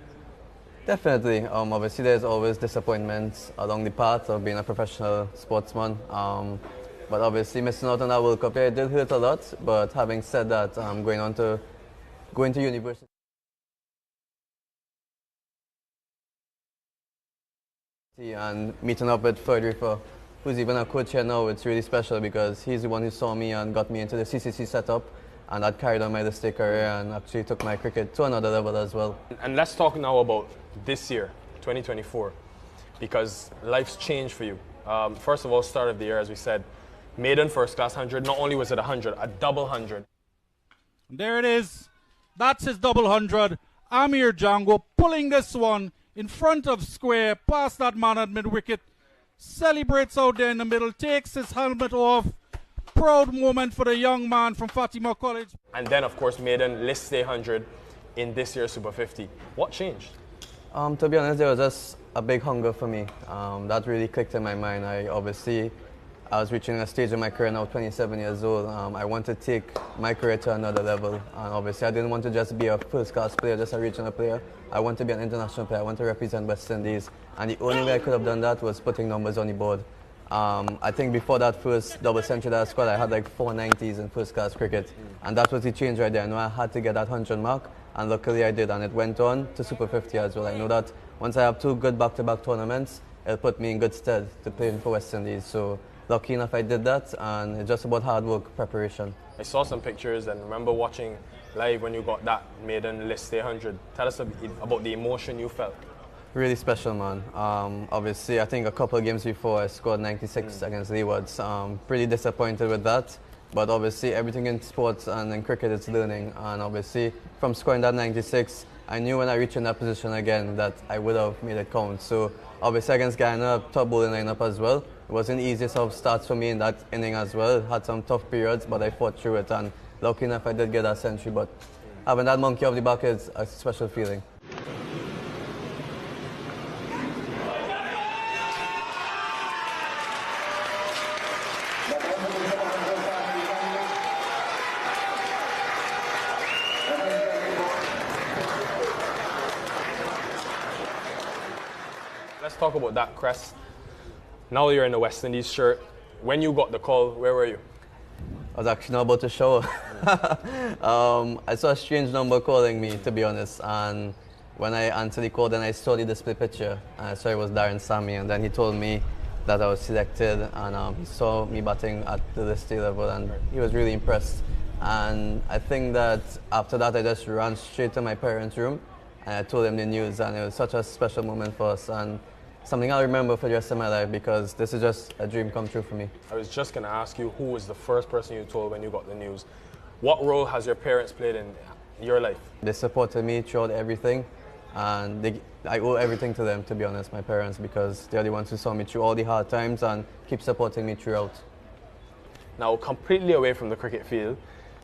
Definitely. Obviously there's always disappointments along the path of being a professional sportsman. But obviously missing out on that World Cup, yeah, it did hurt a lot. But having said that, going to university and meeting up with Frederick, who's even a coach here now, it's really special because he's the one who saw me and got me into the CCC setup, and that carried on my district career and actually took my cricket to another level as well. And let's talk now about this year, 2024, because life's changed for you. First of all, start of the year, as we said, maiden first class 100. Not only was it 100, a double 100. There it is. That's his double 100. Amir Django pulling this one in front of square, past that man at mid-wicket. Celebrates out there in the middle, takes his helmet off. Proud moment for the young man from Fatima College. And then, of course, maiden list stay 100 in this year's Super 50. What changed? To be honest, there was just a big hunger for me. That really clicked in my mind. I was reaching a stage in my career now, 27 years old. I wanted to take my career to another level. And obviously, I didn't want to just be a first-class player, just a regional player. I want to be an international player. I want to represent West Indies. And the only way I could have done that was putting numbers on the board. I think before that first double century that I scored, I had like 490s in first-class cricket. And that was the change right there. I know I had to get that 100 mark, and luckily I did. And it went on to Super 50 as well. I know that once I have 2 good back-to-back tournaments, it'll put me in good stead to play for West Indies. So lucky enough I did that, and it's just about hard work, preparation. I saw some pictures and remember watching live when you got that maiden list stay 100. Tell us about the emotion you felt. Really special, man. Obviously, I think a couple of games before I scored 96 against Leewards. Pretty disappointed with that. But obviously, everything in sports and in cricket is learning. And obviously, from scoring that 96, I knew when I reached in that position again that I would have made it count. So obviously, against Guyana, top bowling lineup as well. it wasn't the easiest of starts for me in that inning as well. Had some tough periods, but I fought through it, and lucky enough I did get that century. But having that monkey off the back is a special feeling. Let's talk about that crest. Now you're in the West Indies shirt. When you got the call, where were you? I was actually not about to shower. I saw a strange number calling me, to be honest, and when I answered the call, then I saw the display picture, and I saw it was Darren Sammy, and then he told me that I was selected, and he saw me batting at the list level, and he was really impressed. And I think that after that, I just ran straight to my parents' room, and I told them the news, and it was such a special moment for us, and something I'll remember for the rest of my life, because this is just a dream come true for me. I was just going to ask you, who was the first person you told when you got the news? What role has your parents played in your life? They supported me throughout everything, and I owe everything to them, to be honest, my parents, because they're the ones who saw me through all the hard times and keep supporting me throughout. Now, completely away from the cricket field,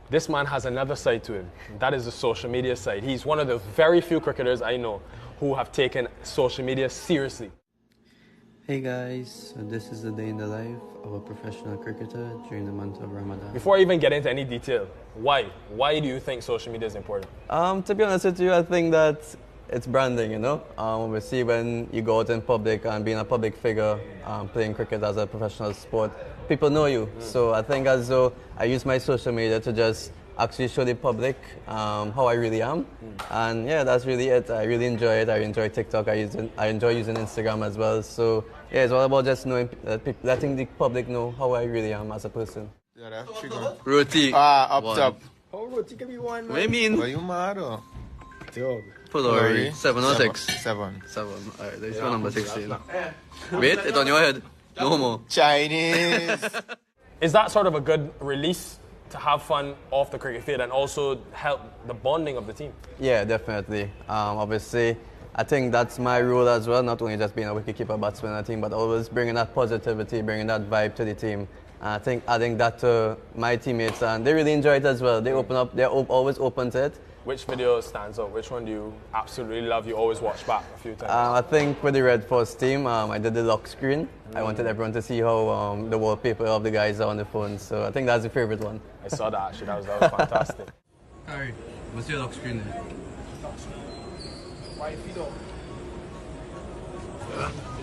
this man has another side to him. That is the social media side. He's one of the very few cricketers I know who have taken social media seriously. Hey guys, so this is the day in the life of a professional cricketer during the month of Ramadan. Before I even get into any detail, why? Why do you think social media is important? To be honest with you, I think that it's branding, you know. Obviously, when you go out in public and being a public figure, playing cricket as a professional sport, people know you. So I think as though I use my social media to just actually show the public how I really am. And yeah, that's really it. I really enjoy it. I enjoy TikTok. I enjoy using Instagram as well. So yeah, it's all about just knowing, letting the public know how I really am as a person. Roti. Up one. top. Oh, Roti can be one. What do you mean? Are you mad or? Pulori. 7 or 6? 7. 7. Alright, there's your number 16. Wait, it's on your head. No more. Chinese. Is that sort of a good release to have fun off the cricket field and also help the bonding of the team? Yeah, definitely. Obviously, I think that's my role as well, not only just being a wicketkeeper batsman on the team, but always bringing that positivity, bringing that vibe to the team. And I think adding that to my teammates, and they really enjoy it as well. They open up, they're always open to it. Which video stands out? Which one do you absolutely love? You always watch back a few times. I think with the Red Force team, I did the lock screen. I wanted everyone to see how the wallpaper of the guys are on the phone. So I think that's the favorite one. I saw that actually. That was fantastic. Harry, what's your lock screen there?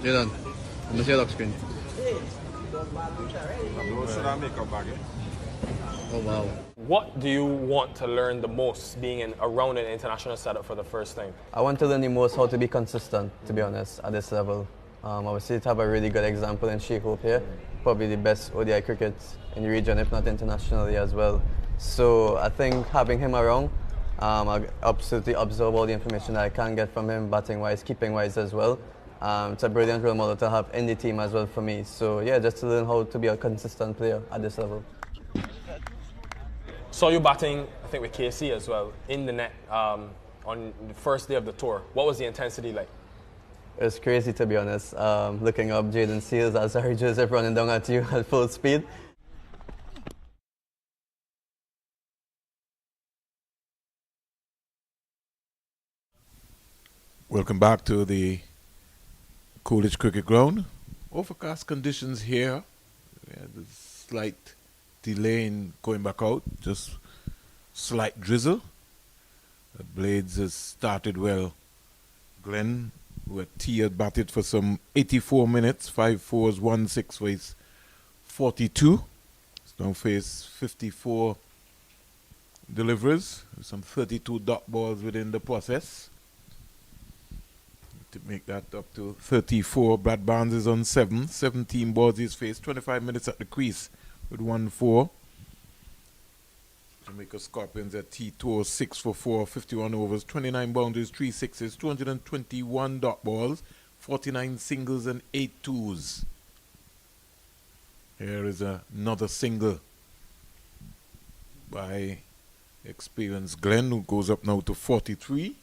You're done. What's your lock screen? Oh wow. What do you want to learn the most being around an international setup for the first time? I want to learn the most how to be consistent, to be honest, at this level. Obviously, to have a really good example in Sheikh Hope here, probably the best ODI cricket in the region, if not internationally as well. So I think having him around, I absolutely absorb all the information that I can get from him, batting-wise, keeping-wise as well. It's a brilliant role model to have in the team as well for me. So yeah, just to learn how to be a consistent player at this level. Saw you batting, I think, with KC as well, in the net on the first day of the tour. What was the intensity like? It was crazy, to be honest. Looking up Jaden Seals as Harry Joseph running down at you at full speed. Welcome back to the Coolidge Cricket Ground. Overcast conditions here. There's slight delay in going back out, just slight drizzle. The Blades has started well. Glenn, who had tiered batted for some 84 minutes, 5 fours, 1 6 ways, 42. Now face 54 deliveries, some 32 dot balls within the process. To make that up to 34, Brad Barnes is on 7, 17 balls he's faced, 25 minutes at the crease with 1-4. Jamaica Scorpions at T2, 6 for 4, 51 overs, 29 boundaries, 3 sixes, 221 dot balls, 49 singles and 8 twos. Here is another single by experienced Glenn, who goes up now to 43.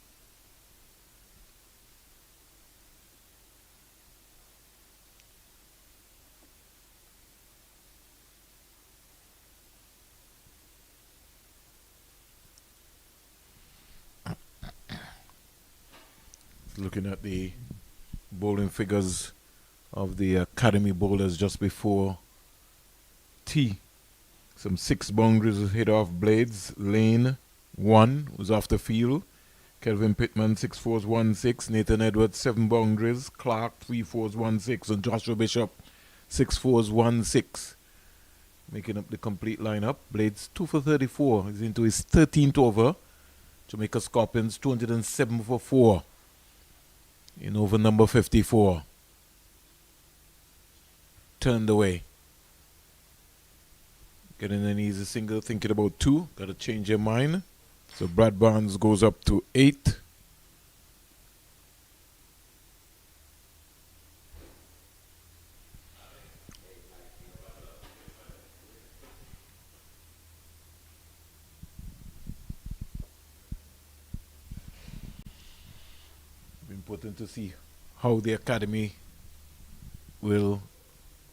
looking at the bowling figures of the academy bowlers just before tea. Some 6 boundaries hit off Blades. Lane 1 was off the field. Kelvin Pittman 6 fours 1 6. Nathan Edwards 7 boundaries. Clark 3 fours 1 6. And Joshua Bishop 6 fours 1 6. Making up the complete lineup. Blades 2 for 34. He's into his 13th over. Jamaica Scorpions 207 for 4 in over number 54. Turned away. Getting an easy single, thinking about 2. Got to change your mind. So Brad Barnes goes up to 8. Important to see how the academy will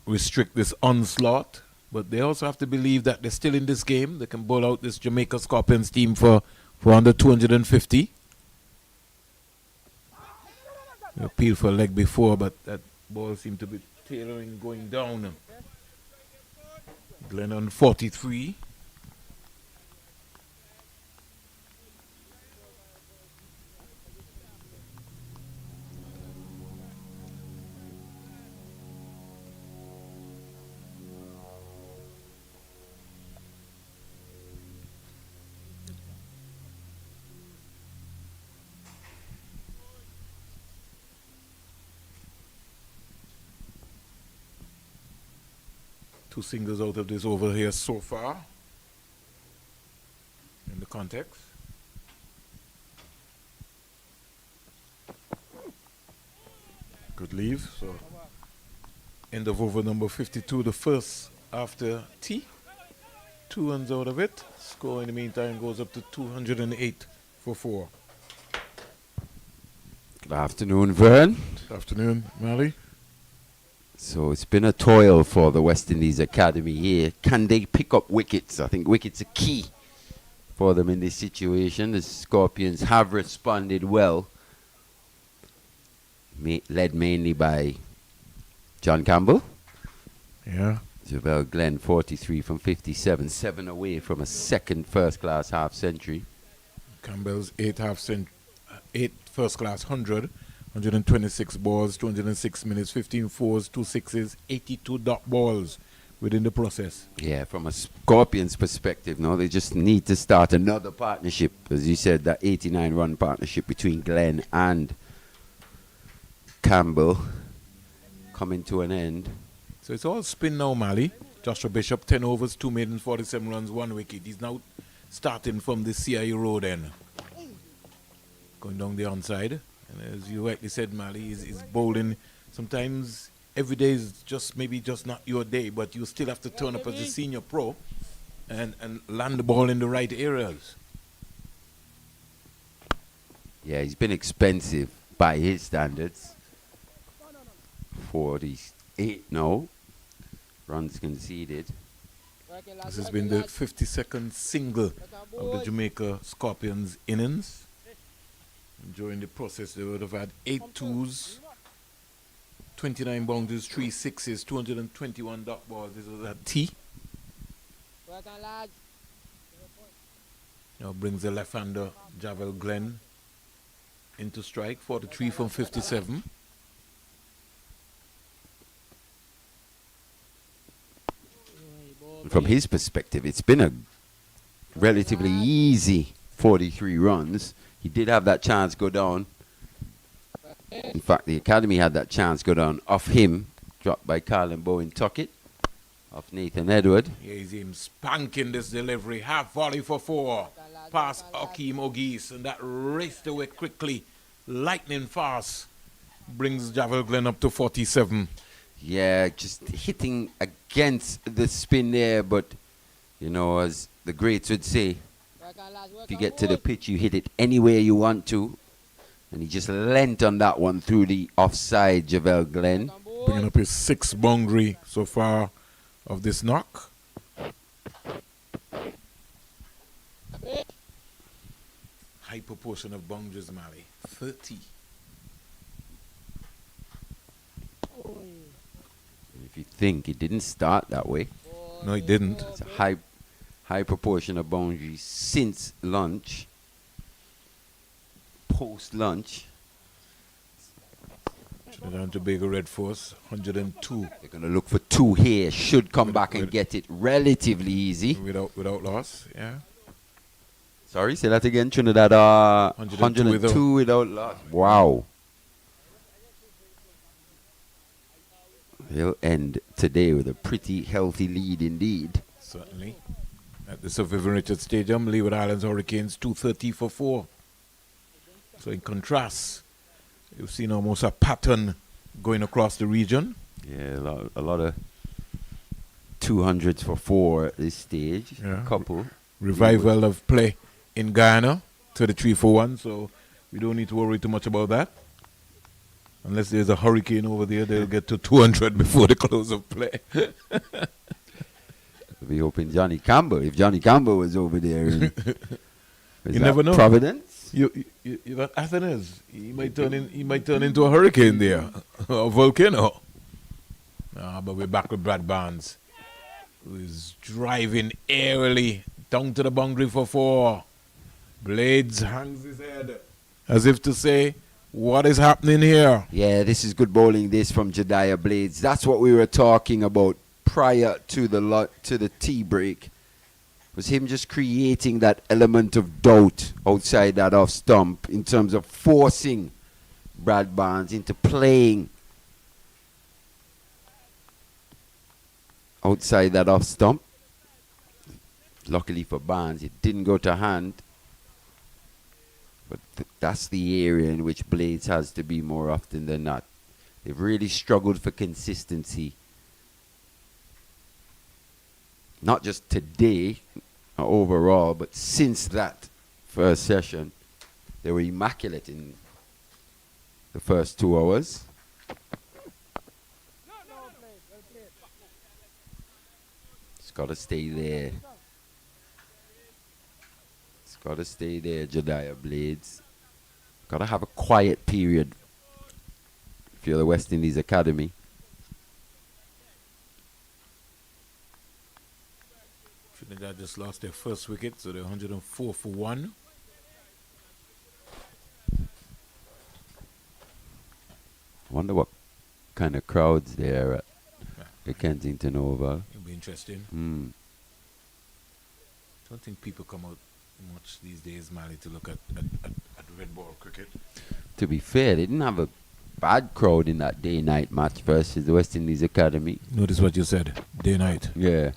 restrict this onslaught. But they also have to believe that they're still in this game. They can bowl out this Jamaica Scorpions team for under 250. They appealed for a leg before, but that ball seemed to be tailoring, going down. Glenn on 43. Two singles out of this over here so far in the context. Good leave. So end of over number 52, the first after tea. 2 runs out of it. Score in the meantime goes up to 208 for 4. Good afternoon, Vern. Good afternoon, Mally. So it's been a toil for the West Indies Academy here. Can they pick up wickets? I think wickets are key for them in this situation. The Scorpions have responded well, led mainly by John Campbell. Yeah. Javel Glenn 43 from 57, 7 away from a second first-class half century. Campbell's 8 first-class 126 balls, 206 minutes, 15 fours, 2 sixes, 82 dot balls within the process. Yeah, from a Scorpions perspective, no, they just need to start another partnership. As you said, that 89-run partnership between Glenn and Campbell coming to an end. So it's all spin now, Mali. Joshua Bishop, 10 overs, 2 maidens, 47 runs, 1 wicket. He's now starting from the CIA road end. Going down the onside. And as you rightly said, Mali, he's bowling. Sometimes every day is maybe just not your day, but you still have to turn up as a senior pro and land the ball in the right areas. Yeah, he's been expensive by his standards. 48 now. Runs conceded. This has been the 52nd single of the Jamaica Scorpions innings. During the process, they would have had 8 twos, 29 boundaries, 3 sixes, 221 dot balls. This was at T. Now brings the left-hander Javel Glenn into strike, 43 from 57. From his perspective, it's been a relatively easy 43 runs. He did have that chance go down. In fact, the academy had that chance go down off him, dropped by Carlin Bowen Tuckett, off Nathan Edward. Here's him spanking this delivery, half volley for 4, past Akeem Ogis, and that raced away quickly, lightning fast, brings Javel Glenn up to 47. Yeah, just hitting against the spin there, but, you know, as the greats would say, if you get to the pitch, you hit it anywhere you want to. And he just leant on that one through the offside, Javel Glenn. Bringing up his 6th boundary so far of this knock. High proportion of boundaries, Mali. 30. think it didn't start that way. No, it didn't. It's a high proportion of boundaries since lunch. Post lunch. Trinidad and Tobago Red Force, 102. They're going to look for 2 here. Should come back and get it relatively easy. Without loss, yeah. Sorry, say that again. Trinidad 102 without loss. Wow. They'll end today with a pretty healthy lead indeed. Certainly. At the Sir Vivian Richards Stadium, Leeward Islands Hurricanes 230 for 4. So in contrast, you've seen almost a pattern going across the region. Yeah, a lot of 200s for 4 at this stage. Yeah. A couple. Revival of play in Guyana, 33 for 1. So we don't need to worry too much about that. Unless there's a hurricane over there, they'll get to 200 before the close of play. We're hoping Johnny Campbell. If Johnny Campbell was over there, you never know. Providence. That Athens. He might turn into a hurricane there, a volcano. But we're back with Brad Barnes, who is driving airily down to the boundary for 4. Blades hangs his head as if to say, what is happening here? Yeah, this is good bowling. This from Jediah Blades. That's what we were talking about prior to the tea break. Was him just creating that element of doubt outside that off stump in terms of forcing Brad Barnes into playing outside that off stump. Luckily for Barnes, it didn't go to hand. But that's the area in which Blades has to be more often than not. They've really struggled for consistency. Not just today, overall, but since that first session. They were immaculate in the first 2 hours. It's got to stay there. Got to stay there, Jediah Blades. Got to have a quiet period if you're the West Indies Academy. Trinidad just lost their first wicket, so they're 104 for 1. Wonder what kind of crowds there at the Kensington Oval. It'll be interesting. Don't think people come out much these days, Mali, to look at red ball cricket. To be fair, they didn't have a bad crowd in that day-night match versus the West Indies Academy. Notice what you said, day-night. Yeah.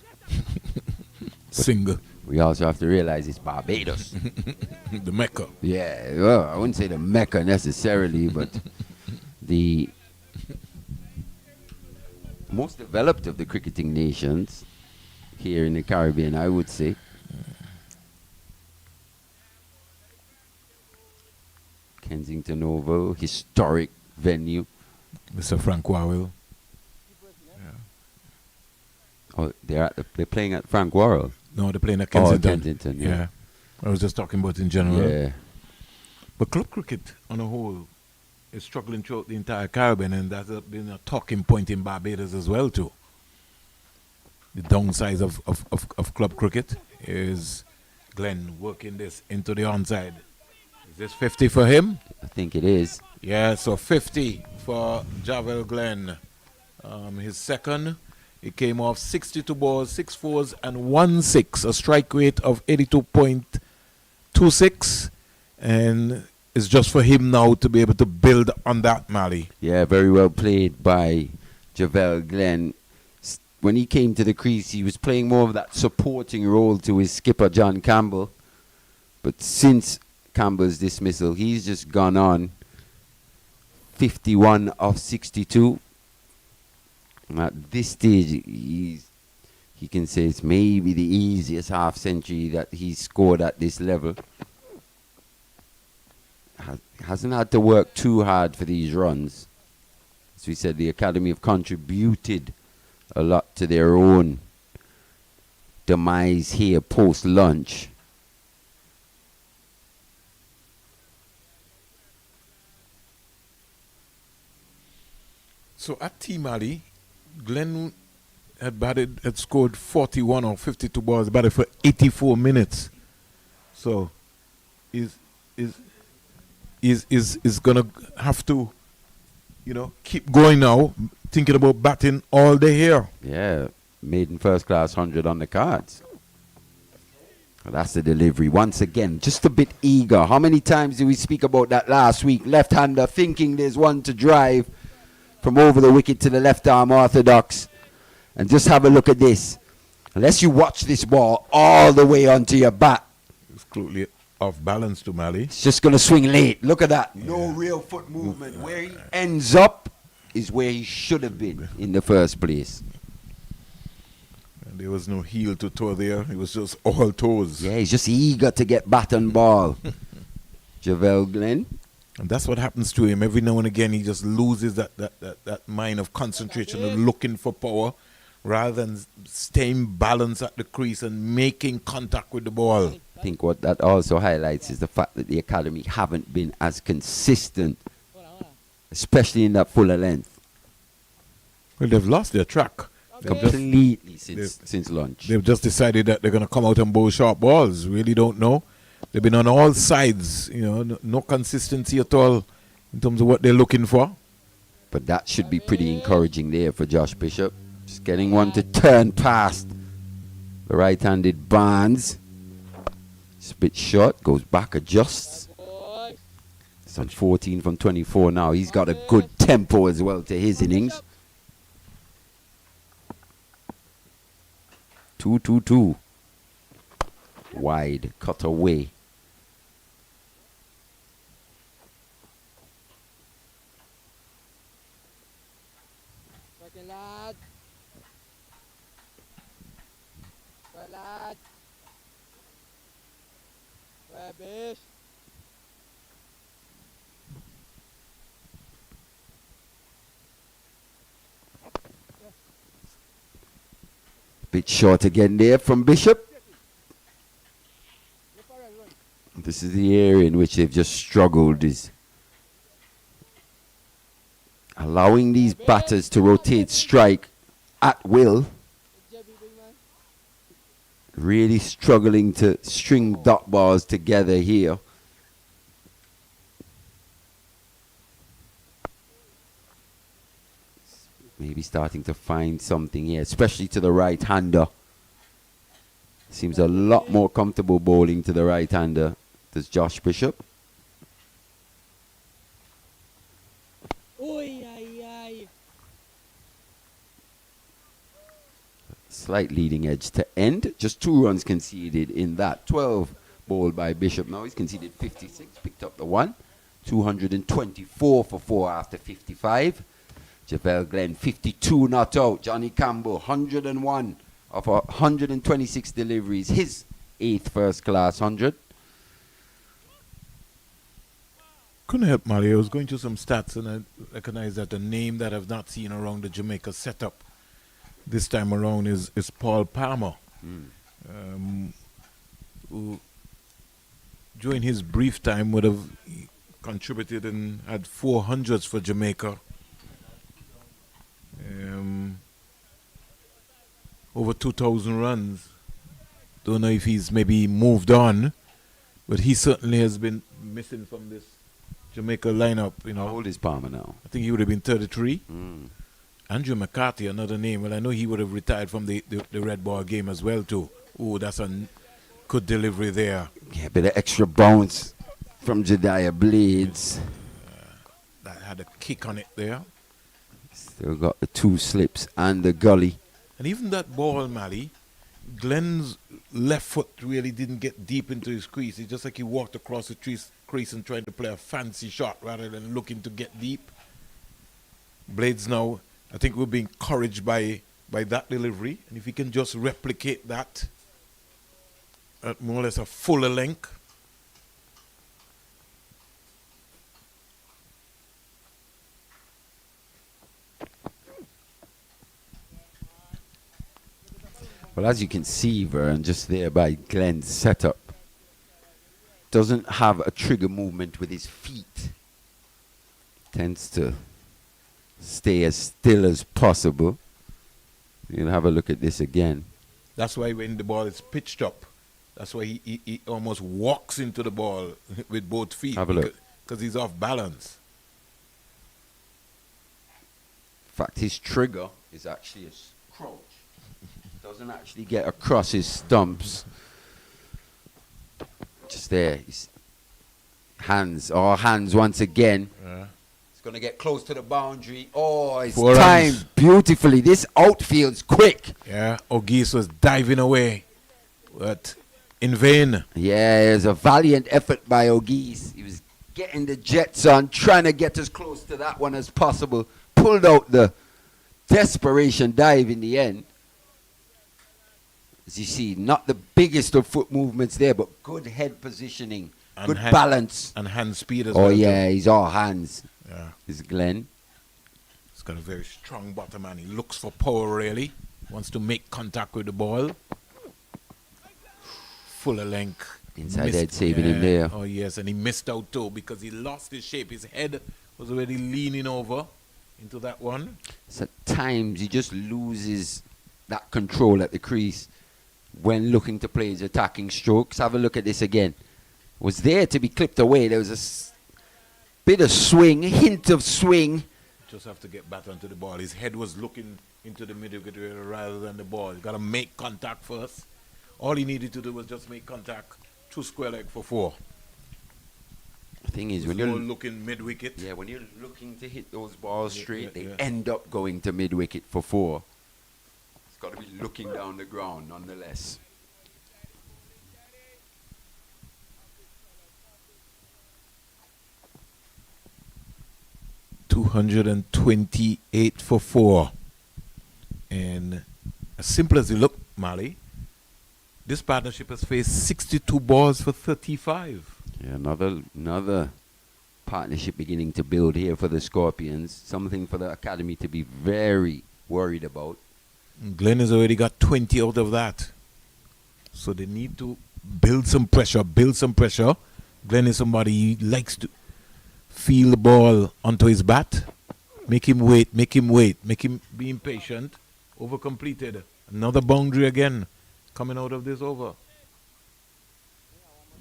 Single. We also have to realize it's Barbados. The Mecca. Yeah, well, I wouldn't say the Mecca necessarily, but the most developed of the cricketing nations here in the Caribbean, I would say. Kensington Oval, historic venue. Mr. Frank Warrell. Oh, they're playing at Frank Warrell. No, they're playing at Kensington. Oh, Kensington, yeah. I was just talking about in general. Yeah. But club cricket on a whole is struggling throughout the entire Caribbean, and that's been a talking point in Barbados as well too. The downside of club cricket is Glenn working this into the onside. Is this 50 for him? I think it is. Yeah, so 50 for Javel Glenn. His second, he came off 62 balls, 6 fours and 1 6, a strike rate of 82.26, and it's just for him now to be able to build on that, Mali. Yeah, very well played by Javel Glenn. When he came to the crease, he was playing more of that supporting role to his skipper, John Campbell. But since Campbell's dismissal, he's just gone on 51 of 62. At this stage, he can say it's maybe the easiest half century that he's scored at this level. Hasn't had to work too hard for these runs. As we said, the Academy have contributed a lot to their own demise here post-lunch. So at Team Mali, Glenn had scored 41 or 52 balls, batted for 84 minutes. So is gonna have to, keep going now, thinking about batting all day here. Yeah, maiden first class 100 on the cards. Well, that's the delivery. Once again, just a bit eager. How many times did we speak about that last week? Left-hander thinking there's one to drive from over the wicket to the left arm orthodox. And just have a look at this. Unless you watch this ball all the way onto your bat. It's completely off balance to Mali. It's just going to swing late. Look at that. No real foot movement. Where he ends up is where he should have been in the first place. And there was no heel to toe there. It was just all toes. Yeah, he's just eager to get bat and ball. Javel Glenn. And that's what happens to him. Every now and again, he just loses that mind of concentration of looking for power rather than staying balanced at the crease and making contact with the ball. I think what that also highlights is the fact that the academy haven't been as consistent, especially in that fuller length. Well, they've lost their track. Completely since lunch. They've just decided that they're going to come out and bowl sharp balls. Really don't know. They've been on all sides, no consistency at all in terms of what they're looking for. But that should be pretty encouraging there for Josh Bishop. Just getting one to turn past the right-handed Barnes. It's a bit short, goes back, adjusts. It's on 14 from 24 now. He's got a good tempo as well to his innings. 2-2-2. Wide, cut away. Bit short again there from Bishop. This is the area in which they've just struggled, is allowing these batters to rotate strike at will. Really struggling to string dot balls together here. Maybe starting to find something here, especially to the right-hander. Seems a lot more comfortable bowling to the right-hander. Does Josh Bishop? Slight leading edge to end. Just 2 runs conceded in that. 12 bowled by Bishop. Now he's conceded 56. Picked up the 1. 224 for 4 after 55. Javel Glenn 52 not out. Johnny Campbell 101 of 126 deliveries. His 8th first class 100. Couldn't help, Mali. I was going through some stats and I recognized that a name that I've not seen around the Jamaica setup this time around is Paul Palmer, who during his brief time would have contributed and had 400s for Jamaica. Over 2,000 runs. Don't know if he's maybe moved on, but he certainly has been missing from this Jamaica lineup. How old is Palmer now? I think he would have been 33. Andrew McCarthy, another name. Well, I know he would have retired from the red ball game as well too. Oh, that's a good delivery there. Yeah, a bit of extra bounce from Jediah Blades. That had a kick on it there. Still got the 2 slips and the gully. And even that ball, Mali, Glenn's left foot really didn't get deep into his crease. It's just like he walked across the crease and tried to play a fancy shot rather than looking to get deep. Blades now, I think we'll be encouraged by that delivery. And if he can just replicate that at more or less a fuller length. Well, as you can see, Vern, just there by Glenn's setup, doesn't have a trigger movement with his feet. Tends to stay as still as possible. You'll have a look at this again. That's why when the ball is pitched up, that's why he almost walks into the ball with both feet. Have a look. Because he's off balance. In fact, his trigger is actually a crouch. Doesn't actually get across his stumps. Just there. His hands once again. Yeah. It's going to get close to the boundary. Oh, it's 4 timed runs. beautifully. This outfield's quick. Yeah, O'Geese was diving away, but in vain. Yeah, it was a valiant effort by O'Geese. He was getting the jets on, trying to get as close to that one as possible. Pulled out the desperation dive in the end. As you see, not the biggest of foot movements there, but good head positioning, And good hand- balance. and hand speed as oh, well, yeah, too. he's all hands. Yeah. Is Glenn. He's got a very strong bottom and he looks for power really. Wants to make contact with the ball. Fuller length. Inside head saving him there. Oh yes, and he missed out too because he lost his shape. His head was already leaning over into that one. So at times he just loses that control at the crease when looking to play his attacking strokes. Have a look at this again. Was there to be clipped away. There was a bit of swing, hint of swing. Just have to get back onto the ball. His head was looking into the middle area rather than the ball. You got to make contact first. All he needed to do was just make contact through square leg for 4. The thing is, when Before you're looking mid wicket. Yeah, when you're looking to hit those balls straight, yeah. they end up going to mid wicket for 4. It's got to be looking down the ground nonetheless. $228 for 4. And as simple as it look, Mali, this partnership has faced 62 balls for 35. Yeah, another partnership beginning to build here for the Scorpions. Something for the academy to be very worried about. Glenn has already got 20 out of that. So they need to build some pressure. Glenn is somebody he likes to feel the ball onto his bat. Make him wait, make him be impatient. Over completed. Another boundary again coming out of this over.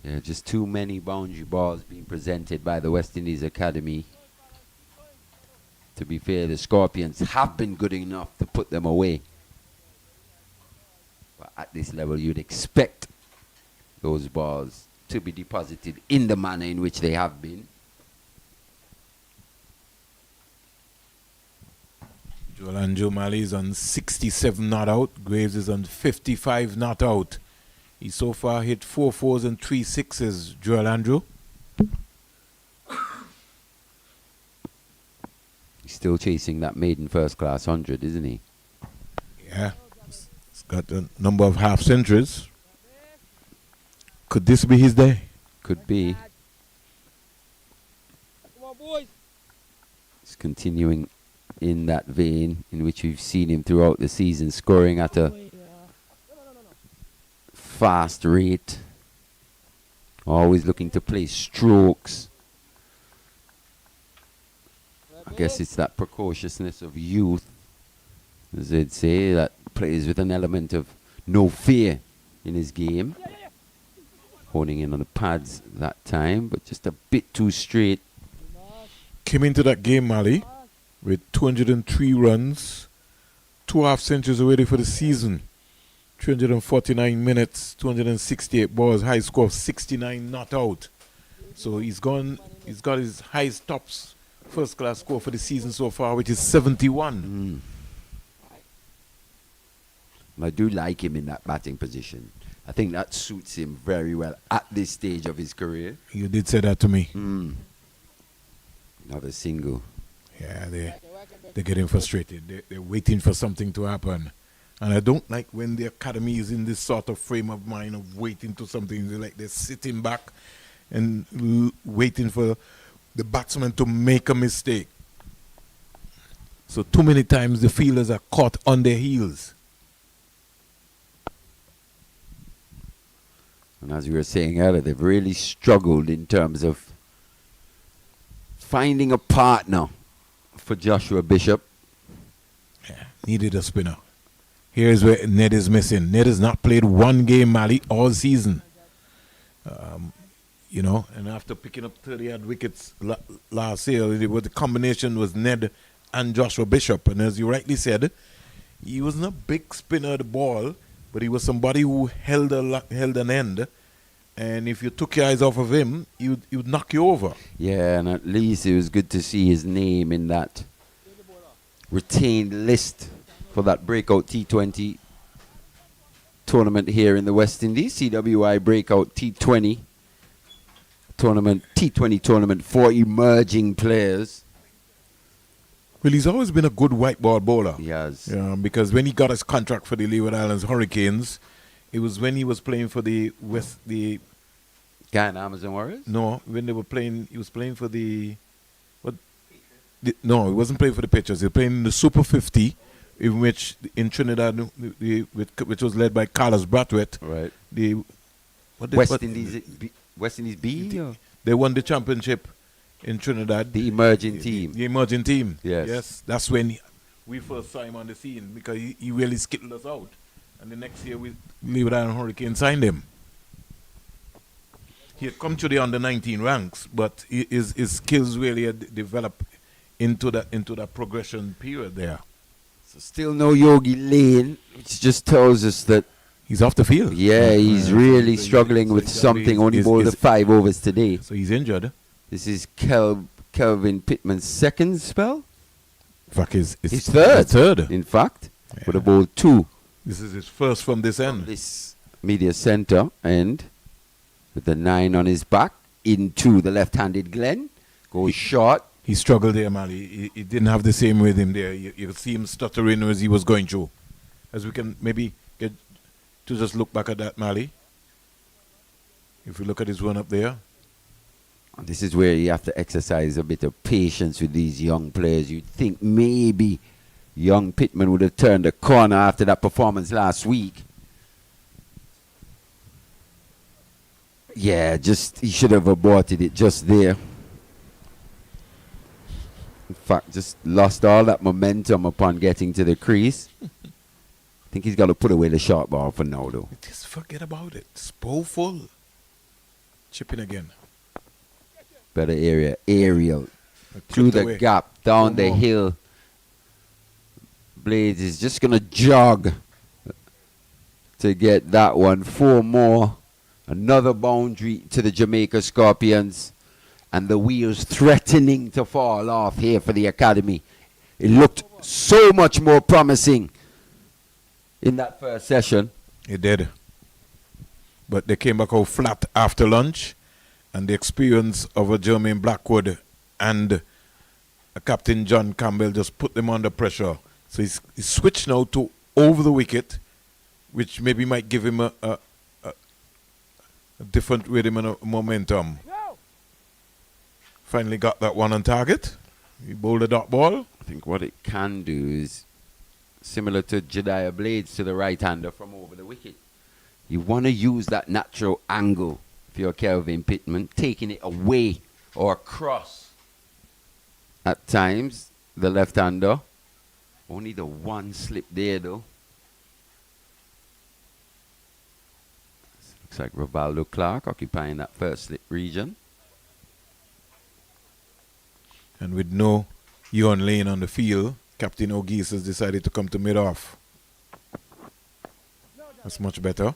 Yeah, just too many boundary balls being presented by the West Indies Academy. To be fair, the Scorpions have been good enough to put them away. But at this level, you'd expect those balls to be deposited in the manner in which they have been. Joel Andrew Mali is on 67 not out. Graves is on 55 not out. He so far hit 4 4s and 3 6s, Joel Andrew. He's still chasing that maiden first class 100, isn't he? Yeah. He's got a number of half centuries. Could this be his day? Could be. He's continuing in that vein in which we've seen him throughout the season, scoring at a fast rate. Always looking to play strokes. I guess it's that precociousness of youth, as they'd say, that plays with an element of no fear in his game. Honing in on the pads that time, but just a bit too straight. Came into that game, Mali, with 203 runs, 2 half centuries already for the season. 349 minutes, 268 balls, high score of 69 not out. So he's got his highest tops first class score for the season so far, which is 71. I do like him in that batting position. I think that suits him very well at this stage of his career. You did say that to me. Another single. Yeah, they're getting frustrated. They're waiting for something to happen. And I don't like when the academy is in this sort of frame of mind of waiting to something. They're sitting back and waiting for the batsman to make a mistake. So too many times the fielders are caught on their heels. And as we were saying earlier, they've really struggled in terms of finding a partner for Joshua Bishop. Yeah, needed a spinner. Here's where Ned is missing. Ned has not played one game, Mali, all season. You know, and after picking up 30-odd wickets last year, the combination was Ned and Joshua Bishop. And as you rightly said, he wasn't a big spinner of the ball, but he was somebody who held an end. And if you took your eyes off of him, he would knock you over. Yeah, and at least it was good to see his name in that retained list for that breakout T20 tournament here in the West Indies. CWI breakout T20 tournament for emerging players. Well, he's always been a good white ball bowler. He has. Because when he got his contract for the Leeward Islands Hurricanes, it was when he was playing for the Guyana Amazon Warriors? No, when they were playing, he was playing for the no, he wasn't playing for the Patriots. He was playing in the Super 50, in which in Trinidad, which was led by Carlos Brathwaite. Right. West Indies B. They won the championship in Trinidad. The emerging team. The emerging team. Yes. That's when we first saw him on the scene, because he really skittled us out. And the next year, we Leeward Island Hurricane signed him. He had come to the under-19 ranks, but his skills really had developed into that progression period there. So still no Yogi Lane, which just tells us that he's off the field. Yeah, he's really struggling with something. Only bowled the 5 overs today. So he's injured. This is Kelvin Pittman's second spell. In fact, his third. In fact, would have bowled 2. This is his first from this end. This media center end with the 9 on his back into the left-handed Glenn. Goes short. He struggled there, Mali. He didn't have the same rhythm there. You could see him stuttering as he was going through. As we can maybe get to just look back at that, Mali. If we look at his run up there. This is where you have to exercise a bit of patience with these young players. You'd think maybe young Pittman would have turned the corner after that performance last week. Yeah, he should have aborted it just there. In fact, just lost all that momentum upon getting to the crease. I think he's got to put away the short ball for now, though. Just forget about it. It's bowl full. Chipping again. Better area. Aerial. Through the gap. Down the hill. Blades is just going to jog to get that one. 4 more. Another boundary to the Jamaica Scorpions. And the wheels threatening to fall off here for the academy. It looked so much more promising in that first session. It did. But they came back out flat after lunch. And the experience of a Jermaine Blackwood and a Captain John Campbell just put them under pressure. So he's switched now to over the wicket, which maybe might give him a different rhythm and a momentum. Finally got that one on target. He bowled a dot ball. I think what it can do is similar to Jediah Blades to the right-hander from over the wicket. You want to use that natural angle if you're Kelvin Pittman, taking it away or across. At times, the left-hander. Only the one slip there, though. Looks like Rivaldo Clark occupying that first slip region. And with no Ewan Lane on the field, Captain O'Geese has decided to come to mid-off. That's much better.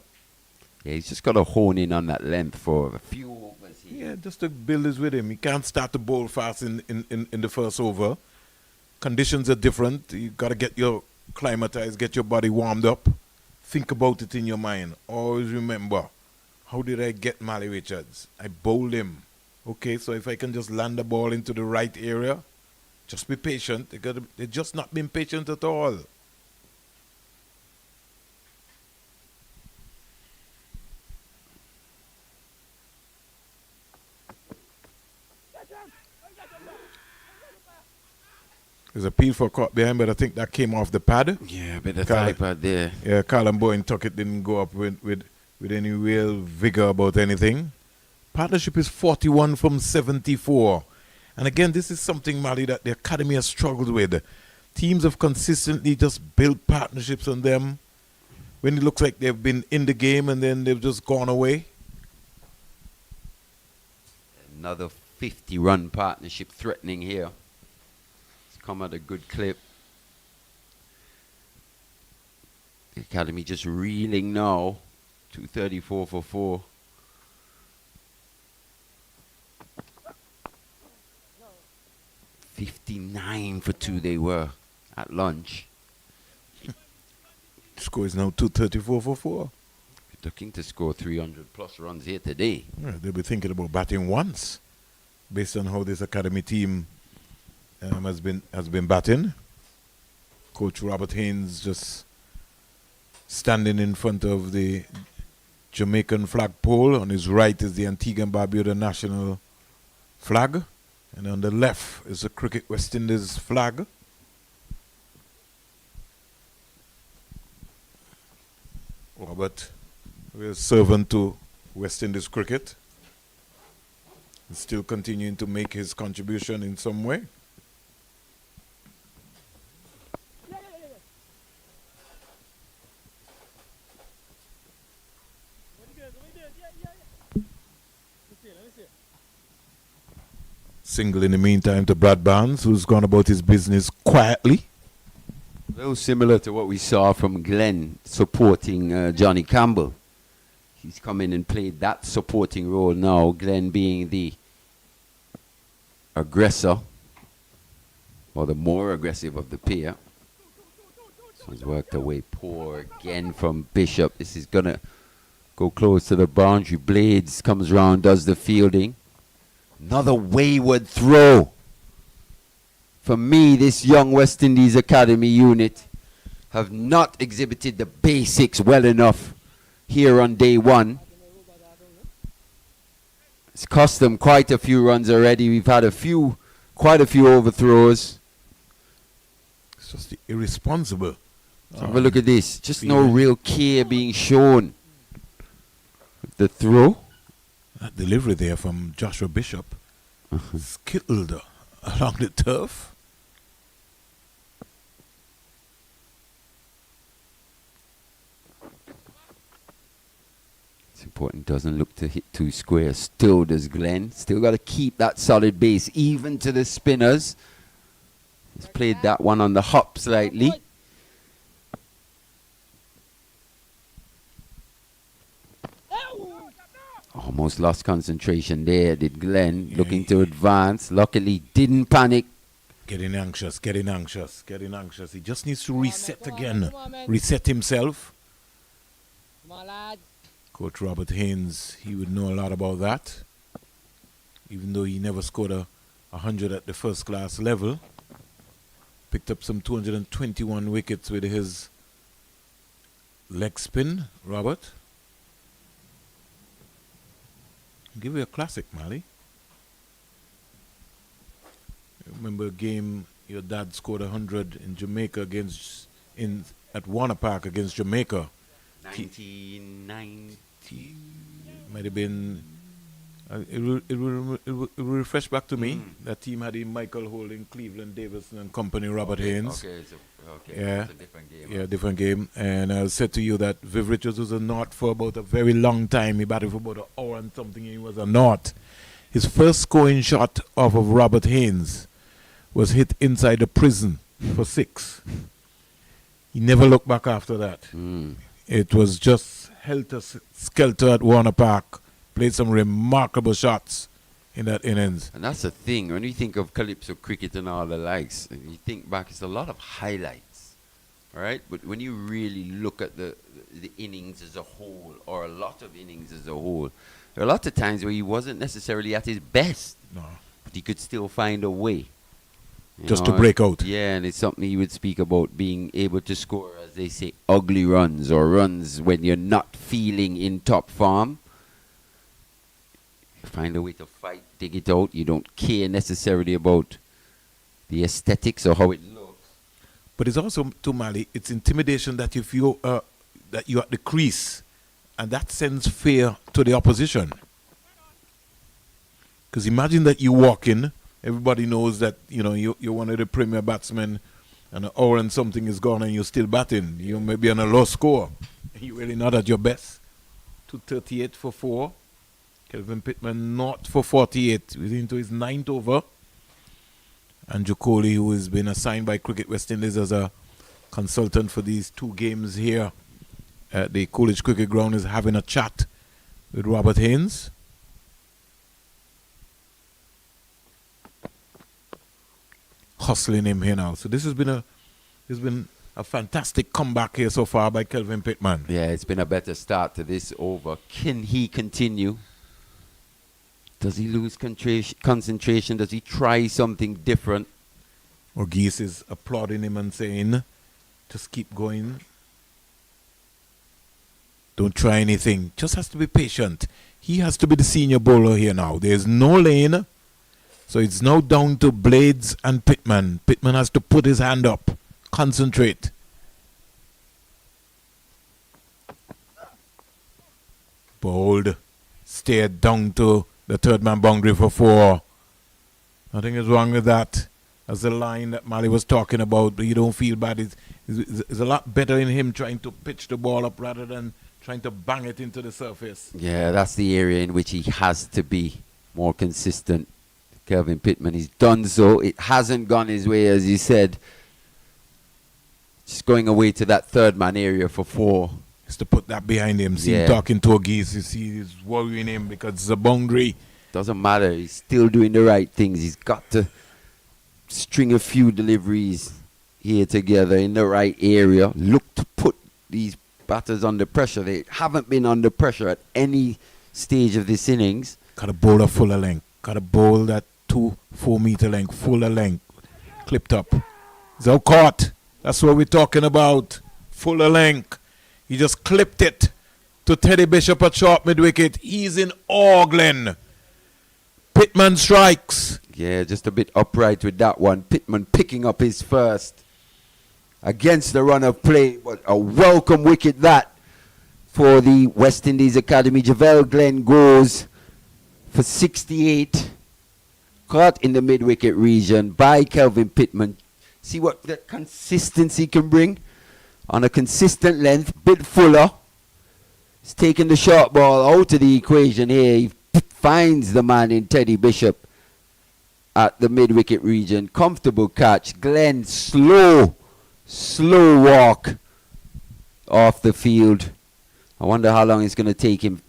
Yeah, he's just got to hone in on that length for a few overs here. Yeah, just to build his rhythm. He can't start to bowl fast in the first over. Conditions are different. You got to get your acclimatized, get your body warmed up. Think about it in your mind. Always remember, how did I get Mali Richards? I bowled him. Okay, so if I can just land the ball into the right area, just be patient. They're just not being patient at all. There's a peel for caught behind, but I think that came off the pad. Yeah, a bit of thigh pad there. Yeah, Callum Bowen Tuckett didn't go up with any real vigor about anything. Partnership is 41 from 74. And again, this is something, Mali, that the academy has struggled with. Teams have consistently just built partnerships on them, when it looks like they've been in the game and then they've just gone away. Another 50-run partnership threatening here. It's come at a good clip. The Academy just reeling now. 234 for 4. $59 for 2 they were at lunch. Score is now 234 for 4. Looking to score 300 plus runs here today. Yeah, they'll be thinking about batting once, based on how this Academy team has been batting. Coach Robert Haynes just standing in front of the Jamaican flagpole. On his right is the Antigua and Barbuda national flag. And on the left is the Cricket West Indies flag. Robert, we're servant to West Indies cricket. He's still continuing to make his contribution in some way. Single in the meantime to Brad Barnes, who's gone about his business quietly. A little similar to what we saw from Glenn supporting Johnny Campbell. He's come in and played that supporting role now, Glenn being the aggressor, or the more aggressive of the pair. So he's worked away poor again from Bishop. This is going to go close to the boundary. Blades comes round, does the fielding. Another wayward throw. For me, this young West Indies Academy unit have not exhibited the basics well enough here on day one. It's cost them quite a few runs already. We've had quite a few overthrows. It's just irresponsible. Have a look at this. Just no real care being shown. The throw. That delivery there from Joshua Bishop. Skittled along the turf. It's important. Doesn't look to hit too square. Still does Glenn. Still got to keep that solid base. Even to the spinners. He's played that one on the hop slightly. Almost lost concentration there, did Glenn. Looking to advance. Luckily, didn't panic. Getting anxious. He just needs to reset again. Reset himself. Coach Robert Haynes, he would know a lot about that. Even though he never scored 100 at the first class level. Picked up some 221 wickets with his leg spin, Robert. Give you a classic, Mali. Remember a game your dad scored 100 in Jamaica at Warner Park against Jamaica. 1990. Might have been. It will refresh back to me. That team had Michael Holding, Cleveland Davison and company, Robert Haynes. Yeah, it's a different game. Yeah, different game. And I said to you that Viv Richards was a knot for about a very long time. He batted for about an hour and something. He was a knot. His first scoring shot off of Robert Haynes was hit inside the prison for 6. He never looked back after that. It was just helter-skelter at Warner Park. Played some remarkable shots in that innings. And that's the thing. When you think of Calypso cricket and all the likes, and you think back, it's a lot of highlights, right? But when you really look at the innings as a whole, or a lot of innings as a whole, there are a lot of times where he wasn't necessarily at his best. No. But he could still find a way. Just to break out. Yeah, and it's something he would speak about, being able to score, as they say, ugly runs, or runs when you're not feeling in top form. Find a way to fight, dig it out. You don't care necessarily about the aesthetics or how it looks. But it's also, to Mali, it's intimidation that if you're at the crease, and that sends fear to the opposition. Because imagine that you walk in, everybody knows that you're one of the premier batsmen, and an hour and something is gone and you're still batting. You may be on a low score. You really not at your best. 238 for 4. Kelvin Pittman not for 48. He's into his 9th over. Andrew Coley, who has been assigned by Cricket West Indies as a consultant for these 2 games here at the Coolidge Cricket Ground, is having a chat with Robert Haynes. Hustling him here now. So this has been a fantastic comeback here so far by Kelvin Pittman. Yeah, it's been a better start to this over. Can he continue? Does he lose concentration? Does he try something different? Orgeese is applauding him and saying, just keep going. Don't try anything. Just has to be patient. He has to be the senior bowler here now. There's no lane. So it's now down to Blades and Pittman. Pittman has to put his hand up. Concentrate. Bowled. Stayed down to the third man boundary for 4. Nothing is wrong with that. That's the line that Mali was talking about. But you don't feel bad. It's a lot better in him trying to pitch the ball up rather than trying to bang it into the surface. Yeah, that's the area in which he has to be more consistent. Kelvin Pittman, he's done so. It hasn't gone his way, as you said. Just going away to that third man area for 4. Just to put that behind him. See him talking to Orgeese. You see he's worrying him because it's a boundary. Doesn't matter. He's still doing the right things. He's got to string a few deliveries here together in the right area. Look to put these batters under pressure. They haven't been under pressure at any stage of this innings. Got to bowl a fuller length. Got to bowl that 2-4 meter length, fuller length, clipped up. He's out caught. That's what we're talking about. Fuller length. He just clipped it to Teddy Bishop at short mid wicket. He's in awe, Glenn. Pittman strikes. Yeah, just a bit upright with that one. Pittman picking up his first against the run of play. But a welcome wicket that for the West Indies Academy. Javel Glenn goes for 68. Caught in the mid-wicket region by Kelvin Pittman. See what that consistency can bring on a consistent length, bit fuller. He's taking the short ball out of the equation here. He finds the man in Teddy Bishop at the mid-wicket region. Comfortable catch. Glenn, slow walk off the field. I wonder how long it's going to take him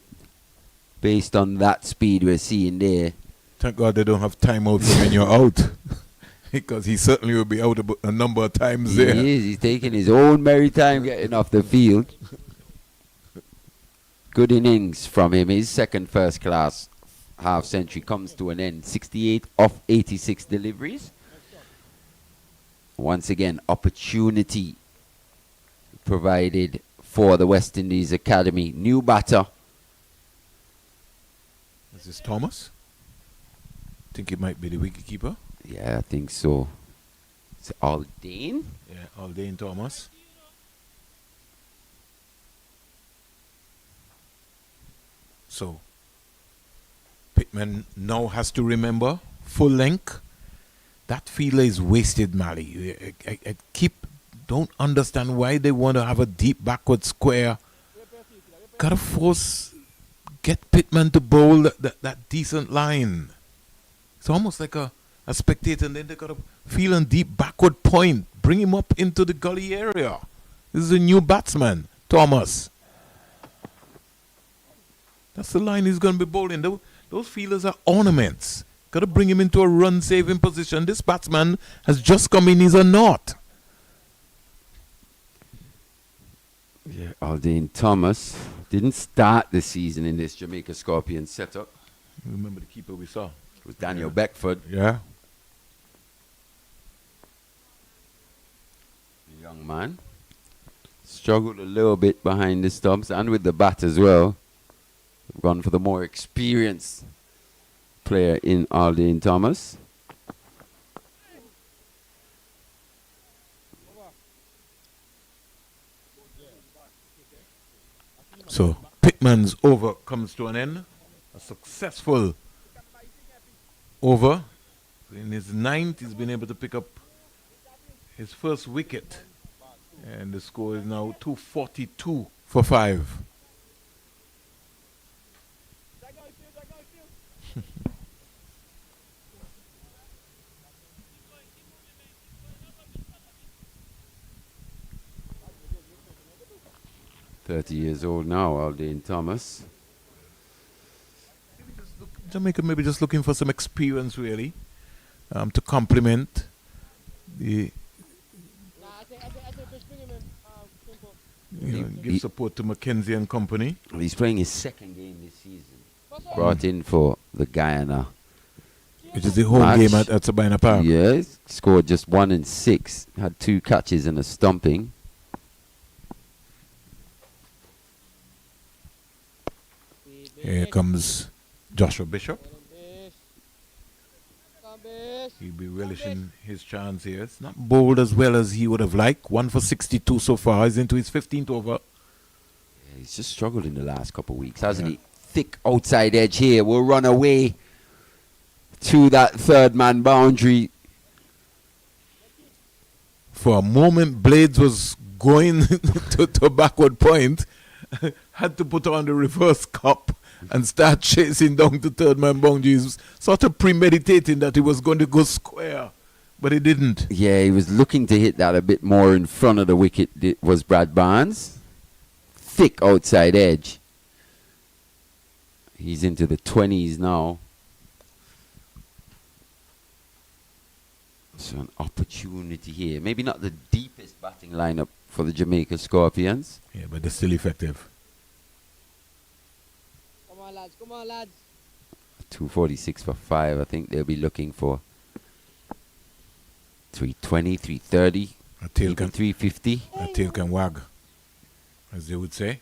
based on that speed we're seeing there. Thank God they don't have time out when you're out. Because he certainly will be out a number of times there. He is. He's taking his own merry time getting off the field. Good innings from him. His second first-class half-century comes to an end. 68 off 86 deliveries. Once again, opportunity provided for the West Indies Academy. New batter. Is this Thomas? I think it might be the wicketkeeper. Yeah, I think so. It's Aldane? Yeah, Aldane Thomas. So, Pittman now has to remember full length. That fielder is wasted, Mali. I don't understand why they want to have a deep backward square. Gotta get Pittman to bowl that decent line. It's almost like a spectator, and then they got to feel a deep backward point. Bring him up into the gully area. This is a new batsman, Thomas. That's the line he's going to be bowling. Those fielders are ornaments. Got to bring him into a run-saving position. This batsman has just come in. He's a knot. Yeah, Aldane Thomas didn't start the season in this Jamaica Scorpions setup. Remember the keeper we saw? It was Daniel Beckford. Yeah. The young man. Struggled a little bit behind the stumps and with the bat as well. Gone for the more experienced player in Aldane Thomas. So Pittman's over comes to an end. A successful over. In his 9th, he's been able to pick up his first wicket. And the score is now 242 for 5. Years old now, Aldean Thomas. Jamaica maybe just looking for some experience, really, to complement the. Give support to Mackenzie and company. He's playing his second game this season. Brought in for the Guyana. It is the home game at Sabina Park. Yes, scored just 1 and 6. Had 2 catches and a stumping. Here comes Joshua Bishop. He'll be relishing his chance here. It's not bowled as well as he would have liked. 1 for 62 so far. He's into his 15th over. Yeah, he's just struggled in the last couple of weeks, hasn't he? Thick outside edge here. Will run away to that third man boundary. For a moment, Blades was going to backward point. Had to put on the reverse cup and start chasing down to third man boundaries, sort of premeditating that he was going to go square, but he didn't. Yeah, he was looking to hit that a bit more in front of the wicket. Was Brad Barnes. Thick outside edge. He's into the 20s now. So an opportunity here. Maybe not the deepest batting lineup for the Jamaica Scorpions. Yeah, but they're still effective. Come on, lads. 246 for 5. I think they'll be looking for 320, 330, a tail can 350. A tail can wag, as they would say.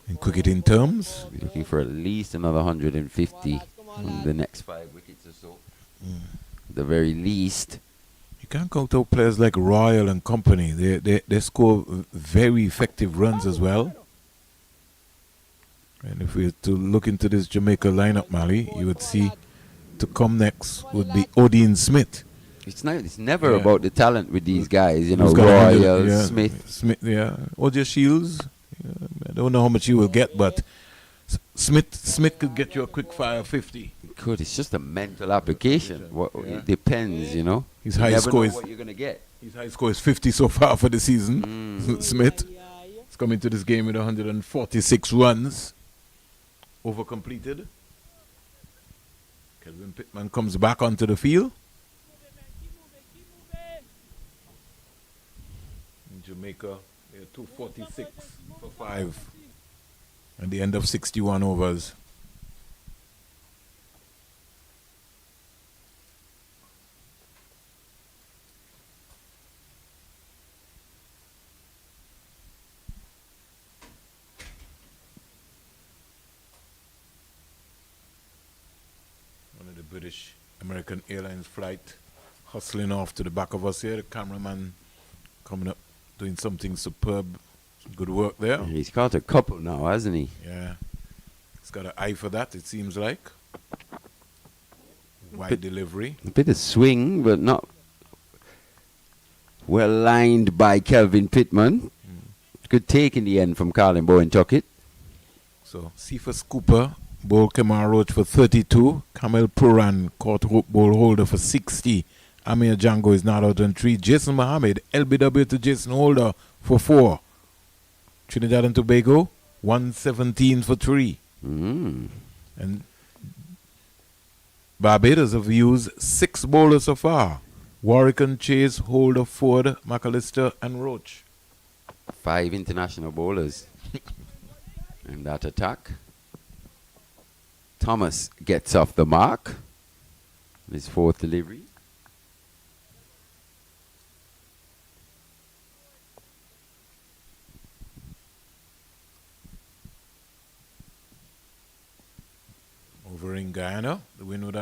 In cricketing terms, We're looking for at least another 150 on the next 5 wickets or so. At the very least. You can't count out players like Royal and company. They score very effective runs as well. And if we were to look into this Jamaica lineup, Mali, you would see to come next would be Odin Smith. It's never about the talent with these guys, you know, Who's got Royal, Smith. Yeah. OJ Shields, I don't know how much he will get, but Smith could get you a quick fire 50. He could. It's just a mental application. It depends, you know. His You high never score know is what you're gonna get. His high score is 50 so far for the season. Smith is coming to this game with 146 runs over completed. Kelvin Pittman comes back onto the field. In Jamaica, they're 246 for 5 at the end of 61 overs. One of the British American Airlines flight hustling off to the back of us here. The cameraman coming up, doing something superb. Some good work there. He's got a couple now, hasn't he? Yeah. He's got an eye for that, it seems like. Wide delivery. A bit of swing, but not well lined by Kelvin Pittman. Good take in the end from Colin Bowen Tuckett. So, Cephas Cooper bowled Kemar Roach for 32. Kamel Puran caught ball holder for 60. Amir Django is not out on 3. Jason Mohammed, LBW to Jason Holder for 4. Trinidad and Tobago, 117 for 3. And Barbados have used 6 bowlers so far. Warwick and Chase, Holder, Ford, McAllister and Roach. 5 international bowlers in that attack. Thomas gets off the mark. His 4th delivery. Over in Guyana, the Windward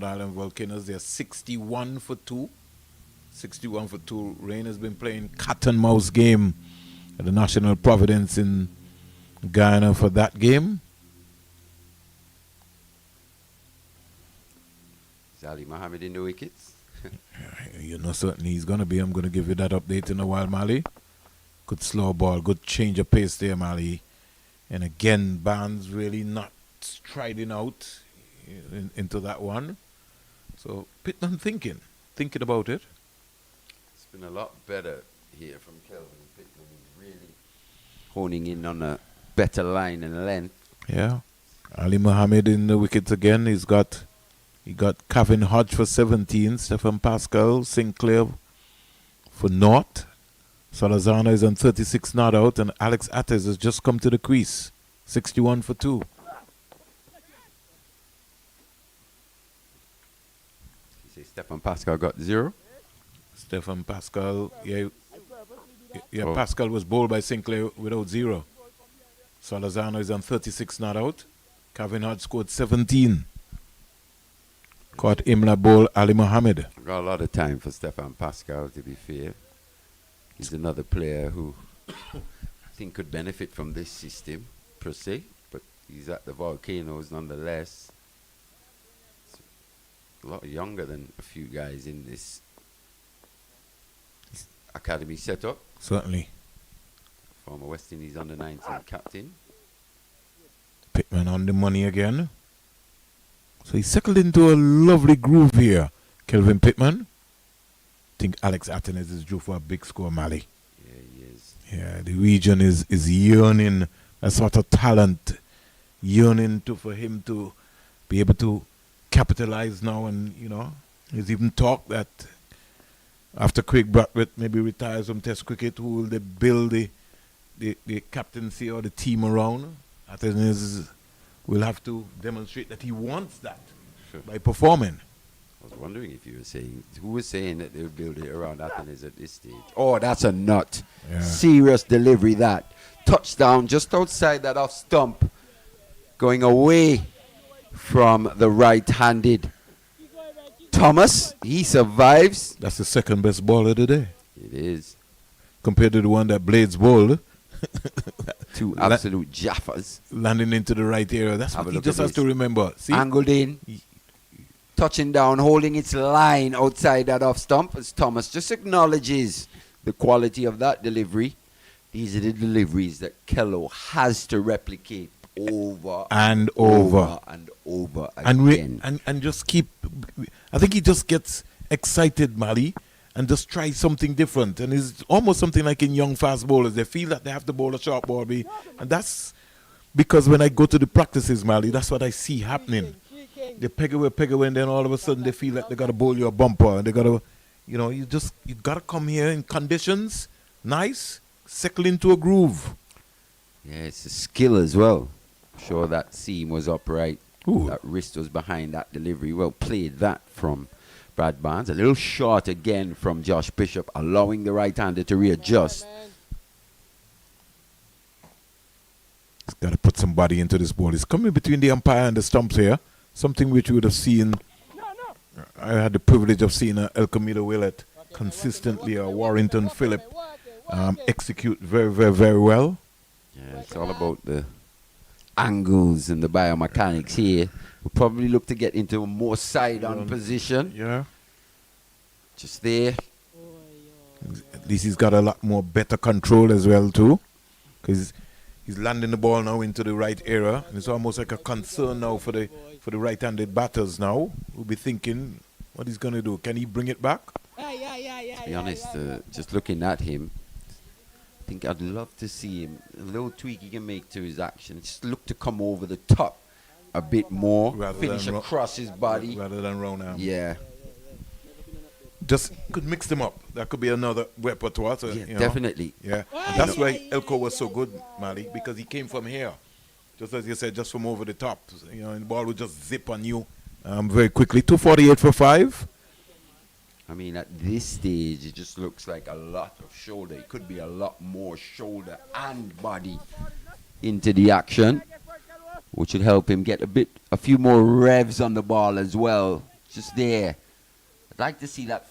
Island Volcanoes, they're 61 for 2. 61 for 2. Rain has been playing cat and mouse game at the National Providence in Guyana for that game. Is Ali Mohammed in the wickets? You know, certainly he's going to be. I'm going to give you that update in a while, Mali. Good slow ball, good change of pace there, Mali. And again, Barnes really not striding out into that one. So Pittman thinking about it. It's been a lot better here from Kelvin Pittman. He's really honing in on a better line and length. Yeah. Ali Mohammed in the wickets again. He got Kevin Hodge for 17, Stephen Pascal, Sinclair for naught. Salazar is on 36 not out, and Alex Ates has just come to the crease, 61 for 2. You say Stephen Pascal got 0? Stephen Pascal, yeah, Oh. Pascal was bowled by Sinclair without 0. Salazar is on 36 not out. Kevin Hodge scored 17. Caught Imla bowl Ali Mohammed. Got a lot of time for Stefan Pascal, to be fair. He's another player who I think could benefit from this system, per se, but he's at the Volcanoes nonetheless. He's a lot younger than a few guys in this academy setup. Certainly. Former West Indies under-19 captain. Pittman on the money again. So he settled into a lovely groove here, Kelvin Pittman. I think Alex Atenes is due for a big score, Mali. Yeah, he is. Yeah, the region is yearning a sort of talent, yearning for him to be able to capitalize now. And, there's even talk that after Craig Blackwood maybe retires from Test cricket, who will they build the captaincy or the team around? Atenes will have to demonstrate that he wants that by performing. I was wondering if you were saying, who was saying that they would build it around Athens at this stage? Oh, that's a nut. Yeah. Serious delivery, that. Touchdown just outside that off stump. Going away from the right-handed Thomas. He survives. That's the second best ball of the day. It is. Compared to the one that Blades bowled. Two absolute jaffas. Landing into the right area. That's what he just has to remember. See? Angled in. Touching down, holding its line outside that off stump as Thomas just acknowledges the quality of that delivery. These are the deliveries that Kello has to replicate over and over again. And just keep. I think he just gets excited, Mali, and just try something different. And it's almost something like in young fast bowlers. They feel that they have to bowl a short ball. And that's because when I go to the practices, Mali, that's what I see happening. They peg away, and then all of a sudden they feel like they got to bowl you a bumper. And they got to, you got to come here in conditions, nice, settle into a groove. Yeah, it's a skill as well. Sure, that seam was upright. Ooh. That wrist was behind that delivery. Well played that from Brad Barnes. A little short again from Josh Bishop, allowing the right-hander to readjust. He's got to put some body into this ball. He's coming between the umpire and the stumps here. Something which you would have seen. I had the privilege of seeing El Camilo Willett consistently, or Warrington Phillip execute very, very, very well. Yeah, it's all about the angles and the biomechanics here. We'll probably look to get into a more side-on position. Yeah. Just there. At least he's got a lot more better control as well, too. Because he's landing the ball now into the right area. And it's almost like a concern now for the right-handed batters now. We'll be thinking what he's going to do. Can he bring it back? To be honest, just looking at him, I think I'd love to see him, a little tweak he can make to his action. Just look to come over the top a bit more, finish across his body. Rather than round arm. Yeah. Just could mix them up. That could be another repertoire. So, Yeah, definitely. Yeah. And that's why Elko was so good, Mali, because he came from here. Just as you said, just from over the top. And the ball would just zip on you very quickly. 248 for 5. I mean, at this stage, it just looks like a lot of shoulder. It could be a lot more shoulder and body into the action, which would help him get a few more revs on the ball as well. Just there. I'd like to see that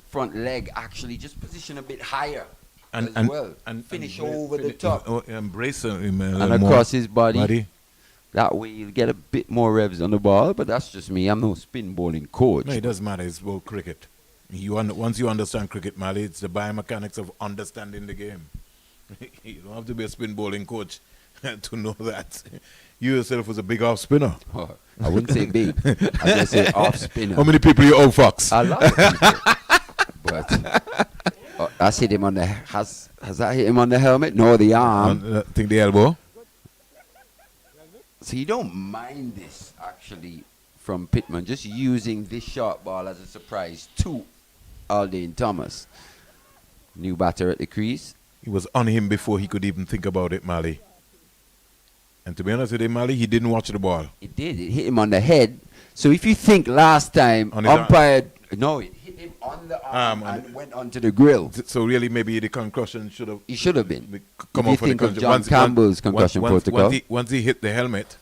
front leg actually just position a bit higher as well. And finish over the top. Embrace him and across his body. That way you'll get a bit more revs on the ball, but that's just me. I'm no spin bowling coach. No, it doesn't matter. It's ball cricket. Once you understand cricket, Mali, it's the biomechanics of understanding the game. You don't have to be a spin bowling coach to know that. You yourself was a big off spinner. Oh, I wouldn't say big. I just say off spinner. How many people you owe Fox? A lot of people. But I hit him on the has that hit him on the helmet? No, the arm. I think the elbow. So you don't mind this actually from Pittman, just using this short ball as a surprise to Aldane Thomas. New batter at the crease. He was on him before he could even think about it, Mali. And to be honest with you, Mali, he didn't watch the ball. It did. It hit him on the head. So if you think last time umpired, no, it hit him on the arm and went onto the grill. So really, maybe the concussion should have. He should have been. Come if on you for think the of John Campbell's concussion protocol. Once he hit the helmet.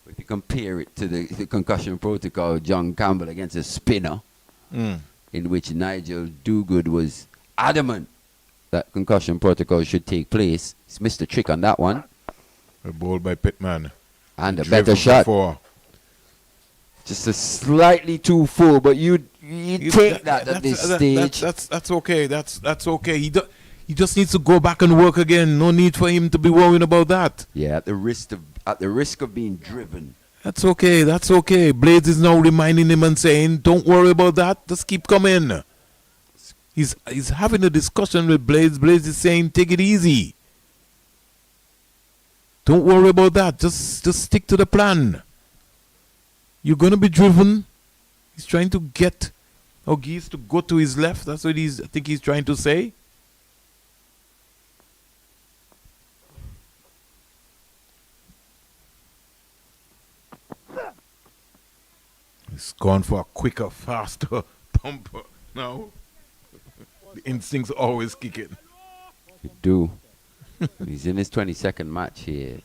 If you compare it to the concussion protocol of John Campbell against a spinner, in which Nigel Dogood was adamant that concussion protocol should take place, he's missed a trick on that one. A ball by Pittman. And a better shot. Just a slightly too full, but you take that at this stage. That's okay. That's okay. He just needs to go back and work again. No need for him to be worrying about that. Yeah, at the risk of being driven. That's okay. That's okay. Blades is now reminding him and saying, "Don't worry about that. Just keep coming." He's having a discussion with Blades. Blades is saying, "Take it easy. Don't worry about that. Just stick to the plan. You're gonna be driven." He's trying to get O'Geese to go to his left. That's what I think he's trying to say. He's gone for a quicker, faster bumper now. The instincts always kick in. You do. He's in his 22nd match here.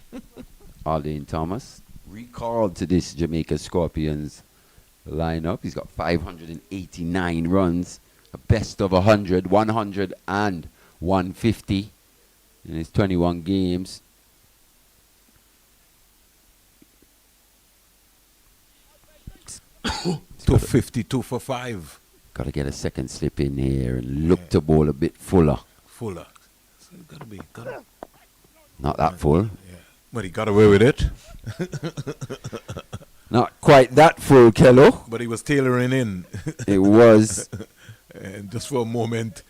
Aldane Thomas recalled to this Jamaica Scorpions lineup. He's got 589 runs, a best of 100, 100 and 150 in his 21 games. .250, 2 for 5. Got to get a second slip in here and look to bowl a bit fuller. Fuller. So gotta be. Not that full. Yeah. But he got away with it. Not quite that full, Kello. But he was tailoring in. It was. And just for a moment,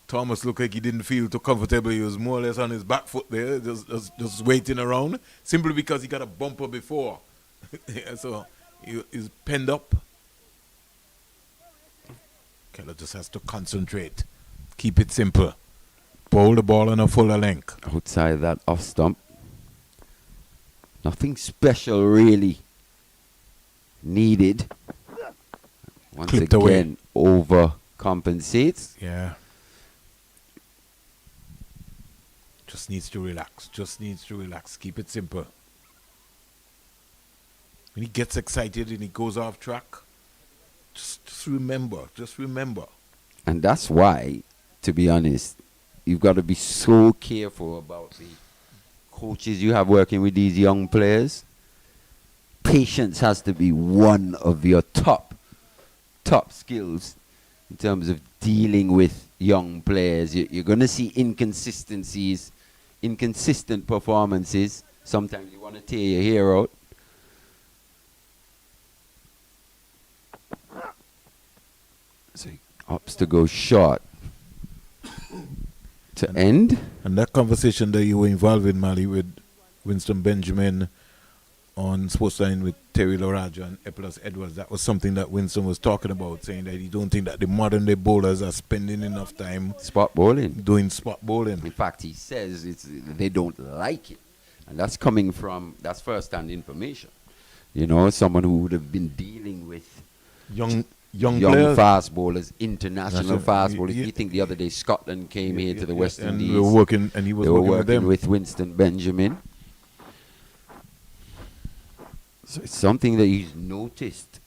Thomas looked like he didn't feel too comfortable. He was more or less on his back foot there, just waiting around, simply because he got a bumper before. So he's penned up. Keller just has to concentrate. Keep it simple. Bowl the ball on a fuller length. Outside that off stump. Nothing special really needed. Once Clipped again, overcompensates. Yeah. Just needs to relax. Just needs to relax. Keep it simple. When he gets excited and he goes off track, just remember. Just remember. And that's why, to be honest, you've got to be so careful about the coaches you have working with these young players. Patience has to be one of your top skills in terms of dealing with young players. You're going to see inconsistencies, inconsistent performances. Sometimes you want to tear your hair out. So he opts to go short to end. And that conversation that you were involved in, Mali, with Winston Benjamin on Sportsline with Terry Loraja and Epplers Edwards, that was something that Winston was talking about, saying that he don't think that the modern day bowlers are spending enough time spot bowling, doing spot bowling. In fact, he says they don't like it, and that's coming from first-hand information. You know, someone who would have been dealing with young fast bowlers, international fast bowlers. You think the other day Scotland came here to the West Indies, and he was working with Winston Benjamin. So it's something that he's noticed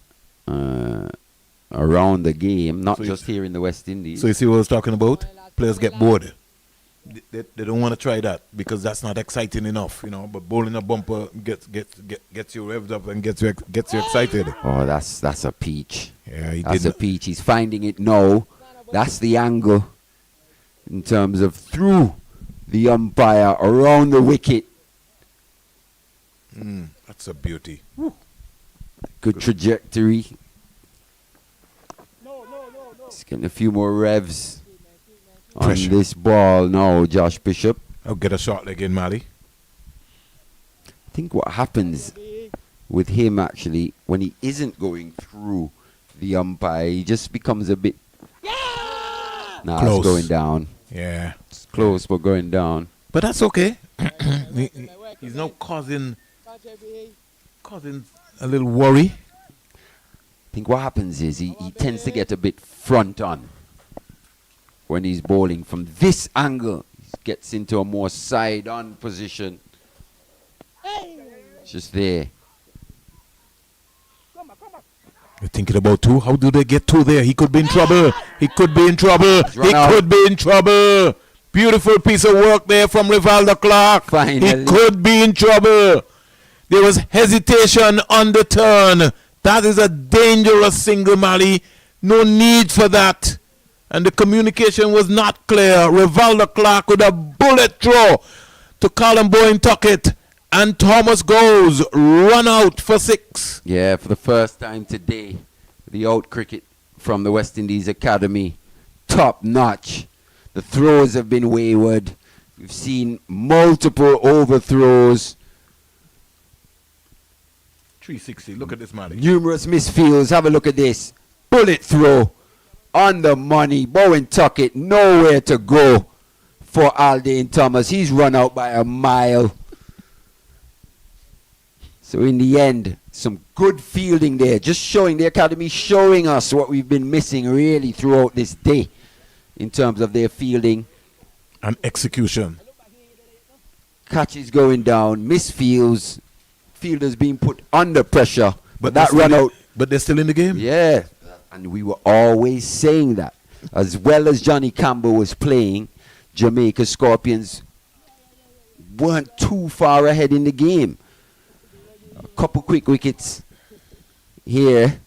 around the game, not just here in the West Indies. So you see what I was talking about? Players get bored. they don't want to try that because that's not exciting enough, you know. But bowling a bumper gets you revved up and gets you excited. Oh, that's a peach. Yeah, that's a peach. He's finding it now. That's the angle in terms of through the umpire around the wicket. That's a beauty. Good trajectory. He's getting a few more revs on this ball now, Josh Bishop. I'll get a shot again, Mali. I think what happens with him actually, when he isn't going through the umpire, he just becomes a bit... Nah, close. It's going down. Yeah. It's close, but going down. But that's okay. He's now causing a little worry. I think what happens is he tends to get a bit front on when he's bowling from this angle. He gets into a more side on position. Just there. You're thinking about two? How do they get two there? He could be in trouble. He could be in trouble. He could be in trouble. Beautiful piece of work there from Rivaldo Clark. Finally. He could be in trouble. There was hesitation on the turn. That is a dangerous single, Mali. No need for that. And the communication was not clear. Rivaldo Clark with a bullet throw to Colin Bowen Tuckett. And Thomas goes run out for 6. Yeah, for the first time today, the out cricket from the West Indies Academy, top notch. The throws have been wayward. We've seen multiple overthrows. 360. Look at this, Mali. Numerous misfields. Have a look at this. Bullet throw on the money. Bowen Tuckett nowhere to go for Aldane Thomas. He's run out by a mile. So in the end, some good fielding there. Just showing the academy, showing us what we've been missing really throughout this day in terms of their fielding. And execution. Catches going down, misfields, fielders being put under pressure. But that run out. But they're still in the game? Yeah. And we were always saying that. As well as Johnny Campbell was playing, Jamaica Scorpions weren't too far ahead in the game. A couple quick wickets here,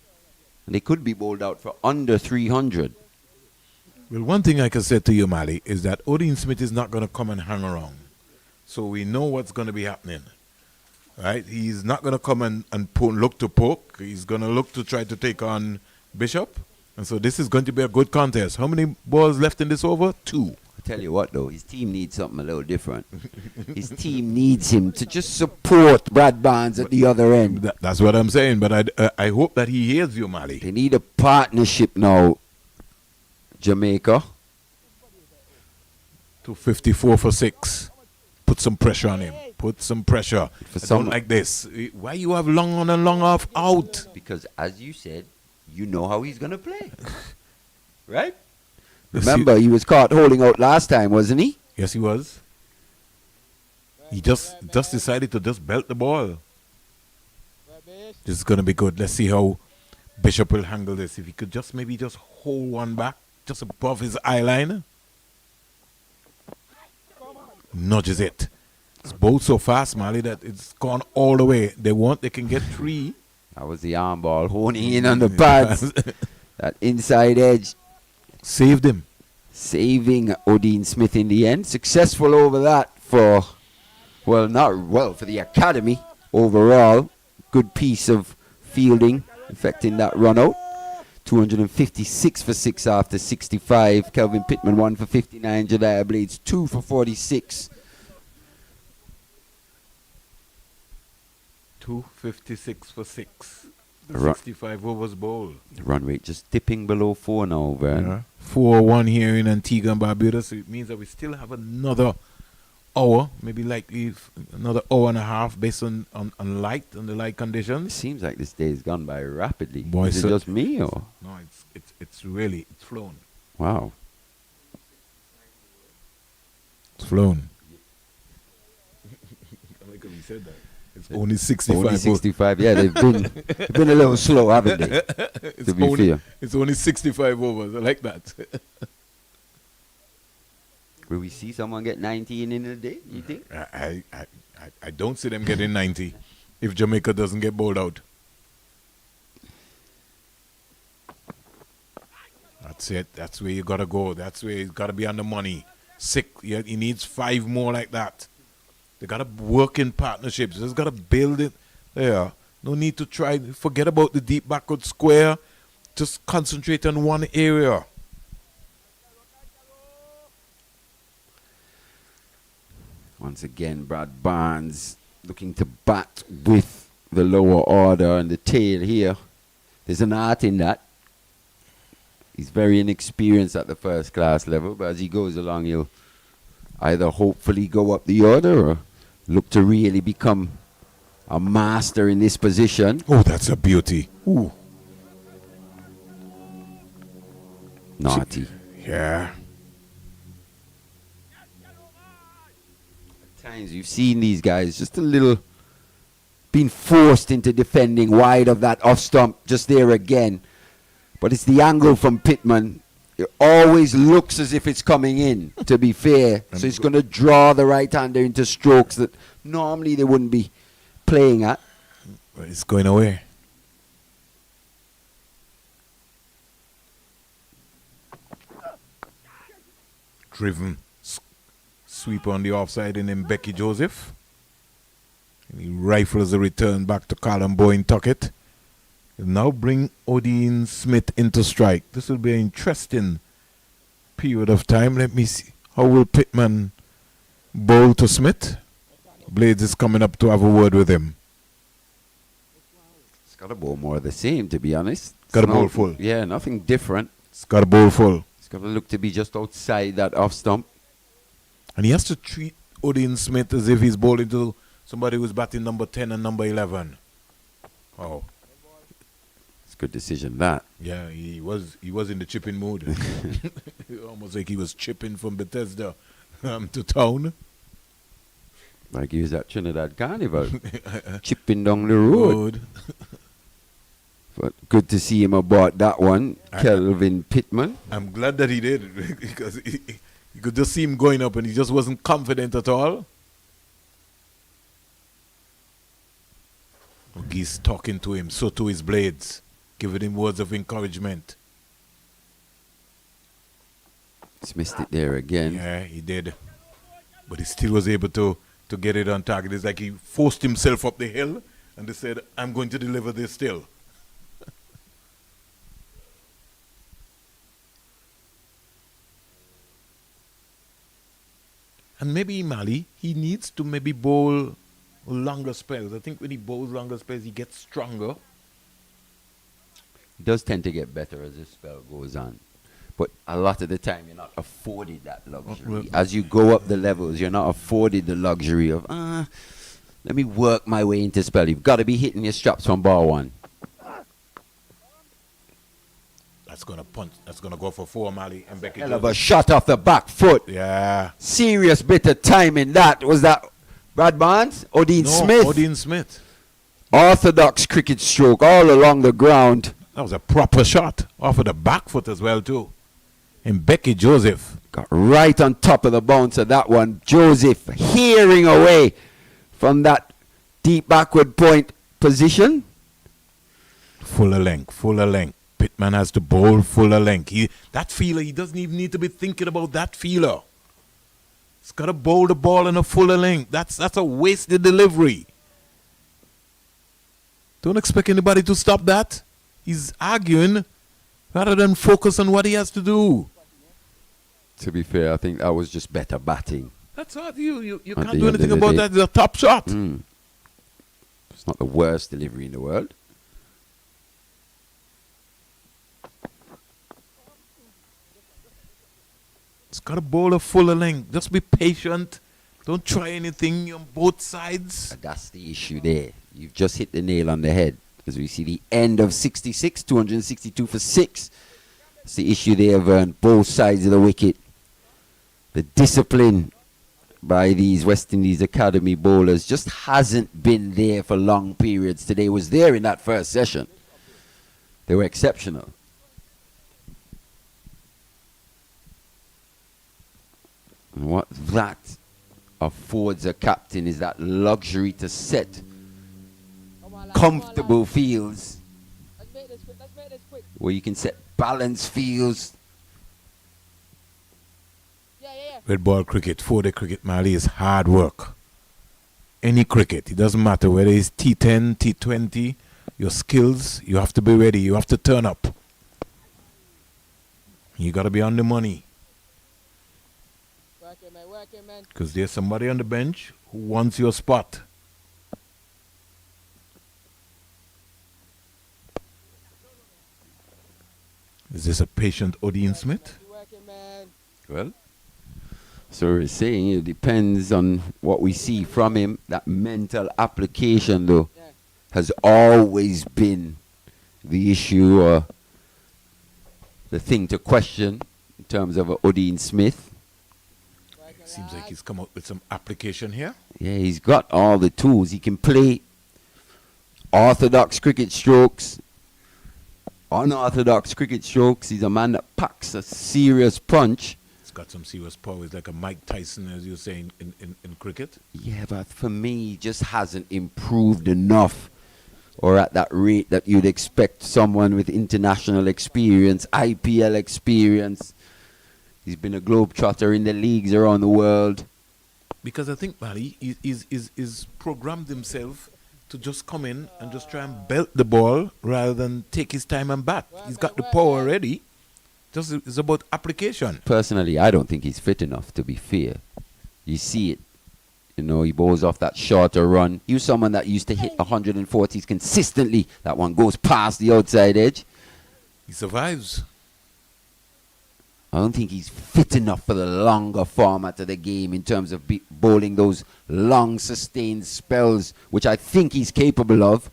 and they could be bowled out for under 300. Well, one thing I can say to you, Mali, is that Odin Smith is not going to come and hang around. So we know what's going to be happening. Right? He's not going to come and look to poke. He's going to look to try to take on Bishop. And so this is going to be a good contest. How many balls left in this over? 2. I tell you what, though, his team needs something a little different. His team needs him to just support Brad Barnes at the other end. That's what I'm saying, but I hope that he hears you, Mali. They need a partnership now, Jamaica. 254 for 6. Put some pressure on him. Put some pressure. For don't like this. Why you have long on and long off out? Because, as you said, you know how he's going to play. Right? Remember, he was caught holding out last time, wasn't he? Yes, he was. He just decided to just belt the ball. This is going to be good. Let's see how Bishop will handle this. If he could just maybe just hold one back, just above his eye line. Nudges it. It's bowled so fast, Mali, that it's gone all the way. They can get 3. That was the arm ball honing in on the pads. That inside edge. Saved him. Saving Odin Smith in the end. Successful over that for the academy overall. Good piece of fielding affecting that run out. 256 for 6 after 65. Kelvin Pittman 1 for 59. Jediah Blades 2 for 46. 256 for 6. The 65 overs bowled. The run rate just dipping below 4 now, Vern. Yeah. 4-1 here in Antigua and Barbuda. So it means that we still have another hour, maybe likely another hour and a half based on light and the light conditions. It seems like this day has gone by rapidly. Boy, Is it just me or? No, it's really flown. Wow. It's flown. I like how you said that. It's only 65. Only 65. Yeah, they've been a little slow, haven't they? To be fair. It's only 65 overs. I like that. Will we see someone get 19 in a day, you think? I don't see them getting 90 if Jamaica doesn't get bowled out. That's it. That's where you got to go. That's where he's got to be on the money. He needs 5 more like that. They got to work in partnerships. Just got to build it there. No need to try. Forget about the deep backward square. Just concentrate on one area. Once again, Brad Barnes looking to bat with the lower order and the tail here. There's an art in that. He's very inexperienced at the first class level, but as he goes along, he'll either hopefully go up the order or look to really become a master in this position. Oh, that's a beauty. Ooh. Naughty. Yeah. At times you've seen these guys just a little being forced into defending wide of that off stump, just there again. But it's the angle from Pittman. It always looks as if it's coming in, to be fair. So it's going to draw the right-hander into strokes that normally they wouldn't be playing at. But it's going away. Driven. Sweep on the offside and then Becky Joseph. And he rifles the return back to Callum Bowen Tuckett. He'll now bring Odin Smith into strike. This will be an interesting period of time. Let me see. How will Pittman bowl to Smith? Blades is coming up to have a word with him. It's got a bowl more of the same, to be honest. Got a bowl full. Yeah, nothing different. It's got a bowl full. It's got to look to be just outside that off stump. And he has to treat Odin Smith as if he's bowling to somebody who's batting number 10 and number 11. Oh. It's a good decision, that. Yeah, he was in the chipping mood. Almost like he was chipping from Bethesda to town. Like he was at Trinidad Carnival. Chipping down the road. But good to see him aboard that one, Kelvin Pittman. I'm glad that he did, because you could just see him going up and he just wasn't confident at all. He's talking to him, so to his blades, giving him words of encouragement. He's missed it there again. Yeah, he did. But he still was able to get it on target. It's like he forced himself up the hill and they said, I'm going to deliver this still. And maybe Mali, he needs to maybe bowl longer spells. I think when he bowls longer spells, he gets stronger. He does tend to get better as the spell goes on. But a lot of the time, you're not afforded that luxury. As you go up the levels, you're not afforded the luxury of, let me work my way into spell. You've got to be hitting your straps from bar one. That's going to punch. That's going to go for 4, Mali. And Becky Hell of a shot off the back foot. Yeah. Serious bit of timing that. Was that Brad Barnes? Odin Smith? Odin Smith. Orthodox cricket stroke all along the ground. That was a proper shot. Off of the back foot as well, too. And Becky Joseph. Got right on top of the bounce of that one. Joseph hearing away from that deep backward point position. Fuller length. Pittman has to bowl fuller length. That feeler, he doesn't even need to be thinking about that feeler. He's got to bowl the ball in a fuller length. That's a wasted delivery. Don't expect anybody to stop that. He's arguing rather than focus on what he has to do. To be fair, I think that was just better batting. That's all. You can't do anything about that. It's a top shot. It's not the worst delivery in the world. It's got to bowl a fuller length. Just be patient. Don't try anything on both sides. That's the issue there. You've just hit the nail on the head. As we see the end of 66, 262 for 6. That's the issue there, Vern. Both sides of the wicket. The discipline by these West Indies Academy bowlers just hasn't been there for long periods. Today was there in that first session. They were exceptional. And what that affords a captain is that luxury to set comfortable fields where you can set balanced fields. Red ball cricket, 4-day cricket, Mali, is hard work. Any cricket, it doesn't matter whether it's T10, T20, your skills, you have to be ready, you have to turn up. You got to be on the money. Because there's somebody on the bench who wants your spot. Is this a patient Odin Smith? Well, so we're saying it depends on what we see from him. That mental application, though, has always been the issue or the thing to question in terms of Odin Smith. Seems like he's come up with some application here. Yeah, he's got all the tools. He can play orthodox cricket strokes, unorthodox cricket strokes. He's a man that packs a serious punch. He's got some serious power. He's like a Mike Tyson, as you're saying, in cricket. Yeah, but for me, he just hasn't improved enough or at that rate that you'd expect someone with international experience, IPL experience. He's been a globetrotter in the leagues around the world. Because I think, Mali, he's programmed himself to just come in and just try and belt the ball rather than take his time and bat. He's got the power already. Just it's about application. Personally, I don't think he's fit enough, to be fair. You see it. You know, he bowls off that shorter run. He was someone that used to hit 140s consistently. That one goes past the outside edge. He survives. I don't think he's fit enough for the longer format of the game in terms of bowling those long sustained spells, which I think he's capable of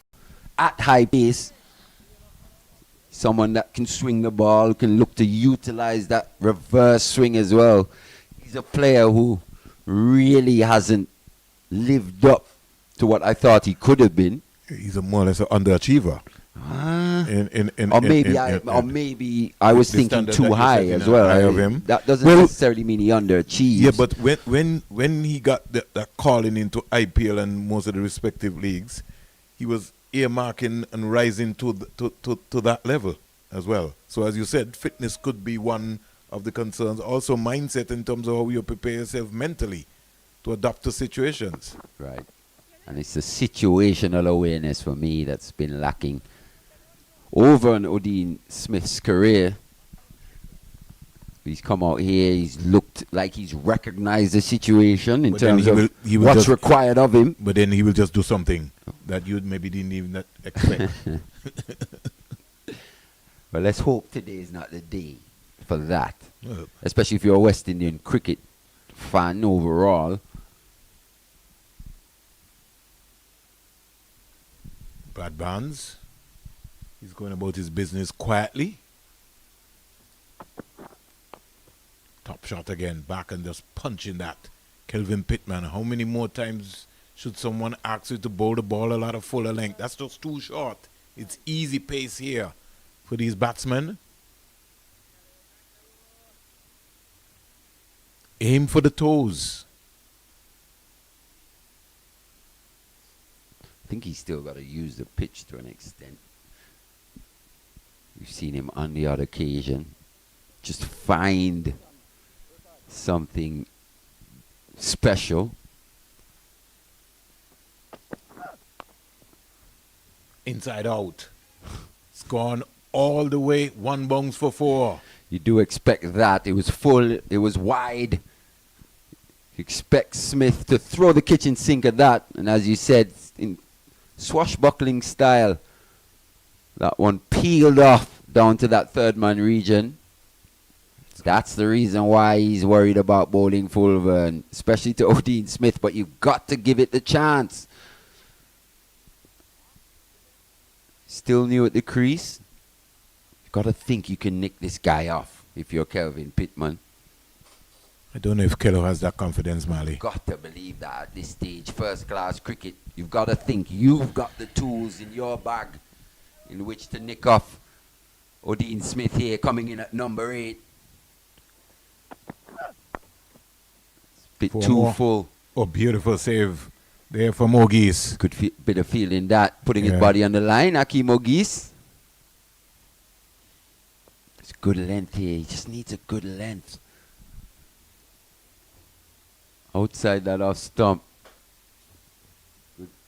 at high pace. Someone that can swing the ball, can look to utilize that reverse swing as well. He's a player who really hasn't lived up to what I thought he could have been. He's a more or less an underachiever. Or maybe I was thinking too high as well. That doesn't necessarily mean he underachieved. Yeah, but when he got that calling into IPL and most of the respective leagues, he was earmarking and rising to that level as well. So as you said, fitness could be one of the concerns. Also mindset in terms of how you prepare yourself mentally to adapt to situations. Right. And it's the situational awareness for me that's been lacking over on Odin Smith's career. He's come out here, he's looked like he's recognized the situation in terms of what's required of him. But then he will just do something that you maybe didn't even expect. But let's hope today is not the day for that. Especially if you're a West Indian cricket fan overall. Brad Barnes, he's going about his business quietly. Top shot again, back and just punching that. Kelvin Pittman, how many more times should someone ask you to bowl the ball a lot of fuller length? That's just too short. It's easy pace here for these batsmen. Aim for the toes. I think he's still got to use the pitch to an extent. We've seen him on the odd occasion just find something special. Inside out. It's gone all the way, one bounce for 4. You do expect that. It was full, it was wide. You expect Smith to throw the kitchen sink at that. And as you said, in swashbuckling style, that one peeled off down to that third man region. That's the reason why he's worried about bowling full, especially to Odin Smith. But you've got to give it the chance. Still new at the crease. You've got to think you can nick this guy off if you're Kelvin Pittman. I don't know if Kello has that confidence, Mali. You've got to believe that at this stage, first class cricket, you've got to think you've got the tools in your bag in which to nick off Odin Smith here, coming in at number 8. Bit Four too more. full. Oh, beautiful save there from Ogis. Could feel bit of feeling that. Putting his Yeah. body on the line, Akeem Ogis. It's good length here. He just needs a good length. Outside that off stump.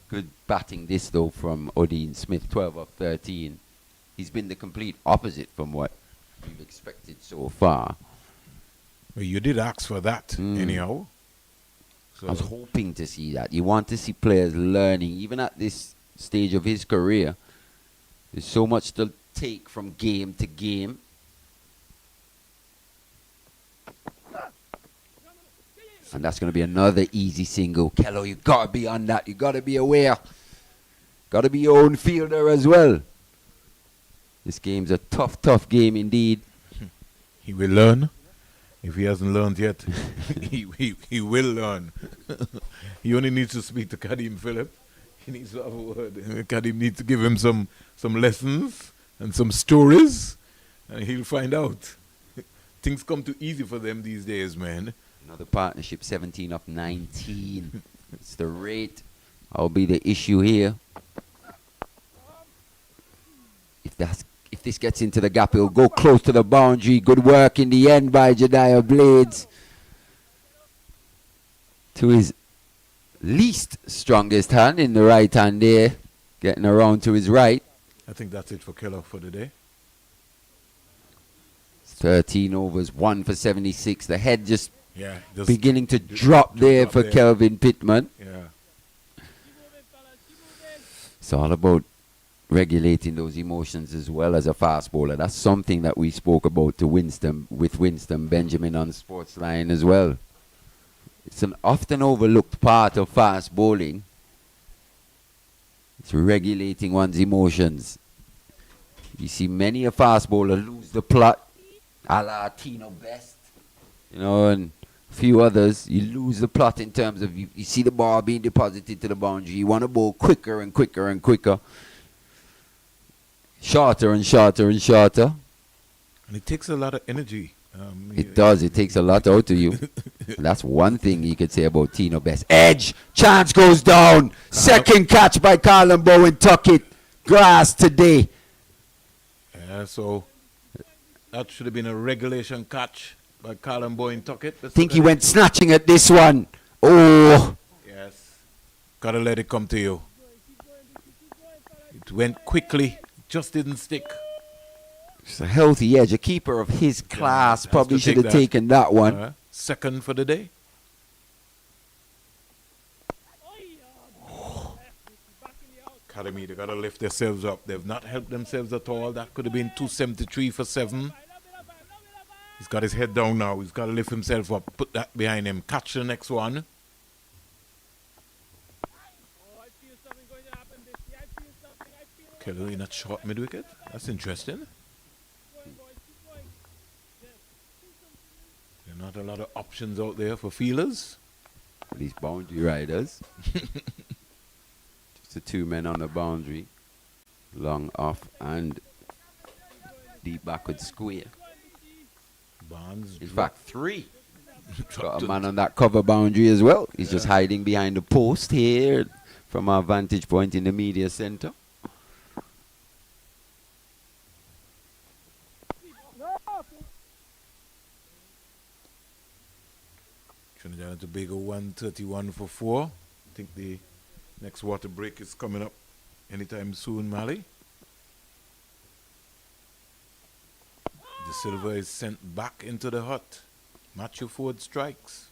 Good batting this though from Odin Smith, 12 of 13. He's been the complete opposite from what we've expected so far. Well, you did ask for that anyhow. So I was hoping to see that. You want to see players learning, even at this stage of his career. There's so much to take from game to game. And that's going to be another easy single. Kello, you got to be on that. You got to be aware. Got to be your own fielder as well. This game's a tough, tough game indeed. he will learn. If he hasn't learned yet, he will learn. He only needs to speak to Kadim Phillip. He needs to have a word. Kadim needs to give him some lessons and some stories, and he'll find out. Things come too easy for them these days, man. Another partnership, 17 of 19. It's the rate. That'll be the issue here. If this gets into the gap, it'll go close to the boundary. Good work in the end by Jediah Blades. To his least strongest hand in the right hand there. Getting around to his right. I think that's it for Keller for the day. 13 overs, 1 for 76. The head just just beginning to drop there for Kelvin Pittman. Yeah. It's all about regulating those emotions as well as a fast bowler. That's something that we spoke about with Winston Benjamin on Sportsline as well. It's an often overlooked part of fast bowling. It's regulating one's emotions. You see many a fast bowler lose the plot, a la Tino Best, and a few others. You lose the plot in terms of you see the ball being deposited to the boundary. You want to bowl quicker and quicker and quicker. Shorter and shorter and shorter. And it takes a lot of energy. It does. It takes a lot out of you. That's one thing you could say about Tino Best. Edge. Chance goes down. Second catch by Colin Bowen. Tuck it. Grass today. Yeah, so that should have been a regulation catch by Colin Bowen Tuckett. I think he went snatching at this one. Oh. Yes. Gotta let it come to you. It went quickly. Just didn't stick. It's a healthy edge. A keeper of his class probably should have taken that one. Second for the day. Academy, they gotta lift themselves up. They've not helped themselves at all. That could have been 273 for 7. He's got his head down now. He's got to lift himself up. Put that behind him. Catch the next one. Kelly in that short mid-wicket. That's interesting. There are not a lot of options out there for feelers. These boundary riders. Just the 2 men on the boundary. Long off and deep backward square. Barnes. In fact, 3. Got a man on that cover boundary as well. He's just hiding behind the post here from our vantage point in the media center. Trinidad and Tobago 131 for 4. I think the next water break is coming up anytime soon, Mali. De Silva is sent back into the hut. Matthew Ford strikes.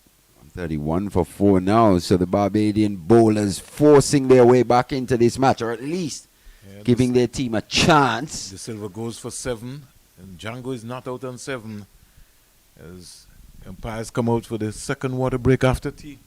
31 for 4 now. So the Barbadian bowlers forcing their way back into this match, or at least giving their team a chance. De Silva goes for 7, and Django is not out on 7 as umpires come out for the second water break after tea.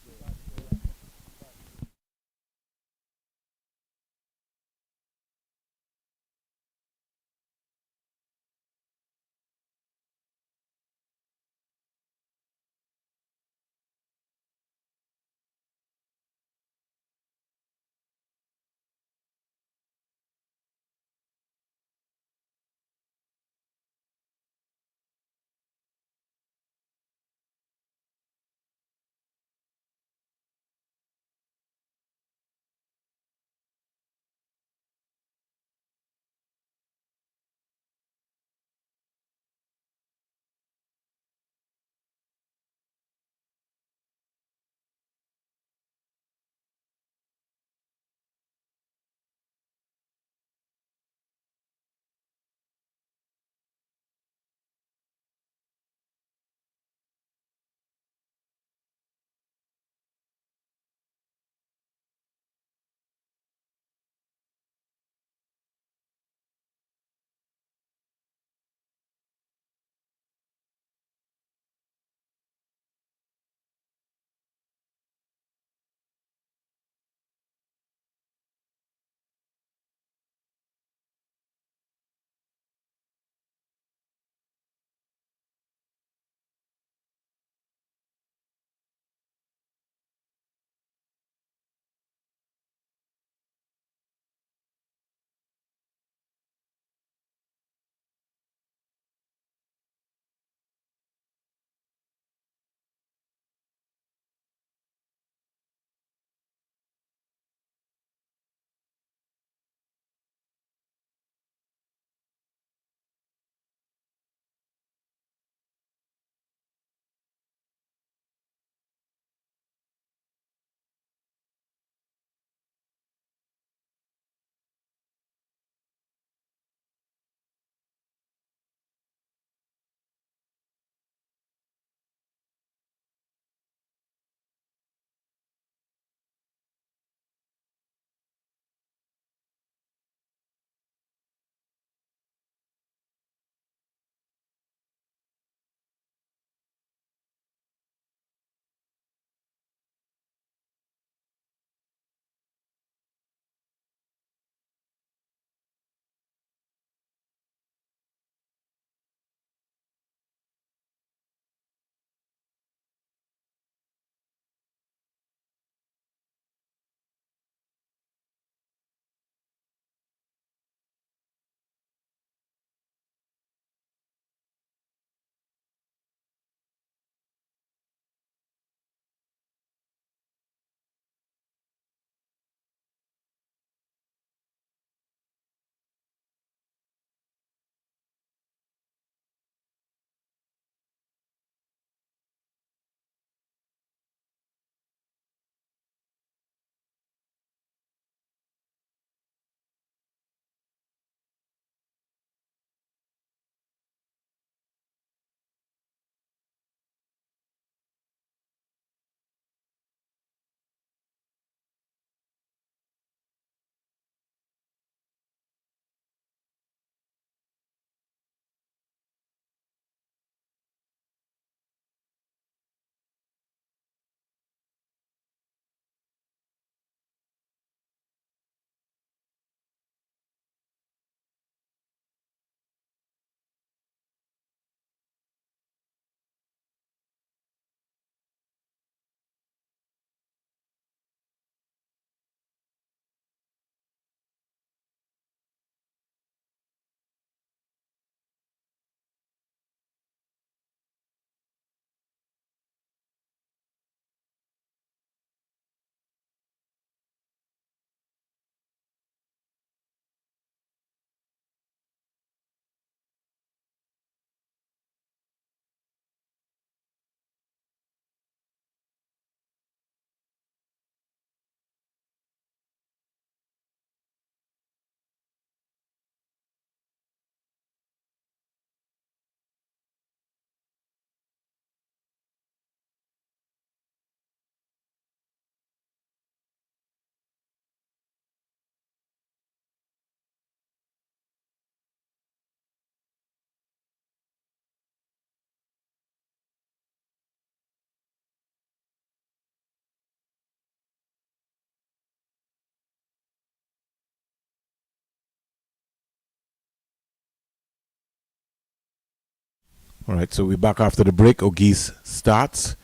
All right, so we're back after the break. O'Geese starts.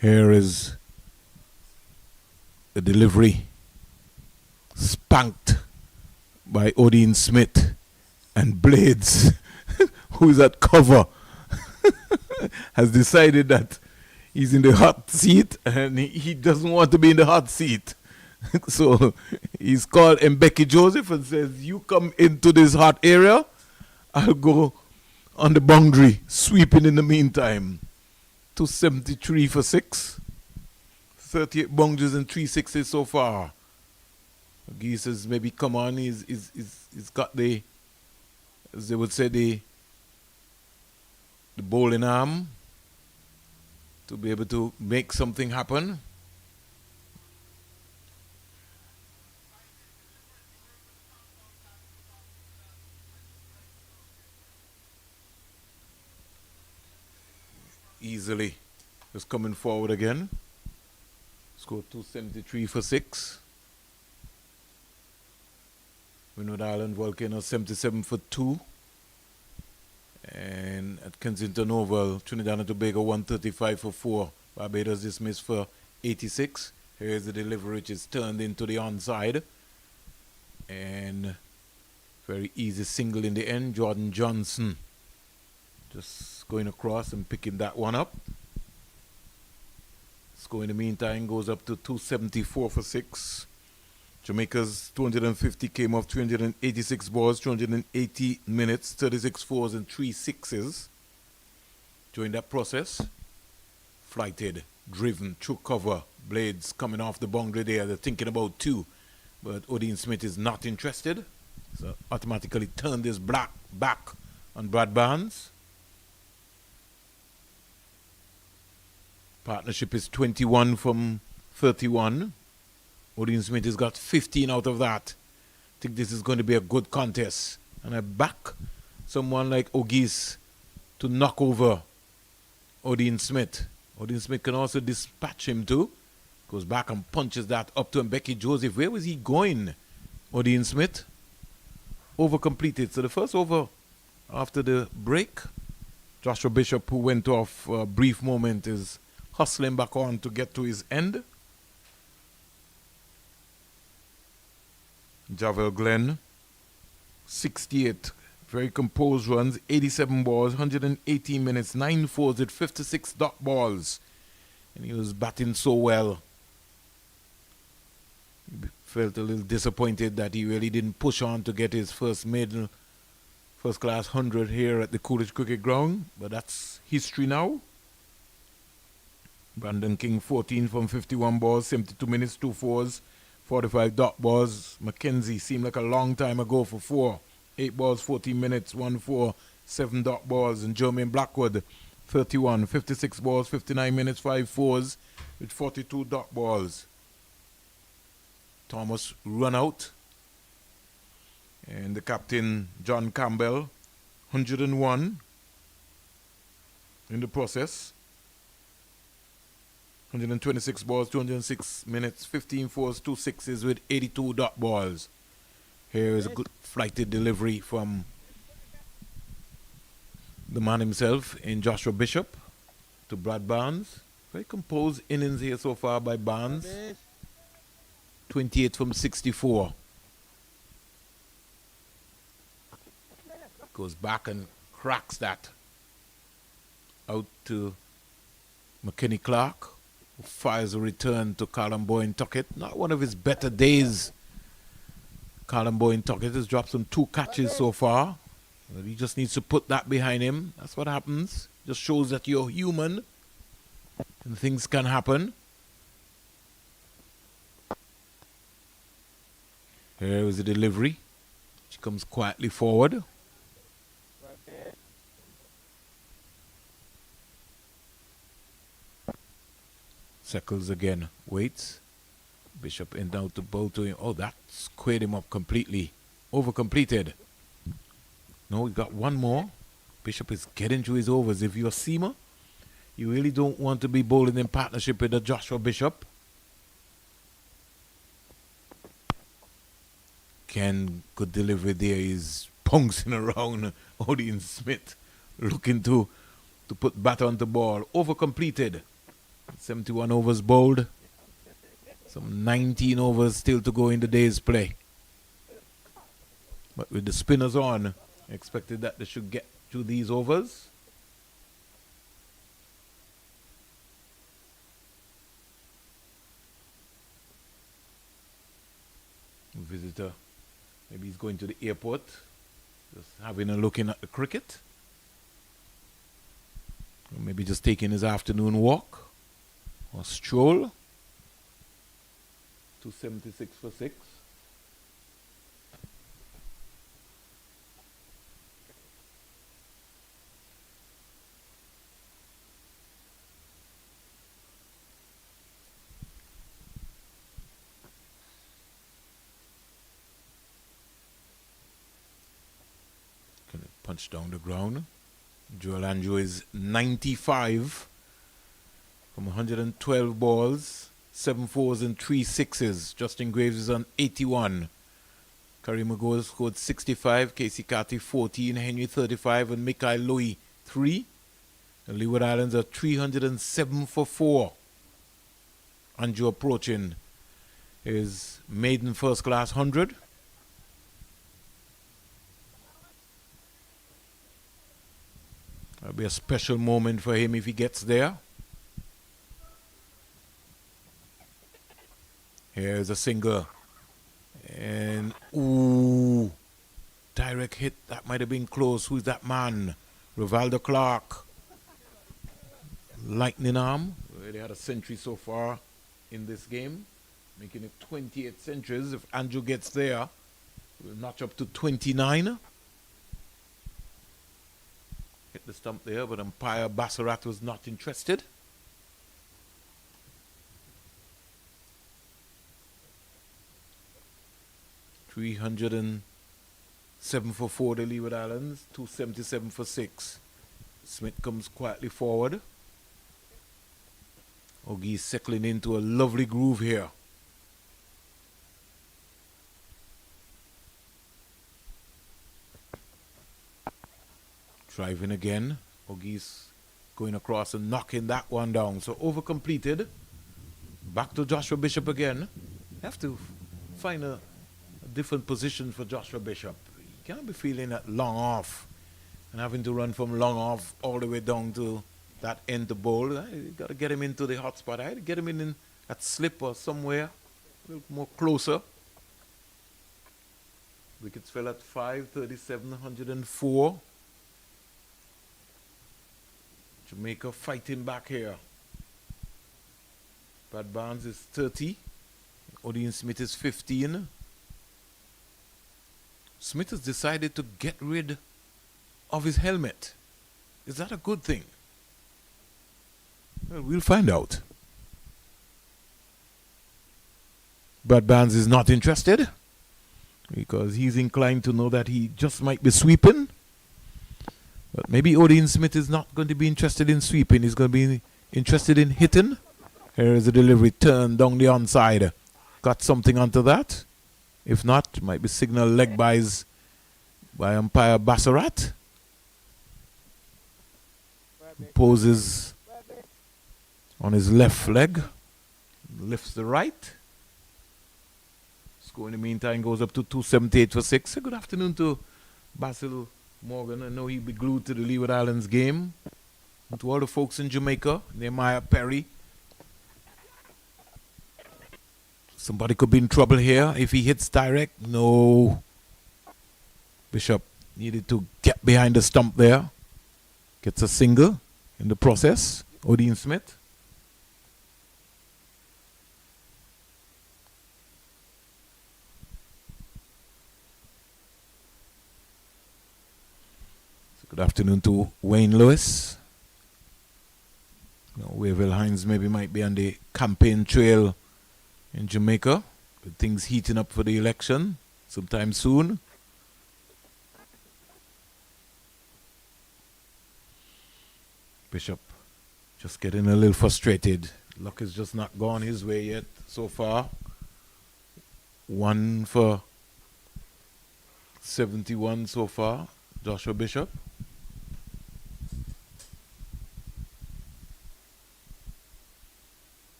Here is the delivery. Spanked by Odin Smith. And Blades, who is at cover, has decided that he's in the hot seat and he doesn't want to be in the hot seat. So he's called Mbeki Joseph and says, you come into this hot area, I'll go on the boundary, sweeping in the meantime. 273 for 6. 38 boundaries and 3 sixes so far. Geese has maybe come on, he's got the, as they would say, the bowling arm to be able to make something happen. Easily. Just coming forward again. Scored 273 for 6. Windward Island Volcano 77 for 2. And at Kensington Oval, Trinidad and Tobago 135 for 4. Barbados dismissed for 86. Here's the delivery which is turned into the onside. And very easy single in the end. Jordan Johnson just going across and picking that one up. Score in the meantime goes up to 274 for 6. Jamaica's 250 came off 386 balls, 280 minutes, 36 fours and 3 sixes. During that process, flighted, driven, through cover, Blades coming off the boundary there. They're thinking about 2, but Odin Smith is not interested. So automatically turned his back on Brad Barnes. Partnership is 21 from 31. Odin Smith has got 15 out of that. I think this is going to be a good contest. And I back someone like O'Geese to knock over Odin Smith. Odin Smith can also dispatch him too. Goes back and punches that up to Mbeki Joseph. Where was he going, Odin Smith? Over completed. So the first over after the break, Joshua Bishop, who went off a brief moment, is hustling back on to get to his end. Javel Glenn, 68 very composed runs, 87 balls, 118 minutes, 9 fours with 56 dot balls. And he was batting so well. He felt a little disappointed that he really didn't push on to get his first class 100 here at the Coolidge Cricket Ground. But that's history now. Brandon King, 14 from 51 balls, 72 minutes, 2 fours. 45 dot balls. Mackenzie seemed like a long time ago for 4. 8 balls, 14 minutes, 1 4, 7 dot balls. And Jermaine Blackwood, 31, 56 balls, 59 minutes, 5 fours with 42 dot balls. Thomas run out. And the captain, John Campbell, 101 in the process. 126 balls, 206 minutes, 15 fours, 2 sixes with 82 dot balls. Here is a good flighted delivery from the man himself in Joshua Bishop to Brad Barnes. Very composed innings here so far by Barnes. 28 from 64. Goes back and cracks that out to McKinney Clark, who fires a return to Callum Boyne Tuckett. Not one of his better days. Callum Boyne Tuckett has dropped some 2 catches so far. But he just needs to put that behind him. That's what happens. Just shows that you're human and things can happen. Here is the delivery. She comes quietly forward. Seckles again, waits. Bishop in down to bowl to him. Oh, that squared him up completely. Over completed. No, we got one more. Bishop is getting through his overs. If you're a seamer, you really don't want to be bowling in partnership with the Joshua Bishop. Ken, good delivery there. He's pouncing around Odin Smith, looking to to put bat on the ball. Over completed. 71 overs bowled. Some 19 overs still to go in the day's play. But with the spinners on, I expected that they should get to these overs. Visitor, maybe he's going to the airport, just having a look in at the cricket. Or maybe just taking his afternoon walk or stroll. 276 for 6. Can it punch down the ground? Joel Andrew is 95 from 112 balls. 7 fours and 3 sixes. Justin Graves is on 81. Karim Agol scored 65. Casey Carty 14. Henry 35. And Mikhail Louis 3. The Leeward Islands are 307 for 4. Andrew approaching his maiden first class 100. That'll be a special moment for him if he gets there. Here's a single. And, ooh, direct hit. That might have been close. Who's that man? Rivaldo Clark. Lightning arm. They had a century so far in this game, making it 28 centuries. If Andrew gets there, we'll notch up to 29. Hit the stump there, but umpire Bassarat was not interested. $307 for 4, the Leeward Islands. 277 for 6. Smith comes quietly forward. Ogie settling into a lovely groove here. Driving again. Ogie's going across and knocking that one down. So over completed. Back to Joshua Bishop again. Have to find a different position for Joshua Bishop. He can't be feeling that long off and having to run from long off all the way down to that end to bowl. You got to get him into the hot spot. I had to get him in at slip or somewhere a little more closer. Wickets fell at 5, 37, 104. Jamaica fighting back here. Brad Barnes is 30. Odean Smith is 15. Smith has decided to get rid of his helmet. Is that a good thing? Well, we'll find out. Brad Barnes is not interested because he's inclined to know that he just might be sweeping. But maybe Odean Smith is not going to be interested in sweeping. He's going to be interested in hitting. Here is a delivery turn down the onside. Got something onto that. If not, might be signal leg buys by umpire Bassarat. Poses on his left leg. Lifts the right. Score in the meantime goes up to 278 for 6. Good afternoon to Basil Morgan. I know he'll be glued to the Leeward Islands game. And to all the folks in Jamaica, Nehemiah Perry. Somebody could be in trouble here if he hits direct. No. Bishop needed to get behind the stump there. Gets a single in the process. Odean Smith. So good afternoon to Wayne Lewis. Wavell Hines maybe might be on the campaign trail in Jamaica, with things heating up for the election sometime soon. Bishop just getting a little frustrated. Luck is just not gone his way yet so far. 1 for 71 so far, Joshua Bishop.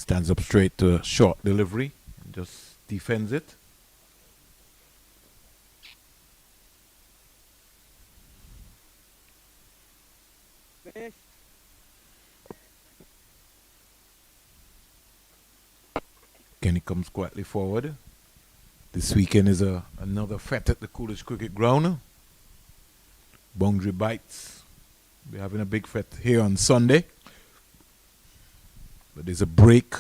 Stands up straight to a short delivery. Just defends it. Kenny comes quietly forward. This weekend is another fete at the Coolidge Cricket Ground. Boundary Bites. We're having a big fete here on Sunday. But there's a break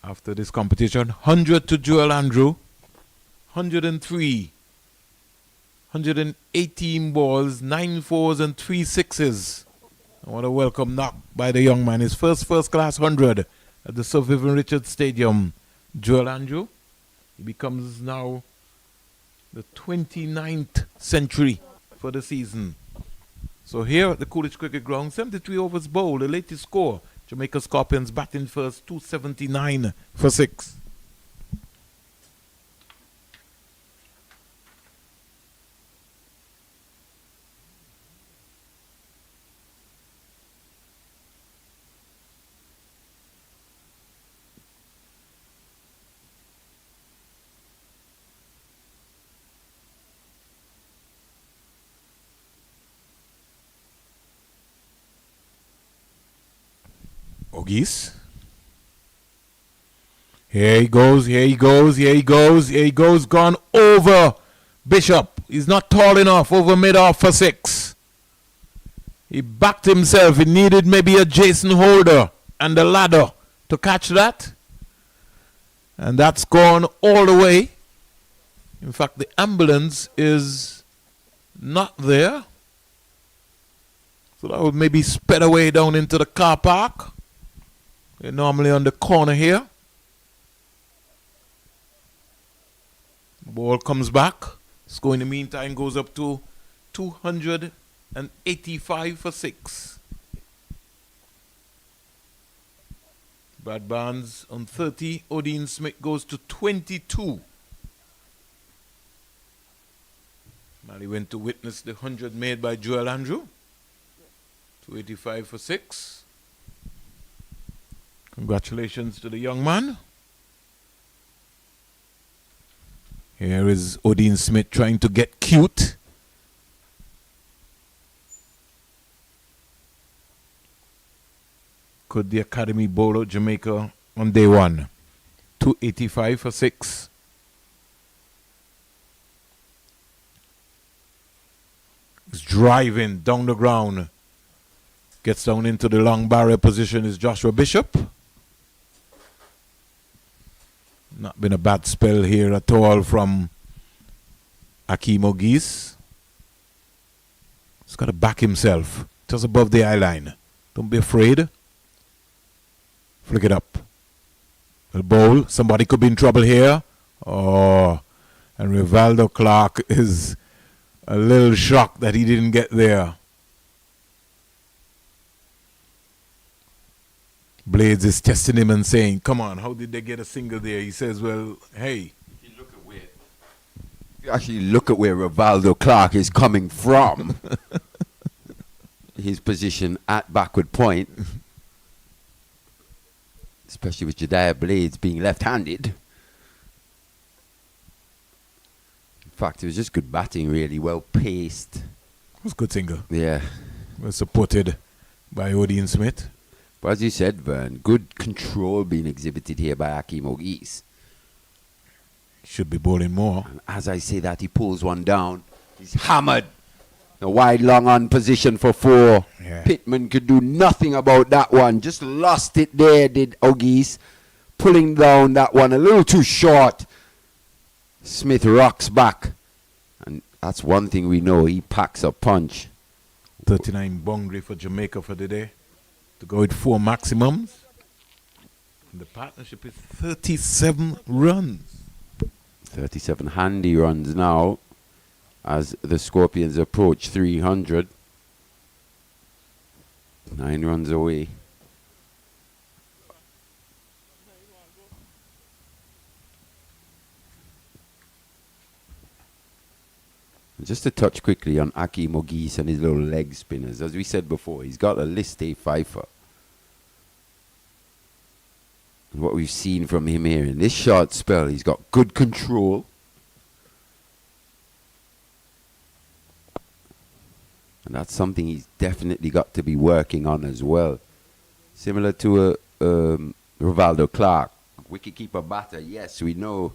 after this competition. 100 to Joel Andrew. 103. 118 balls, 9 fours and 3 sixes. I want to welcome knock by the young man. His first class 100 at the Sir Vivian Richards Stadium. Joel Andrew. He becomes now the 29th century for the season. So here at the Coolidge Cricket Ground, 73 overs bowled, the latest score. Jamaica Scorpions batting first, 279 for 6. Ogies. Here he goes, gone over Bishop. He's not tall enough, over mid-off for 6. He backed himself. He needed maybe a Jason Holder and a ladder to catch that. And that's gone all the way. In fact, the ambulance is not there. So that would maybe sped away down into the car park. They're normally on the corner here. Ball comes back. Score in the meantime goes up to 285 for 6. Brad Barnes on 30. Odin Smith goes to 22. Mali went to witness the 100 made by Joel Andrew. 285 for 6. Congratulations to the young man. Here is Odin Smith trying to get cute. Could the Academy bowl out Jamaica on day 1? 285 for 6. He's driving down the ground. Gets down into the long barrier position is Joshua Bishop. Not been a bad spell here at all from Akeem Ogies. He's got to back himself just above the eye line. Don't be afraid. Flick it up. A bowl. Somebody could be in trouble here. Oh, and Rivaldo Clark is a little shocked that he didn't get there. Blades is testing him and saying, come on, how did they get a single there? He says, well, hey. If you actually look at where Rivaldo Clark is coming from, his position at backward point, especially with Jediah Blades being left-handed. In fact, it was just good batting, really, well-paced. It was a good single. Yeah. Well supported by Odin Smith. But as you said, Vern, good control being exhibited here by Akeem Ogies. Should be bowling more. And as I say that, he pulls one down. He's hammered. A wide long on position for 4. Yeah. Pittman could do nothing about that one. Just lost it there, did Ogies. Pulling down that one a little too short. Smith rocks back. And that's one thing we know. He packs a punch. 39 boundary for Jamaica for the day. To go with 4 maximums. And the partnership is 37 runs. 37 handy runs now as the Scorpions approach 300. 9 runs away. Just to touch quickly on Akeem Ogies and his little leg spinners. As we said before, he's got a list A fifer. what we've seen from him here in this short spell. He's got good control. And that's something he's definitely got to be working on as well. Similar to Rivaldo Clark, wicketkeeper batter. Yes, we know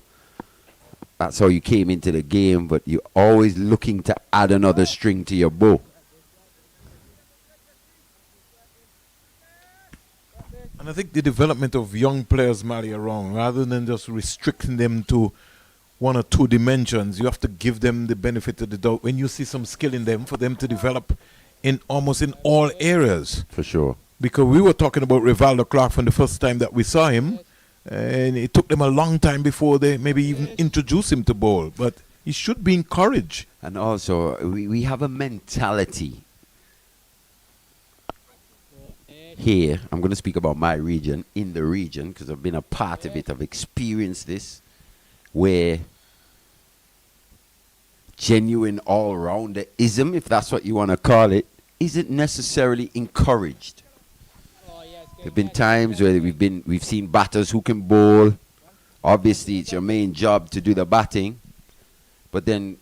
that's how you came into the game, but you're always looking to add another string to your bow. And I think the development of young players, Mali, around, rather than just restricting them to one or two dimensions, you have to give them the benefit of the doubt when you see some skill in them, for them to develop in almost in all areas. For sure. Because we were talking about Rivaldo Clark from the first time that we saw him, and it took them a long time before they maybe even introduced him to bowl. But he should be encouraged. And also, we have a mentality here. I'm going to speak about my region, in the region, because I've been a part of it. I've experienced this, where genuine all-rounderism, if that's what you want to call it, isn't necessarily encouraged. There have been times where we've seen batters who can bowl. Obviously, it's your main job to do the batting, but then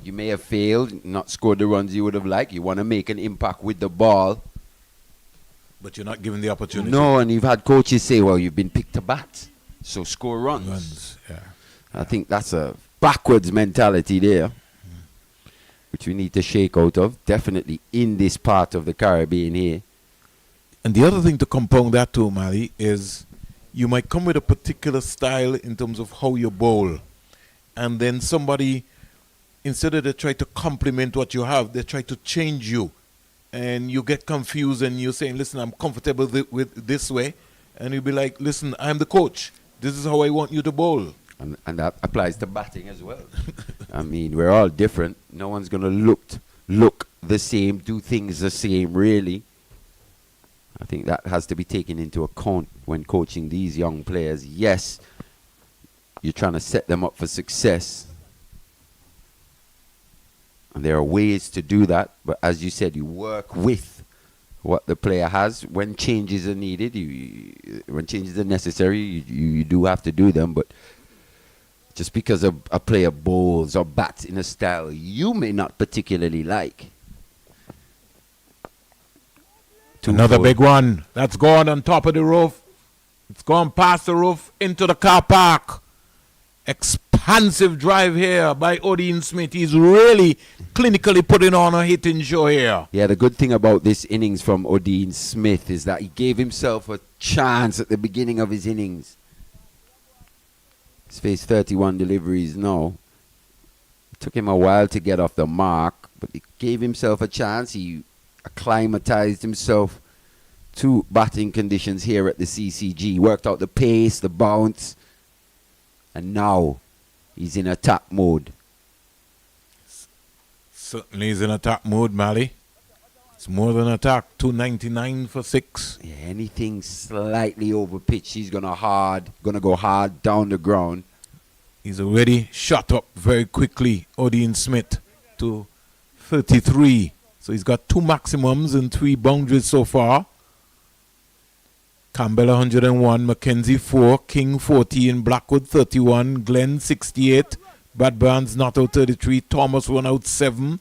you may have failed, not scored the runs you would have liked. You want to make an impact with the ball, but you're not given the opportunity. No, and you've had coaches say, well, you've been picked to bat, so score runs. Yeah. I think that's a backwards mentality there, which we need to shake out of, definitely in this part of the Caribbean here. And the other thing to compound that too, Mali, is you might come with a particular style in terms of how you bowl, and then somebody, instead of they try to complement what you have, they try to change you, and you get confused and you're saying, listen, I'm comfortable with this way, and you'll be like, listen, I'm the coach, this is how I want you to bowl. And that applies to batting as well. I mean, we're all different. No one's going to look the same, do things the same, really. I think that has to be taken into account when coaching these young players. Yes, you're trying to set them up for success, and there are ways to do that. But as you said, you work with what the player has. When changes are needed, when changes are necessary, you do have to do them. But just because a player bowls or bats in a style you may not particularly like. Another big one. That's gone on top of the roof. It's gone past the roof into the car park. Expansive drive here by Odin Smith. He's really clinically putting on a hitting show here. Yeah, the good thing about this innings from Odin Smith is that he gave himself a chance at the beginning of his innings. He's faced 31 deliveries now. It took him a while to get off the mark, but he gave himself a chance. He acclimatized himself to batting conditions here at the CCG. Worked out the pace, the bounce, and now he's in attack mode. Certainly he's in attack mode, Mali. It's more than attack. 299 for 6. Yeah, anything slightly over pitch, he's gonna go hard down the ground. He's already shot up very quickly, Odin Smith, to 33. So he's got 2 maximums and 3 boundaries so far. Campbell 101, Mackenzie 4, King 14, Blackwood 31, Glenn 68, Brad Barnes not out 33, Thomas 1 out 7,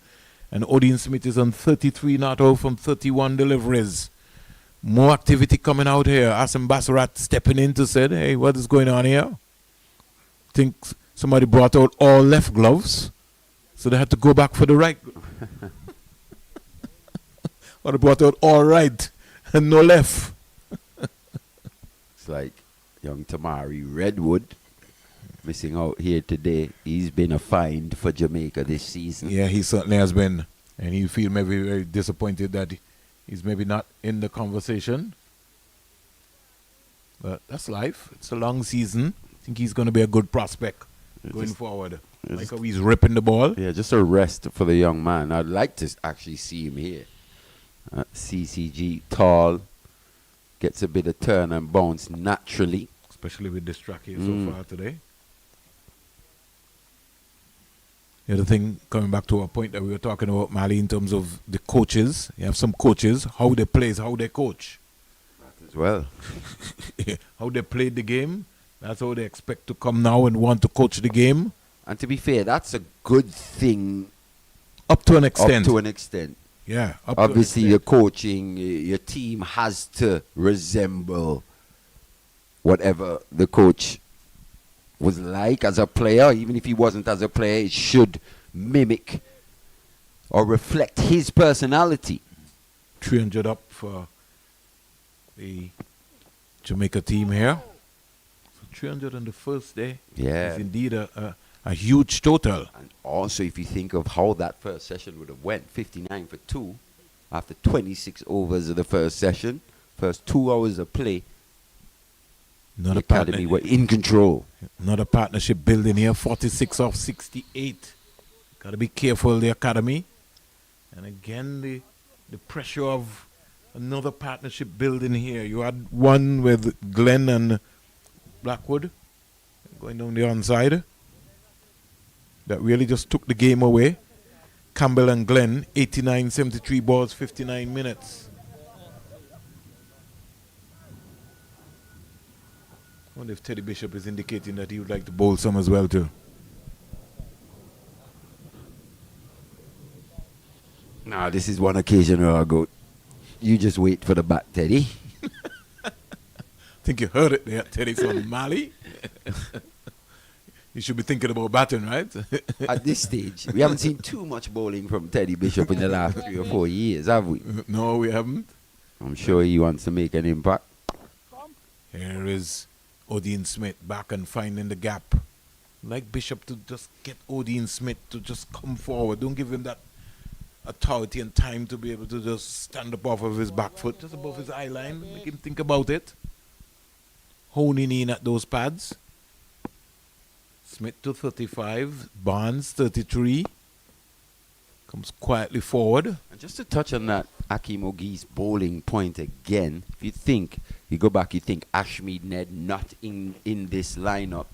and Odin Smith is on 33 not out from 31 deliveries. More activity coming out here. Asim Bassarat stepping in to say, hey, what is going on here? Think somebody brought out all left gloves, so they had to go back for the right. Or they brought out all right and no left. It's like young Tamari Redwood missing out here today. He's been a find for Jamaica this season. Yeah, he certainly has been. And you feel maybe very disappointed that he's maybe not in the conversation. But that's life. It's a long season. I think he's going to be a good prospect going forward. Like how he's ripping the ball. Yeah, just a rest for the young man. I'd like to actually see him here. CCG, tall, gets a bit of turn and bounce naturally. Especially with this track here so far today. The other thing, coming back to a point that we were talking about, Mali, in terms of the coaches. You have some coaches, how they play is how they coach. as well. How they played the game, that's how they expect to come now and want to coach the game. And to be fair, that's a good thing. Up to an extent. Up to an extent. Yeah. Obviously, your coaching, your team has to resemble whatever the coach was like as a player. Even if he wasn't as a player, it should mimic or reflect his personality. 300 up for the Jamaica team here. So 300 on the first day. Yeah. Is indeed a huge total. And also, if you think of how that first session would have went, 59 for 2 after 26 overs of the first session, first 2 hours of play. Not the a academy were in control. Not a partnership building here. 46 off 68. Got to be careful, the academy. And again, the pressure of another partnership building here. You had one with Glenn and Blackwood going down the onside. That really just took the game away. Campbell and Glenn, 89, 73 balls, 59 minutes. I wonder if Teddy Bishop is indicating that he would like to bowl some as well too. Nah, this is one occasion where I go, you just wait for the bat, Teddy. I think you heard it there, Teddy from Mali. You should be thinking about batting, right? At this stage, we haven't seen too much bowling from Teddy Bishop in the last 3 or 4 years, have we? No, we haven't. I'm sure he wants to make an impact. Here is Odean Smith back and finding the gap. Like Bishop to just get Odean Smith to just come forward. Don't give him that authority and time to be able to just stand up off of his back foot, just above his eye line. Make him think about it. Honing in at those pads. Smith to 35, Barnes 33. Comes quietly forward. And just to touch on that Akeem Ogie's bowling point again, if you think, you go back, you think Ashmead Ned not in this lineup,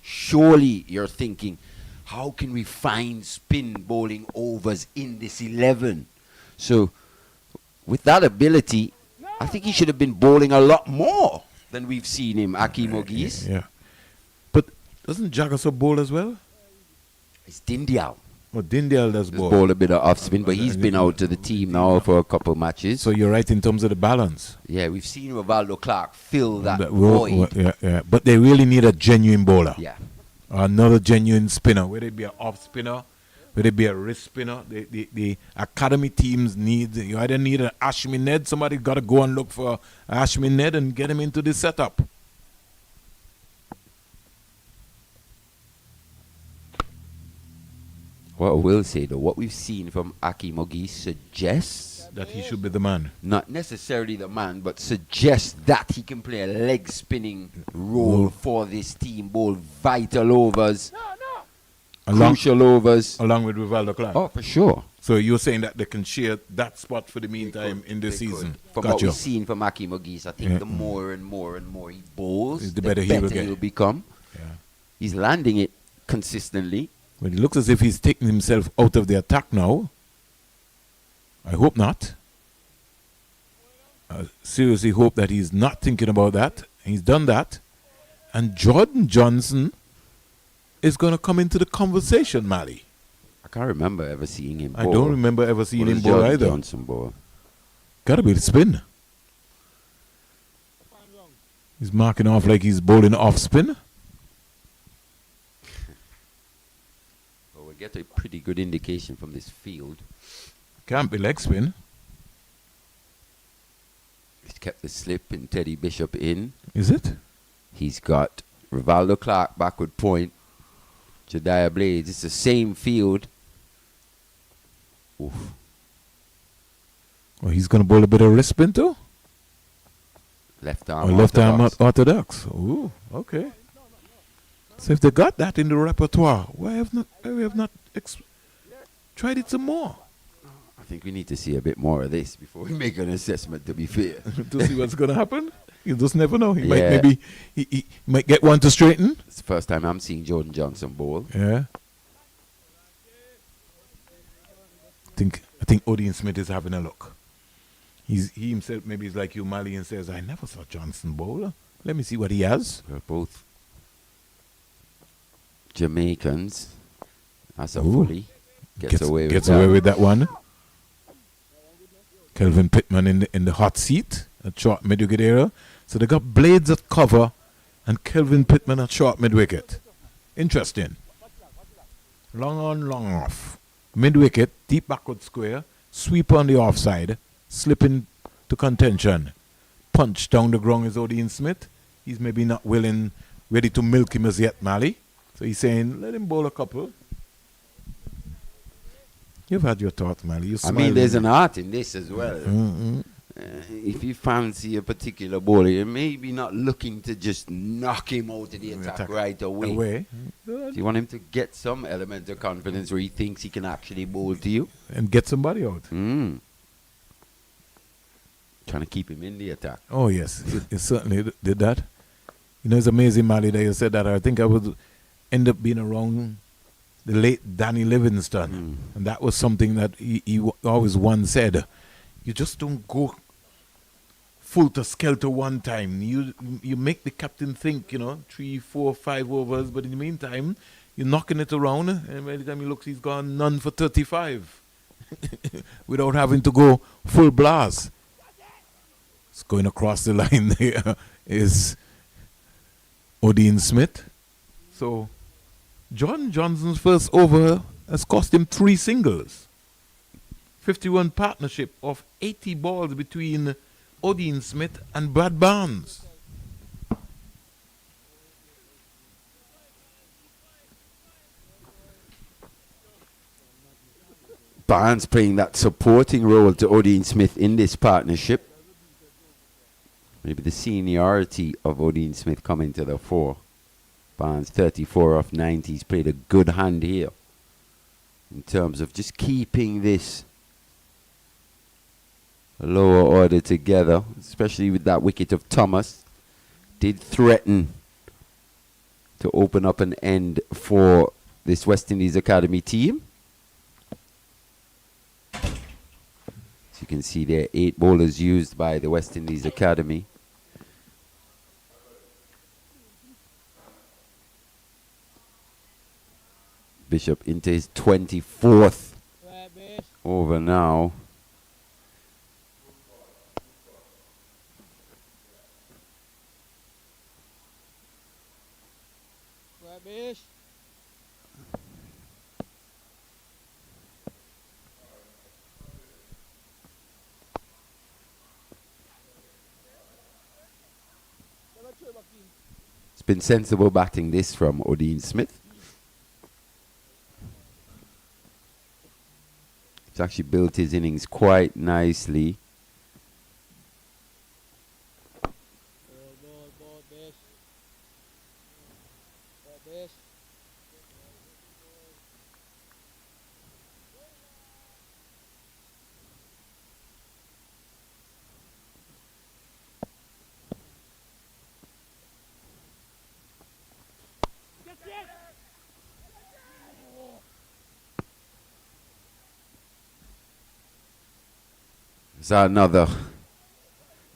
surely you're thinking, how can we find spin bowling overs in this 11? So, with that ability, I think he should have been bowling a lot more than we've seen him, Akeem Ogie's. Yeah. But doesn't Jagaso bowl as well? It's Dindial. Oh, Dindial does bowl. Bowl a bit of off spin, but he's been out to the team now for a couple matches. So you're right in terms of the balance. Yeah, we've seen Rivaldo Clark fill that void. void. Yeah. But they really need a genuine bowler. Yeah. Another genuine spinner, whether it be an off spinner, whether it be a wrist spinner. The academy teams need, you either need an Ashmin Ned, somebody got to go and look for Ashmin Ned and get him into the setup. What I will say though, what we've seen from Akeem Ogie suggests that he should be the man. Not necessarily the man, but suggests that he can play a leg spinning role for this team, bowl vital overs, crucial overs. Along with Rivaldo Clark. Oh, for sure. So you're saying that they can share that spot for the meantime in this season? From what we've seen from Akeem Ogie, I think the more and more and more he bowls, the better he will get. He'll become. Yeah. He's landing it consistently. Well, it looks as if he's taking himself out of the attack now. I hope not. I seriously hope that he's not thinking about that. He's done that. And Jordan Johnson is going to come into the conversation, Mali. I can't remember ever seeing him bowl. I don't remember ever seeing him bowl Jordan either. Johnson bowl. Got to be the spin. He's marking off like he's bowling off spin. Well, we get a pretty good indication from this field. Can't be leg spin. He's kept the slip and Teddy Bishop in. Is it? He's got Rivaldo Clark backward point. Jediah Blades. It's the same field. Oof. Well, he's going to bowl a bit of wrist spin too? Left arm left arm orthodox. Ooh, okay. So if they got that in the repertoire, why have we have not tried it some more? I think we need to see a bit more of this before we make an assessment, to be fair. To see what's going to happen? You just never know. He might he might get one to straighten. It's the first time I'm seeing Jordan Johnson bowl. Yeah. I think Odean Smith is having a look. He himself maybe is like you, Mali, and says, I never saw Johnson bowl. Let me see what he has. They're both Jamaicans. That's a Ooh. fully. Gets away with that one. Kelvin Pittman in the hot seat at short mid-wicket area. So they got Blades at cover and Kelvin Pittman at short mid-wicket. Interesting. Long on, long off. Mid-wicket, deep backward square, sweep on the offside, slip into contention. Punch down the ground is Odean Smith. He's maybe not ready to milk him as yet, Mali. So he's saying, let him bowl a couple. You've had your thoughts, Mali. I mean, there's an art in this as well. If you fancy a particular bowler, you're maybe not looking to just knock him out of the attack right away. Do you want him to get some element of confidence where he thinks he can actually bowl to you? And get somebody out. Trying to keep him in the attack. Oh, yes. It certainly did that. You know, it's amazing, Mali, that you said that. I think I would end up being around the late Danny Livingston. And that was something that he always once said. You just don't go full to skelter one time. You make the captain think, 3, 4, 5 overs, but in the meantime, you're knocking it around, and by the time he looks, he's gone none for 35 without having to go full blast. It's going across the line there is Odean Smith. So Jordan Johnson's first over has cost him 3 singles. 51 partnership of 80 balls between Odean Smith and Brad Barnes. Barnes playing that supporting role to Odean Smith in this partnership. Maybe the seniority of Odean Smith coming to the fore. Barnes 34 off 90. He's played a good hand here in terms of just keeping this lower order together, especially with that wicket of Thomas. Did threaten to open up an end for this West Indies Academy team. As you can see there, 8 bowlers used by the West Indies Academy. Bishop into his 24th over now. It's been sensible batting this from Odean Smith. He's actually built his innings quite nicely. So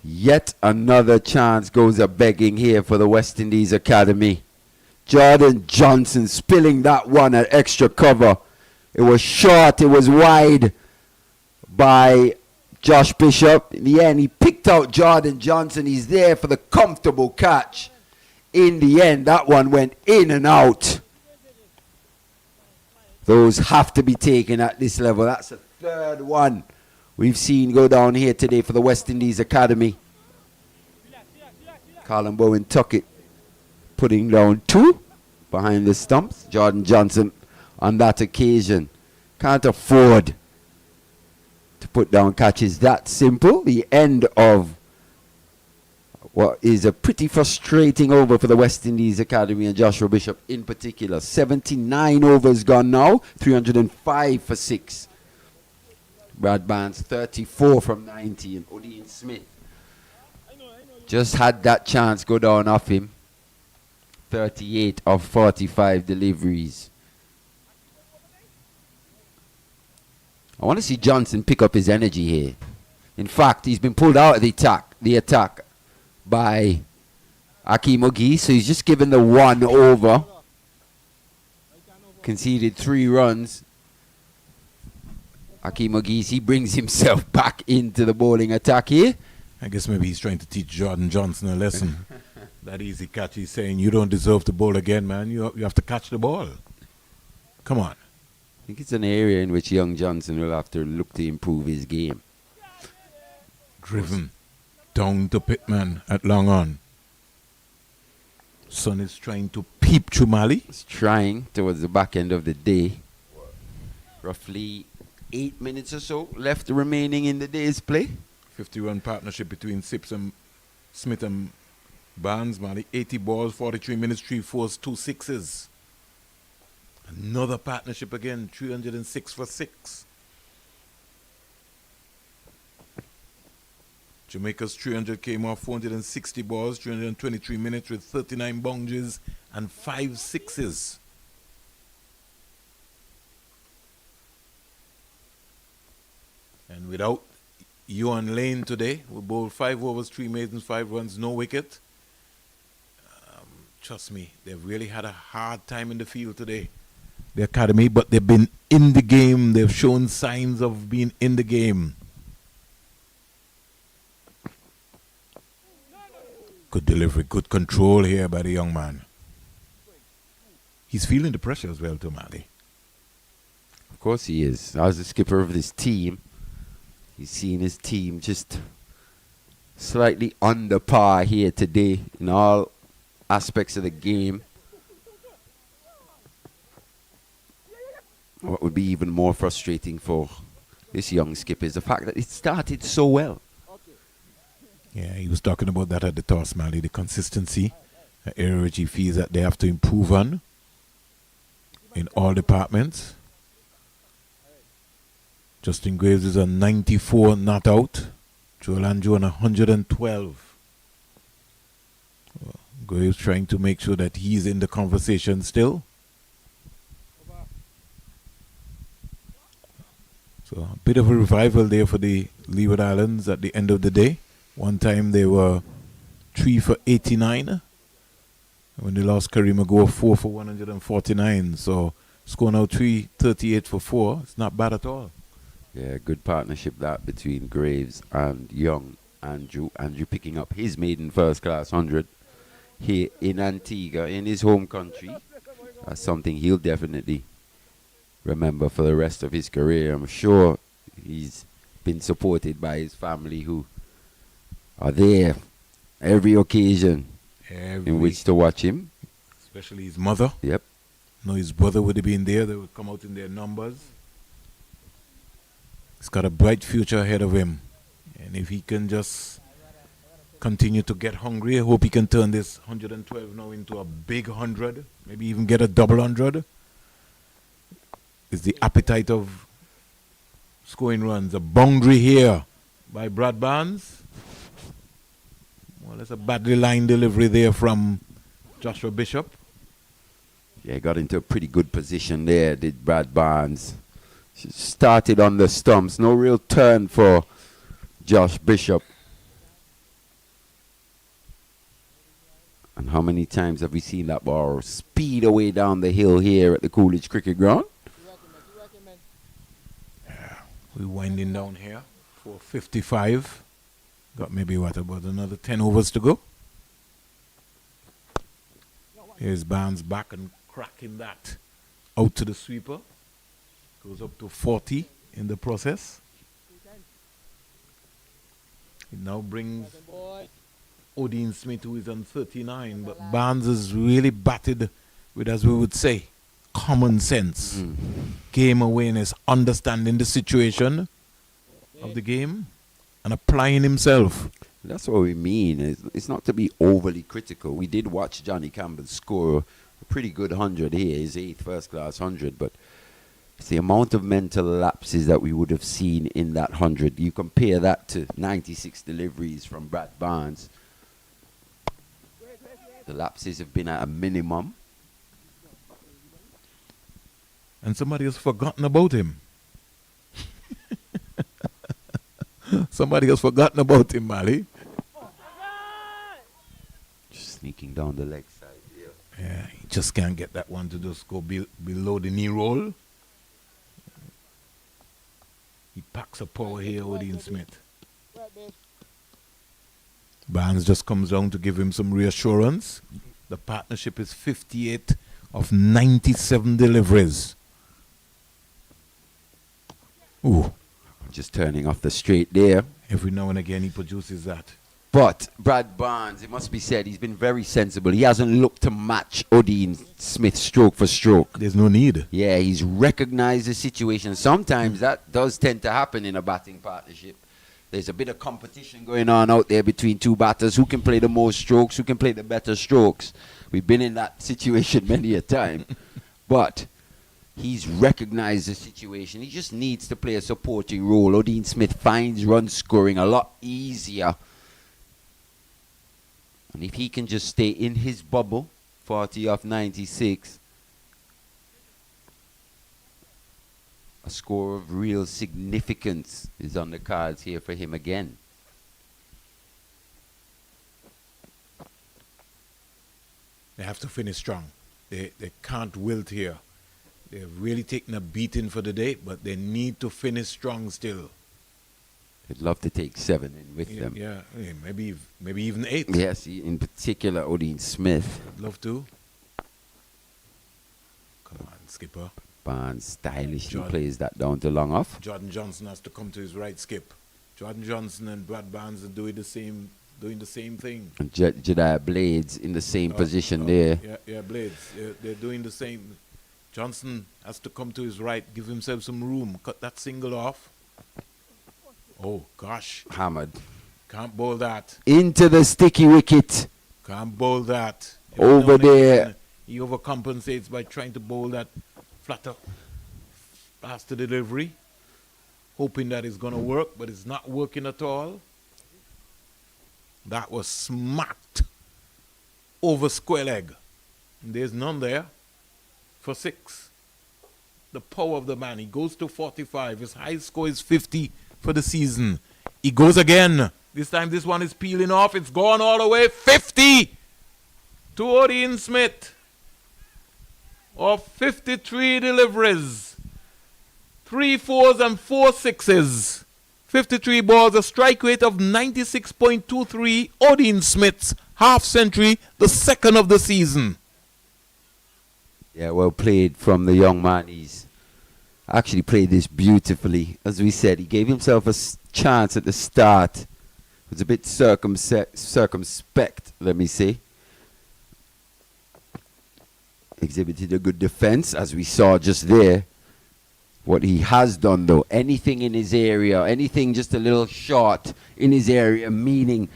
yet another chance goes a begging here for the West Indies Academy. Jordan Johnson spilling that one at extra cover. It was short, it was wide by Josh Bishop. In the end, he picked out Jordan Johnson. He's there for the comfortable catch. In the end, that one went in and out. Those have to be taken at this level. That's the 3rd one we've seen go down here today for the West Indies Academy. Colin Bowen Tuckett putting down 2 behind the stumps. Jordan Johnson on that occasion can't afford to put down catches that simple. The end of what is a pretty frustrating over for the West Indies Academy and Joshua Bishop in particular. 79 overs gone now, 305 for 6. Brad Barnes 34 from 90, and Odean Smith just had that chance go down off him. 38 of 45 deliveries. I want to see Johnson pick up his energy here. In fact, he's been pulled out of the attack by Akeem Ogie, so he's just given the 1 over. Conceded 3 runs. Akeem Ogie, he brings himself back into the bowling attack here. I guess maybe he's trying to teach Jordan Johnson a lesson. That easy catch, he's saying, you don't deserve to bowl again, man. You have to catch the ball. Come on. I think it's an area in which young Johnson will have to look to improve his game. Driven down to Pittman at long on. Son is trying to peep Chumali. He's trying towards the back end of the day. Roughly 8 minutes or so left remaining in the day's play. 50-run partnership between Smith and Barnes, Mali. 80 balls, 43 minutes, 3 fours, 2 sixes. Another partnership again, 306 for 6. Jamaica's 300 came off 460 balls, 323 minutes with 39 boundaries and 5 sixes. And without Yuan Lane today, we bowled 5 overs, 3 maidens, 5 runs, no wicket. Trust me, they've really had a hard time in the field today, the academy, but they've been in the game. They've shown signs of being in the game. Good delivery, good control here by the young man. He's feeling the pressure as well, Tomali. Of course he is. As the skipper of this team, he's seen his team just slightly under par here today in all aspects of the game. What would be even more frustrating for this young skipper is the fact that it started so well. Yeah, he was talking about that at the toss, Mali, the consistency, the area which he feels that they have to improve on in all departments. Justin Graves is on 94 not out. Joel Anjo on 112. Graves trying to make sure that he's in the conversation still. So a bit of a revival there for the Leeward Islands at the end of the day. One time they were 3 for 89. When they lost Kareem Ago, 4 for 149. So score now 338 for 4. It's not bad at all. Yeah, good partnership that between Graves and young Andrew. Andrew picking up his maiden first class 100 here in Antigua, in his home country. That's something he'll definitely remember for the rest of his career. I'm sure he's been supported by his family who are there every occasion in which to watch him. Especially his mother. Yep. No, his brother would have been there. They would come out in their numbers. He's got a bright future ahead of him. And if he can just continue to get hungry, I hope he can turn this 112 now into a big 100. Maybe even get a double 100. Is the appetite of scoring runs. A boundary here by Brad Barnes. Well, that's a badly lined delivery there from Joshua Bishop. Yeah, he got into a pretty good position there, did Brad Barnes. Started on the stumps. No real turn for Josh Bishop. And how many times have we seen that ball speed away down the hill here at the Coolidge Cricket Ground? Yeah, we're winding down here for 55. Got maybe what, about another 10 overs to go. Here's Barnes back and cracking that out to the sweeper. Goes up to 40 in the process. It now brings Odin Smith, who is on 39, but Barnes is really batted with, as we would say, common sense, game awareness, understanding the situation of the game and applying himself. That's what we mean. It's not to be overly critical. We did watch Johnny Campbell score a pretty good 100 here, his 8th first class 100, but it's the amount of mental lapses that we would have seen in that 100. You compare that to 96 deliveries from Brad Barnes. The lapses have been at a minimum. And somebody has forgotten about him. Somebody has forgotten about him, Mali. Just sneaking down the leg side here. Yeah, he just can't get that one to just go below the knee roll. He packs a power here with Ian Smith. Barnes just comes down to give him some reassurance. The partnership is 58 of 97 deliveries. Ooh. Just turning off the straight there. Every now and again he produces that. But Brad Barnes, it must be said, he's been very sensible. He hasn't looked to match Odean Smith stroke for stroke. There's no need. Yeah, he's recognized the situation. Sometimes that does tend to happen in a batting partnership. There's a bit of competition going on out there between two batters. Who can play the most strokes? Who can play the better strokes? We've been in that situation many a time. But he's recognized the situation. He just needs to play a supporting role. Odean Smith finds run scoring a lot easier. And if he can just stay in his bubble, 40 off 96, a score of real significance is on the cards here for him again. They have to finish strong. They can't wilt here. They've really taken a beating for the day, but they need to finish strong still. I'd love to take 7 in with them. Yeah, maybe even 8. Yes, in particular Odean Smith. I'd love to. Come on, skipper. Barnes stylishly plays that down to long off. Jordan Johnson has to come to his right skip. Jordan Johnson and Brad Barnes are doing the same thing. And Jediah Blades in the same position there. Yeah, Blades. They're doing the same. Johnson has to come to his right, give himself some room, cut that single off. Oh, gosh. Hammered. Can't bowl that. Into the sticky wicket. Can't bowl that. Over there. He overcompensates by trying to bowl that flatter, faster delivery, hoping that it's going to work, but it's not working at all. That was smacked over square leg. And there's none there for 6. The power of the man. He goes to 45. His high score is 50 for the season. He goes again. This time this one is peeling off. It's gone all the way. 50 to Odean Smith of 53 deliveries. 3 4s and 4 6s. 53 balls, a strike rate of 96.23. Odean Smith's half century, the second of the season. Yeah, well played from the young man. He's actually played this beautifully. As we said, he gave himself a chance at the start. It was a bit circumspect, let me say. Exhibited a good defense, as we saw just there. What he has done, though, anything in his area, anything just a little short in his area, meaning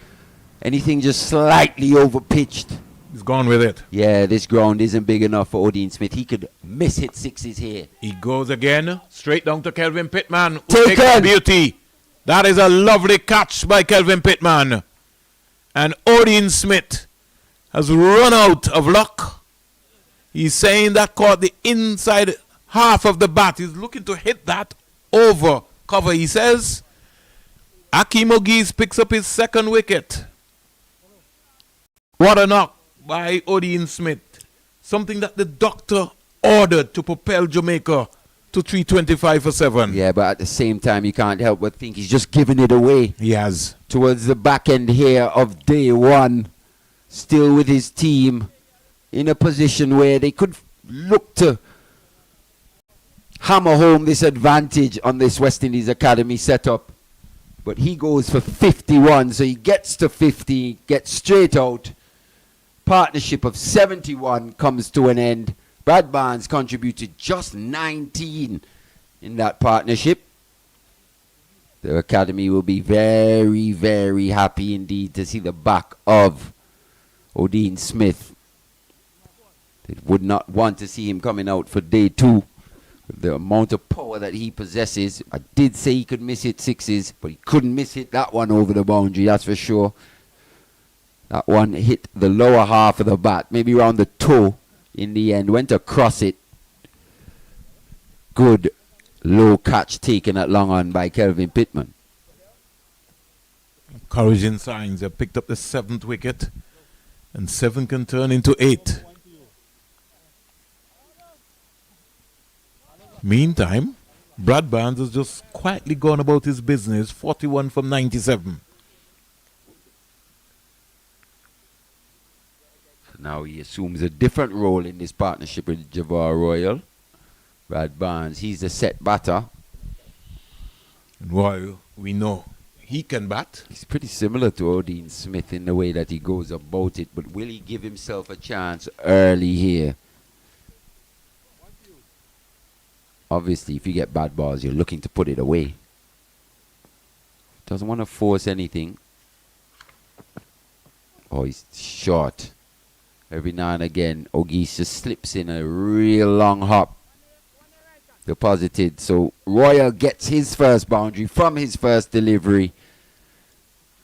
anything just slightly overpitched. He's gone with it. Yeah, this ground isn't big enough for Odean Smith. He could miss hit 6s here. He goes again, straight down to Kelvin Pittman. Who takes the beauty. That is a lovely catch by Kelvin Pittman. And Odean Smith has run out of luck. He's saying that caught the inside half of the bat. He's looking to hit that over cover, he says. Akeem Ogies picks up his second wicket. What a knock by Odean Smith. Something that the doctor ordered to propel Jamaica to 325 for 7. Yeah, but at the same time, you can't help but think he's just giving it away. He has. Towards the back end here of day 1. Still with his team in a position where they could look to hammer home this advantage on this West Indies Academy setup. But he goes for 51, so he gets to 50, gets straight out. Partnership of 71 comes to an end. Brad Barnes contributed just 19 in that partnership. The Academy will be very, very happy indeed to see the back of Odean Smith. They would not want to see him coming out for day 2. The amount of power that he possesses. I did say he could miss hit 6s, but he couldn't miss hit that one over the boundary, that's for sure. That one hit the lower half of the bat, maybe around the toe in the end. Went across it. Good low catch taken at long on by Kelvin Pittman. encouraging signs. They picked up the 7th wicket, and 7 can turn into 8. Meantime, Brad Barnes has just quietly gone about his business, 41 from 97. So now he assumes a different role in this partnership with Javar Royal. Brad Barnes, he's the set batter. And while we know he can bat, he's pretty similar to Odin Smith in the way that he goes about it, but will he give himself a chance early here? Obviously, if you get bad balls, you're looking to put it away. Doesn't want to force anything. Oh, he's short. Every now and again, Ogis just slips in a real long hop. Deposited. So Royal gets his first boundary from his first delivery.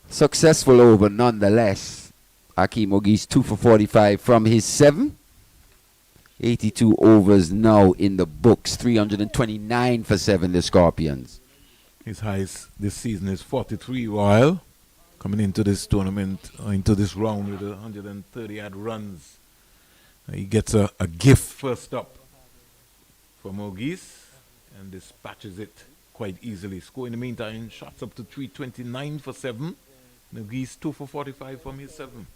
Successful over nonetheless. Hakeem Ogis 2 for 45 from his 7. 82 overs now in the books. 329 for 7, the Scorpions. His highest this season is 43 Royal. Coming into this tournament, into this round with 130 odd runs. He gets a gift first up from Ogis and dispatches it quite easily. Score in the meantime, shots up to 329 for 7. Ogis 2 for 45 from his 7.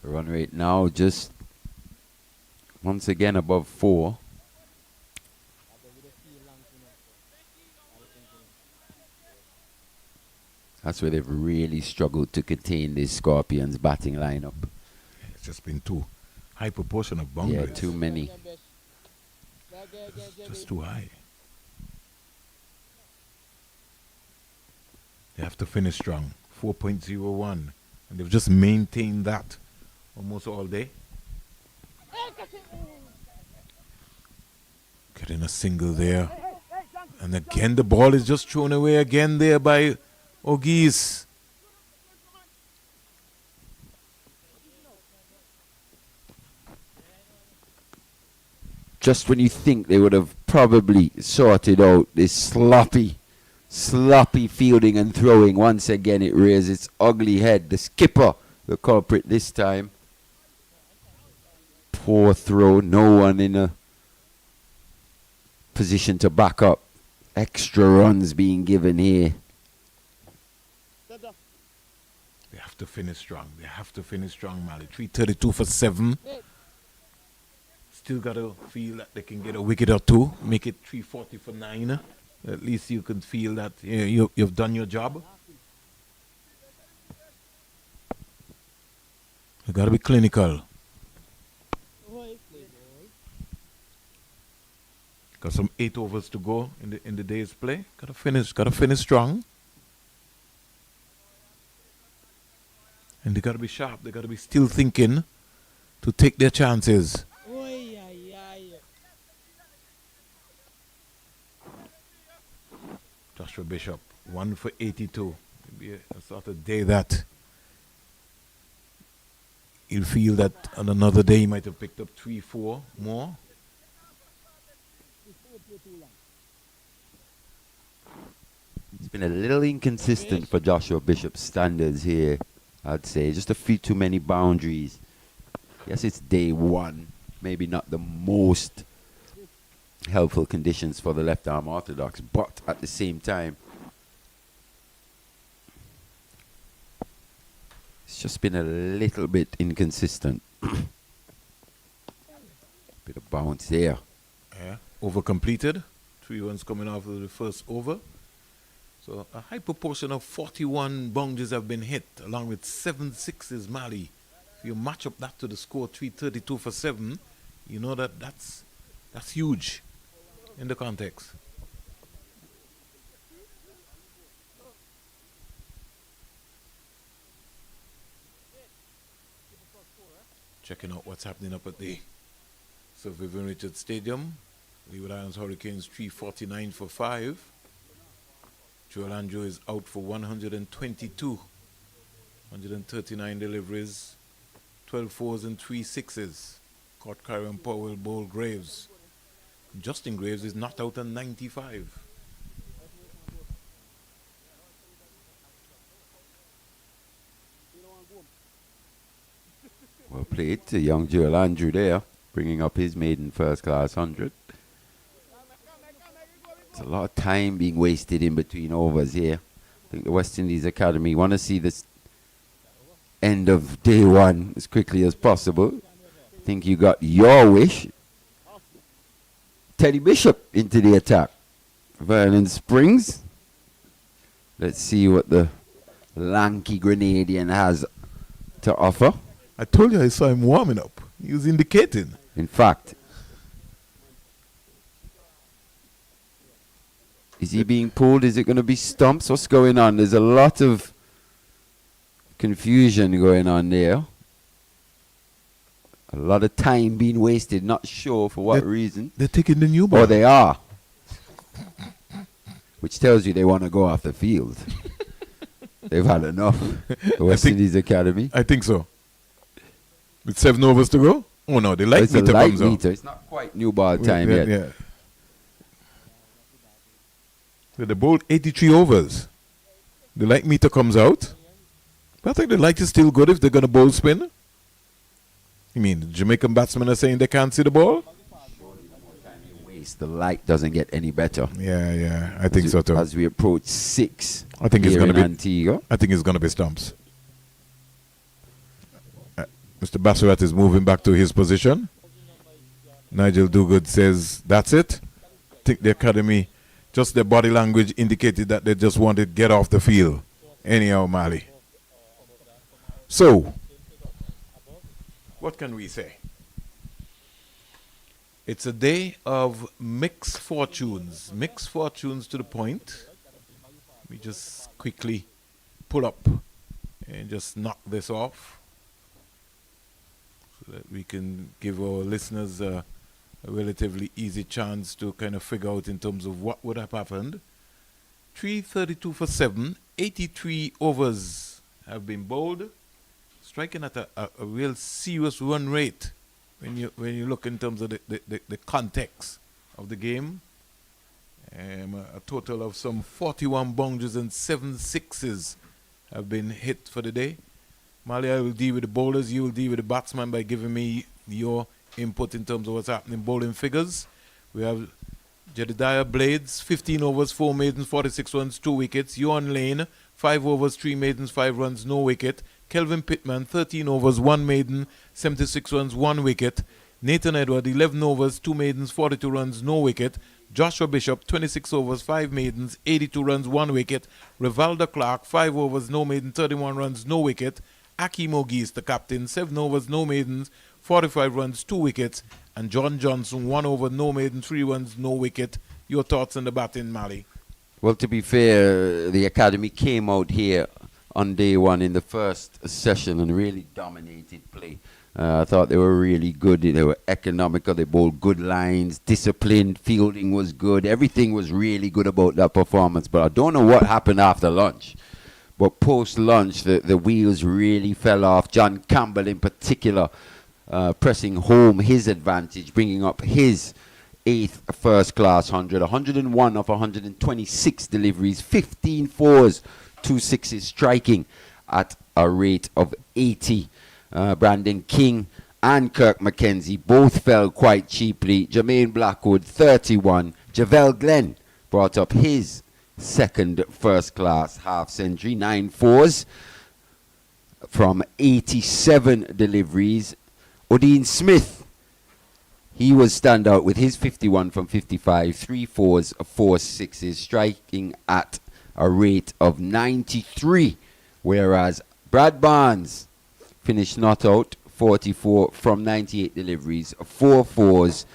The run rate now just once again above 4. That's where they've really struggled to contain this Scorpions batting lineup. It's just been too high proportion of boundaries. Yeah, too many. Just too high. They have to finish strong. 4.01. And they've just maintained that almost all day. Getting a single there. And again, the ball is just thrown away again there by Ogis. Just when you think they would have probably sorted out this sloppy fielding and throwing, once again it rears its ugly head. The skipper, the culprit this time. Poor throw, no one in a position to back up. Extra runs being given here. They have to finish strong. They have to finish strong, Mali. 332 for 7. Still got to feel that they can get a wicket or two. Make it 340 for 9. At least you can feel that you've done your job. You got to be clinical. Got some 8 overs to go in the day's play. Got to finish strong. And they got to be sharp. They got to be still thinking to take their chances. Joshua Bishop, 1 for 82. Maybe a sort of day that he'll feel that on another day he might have picked up 3-4 more. It's been a little inconsistent for Joshua Bishop's standards here, I'd say. Just a few too many boundaries. Yes, it's day 1. Maybe not the most helpful conditions for the left-arm orthodox, but at the same time, it's just been a little bit inconsistent. Bit of bounce there. Yeah, over completed. 3 runs coming off of the first over. So a high proportion of 41 boundaries have been hit, along with 7 sixes, Mali. If you match up that to the score 332 for 7, you know that's huge in the context. Checking out what's happening up at the Sir Vivian Richards Stadium. Leeward Islands Hurricanes 349 for 5. Joel Andrew is out for 122. 139 deliveries, 12 fours and 3 sixes. Caught Kyron Powell, Bowl Graves. Justin Graves is not out on 95. Well played to young Joel Andrew there, bringing up his maiden first class 100. It's a lot of time being wasted in between overs here. I think the West Indies Academy want to see this end of day one as quickly as possible. I think you got your wish. Teddy Bishop into the attack. Vernon Springs. Let's see what the lanky Grenadian has to offer. I told you I saw him warming up. He was indicating. In fact, is he being pulled? Is it going to be stumps? What's going on? There's a lot of confusion going on there. A lot of time being wasted. Not sure for what reason. They're taking the new ball. Or they are. Which tells you they want to go off the field. They've had enough. The West Indies Academy. I think so. With 7 overs to go? Oh no, the light meter comes on. It's not quite new ball time yet. Yeah. So they bowled 83 overs. The light meter comes out. But I think the light is still good if they're going to bowl spin. You mean the Jamaican batsmen are saying they can't see the ball? The light doesn't get any better. Yeah, I think so too. As we approach 6, I think it's going to be Antigua. I think it's going to be stumps. Mr. Bassurat is moving back to his position. Nigel Duguid says that's it. I think the academy, just their body language indicated that they just wanted to get off the field. Anyhow, Mali. So, what can we say? It's a day of mixed fortunes. Mixed fortunes to the point. We just quickly pull up and just knock this off so that we can give our listeners a relatively easy chance to kind of figure out in terms of what would have happened. 332 for 7, 83 overs have been bowled, striking at a real serious run rate when you look in terms of the context of the game. A total of some 41 boundaries and 7 sixes have been hit for the day. Mali, I will deal with the bowlers. You will deal with the batsman by giving me your input in terms of what's happening bowling figures. We have Jedediah Blades, 15 overs, 4 maidens, 46 runs, 2 wickets. Ewan Lane, 5 overs, 3 maidens, 5 runs, no wicket. Kelvin Pittman, 13 overs, 1 maiden, 76 runs, 1 wicket. Nathan Edward, 11 overs, 2 maidens, 42 runs, no wicket. Joshua Bishop, 26 overs, 5 maidens, 82 runs, 1 wicket. Rivalda Clark, 5 overs, no maiden, 31 runs, no wicket. Aki Mogis, the captain, 7 overs, no maidens, 45 runs, 2 wickets. And John Johnson, 1 over, no maiden, 3 runs, no wicket. Your thoughts on the batting, Mali? Well, to be fair, the academy came out here on day one in the first session and really dominated play. I thought they were really good. They were economical. They bowled good lines, disciplined, fielding was good. Everything was really good about that performance. But I don't know what happened after lunch. But post-lunch, the wheels really fell off. John Campbell in particular pressing home his advantage, bringing up his 8th first-class 100. 101 of 126 deliveries, 15 fours, 2 sixes, striking at a rate of 80. Brandon King and Kirk McKenzie both fell quite cheaply. Jermaine Blackwood, 31. Javel Glenn brought up his 2nd first-class half-century, 9 fours from 87 deliveries. Odin Smith, he was standout with his 51 from 55, 3 fours, 4 sixes, striking at a rate of 93, whereas Brad Barnes finished not out, 44 from 98 deliveries, 4 fours,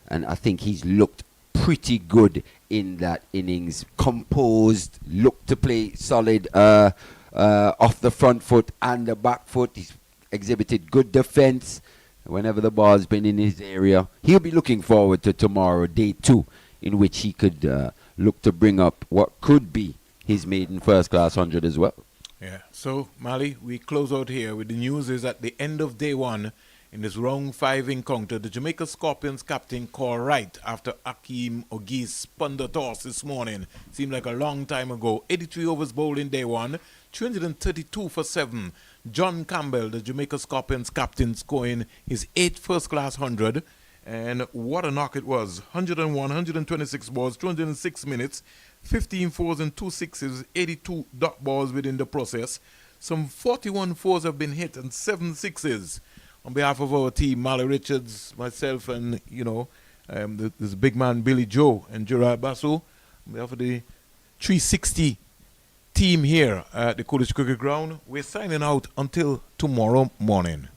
and I think he's looked pretty good in that innings. Composed, looked to play solid off the front foot and the back foot. He's exhibited good defense whenever the ball's been in his area. He'll be looking forward to tomorrow, day 2, in which he could look to bring up what could be his maiden first-class 100 as well. Yeah, so Mali, we close out here with the news is at the end of day 1, In this round 5 encounter, the Jamaica Scorpions captain called right after Akeem Ogis spun the toss this morning. Seemed like a long time ago. 83 overs bowled in day 1, 332 for 7. John Campbell, the Jamaica Scorpions captain, scoring his 8th first-class 100. And what a knock it was. 101, 126 balls, 206 minutes, 15 fours and 2 sixes, 82 dot balls within the process. Some 41 fours have been hit and 7 sixes. On behalf of our team, Marley Richards, myself, and, this big man, Billy Joe, and Gerard Basso, on behalf of the 360 team here at the Coolidge Cricket Ground, we're signing out until tomorrow morning.